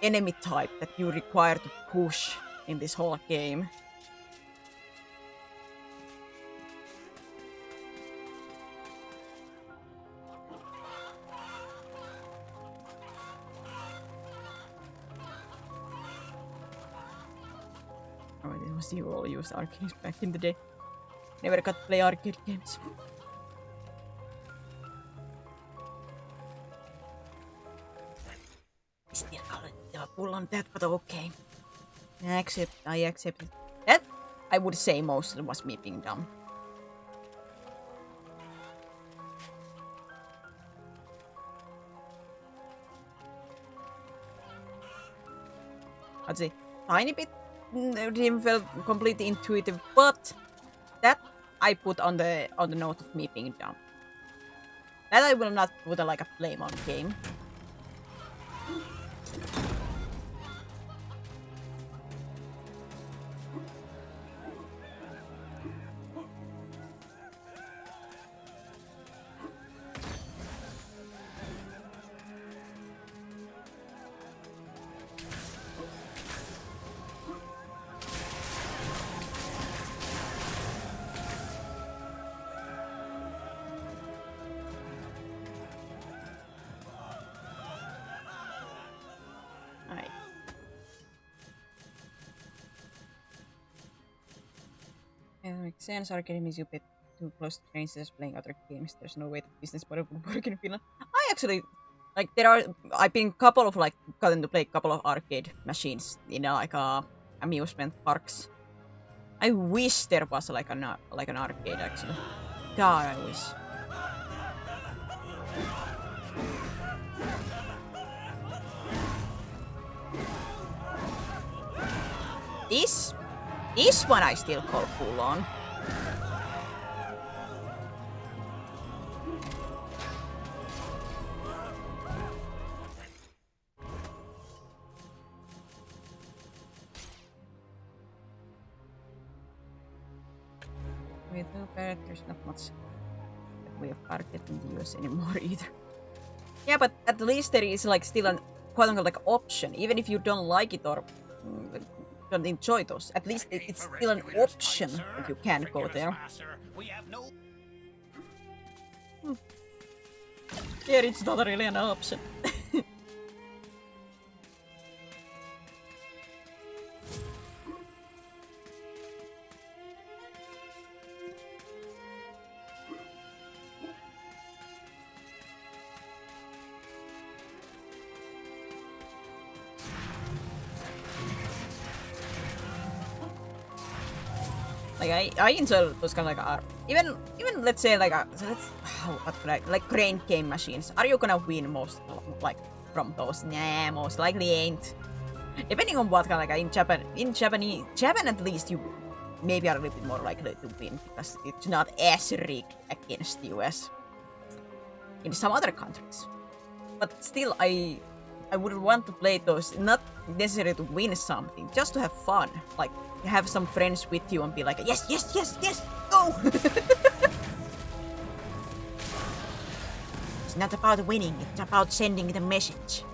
Speaker 1: enemy type that you require to push in this whole game. Oh, this was you all used arcades back in the day. Never got to play arcade games. Still got pull on that, but okay. I accept it. That, I would say mostly was me being dumb. I'd say tiny bit didn't feel completely intuitive, but that I put on the note of me being dumb. That I will not put like a flame on game. Makes sense. Arcade means you get too close to trains just playing other games. There's no way that business model would work in Finland. I actually like I've been gotten to play a couple of arcade machines in like amusement parks. I wish there was like an arcade actually. God, I wish. This one I still call full on. With no parrot, there's not much that way of arcade in the US anymore either. Yeah, but at least there is like still an quote-unquote like option, even if you don't like it or don't enjoy those. At least it's still an option that you can go there. Here it's not really an option. Like I enjoy those kind of like even let's say like what could I like crane game machines. Are you gonna win most like from those? Nah, most likely ain't. Depending on what kind of like Japan at least you maybe are a little bit more likely to win because it's not as rigged against the US in some other countries. But still, I would want to play those not necessarily to win something, just to have fun, like. Have some friends with you and be like, yes, yes, yes, yes, go! It's not about winning, it's about sending the message.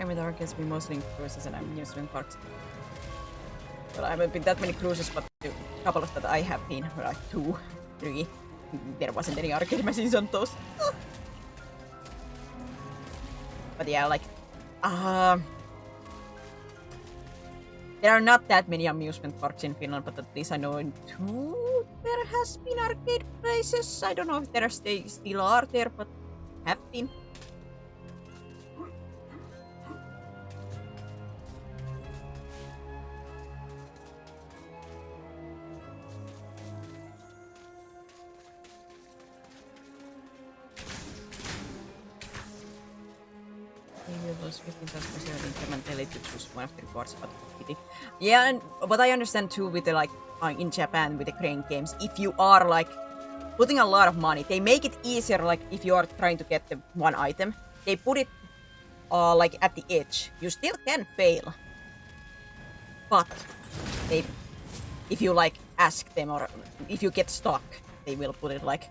Speaker 1: With arcades, we mostly in cruises and amusement parks. Well, I haven't been that many cruises, but the couple of that I have been were like 2, 3. There wasn't any arcade machines on those. But yeah, like, there are not that many amusement parks in Finland, but at least I know in 2 there has been arcade places. I don't know if there still are there, but have been. Was 15,000 in German daily to choose one of the rewards, but yeah, and what I understand too with the like in Japan with the crane games, if you are like putting a lot of money, they make it easier. Like if you are trying to get the one item, they put it like at the edge. You still can fail, but if you like ask them or if you get stuck, they will put it like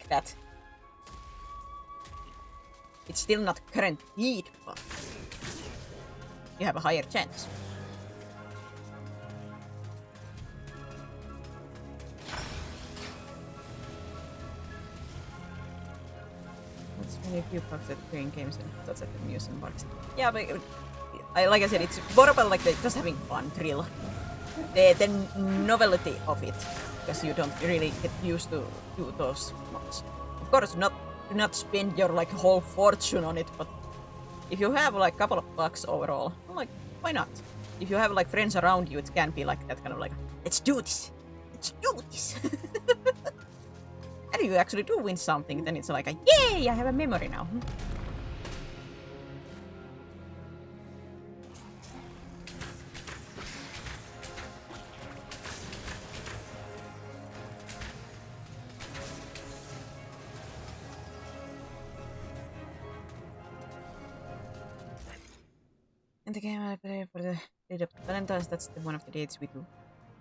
Speaker 1: that. It's still not guaranteed, but you have a higher chance. That's really few bucks at crane games and that's at the amusement parks. Yeah, but like I said, it's more about like just having fun, thrill. The novelty of it, because you don't really get used to do those much. Of course, do not spend your like whole fortune on it, but if you have like a couple of bucks overall, like why not? If you have like friends around you, it can be like that kind of like, let's do this. and you actually do win something, then it's like a yay! I have a memory now. In the game I play for the day of Valentine's, that's one of the dates we do.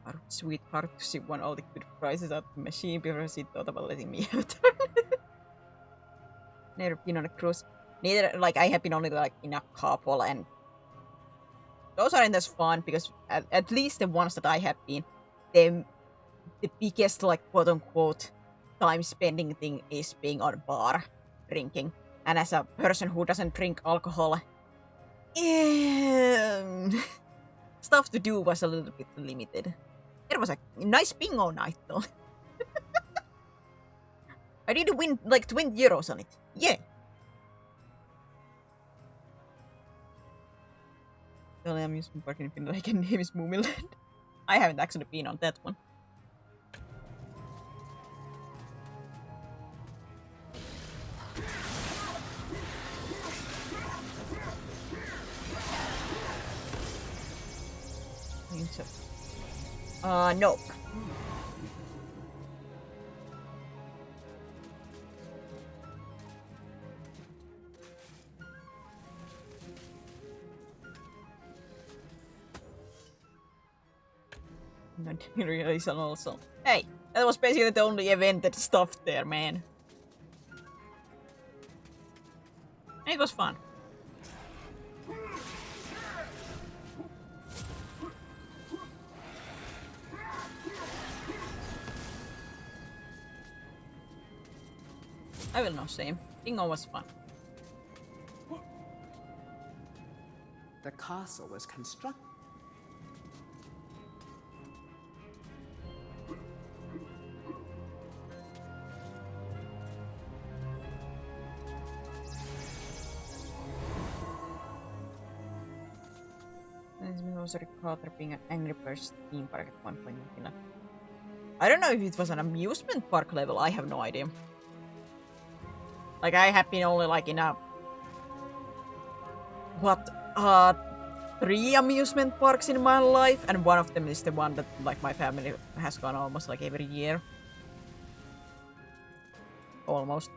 Speaker 1: Our sweetheart, she won all the good prizes at the machine before she thought about letting me have it. Never been on a cruise. Neither, like, I have been only, like, in a couple, and those aren't as fun, because at least the ones that I have been, the biggest, like, quote-unquote, time-spending thing is being on a bar, drinking. And as a person who doesn't drink alcohol, stuff to do was a little bit limited. It was a nice bingo night, though. I did win like 20 euros on it. Yeah. The only amusement park in Finland I can name is Moomiland. I haven't actually been on that one. I think so. No. Realization also. Hey, that was basically the only event that stopped there, man. It was fun. I will not say. Bingo was fun.
Speaker 2: The castle was constructed.
Speaker 1: I also recall there being an Angry Birds theme park at one point in Finland. I don't know if it was an amusement park level, I have no idea. Like, I have been only like in a... 3 amusement parks in my life, and one of them is the one that like my family has gone almost like every year. Almost.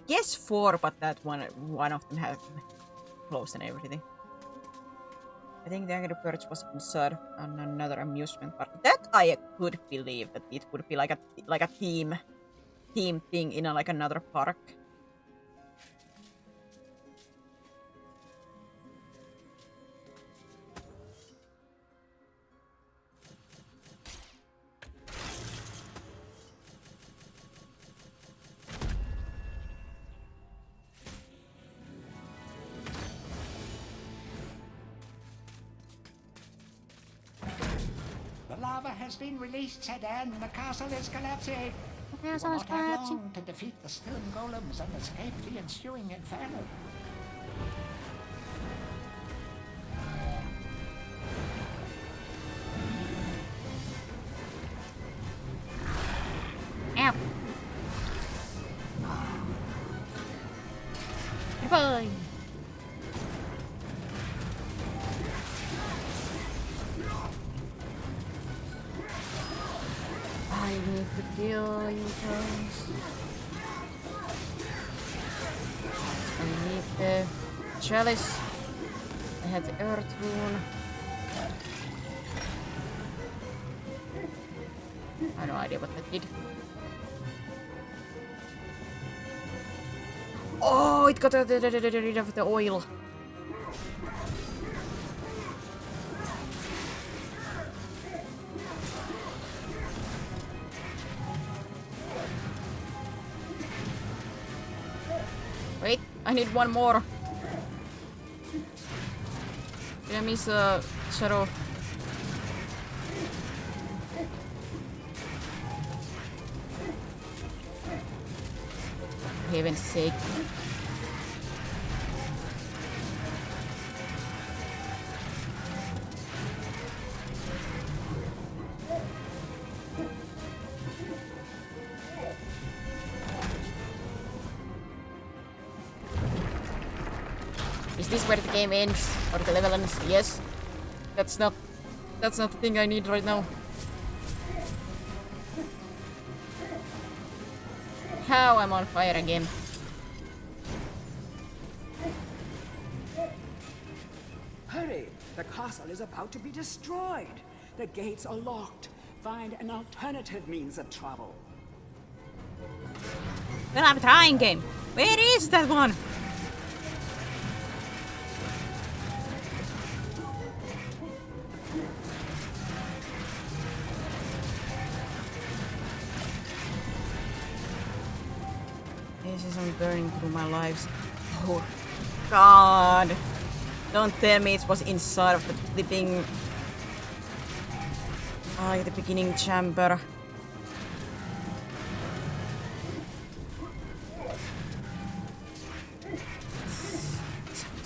Speaker 1: Yes, 4, but that one of them had closed and everything. I think the Angry Birds was inside on another amusement park. That I could believe that it would be like a theme thing in like another park.
Speaker 5: The lava has been released, Sedan. The castle is collapsing. We will not have long to defeat the stone golems and escape the ensuing inferno.
Speaker 1: Ow. Goodbye. I need to kill you guys. I need the chalice. I have the earth rune. I have no idea what that did. Oh, it got rid of the oil. Wait, I need one more. Did I miss a shadow? For heaven's sake. Is this where the game ends? Or the level ends? Yes. That's not the thing I need right now. How I'm on fire again.
Speaker 2: Hurry! The castle is about to be destroyed. The gates are locked. Find an alternative means of travel.
Speaker 1: Well, I'm trying, game. Where is that one? This isn't burning through my lives. Oh, God. Don't tell me it was inside of the flipping... the beginning chamber.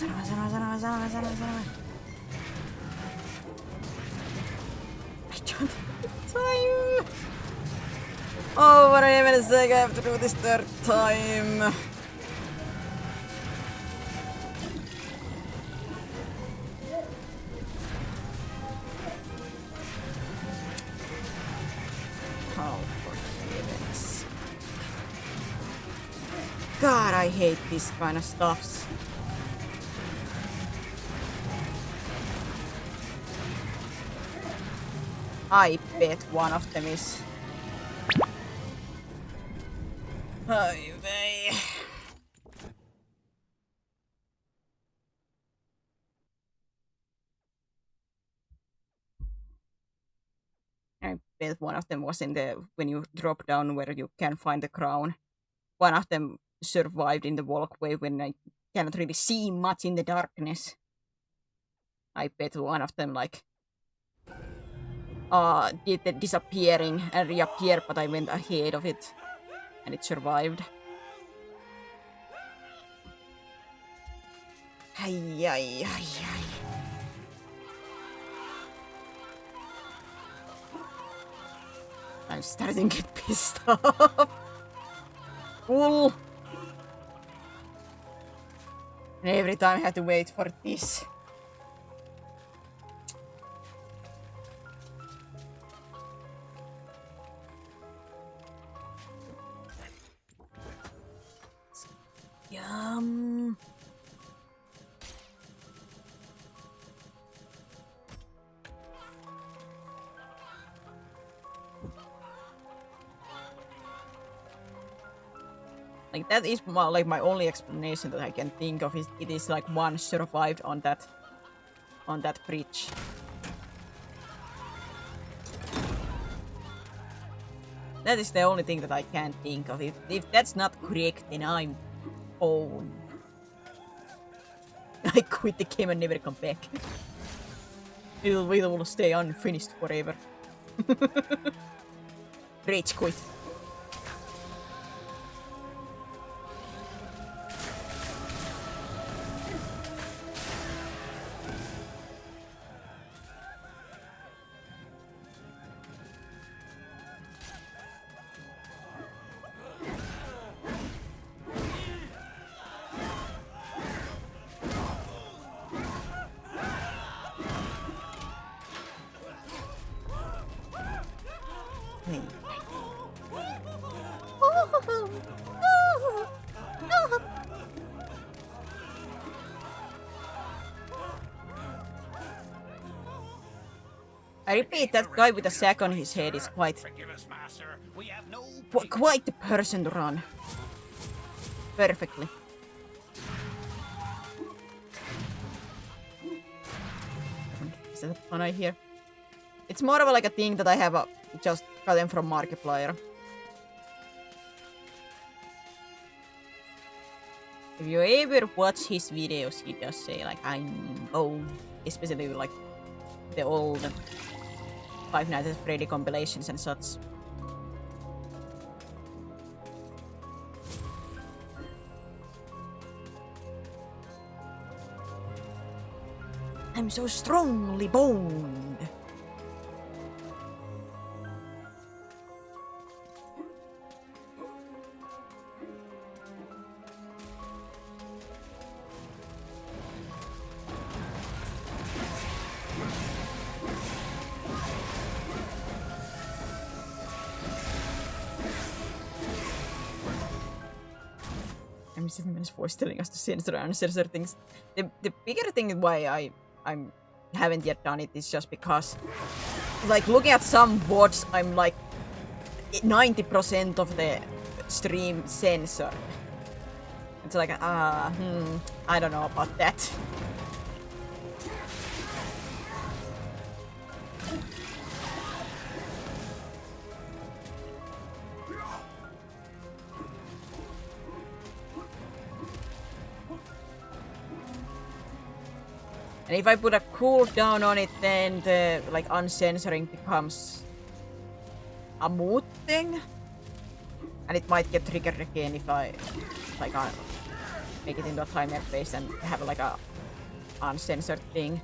Speaker 1: I don't have time. Oh, what a minute sake, I have to do this third time. Oh, for heavens. God, I hate this kind of stuff. I bet one of them is... Ay, vey. I bet one of them was in the... when you drop down where you can find the crown. One of them survived in the walkway when I cannot really see much in the darkness. I bet one of them, like... did the disappearing and reappear, but I went ahead of it. And it survived. Ay, ay, ay, ay. I'm starting to get pissed off. Cool. And every time I have to wait for this. Yum. Like that is like my only explanation that I can think of is it is like one survived on that bridge. That is the only thing that I can think of. If that's not correct, then I'm owned. I quit the game and never come back. It will stay unfinished forever. Rage quit. I repeat, that guy with a sack on his head is quite the person to run. Perfectly. Is that one I hear? It's more of like a thing that I have just gotten from Markiplier. If you ever watch his videos, he does say like, I'm old, especially like the old Five Nights at Freddy compilations and such. I'm so strongly boned. Minutes Force telling us to censor and censor things. The bigger thing why I haven't yet done it is just because, like, looking at some VODs, I'm like 90% of the stream censored. It's like, I don't know about that. And if I put a cooldown on it, then the like uncensoring becomes a mood thing, and it might get triggered again if I like make it into a timer based and have like a uncensored thing.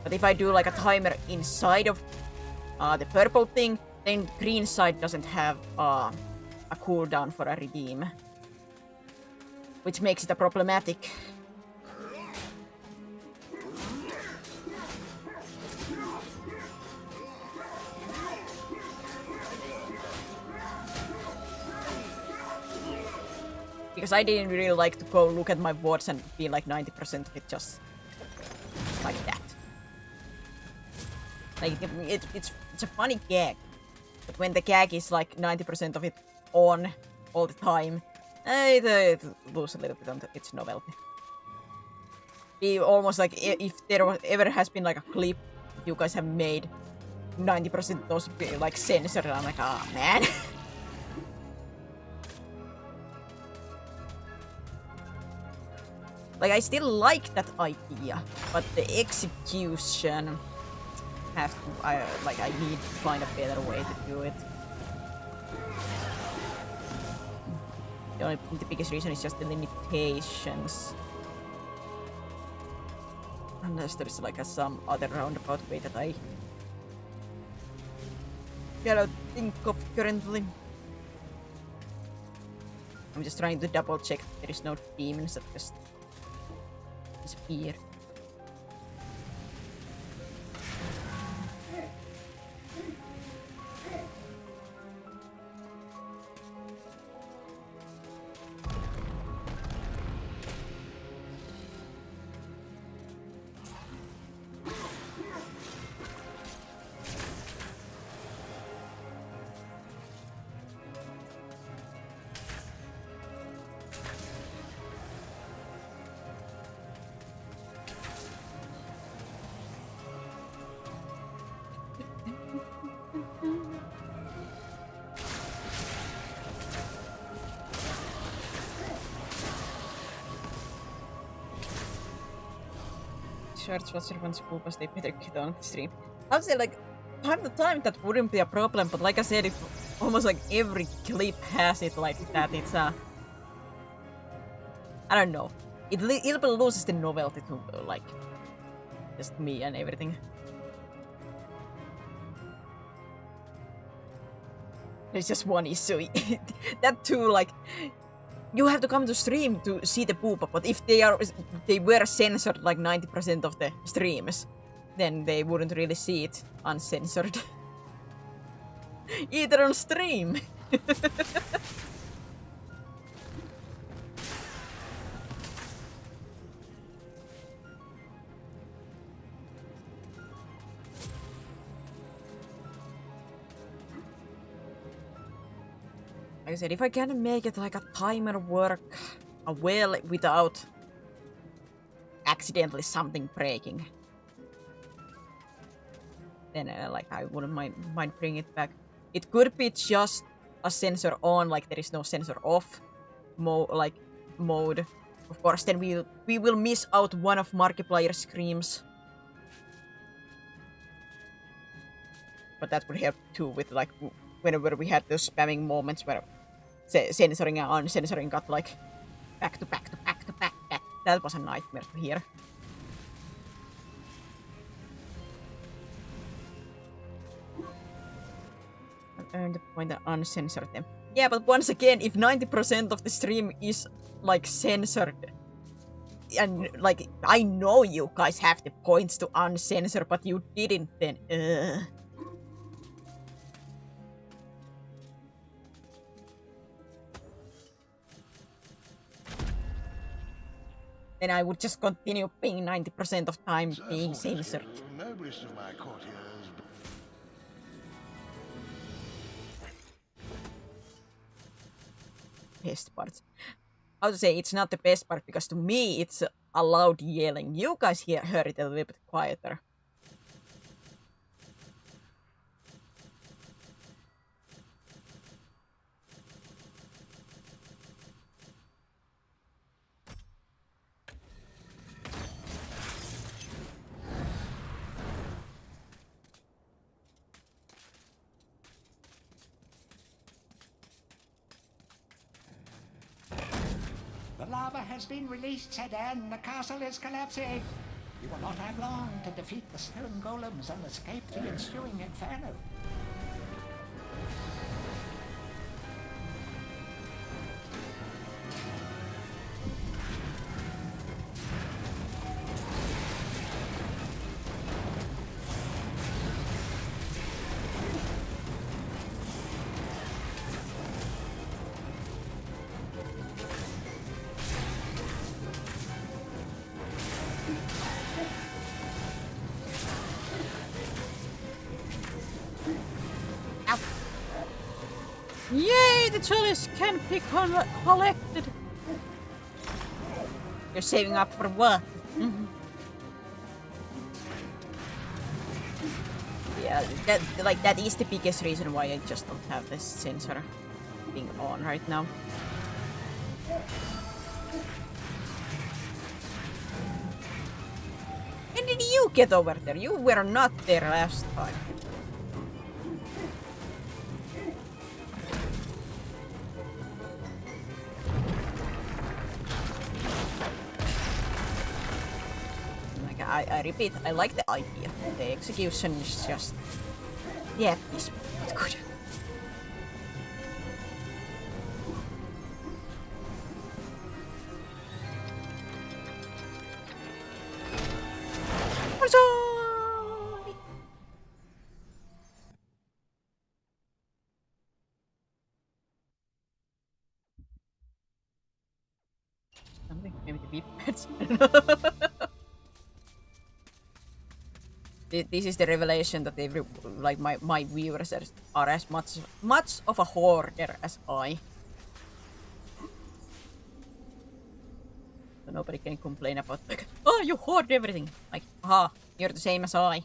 Speaker 1: But if I do like a timer inside of the purple thing, then green side doesn't have a cooldown for a redeem, which makes it a problematic. Because I didn't really like to go look at my VODs and be like 90% of it just like that. Like it's a funny gag, but when the gag is like 90% of it on all the time, it loses a little bit on its novelty. Be almost like if there ever has been like a clip you guys have made 90% of those be like censored, and I'm like, ah, man. Like, I still like that idea, but the execution have to, I need to find a better way to do it. The biggest reason is just the limitations. Unless there's like some other roundabout way that I cannot think of currently. I'm just trying to double check there is no demons that just disappear. Shorts watcher wants Poopas, they better get on the stream. I would say, like, time to time that wouldn't be a problem, but like I said, if almost like every clip has it like that, it's I don't know. It loses the novelty to like just me and everything. There's just one issue. That too, like, you have to come to stream to see the poopa, but if they were censored like 90% of the streams, then they wouldn't really see it uncensored. Either on stream. Like I said, if I can make it like a timer work well without accidentally something breaking, then like I wouldn't mind bringing it back. It could be just a sensor on, like there is no sensor off mode Of course, then we will miss out one of Markiplier's screams. But that would help too with like whenever we had those spamming moments where censoring and uncensoring got like back to back to back to back. That was a nightmare to hear. Earn the point and uncensor them. Yeah, but once again, if 90% of the stream is like censored, and like I know you guys have the points to uncensor, but you didn't, then then I would just continue being 90% of time being censored.
Speaker 8: Noblest of my courtiers.
Speaker 1: Best parts. How to say, it's not the best part, because to me it's a loud yelling. You guys heard it a little bit quieter.
Speaker 5: The lava has been released, Sedan. The castle is collapsing. You will not have long to defeat the stone golems and escape the ensuing inferno.
Speaker 1: Yay! The chalice can be collected. You're saving up for what? Yeah, that is the biggest reason why I just don't have this sensor thing on right now. When did you get over there? You were not there last time. I repeat, I like the idea. The execution is just... yeah, it's good. Something, maybe the beep pads. This is the revelation that my viewers are as much of a hoarder as I. So nobody can complain about like, oh, you hoard everything. Like, aha, you're the same as I.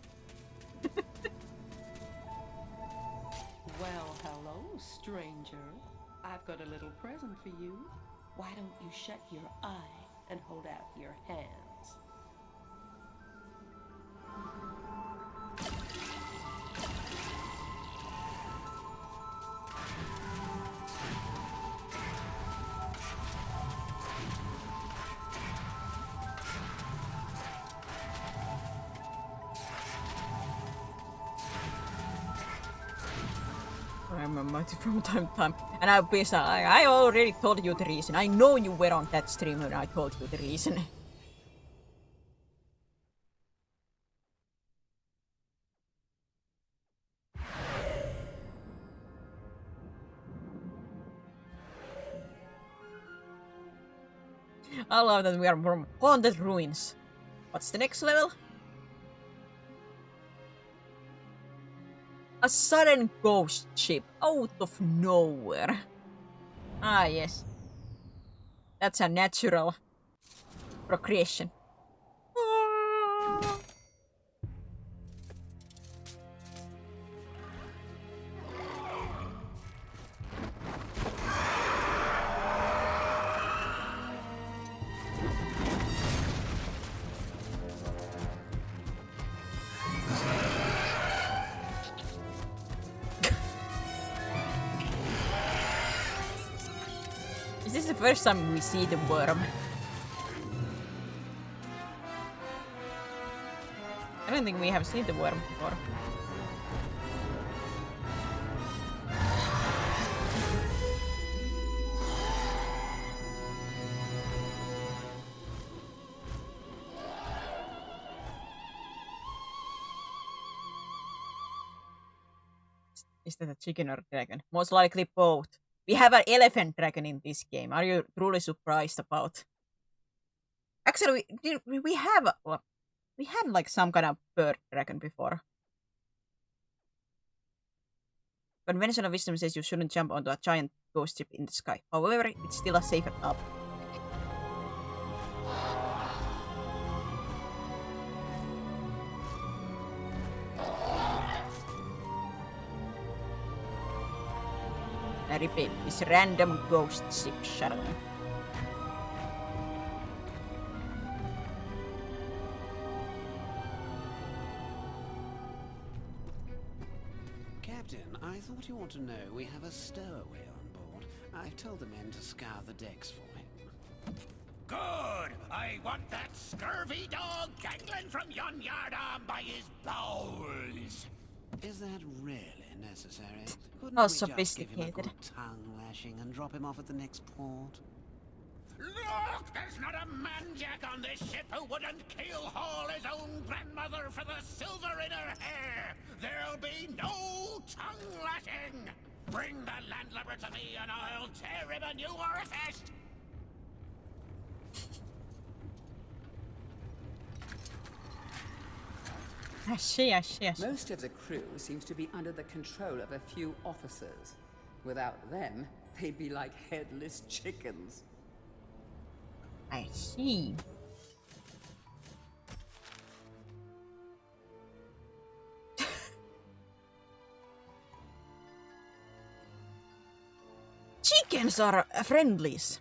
Speaker 3: Well, hello, stranger. I've got a little present for you. Why don't you shut your eye and hold out your hands?
Speaker 1: I remember it from time to time. And I already told you the reason. I know you were on that stream when I told you the reason. I love that we are from Haunted Ruins. What's the next level? A sudden ghost ship out of nowhere. Ah, yes. That's a natural progression. is the first time we see the worm. I don't think we have seen the worm before. Is that a chicken or dragon? Most likely both. We have an elephant dragon in this game. Are you truly surprised about? Actually, we had like some kind of bird dragon before. Conventional wisdom says you shouldn't jump onto a giant ghost ship in the sky. However, it's still a safer up. I repeat, this random ghost ship shuttle.
Speaker 11: Captain, I thought you ought to know we have a stowaway on board. I've told the men to scour the decks for him.
Speaker 6: Good! I want that scurvy dog dangling from yon yardarm by his bowels!
Speaker 11: Is that really necessary? Couldn't
Speaker 1: How
Speaker 11: we just give him a
Speaker 1: sophisticated.
Speaker 11: good tongue lashing and drop him off at the next port?
Speaker 6: Look! There's not a man-jack on this ship who wouldn't keel-haul his own grandmother for the silver in her hair! There'll be no tongue-lashing! Bring the landlubber to me and I'll tear him a new orifice!
Speaker 1: I see.
Speaker 2: Most of the crew seems to be under the control of a few officers. Without them, they'd be like headless chickens.
Speaker 1: I see. Chickens are friendlies.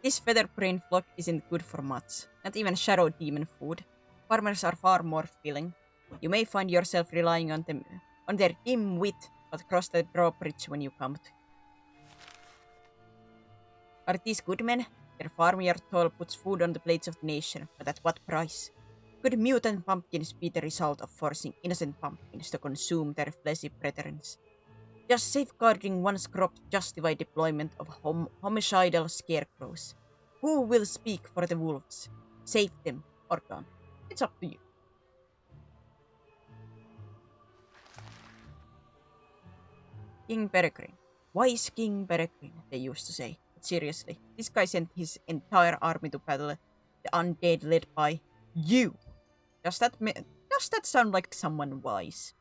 Speaker 1: This feather-brained flock isn't good for much, not even shadow demon food. Farmers are far more filling. You may find yourself relying on them, on their dim wit, but cross the drawbridge when you come to. Are these good men? Their farmyard toil puts food on the plates of the nation, but at what price? Could mutant pumpkins be the result of forcing innocent pumpkins to consume their fleshy brethren? Just safeguarding one's crop justify deployment of homicidal scarecrows. Who will speak for the wolves? Save them or gone? It's up to you. King Peregrine. Wise King Peregrine, they used to say. But seriously, this guy sent his entire army to battle the undead led by you. Does that sound like someone wise?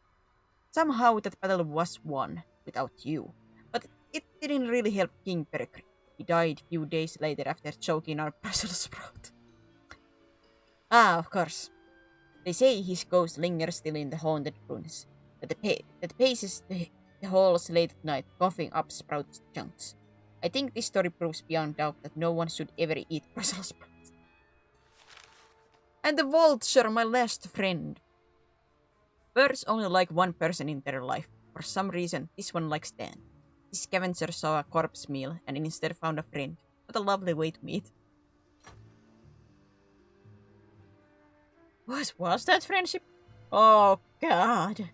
Speaker 1: Somehow that battle was won without you, but it didn't really help King Peregrine. He died few days later after choking on Brussels sprout. Ah, of course. They say his ghost lingers still in the haunted ruins, that paces the halls late at night, coughing up sprout chunks. I think this story proves beyond doubt that no one should ever eat Brussels sprouts. And the vulture, my last friend. Birds only like one person in their life. For some reason, this one likes Dan. This scavenger saw a corpse meal and instead found a friend. What a lovely way to meet. What was that friendship? Oh, God.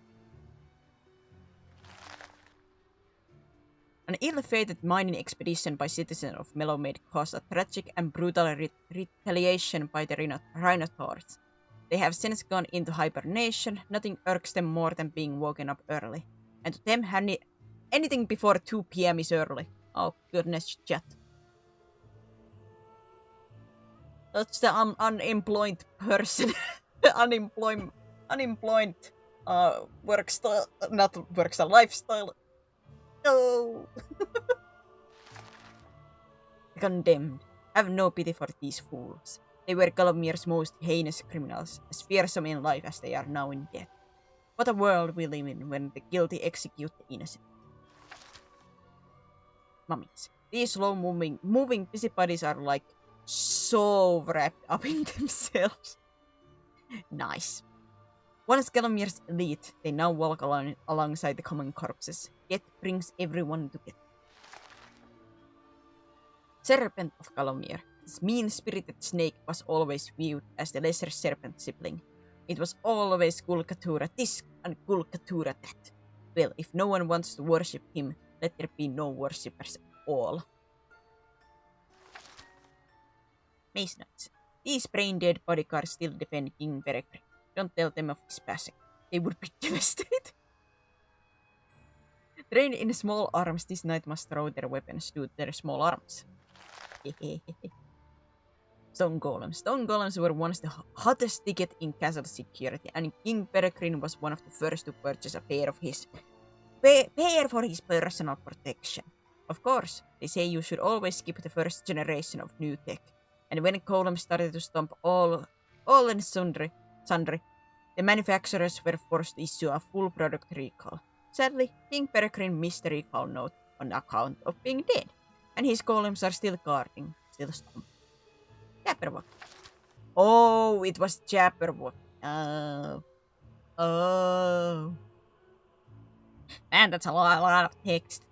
Speaker 1: An ill-fated mining expedition by citizens of Mellowmade caused a tragic and brutal retaliation by the Rhinotaurs. They have since gone into hibernation. Nothing irks them more than being woken up early. And to them, anything before 2 p.m. is early. Oh, goodness, chat. That's the unemployed person. unemployed work style, not work style, lifestyle. No. Condemned. Have no pity for these fools. They were Galomir's most heinous criminals, as fearsome in life as they are now in death. What a world we live in when the guilty execute the innocent. Mummies. These slow-moving busybodies are like so wrapped up in themselves. Nice. Once Galomir's elite, they now walk alongside the common corpses. Death brings everyone together. Serpent of Calomir. This mean-spirited snake was always viewed as the lesser serpent sibling. It was always Kulkatura this and Kulkatura that. Well, if no one wants to worship him, let there be no worshippers at all. Mace Knights. These brain-dead bodyguards still defend King Peregrine. Don't tell them of his passing. They would be devastated. Trained in small arms, this knight must throw their weapons due to their small arms. Stone Golems. Stone Golems were once the hottest ticket in castle security, and King Peregrine was one of the first to purchase a pair for his personal protection. Of course, they say you should always skip the first generation of new tech, and when Golems started to stomp all and sundry, the manufacturers were forced to issue a full product recall. Sadly, King Peregrine missed the recall note on account of being dead, and his golems are still guarding, still stomping. Jabberwock. Oh, it was Jabberwock. Oh. Man, that's a lot of text.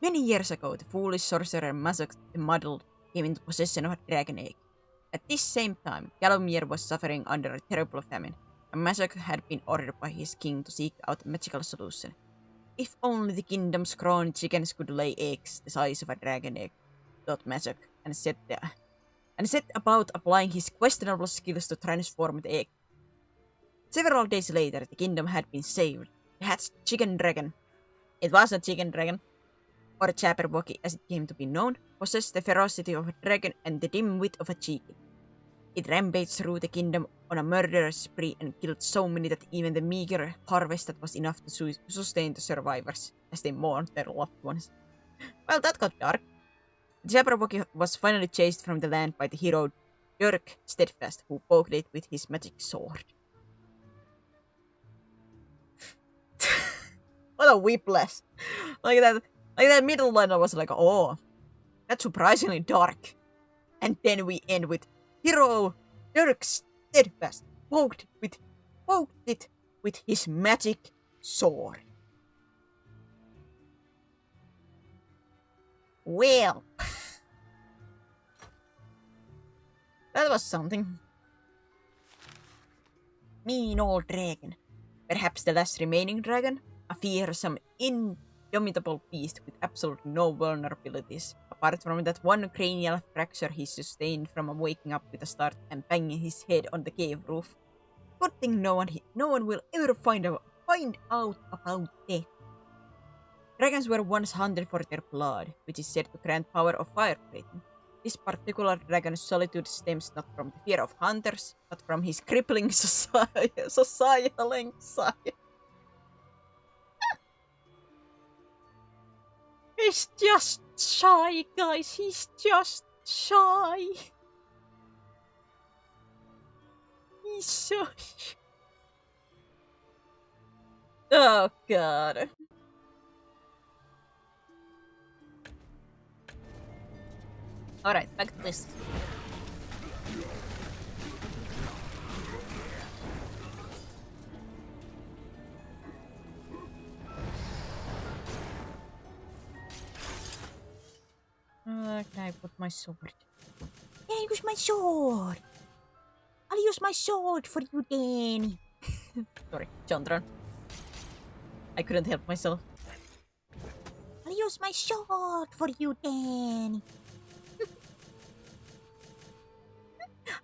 Speaker 1: Many years ago, the foolish sorcerer Mazok the Muddled came into possession of a dragon egg. At this same time, Calomir was suffering under a terrible famine, and Mazok had been ordered by his king to seek out a magical solution. If only the kingdom's crown chickens could lay eggs the size of a dragon egg, thought Mazok, and set about applying his questionable skills to transform the egg. Several days later, the kingdom had been saved. The hatched chicken dragon. It was a chicken dragon, or Jabberwocky as it came to be known, possessed the ferocity of a dragon and the dim wit of a chicken. It rampaged through the kingdom on a murderous spree and killed so many that even the meager harvest that was enough to sustain the survivors as they mourned their loved ones. Well, that got dark. Jabberwocky was finally chased from the land by the hero Dirk Steadfast, who poked it with his magic sword. What a whiplash! Like that middle line, I was like, oh, that's surprisingly dark. And then we end with hero Dirk Steadfast poked it with his magic sword. Well, that was something. Mean old dragon. Perhaps the last remaining dragon? A fearsome, indomitable beast with absolutely no vulnerabilities, apart from that one cranial fracture he sustained from waking up with a start and banging his head on the cave roof. Good thing no one will ever find out about that. Dragons were once hunted for their blood, which is said to grant power of fire breathing. This particular dragon's solitude stems not from the fear of hunters, but from his crippling societal anxiety. He's just shy, guys. He's just shy. He's so shy. Oh, God. Alright, back to this. Can I put my sword? Can I use my sword? I'll use my sword for you, Danny. Sorry, Chandran. I couldn't help myself. I'll use my sword for you, Danny.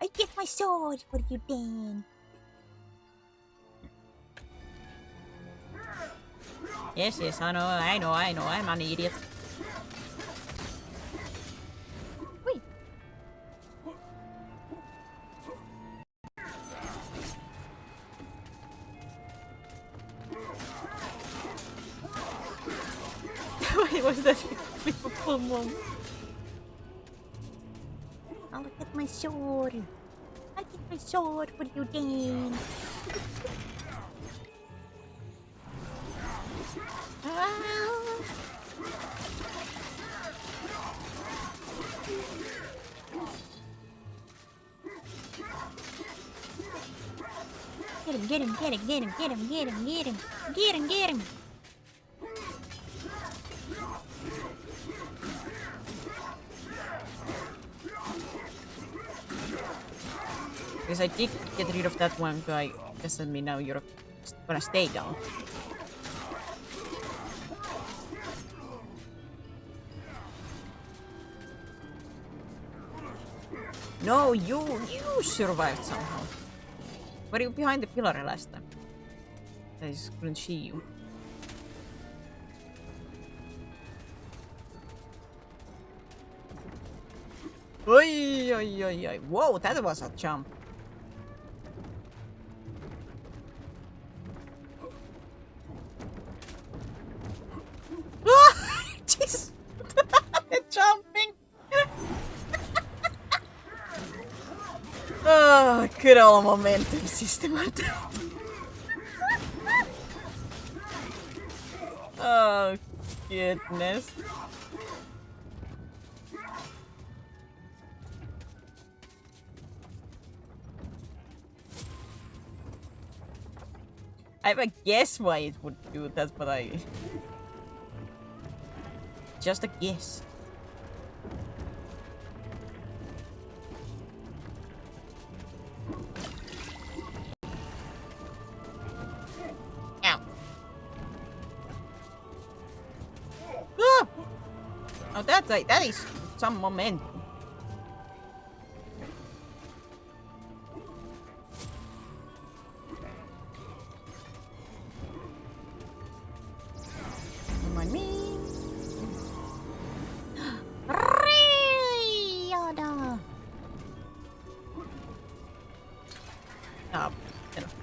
Speaker 1: I get my sword for you, Dan. Yes, I know, I'm an idiot. Wait. Why was that a moment? I'll get my sword. I'll get my sword for you, Dan. Get him. Because I did get rid of that one guy. Doesn't mean now you're gonna stay down. No, you survived somehow. Were you behind the pillar last time? I just couldn't see you. Oi, oi, oi, oi. Whoa, that was a jump. Jeez. Jumping. Oh, good old momentum system. Oh, goodness. I have a guess why it would do that, but I... Just a guess. Ow. Ah! Oh, that is some momentum.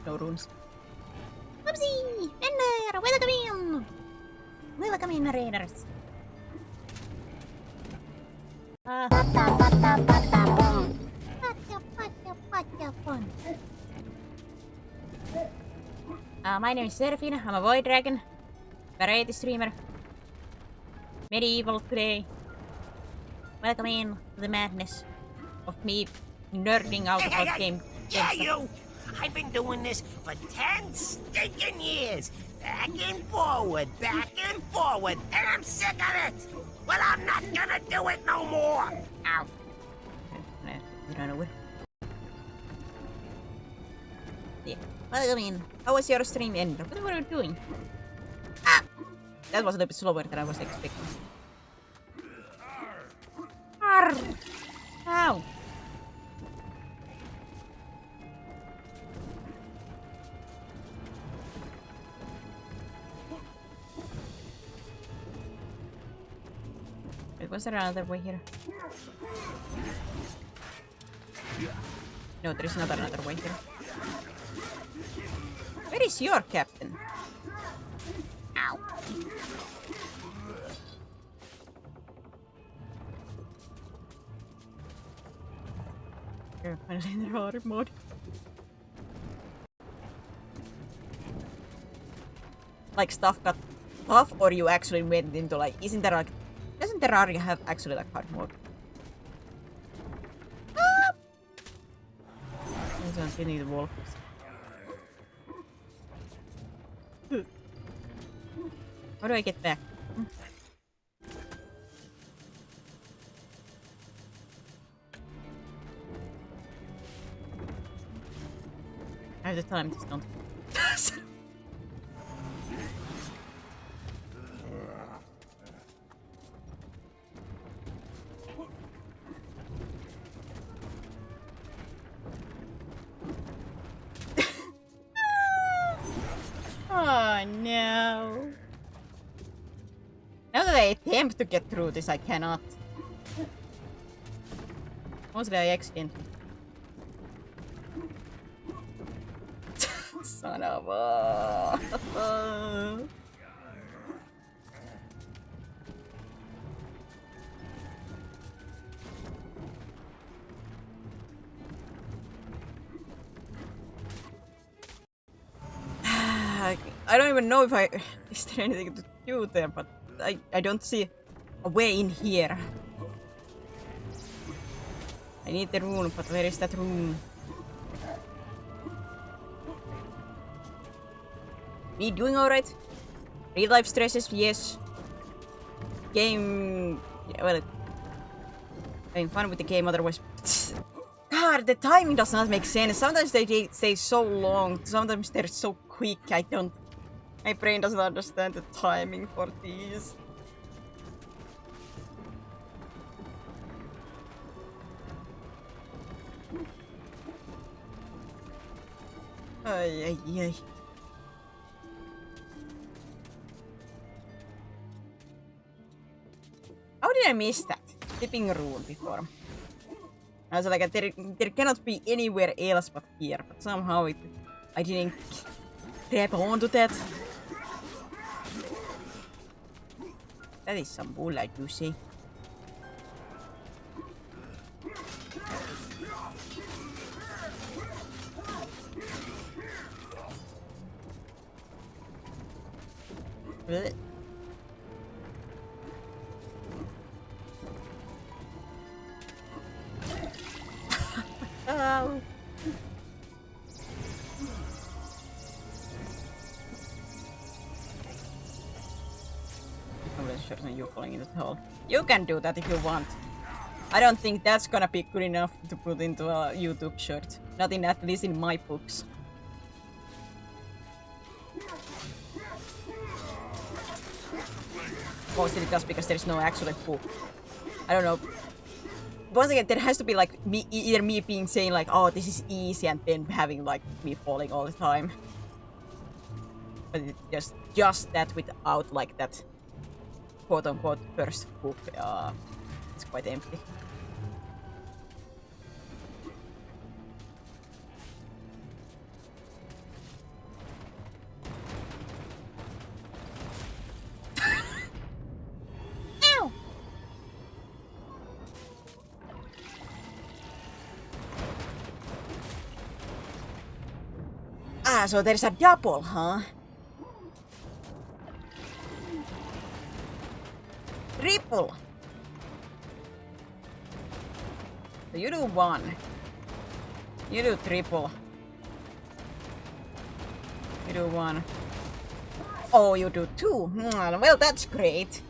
Speaker 1: No runes. Whoopsie! Ender! Welcome in! Welcome in, raiders. My name is Serafina. I'm a void dragon. Variety streamer. MediEvil today. Welcome in to the madness of me nerding out about game.
Speaker 12: Yeah, you! I've been doing this for 10 stinking years. Back and forward, and I'm sick of it. Well, I'm not gonna do it no more.
Speaker 1: Ow. You don't know what? Yeah. Well, I mean, how was your stream, Ender? What were you doing? Ah! That was a little bit slower than I was expecting. Arr! Ow! Wait, was there another way here? No, there is not another way here. Where is your captain? Ow. Here, finally in the hard mode. Like stuff got tough, or you actually went into like, isn't there like, doesn't Terraria have actually like hard mode? Ah! I'm killing the wolf. How do I get back? I have the time to don't. Oh no. Now that I attempt to get through this, I cannot. Mostly I accidentally. Son of a... I don't even know if is there anything to do there, but I don't see a way in here. I need the rune, but where is that rune? Me doing alright? Real life stresses, yes. Game... Yeah, well... Having fun with the game, otherwise... God God, the timing does not make sense. Sometimes they stay so long. Sometimes they're so quick. My brain doesn't understand the timing for these. Ay, ay, ay. How did I miss that? Tipping rune before. I was like, there cannot be anywhere else but here, but somehow I didn't grab onto that. That is some bull, I do see. Blech. Oh. You falling in the hole. You can do that if you want. I don't think that's gonna be good enough to put into a YouTube short. Not in, at least in my books. Mostly just because there's no actual book. I don't know. Once again, there has to be like either me being saying like, oh, this is easy, and then having like me falling all the time. But it's just that without like that quote-unquote first book, it's quite empty. Ow! Ah, so there's a double, huh? Triple. So you do one. You do triple. You do one. Oh, you do two. Well, that's great.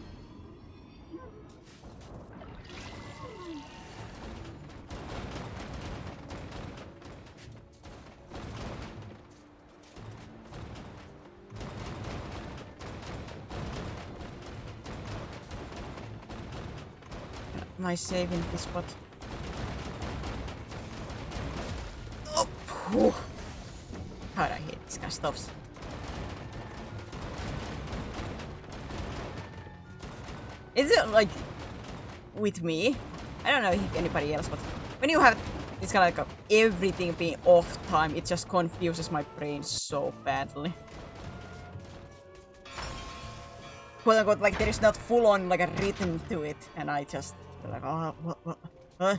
Speaker 1: Am I saving this spot? Oh, phew. God, I hate this kind of stuff. Is it like with me? I don't know if anybody else, but when you have this kind of like everything being off time, it just confuses my brain so badly. Quote unquote, like there is not full on like a rhythm to it, and I just like, oh, what?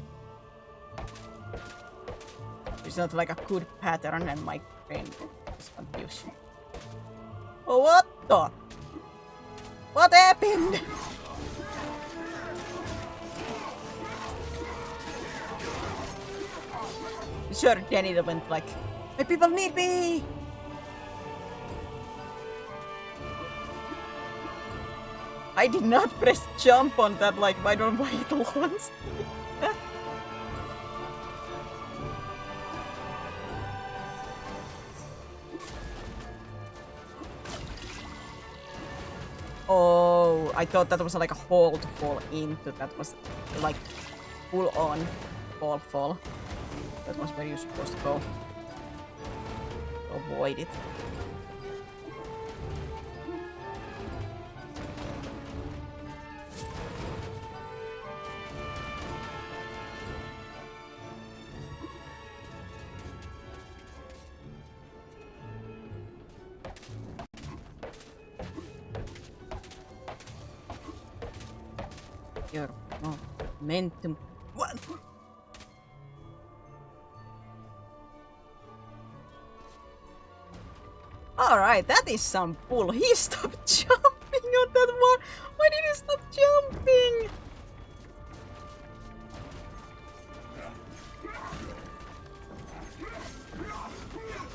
Speaker 1: It's not like a good pattern, and my brain is confused. Oh, what the? What happened? Sure, Danny went like, my people need me! I did not press jump on that, like, I don't know why it launched. Oh, I thought that was like a hole to fall into. That was like full on fall. That was where you're supposed to go. Avoid it. Your momentum. What? Alright, that is some bull. He stopped jumping on that one. Why did he stop jumping?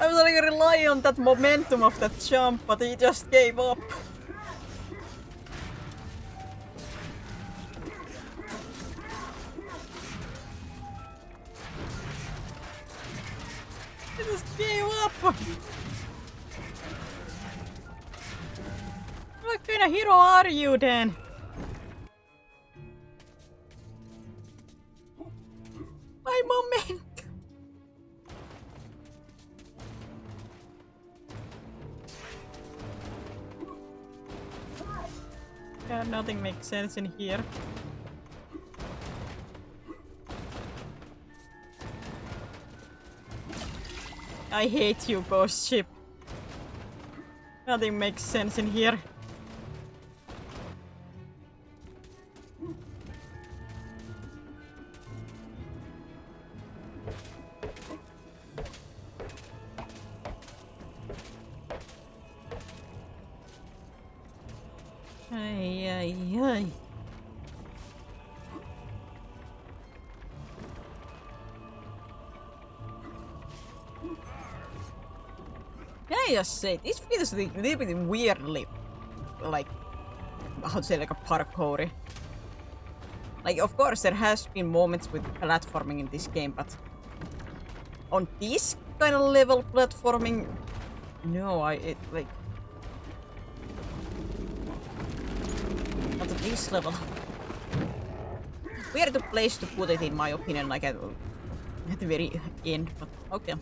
Speaker 1: I was like relying on that momentum of that jump, but he just gave up. Give up! What kind of hero are you then? My moment! Yeah, nothing makes sense in here. I hate you, ghost ship. Nothing makes sense in here. Ay, ay, ay. Can I just say, this feels a little bit weirdly, like, how to say, like a parkour. Like, of course, there has been moments with platforming in this game, but on this kind of level platforming, no, not at this level. Weird place to put it, in my opinion, like at the very end, but okay.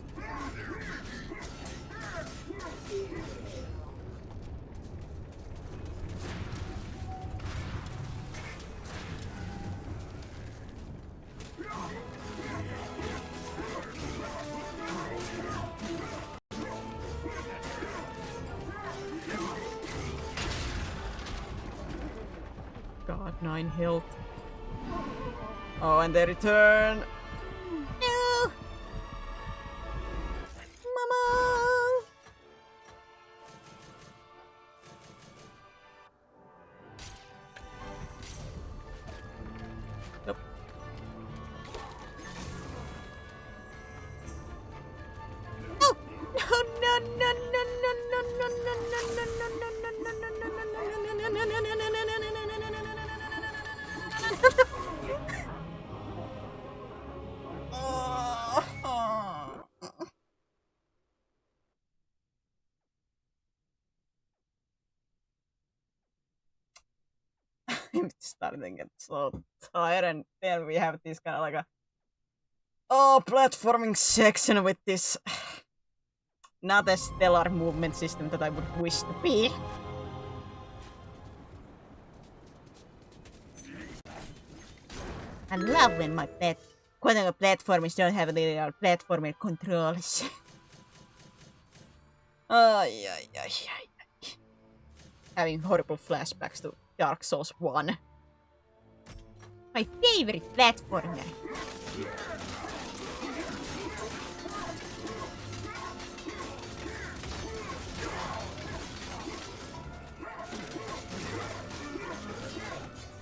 Speaker 1: God, 9 health. Oh, and they return. No! Mama! Nope. No! No, no, no, no, no, no, no, no, no, no, no, no, no, no, no, no, I'm starting to get so tired, and then we have this kind of like a platforming section with this not a stellar movement system that I would wish to be. I love when my quote-unquote platformers don't have little platformer controls. Ay, ay, ay, ay, ay. Having horrible flashbacks to Dark Souls 1. My favorite platformer.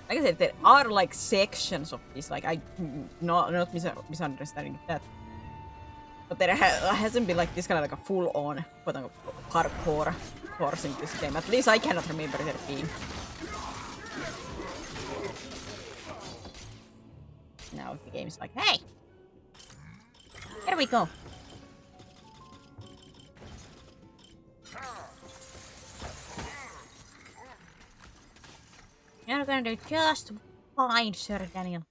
Speaker 1: Like I said, there are like sections of this, like not misunderstanding that. But there hasn't been like this kind of like a full-on parkour course in this game. At least I cannot remember there being. Now the game is like, hey! Here we go! You're gonna do just fine, Sir Daniel.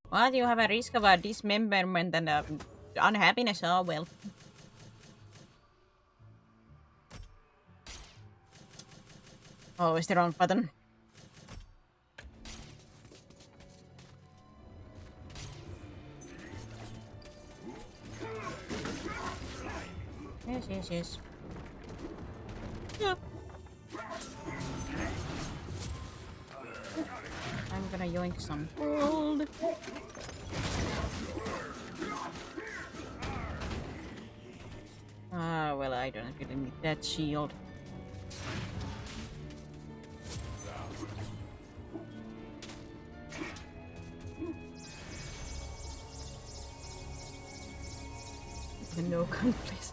Speaker 1: What? You have a risk of a dismemberment and unhappiness? Oh, well. Oh, it's the wrong button. Yes, yes, yes. Yep. I'm gonna yoink some gold. Ah, well, I don't really need that shield. No gun, please.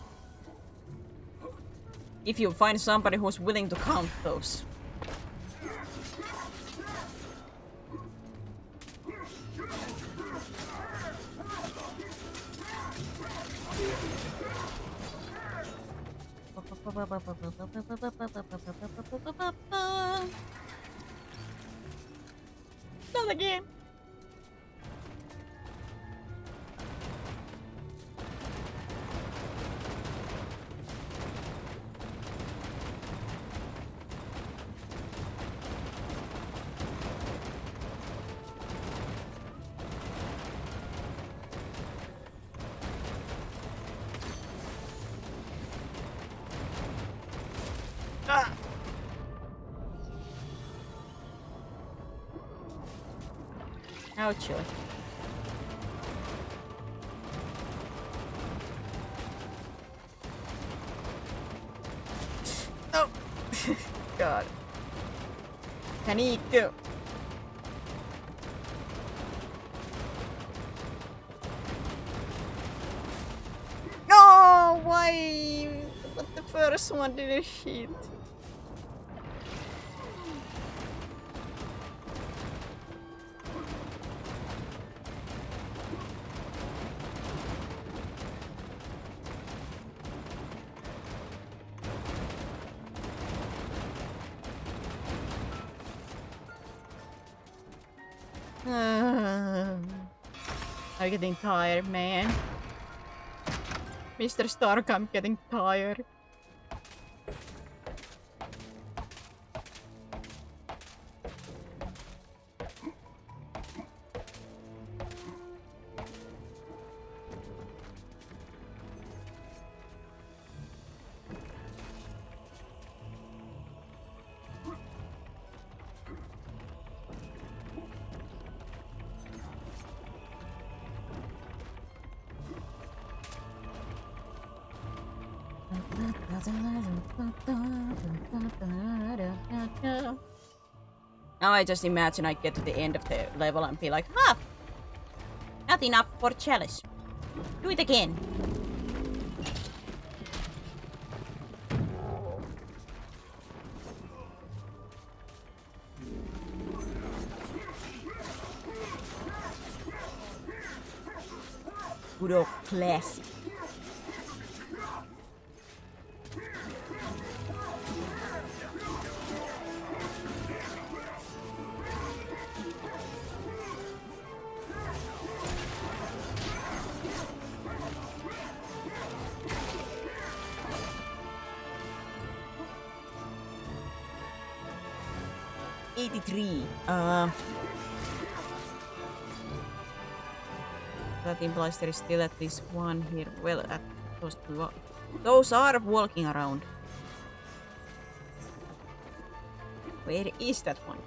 Speaker 1: If you find somebody who's willing to count those. Not again. Ouch. Oh! God. Panic! No! Why? But the first one didn't hit. I'm getting tired, man. Mr. Stark, I'm getting tired. Now I just imagine I get to the end of the level and be like, ah! Not enough for chalice. Do it again. Good old classic. That implies there is still at least one here. Well, at those are walking around. Where is that one?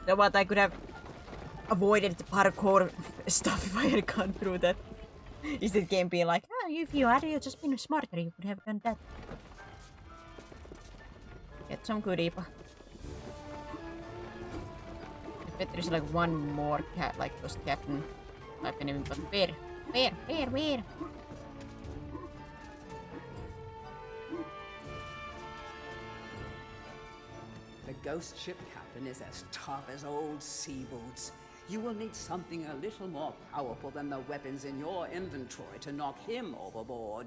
Speaker 1: So what, I could have avoided the parkour stuff if I had gone through that. Instead of the game being like, oh, if you had just been smarter, you would have done that. Get some goodie. I bet there's like one more cat, like those captain weapon even, but where?
Speaker 2: The ghost ship captain is as tough as old sea boots. You will need something a little more powerful than the weapons in your inventory to knock him overboard.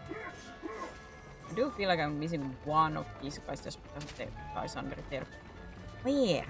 Speaker 1: I do feel like I'm missing one of these guys just because the guys under there. Where?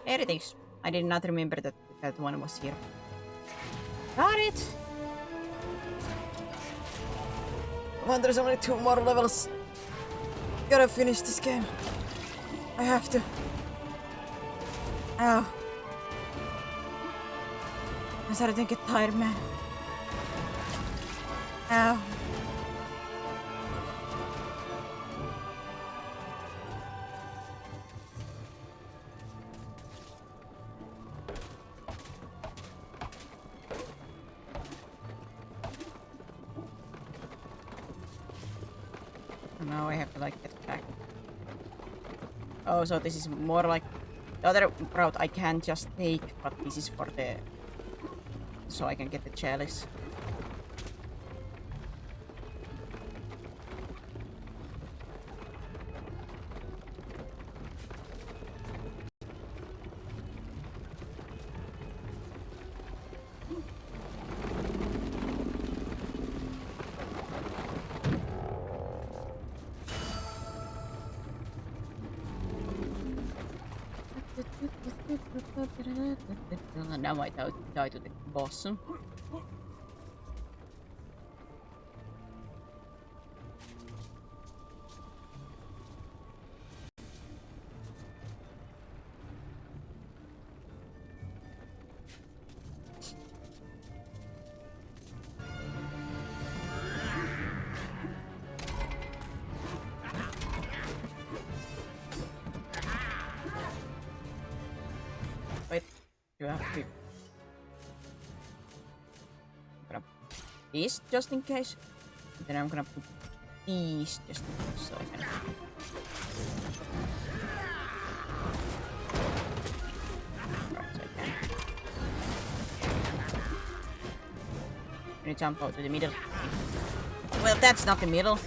Speaker 1: There it is. I did not remember that that one was here. Got it! Come on, there's only 2 more levels. Gotta finish this game. I have to. Ow. I'm starting to get tired, man. Ow. Now I have to like get back. Oh, so this is more like the other route I can just take, but this is for the so I can get the chalice. Now I die to the boss. Wait, do I have to? I'm gonna put these just in case. And then I'm gonna put these just in case so I can. Right, so I can. Can you jump out to the middle? Well, that's not the middle.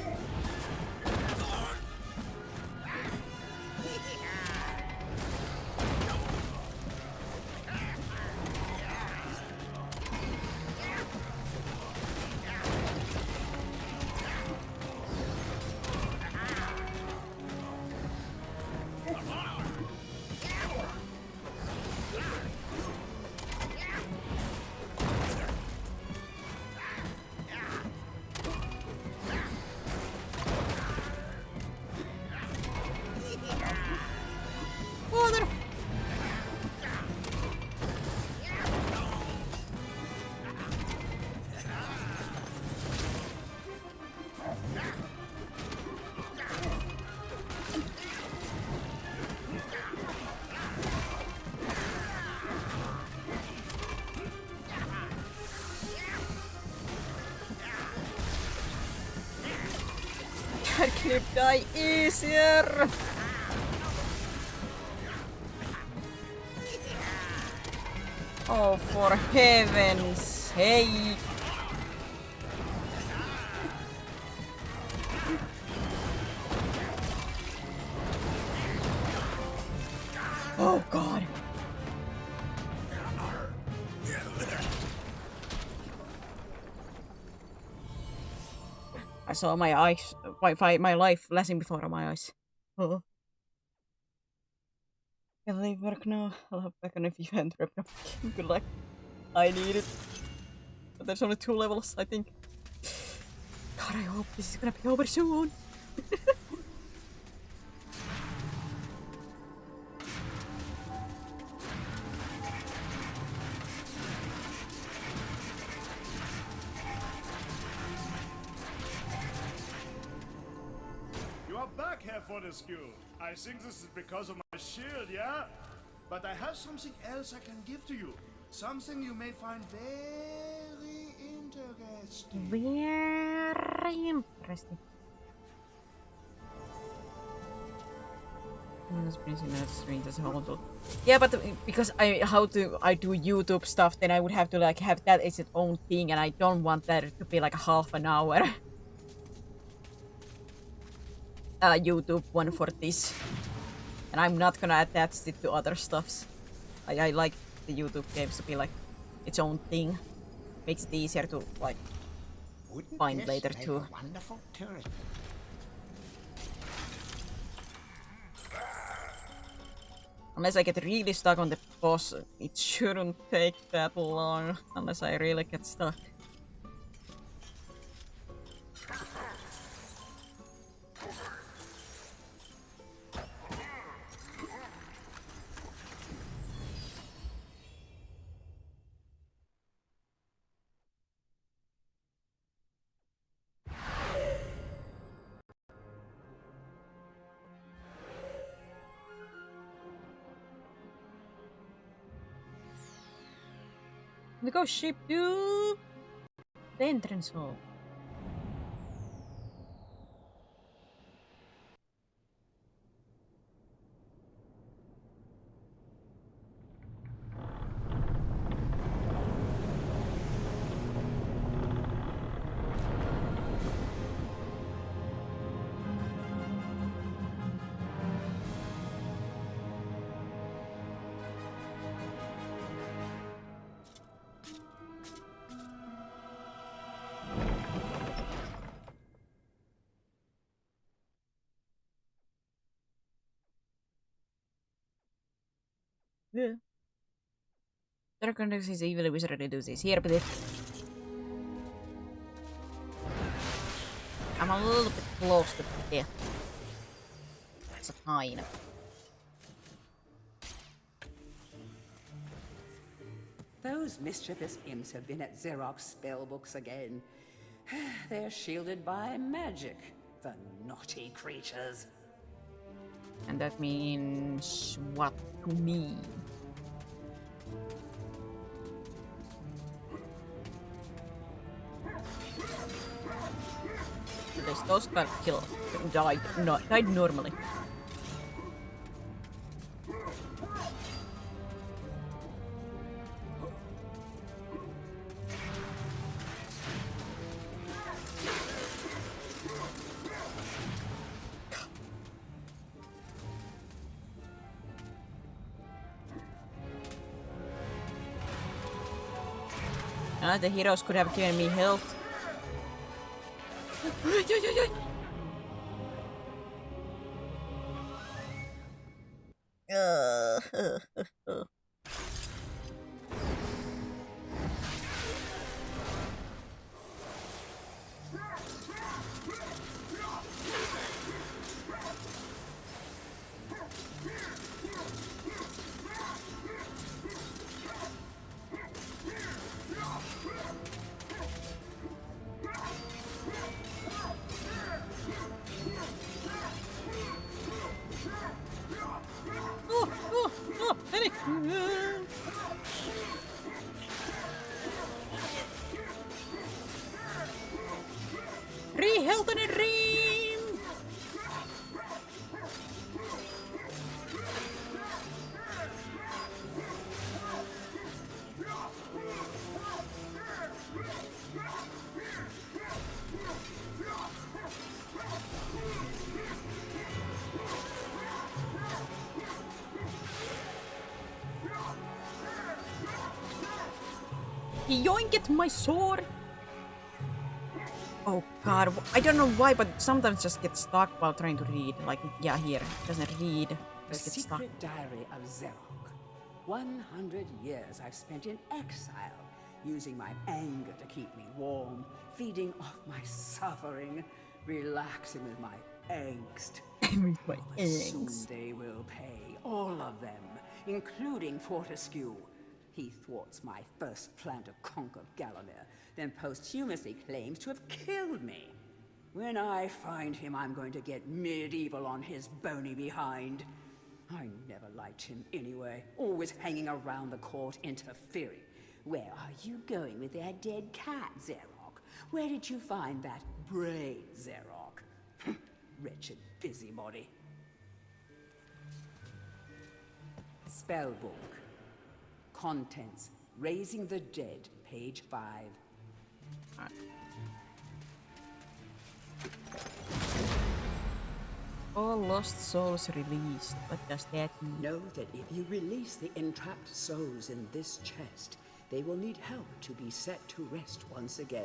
Speaker 1: I can die easier. Oh, for heaven's sake. Oh god. I saw my eyes, my life flashing before my eyes. Oh. Can they work now? I'll have back on if you interrupt. Good luck. I need it. But there's only 2 levels, I think. God, I hope this is gonna be over soon.
Speaker 4: You are back here for the skill. I think this is because of my shield, yeah? But I have something else I can give to you. Something you may find very interesting.
Speaker 1: Very interesting. Yeah, but because I do YouTube stuff, then I would have to like have that as its own thing, and I don't want that to be like half an hour. YouTube one for this, and I'm not gonna attach it to other stuffs. I like the YouTube games to be like its own thing. Makes it easier to like find later too.
Speaker 5: Wonderful tourist.
Speaker 1: Unless I get really stuck on the boss, it shouldn't take that long. Unless I really get stuck. We go ship to the entrance hall. Yeah. Dragon is evil wizard reduces here, but I'm a little bit close to death. That's a kind.
Speaker 2: Those mischievous imps have been at Xerox spellbooks again. They're shielded by magic, the naughty creatures.
Speaker 1: And that means what to me? Because those got killed, died normally. The heroes could have given me health. Re-health and a dream! Yoink at my sword! Oh god, I don't know why, but sometimes just get stuck while trying to read. Like, yeah, here, doesn't read.
Speaker 2: The
Speaker 1: Just get stuck.
Speaker 2: secret diary of Xerok. 100 years I've spent in exile, using my anger to keep me warm, feeding off my suffering, relaxing with my angst.
Speaker 1: But
Speaker 2: soon they will pay, all of them, including Fortescue. He thwarts my first plan to conquer Gallowmere, then posthumously claims to have killed me. When I find him, I'm going to get MediEvil on his bony behind. I never liked him anyway, always hanging around the court interfering. Where are you going with that dead cat, Xerok? Where did you find that brain, Xerok? Wretched busybody. Spellbook. Contents. Raising the Dead, page 5.
Speaker 1: Right. All lost souls released. What does that mean?
Speaker 2: Know that if you release the entrapped souls in this chest, they will need help to be set to rest once again.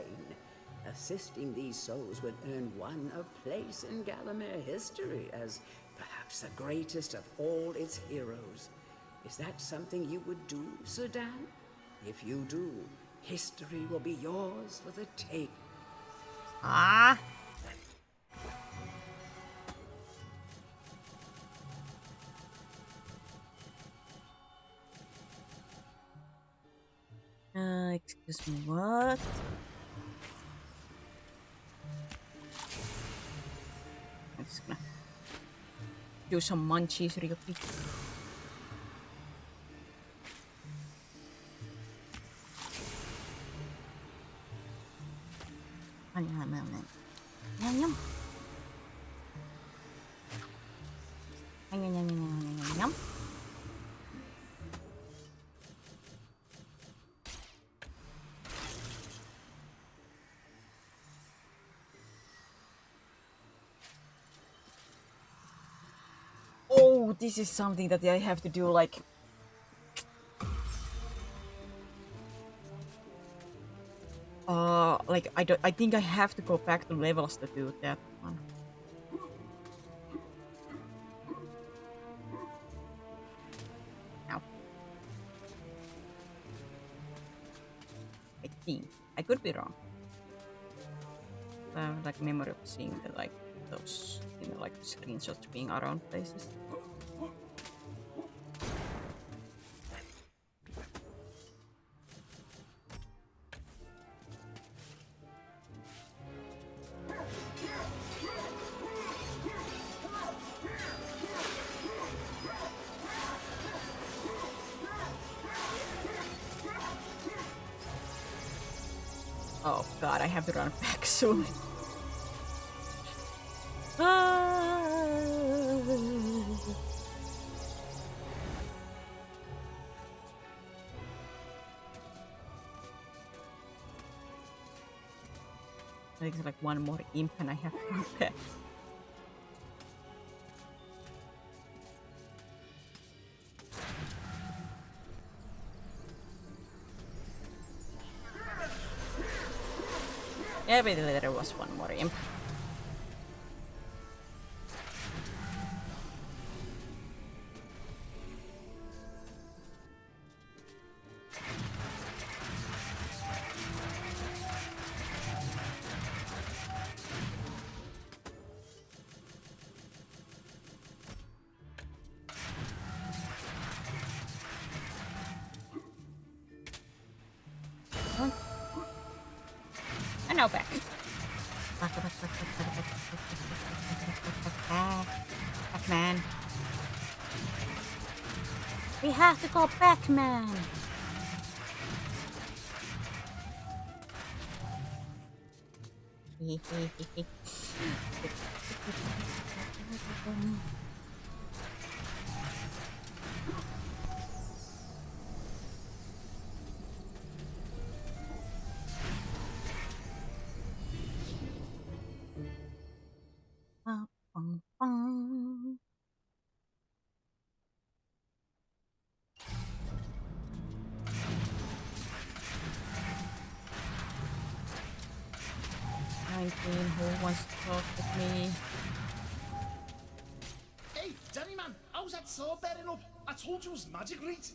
Speaker 2: Assisting these souls would earn one a place in Gallowmere history as perhaps the greatest of all its heroes. Is that something you would do, Sir Dan? If you do, history will be yours for the taking.
Speaker 1: Ah. Excuse me, what? I'm just gonna do some munchies real quick. Yum, yum. Yum, yum, yum, yum, yum, yum. Oh, this is something that I have to do, like... I think I have to go back to levels to do that one. Ow. I think. I could be wrong. Like memory of seeing the, like, those, you know, like screenshots being around places. Oh god, I have to run back soon. I think it's like one more imp and I have to run back. Yeah, but there was one more imp. And now back. Back, man. We have to go back, man. Bum. 19, who wants to talk with me?
Speaker 4: Hey, Danny man, how's that sword bearing up? I told you it was magic, right?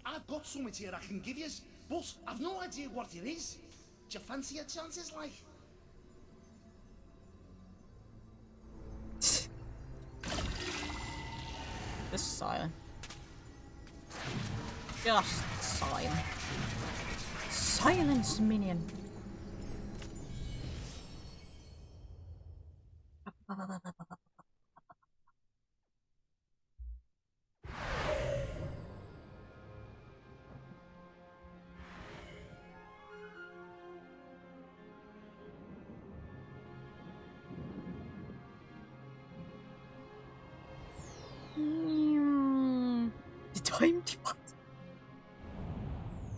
Speaker 4: I've got something here I can give you, but I've no idea what it is. Do you fancy your chances, like?
Speaker 1: Just silent. Just silent. Silence, minion. The time depot.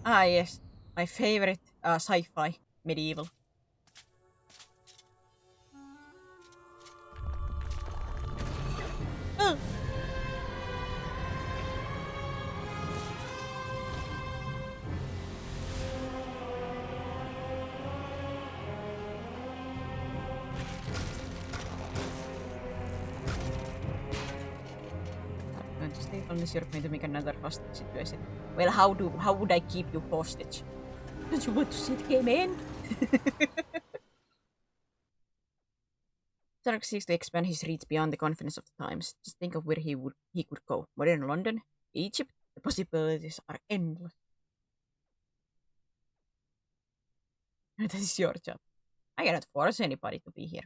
Speaker 1: Ah yes, my favorite sci-fi, medieval. Oh. I'm going to stay for unless you're going to make another hostage situation. Well, how would I keep you hostage? Don't you want to see the game end? Zarok seeks to expand his reach beyond the confidence of the times. Just think of where he could go. Modern London, Egypt, the possibilities are endless. That is your job. I cannot force anybody to be here.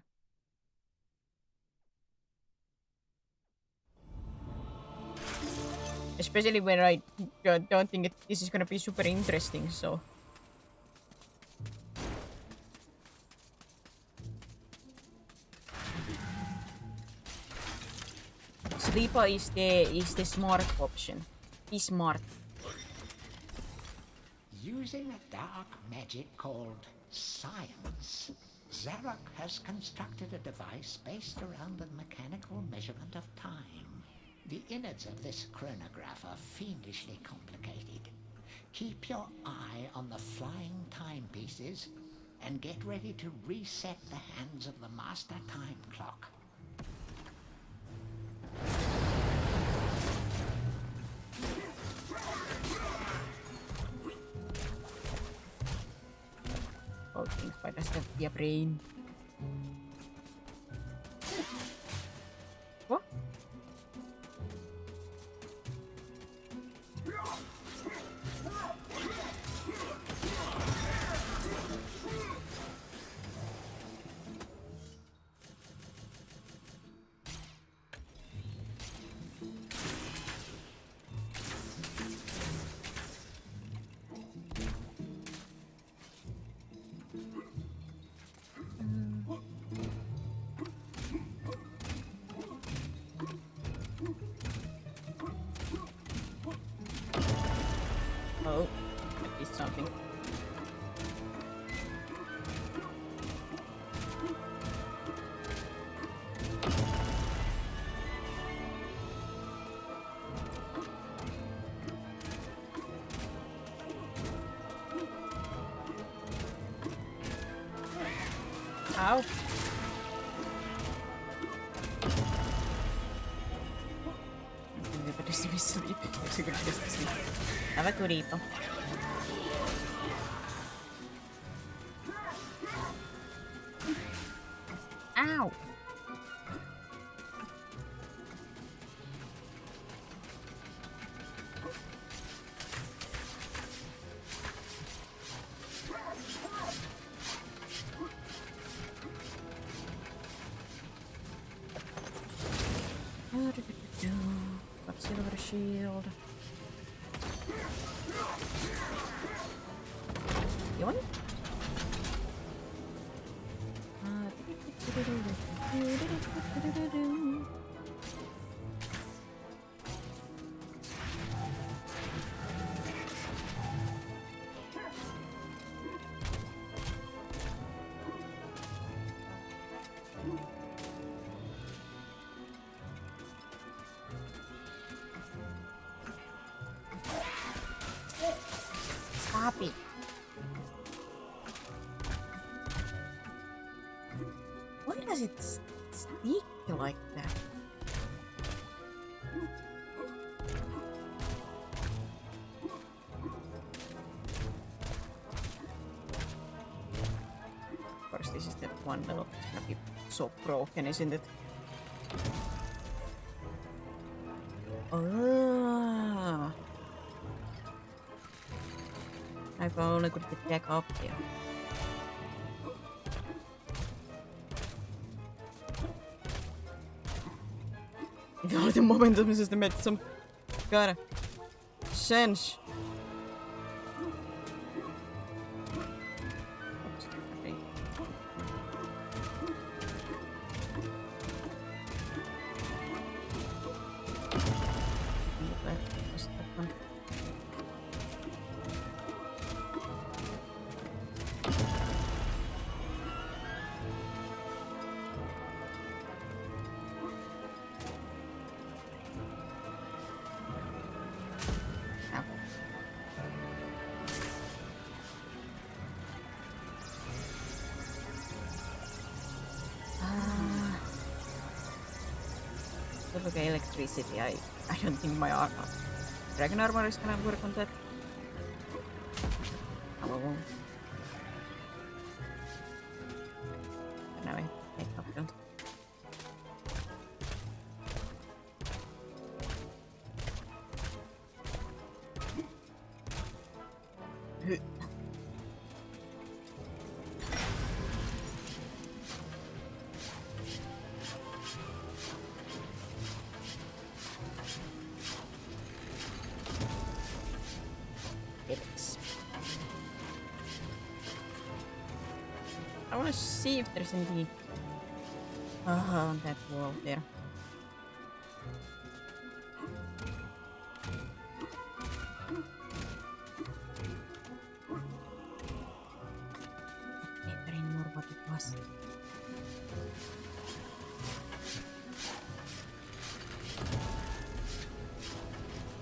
Speaker 1: Especially when I don't think this is gonna be super interesting, so... Sleeper is the smart option. Be smart.
Speaker 5: Using a dark magic called science, Zarok has constructed a device based around the mechanical measurement of time. The innards of this chronograph are fiendishly complicated. Keep your eye on the flying timepieces and get ready to reset the hands of the master time clock.
Speaker 1: Oh, things by the stuff via brain. What? Oh, that is something. Ow. Everybody's to be asleep. Everybody's to sleep. Have a good evening. Ow! Got silver shield. You want it? Stop it. Why does it sneak like that? Of course, this is the one level that's gonna be so broken, isn't it? Oh. If I only could get back up here. Oh, the momentum system made some kind of sense. Okay, electricity. I don't think my dragon armor is gonna work on that. Oh, well. Now I take up don't. I want to see if there's anything on that wall there. I don't remember anymore what it was.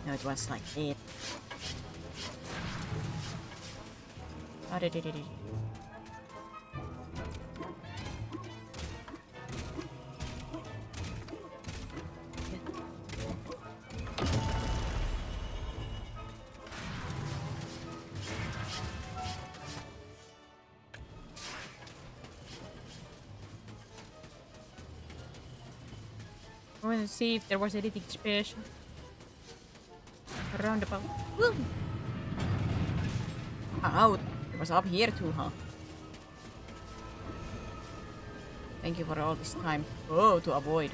Speaker 1: No, it was like it. Oh, did it. I want to see if there was anything special. Roundabout. Woo! Oh, it was up here too, huh? Thank you for all this time. Oh, to avoid.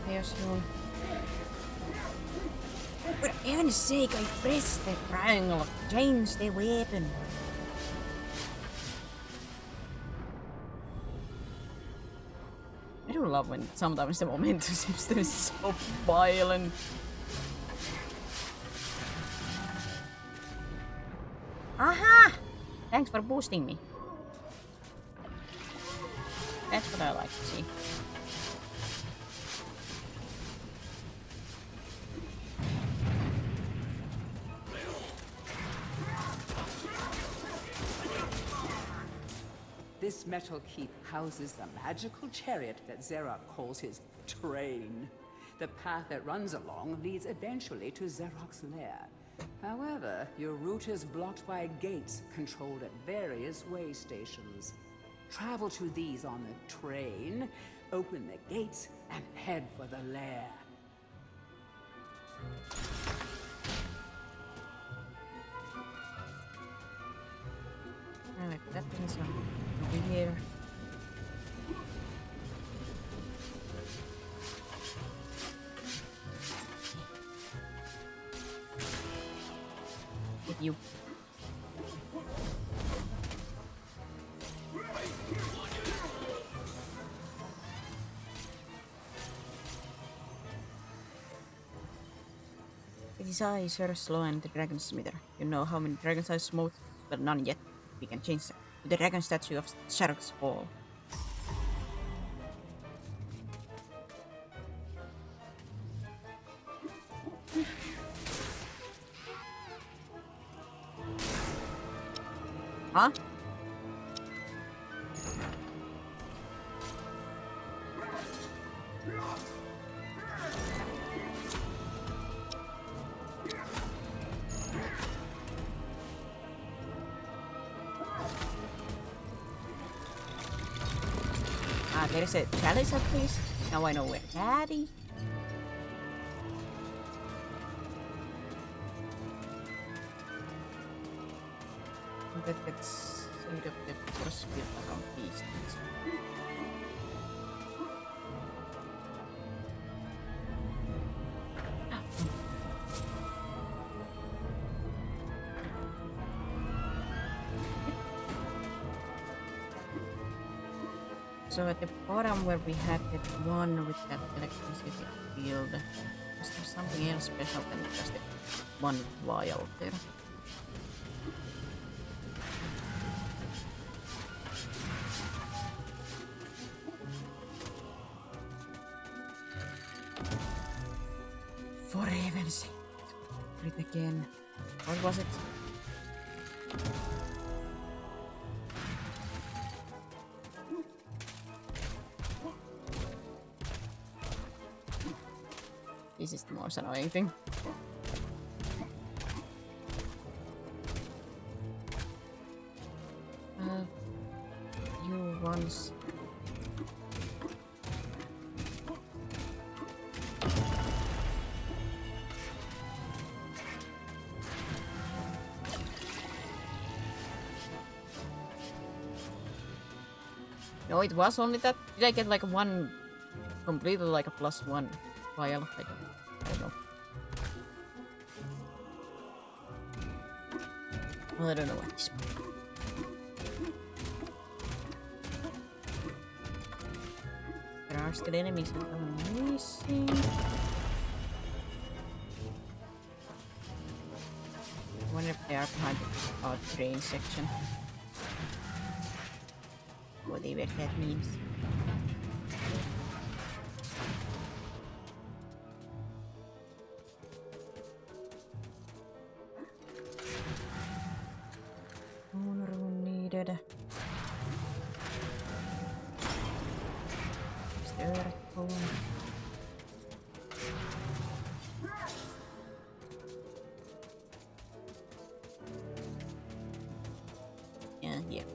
Speaker 1: Here's you. For heaven's sake, I pressed the triangle to change the weapon. I do love when sometimes the momentum seems to be so violent. Aha! Thanks for boosting me. That's what I like to see.
Speaker 2: This metal keep houses the magical chariot that Xerox calls his train. The path it runs along leads eventually to Xerox's lair. However, your route is blocked by gates controlled at various way stations. Travel to these on the train, open the gates, and head for the lair.
Speaker 1: I like that thing, so over here. With you. His eyes are slow and the dragon smither. You know how many dragons I smote, but none yet. We can change that to the dragon statue of Shark's Hall. Huh? There is a chalice at least. Now I know where Daddy. That gets rid of the force field around these things. So at the bottom where we had that one with that electricity field, is there something else special than just the one vial there? For heaven's sake. secret again. What was it? This is the most annoying thing. You once. No, it was only that. Did I get like one completely like a +1 vial? I don't know. Well, I don't know what this. There are still enemies that I'm missing. I wonder if they are behind the train section. Whatever that means. Moon needed. Is there a phone? Yeah, here.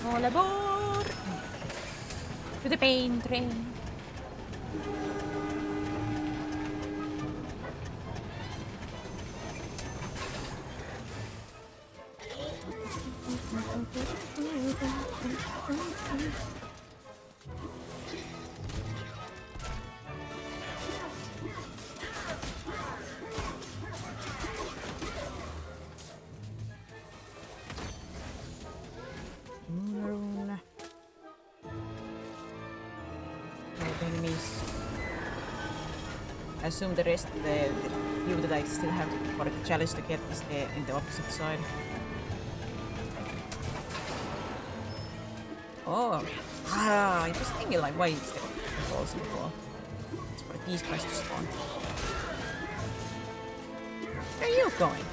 Speaker 1: All aboard! To the pain train. Enemies. I assume the rest, the few that I still have for the challenge to get is in the opposite side. Oh, I was thinking like, why is there balls in the wall? It's for these guys to spawn. Where are you going?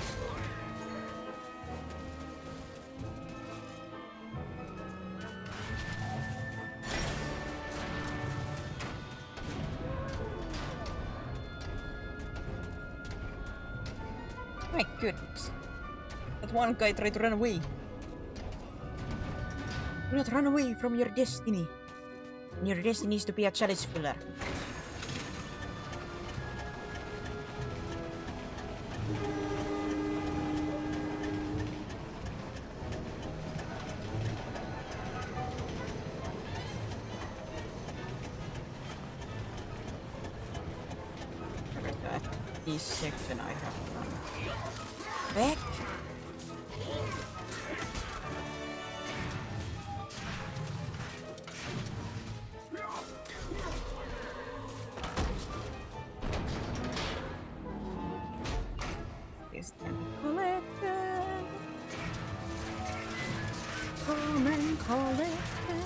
Speaker 1: My goodness. That one guy tried to run away. Do not run away from your destiny. And your destiny is to be a chalice filler. This section I have done. Back. This can be collected. Come and collect it.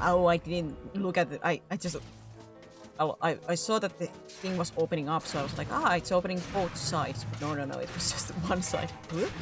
Speaker 1: Oh, I didn't look at it. I just... Oh, I saw that the thing was opening up, so I was like, it's opening both sides. But no, it was just one side. Whoops.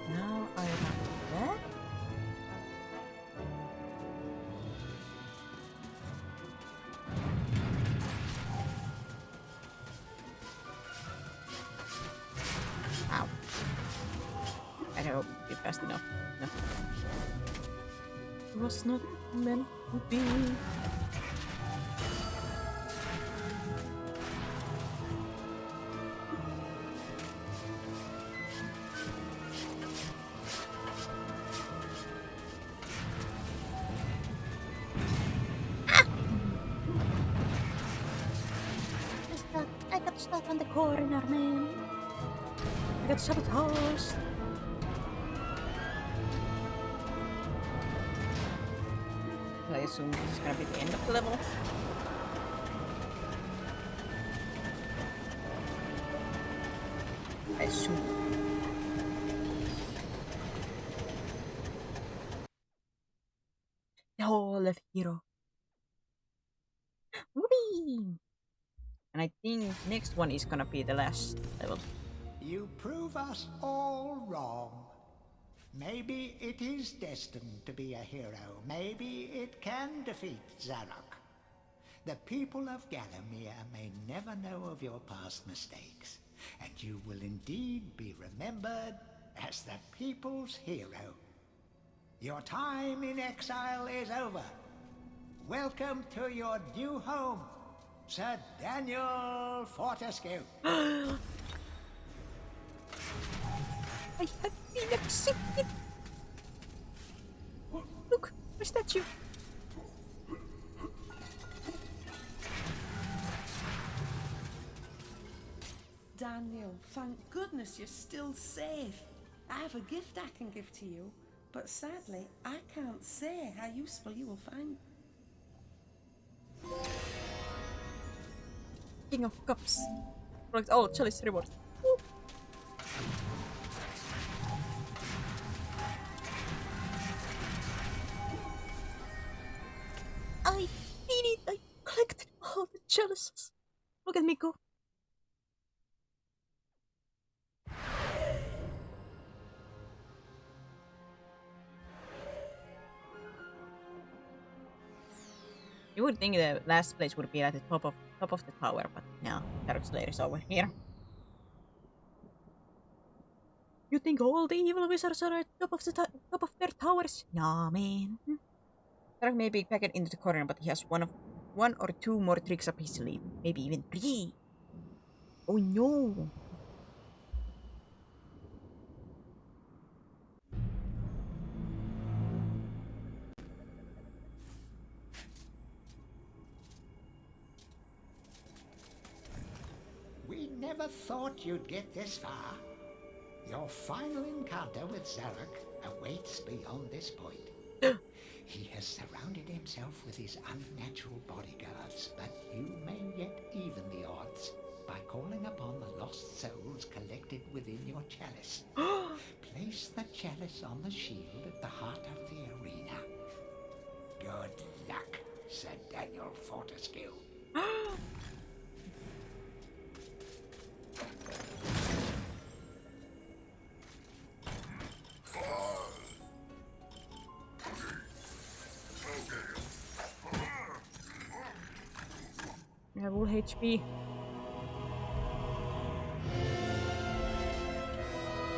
Speaker 1: Now I have that. I hope we passed enough. No. It was not meant to be. I got stuck on the corner, man. I got sabotaged. I assume this is gonna be the end of the level. I assume. Oh, left hero. Whoopee! And I think next one is gonna be the last level.
Speaker 5: You prove us all wrong. Maybe it is destined to be a hero. Maybe it can defeat Zarok. The people of Gallowmere may never know of your past mistakes, and you will indeed be remembered as the people's hero. Your time in exile is over. Welcome to your new home, Sir Daniel Fortescue.
Speaker 1: I have been accepted. Look, a statue.
Speaker 3: Daniel, thank goodness you're still safe. I have a gift I can give to you, but sadly, I can't say how useful you will find.
Speaker 1: King of Cups. Collect all chalice rewards. Woo. I did it! I collected all the chalices. Look at me go. You would think the last place would be at the top of the tower, but no, Dark Slayer is over here. You think all the evil wizards are at top of their towers? Nah, man. Dark may be packed into the corner, but he has one or two more tricks up his sleeve, maybe even 3. Oh no!
Speaker 5: We never thought you'd get this far. Your final encounter with Zarok awaits beyond this point. He has surrounded himself with his unnatural bodyguards, but you may yet even the odds by calling upon the lost souls collected within your chalice. Place the chalice on the shield at the heart of the arena. Good luck, Sir Daniel Fortescue.
Speaker 1: I have all HP.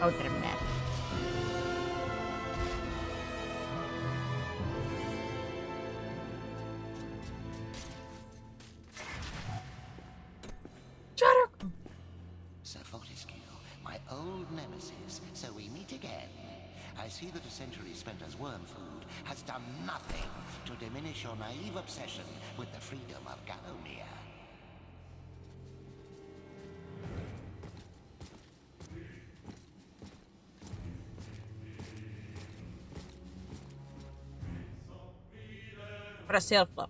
Speaker 1: Oh, they're mad.
Speaker 8: Sir Fortescue, my old nemesis, so we meet again. I see that a century spent as worm food has done nothing to diminish your naive obsession with the freedom of Gallowmere.
Speaker 1: For a self-love.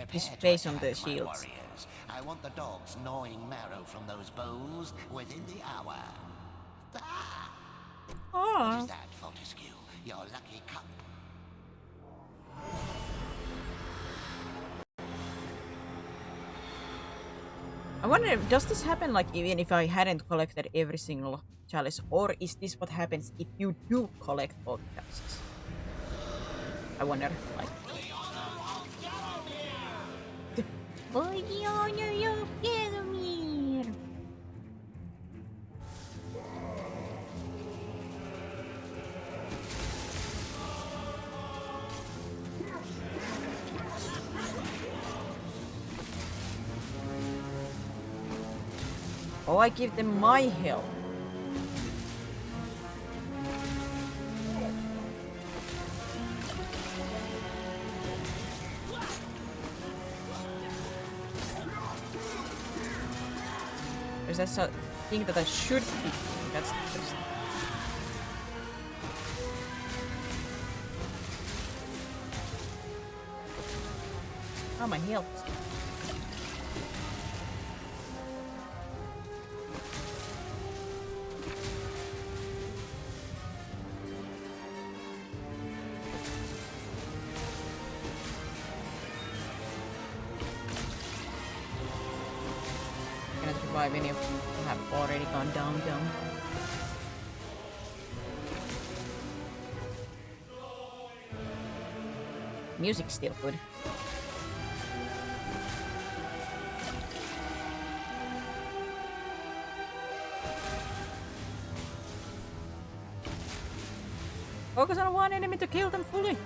Speaker 1: His face on the shields.
Speaker 8: Warriors. I want the dogs gnawing marrow from those bones within the hour. Ah! What is that, Fortescue? Your lucky cup.
Speaker 1: I wonder, does this happen like even if I hadn't collected every single chalice, or is this what happens if you do collect all the chalices? I wonder, like. For the honor of Gallowmere! Oh, I give them my health. Is that a thing that I should be? That's just... Oh, my health. Cannot revive any of them who have already gone down. Music's still good. Focus on one enemy to kill them fully.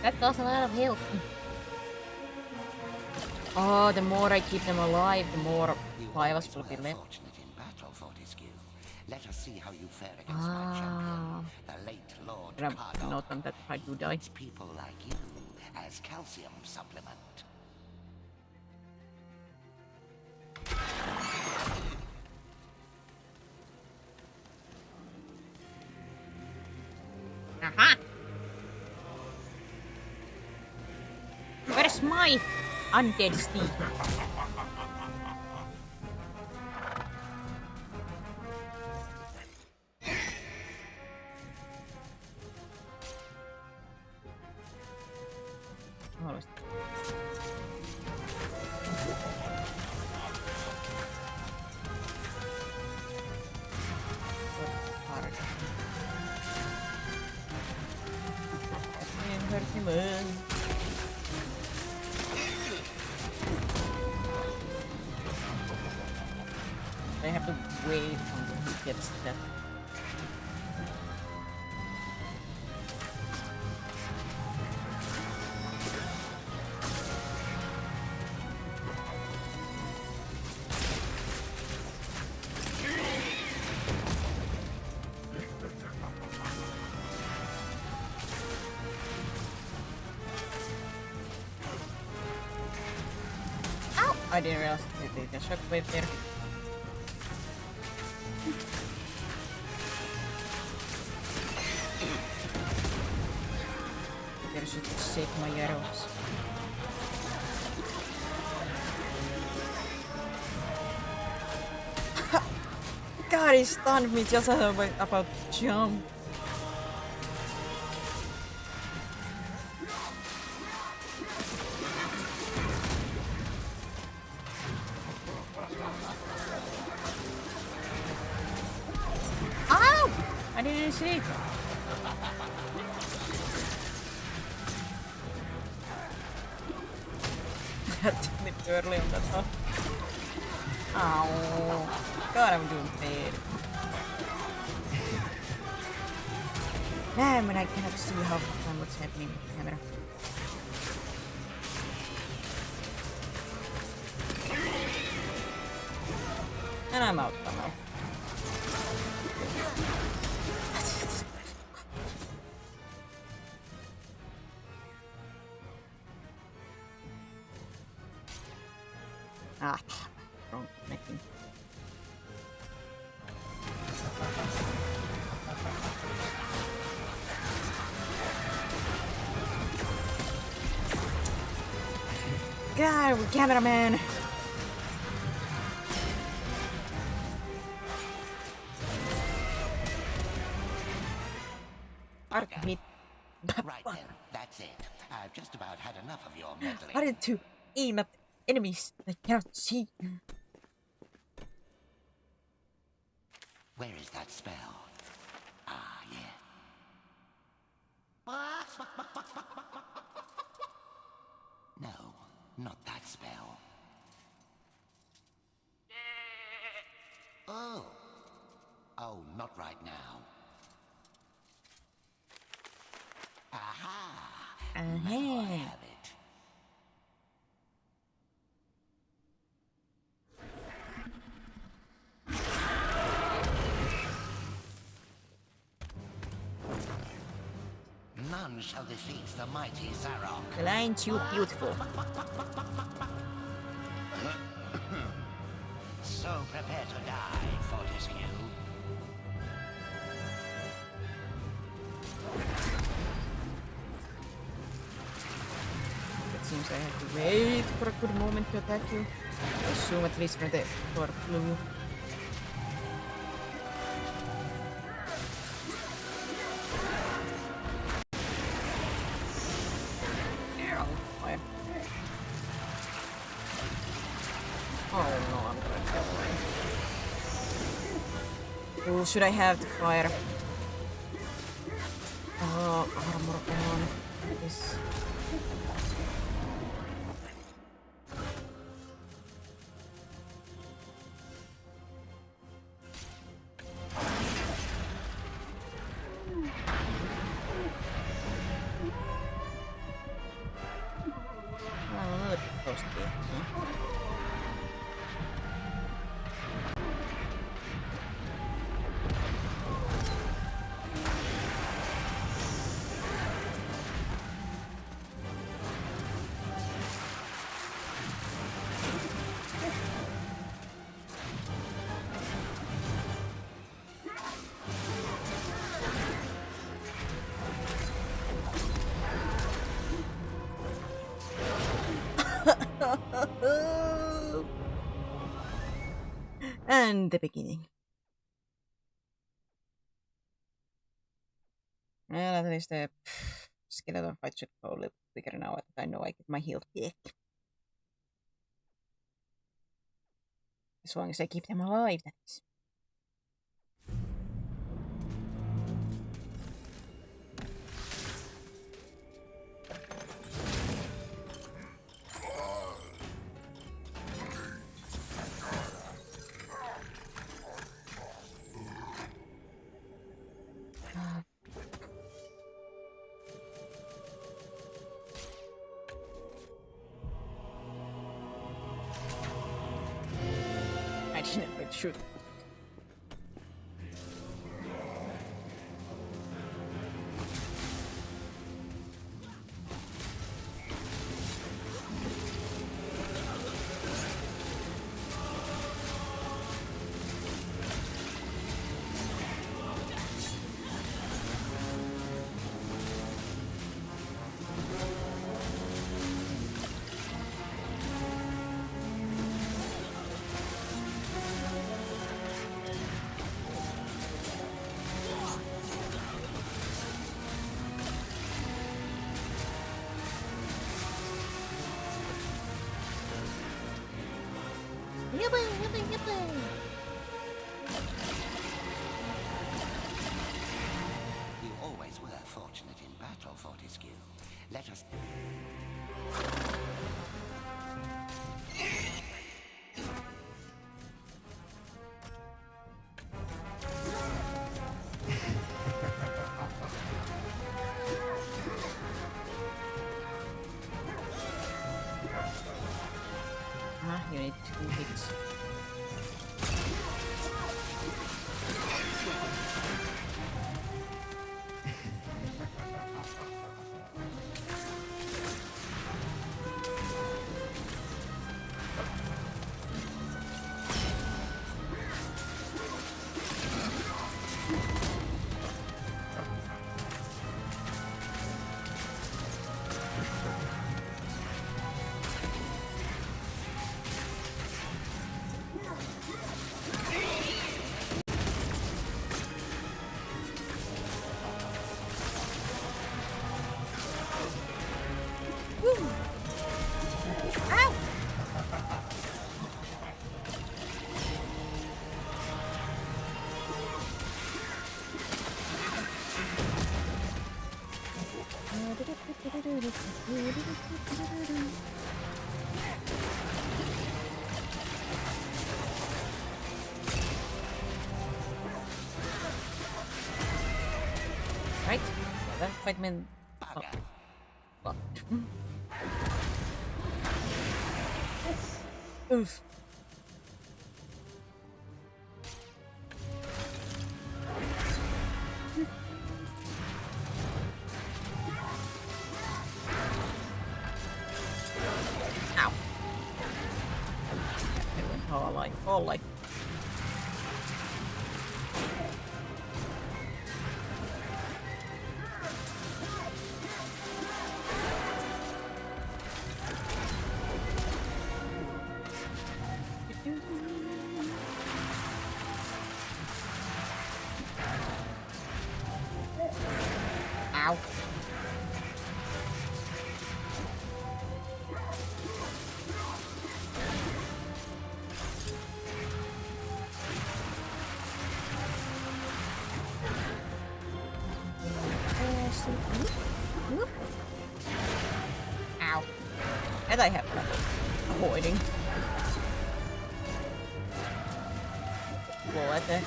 Speaker 1: That does a lot of health. Oh, the more I keep them alive, the more lives will be left.
Speaker 8: Let us see how you fare against my champion, the late Lord Cardok.
Speaker 1: Note on that if I do die.
Speaker 8: It's people like you as calcium supplement.
Speaker 1: Aha! Where's my undead steed? I have to wait until he gets that. Ow! I didn't realize there's a shockwave there. I should save my arrows. God, he stunned me just as I was about to jump. Ow! I didn't see. That took me too early on that one. Ow. God, I'm doing bad. Damn, and I cannot see what's happening with the camera. And I'm out somehow. Ah, wrong connecting. God, cameraman. Hit.
Speaker 8: Right then, that's it. I've just about had enough of your meddling.
Speaker 1: How did to aim at enemies that cannot see?
Speaker 8: Where is that spell? Ah, yeah. No, not that spell. Oh, Now I have it. None shall defeat the mighty Zarok.
Speaker 1: Well, ain't you beautiful?
Speaker 8: So prepare to die, Fortescue.
Speaker 1: It seems I have to wait for a good moment to attack you. I assume at least from the for blue. Oh no, I'm gonna die. Oh, should I have the fire? Oh, armor on. This. Oh, another post here. And the beginning. Well, at least the skeleton fight should go a little quicker now that I know I get my health back. As long as I keep them alive, that is. I didn't even shoot. Yippee, yippee, yippee!
Speaker 8: You always were fortunate in battle, Fortescue. Let us...
Speaker 1: Ah, you need 2 hits. Right? That fight meant... Oh. Oof. Ow. All like. Ow. Ow. And I have avoiding. Bullet.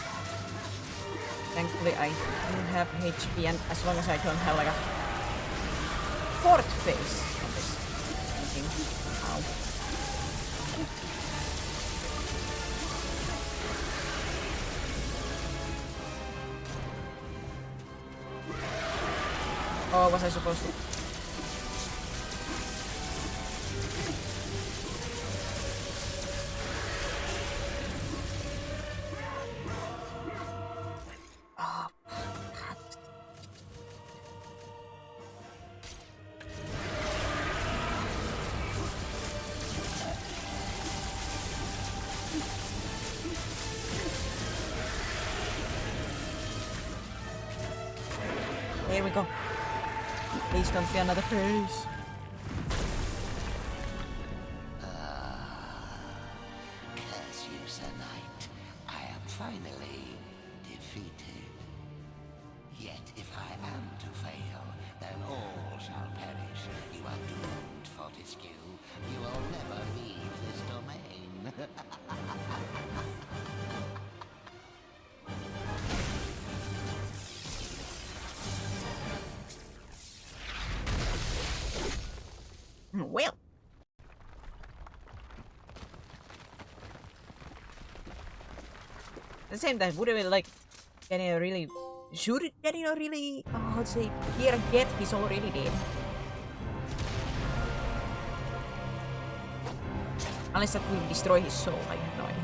Speaker 1: Thankfully I do have HP, and as long as I don't have like a fourth phase on this thing. Ow. Oh, was I supposed to? Here we go. Please don't be another phase.
Speaker 8: Curse you, Sir Knight. I am finally defeated. Yet if I am to fail, then all shall perish. You are doomed, Fortescue. You will never leave this domain.
Speaker 1: Well. At the same time, would it like getting a really should it getting a really how to say here and get he's already dead. Unless that will destroy his soul, I have no idea.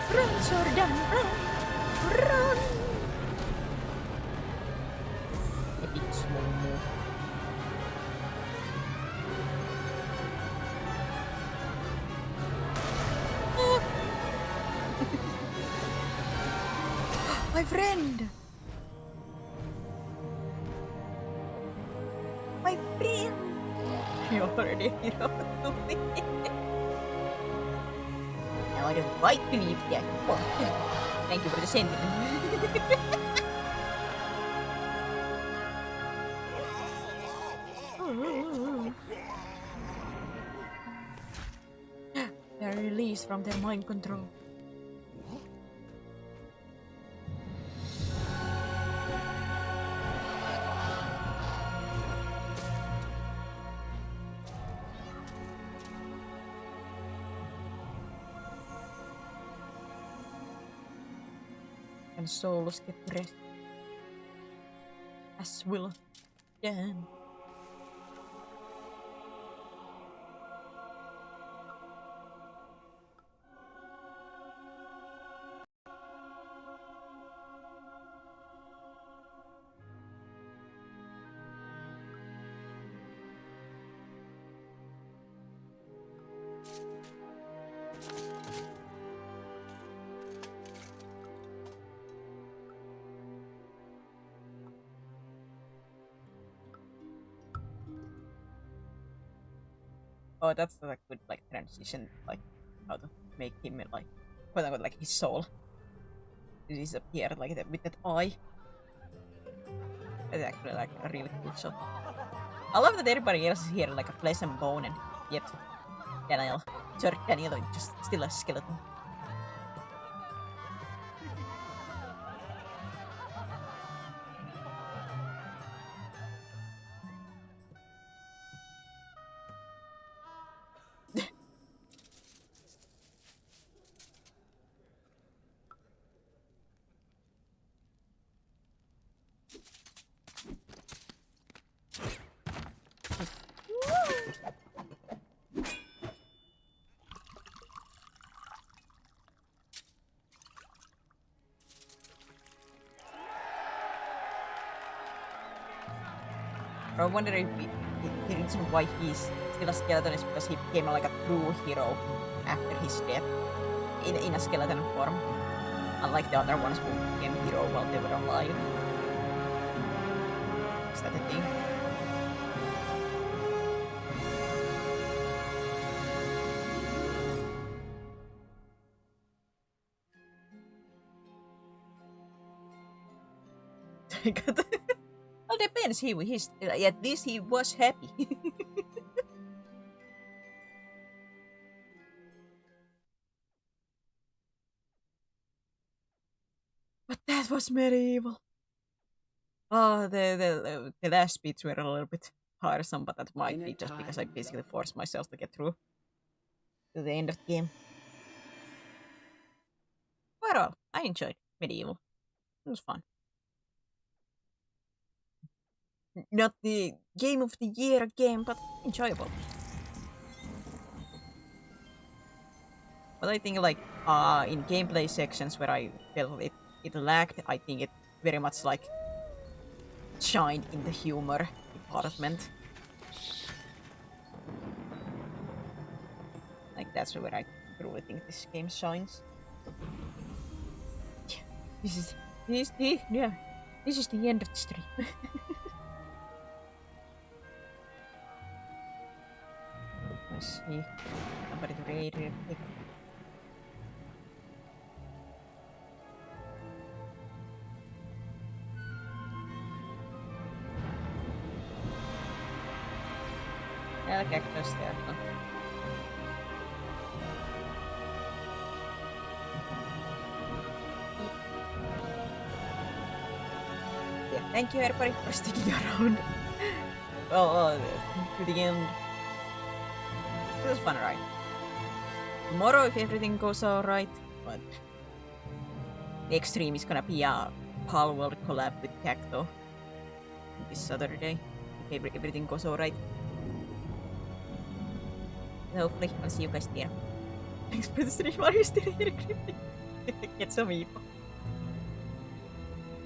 Speaker 1: Run, Sordam, run! Run! Epic slow-mo. My friend! My friend! You already hero to me. Now I don't quite believe that. Well, thank you for the sentiment. They're released from their mind control. And souls get rest. As will Dan. Oh, that's a good like transition, like how to make him like quote unquote like his soul disappear like that with that eye. It's actually like a really cool shot. I love that everybody else is here like a flesh and bone, and yet Daniel is just still a skeleton. I wonder if the reason why he's still a skeleton is because he became like a true hero after his death in a skeleton form, unlike the other ones who became hero while they were alive. Is that a thing? Well, depends. He's at least he was happy. But that was medieval. Oh, the last beats were a little bit tiresome, but that might be just because I basically forced myself to get through to the end of the game. Overall, I enjoyed Medieval. It was fun. Not the game of the year game, but enjoyable. But I think like in gameplay sections where I felt it lagged, I think it very much like shined in the humor department. Like that's where I truly think this game shines. This is the end of the stream. Let's see. Somebody to raid real quick. Yeah, the cactus there. Huh? Yeah, thank you everybody for sticking around. Well, to the end. It was fun, right? Tomorrow, if everything goes alright, but next stream is gonna be a Pal World collab with Cacto this Saturday, if everything goes alright. Hopefully, I'll see you guys there. Thanks for the stream. Are you still here, Cryptic? Get some info.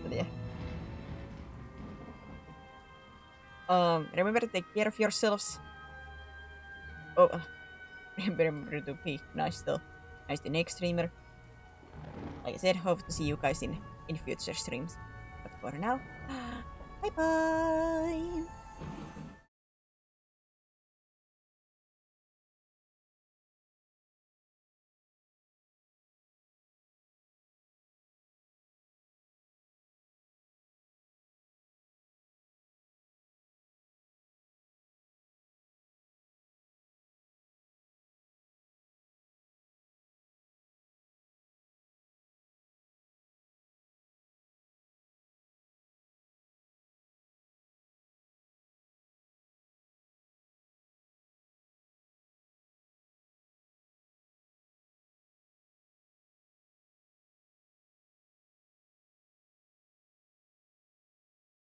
Speaker 1: But yeah. Remember to take care of yourselves. Oh, remember to be nice though. Nice to next streamer. Like I said, hope to see you guys in future streams. But for now, bye bye.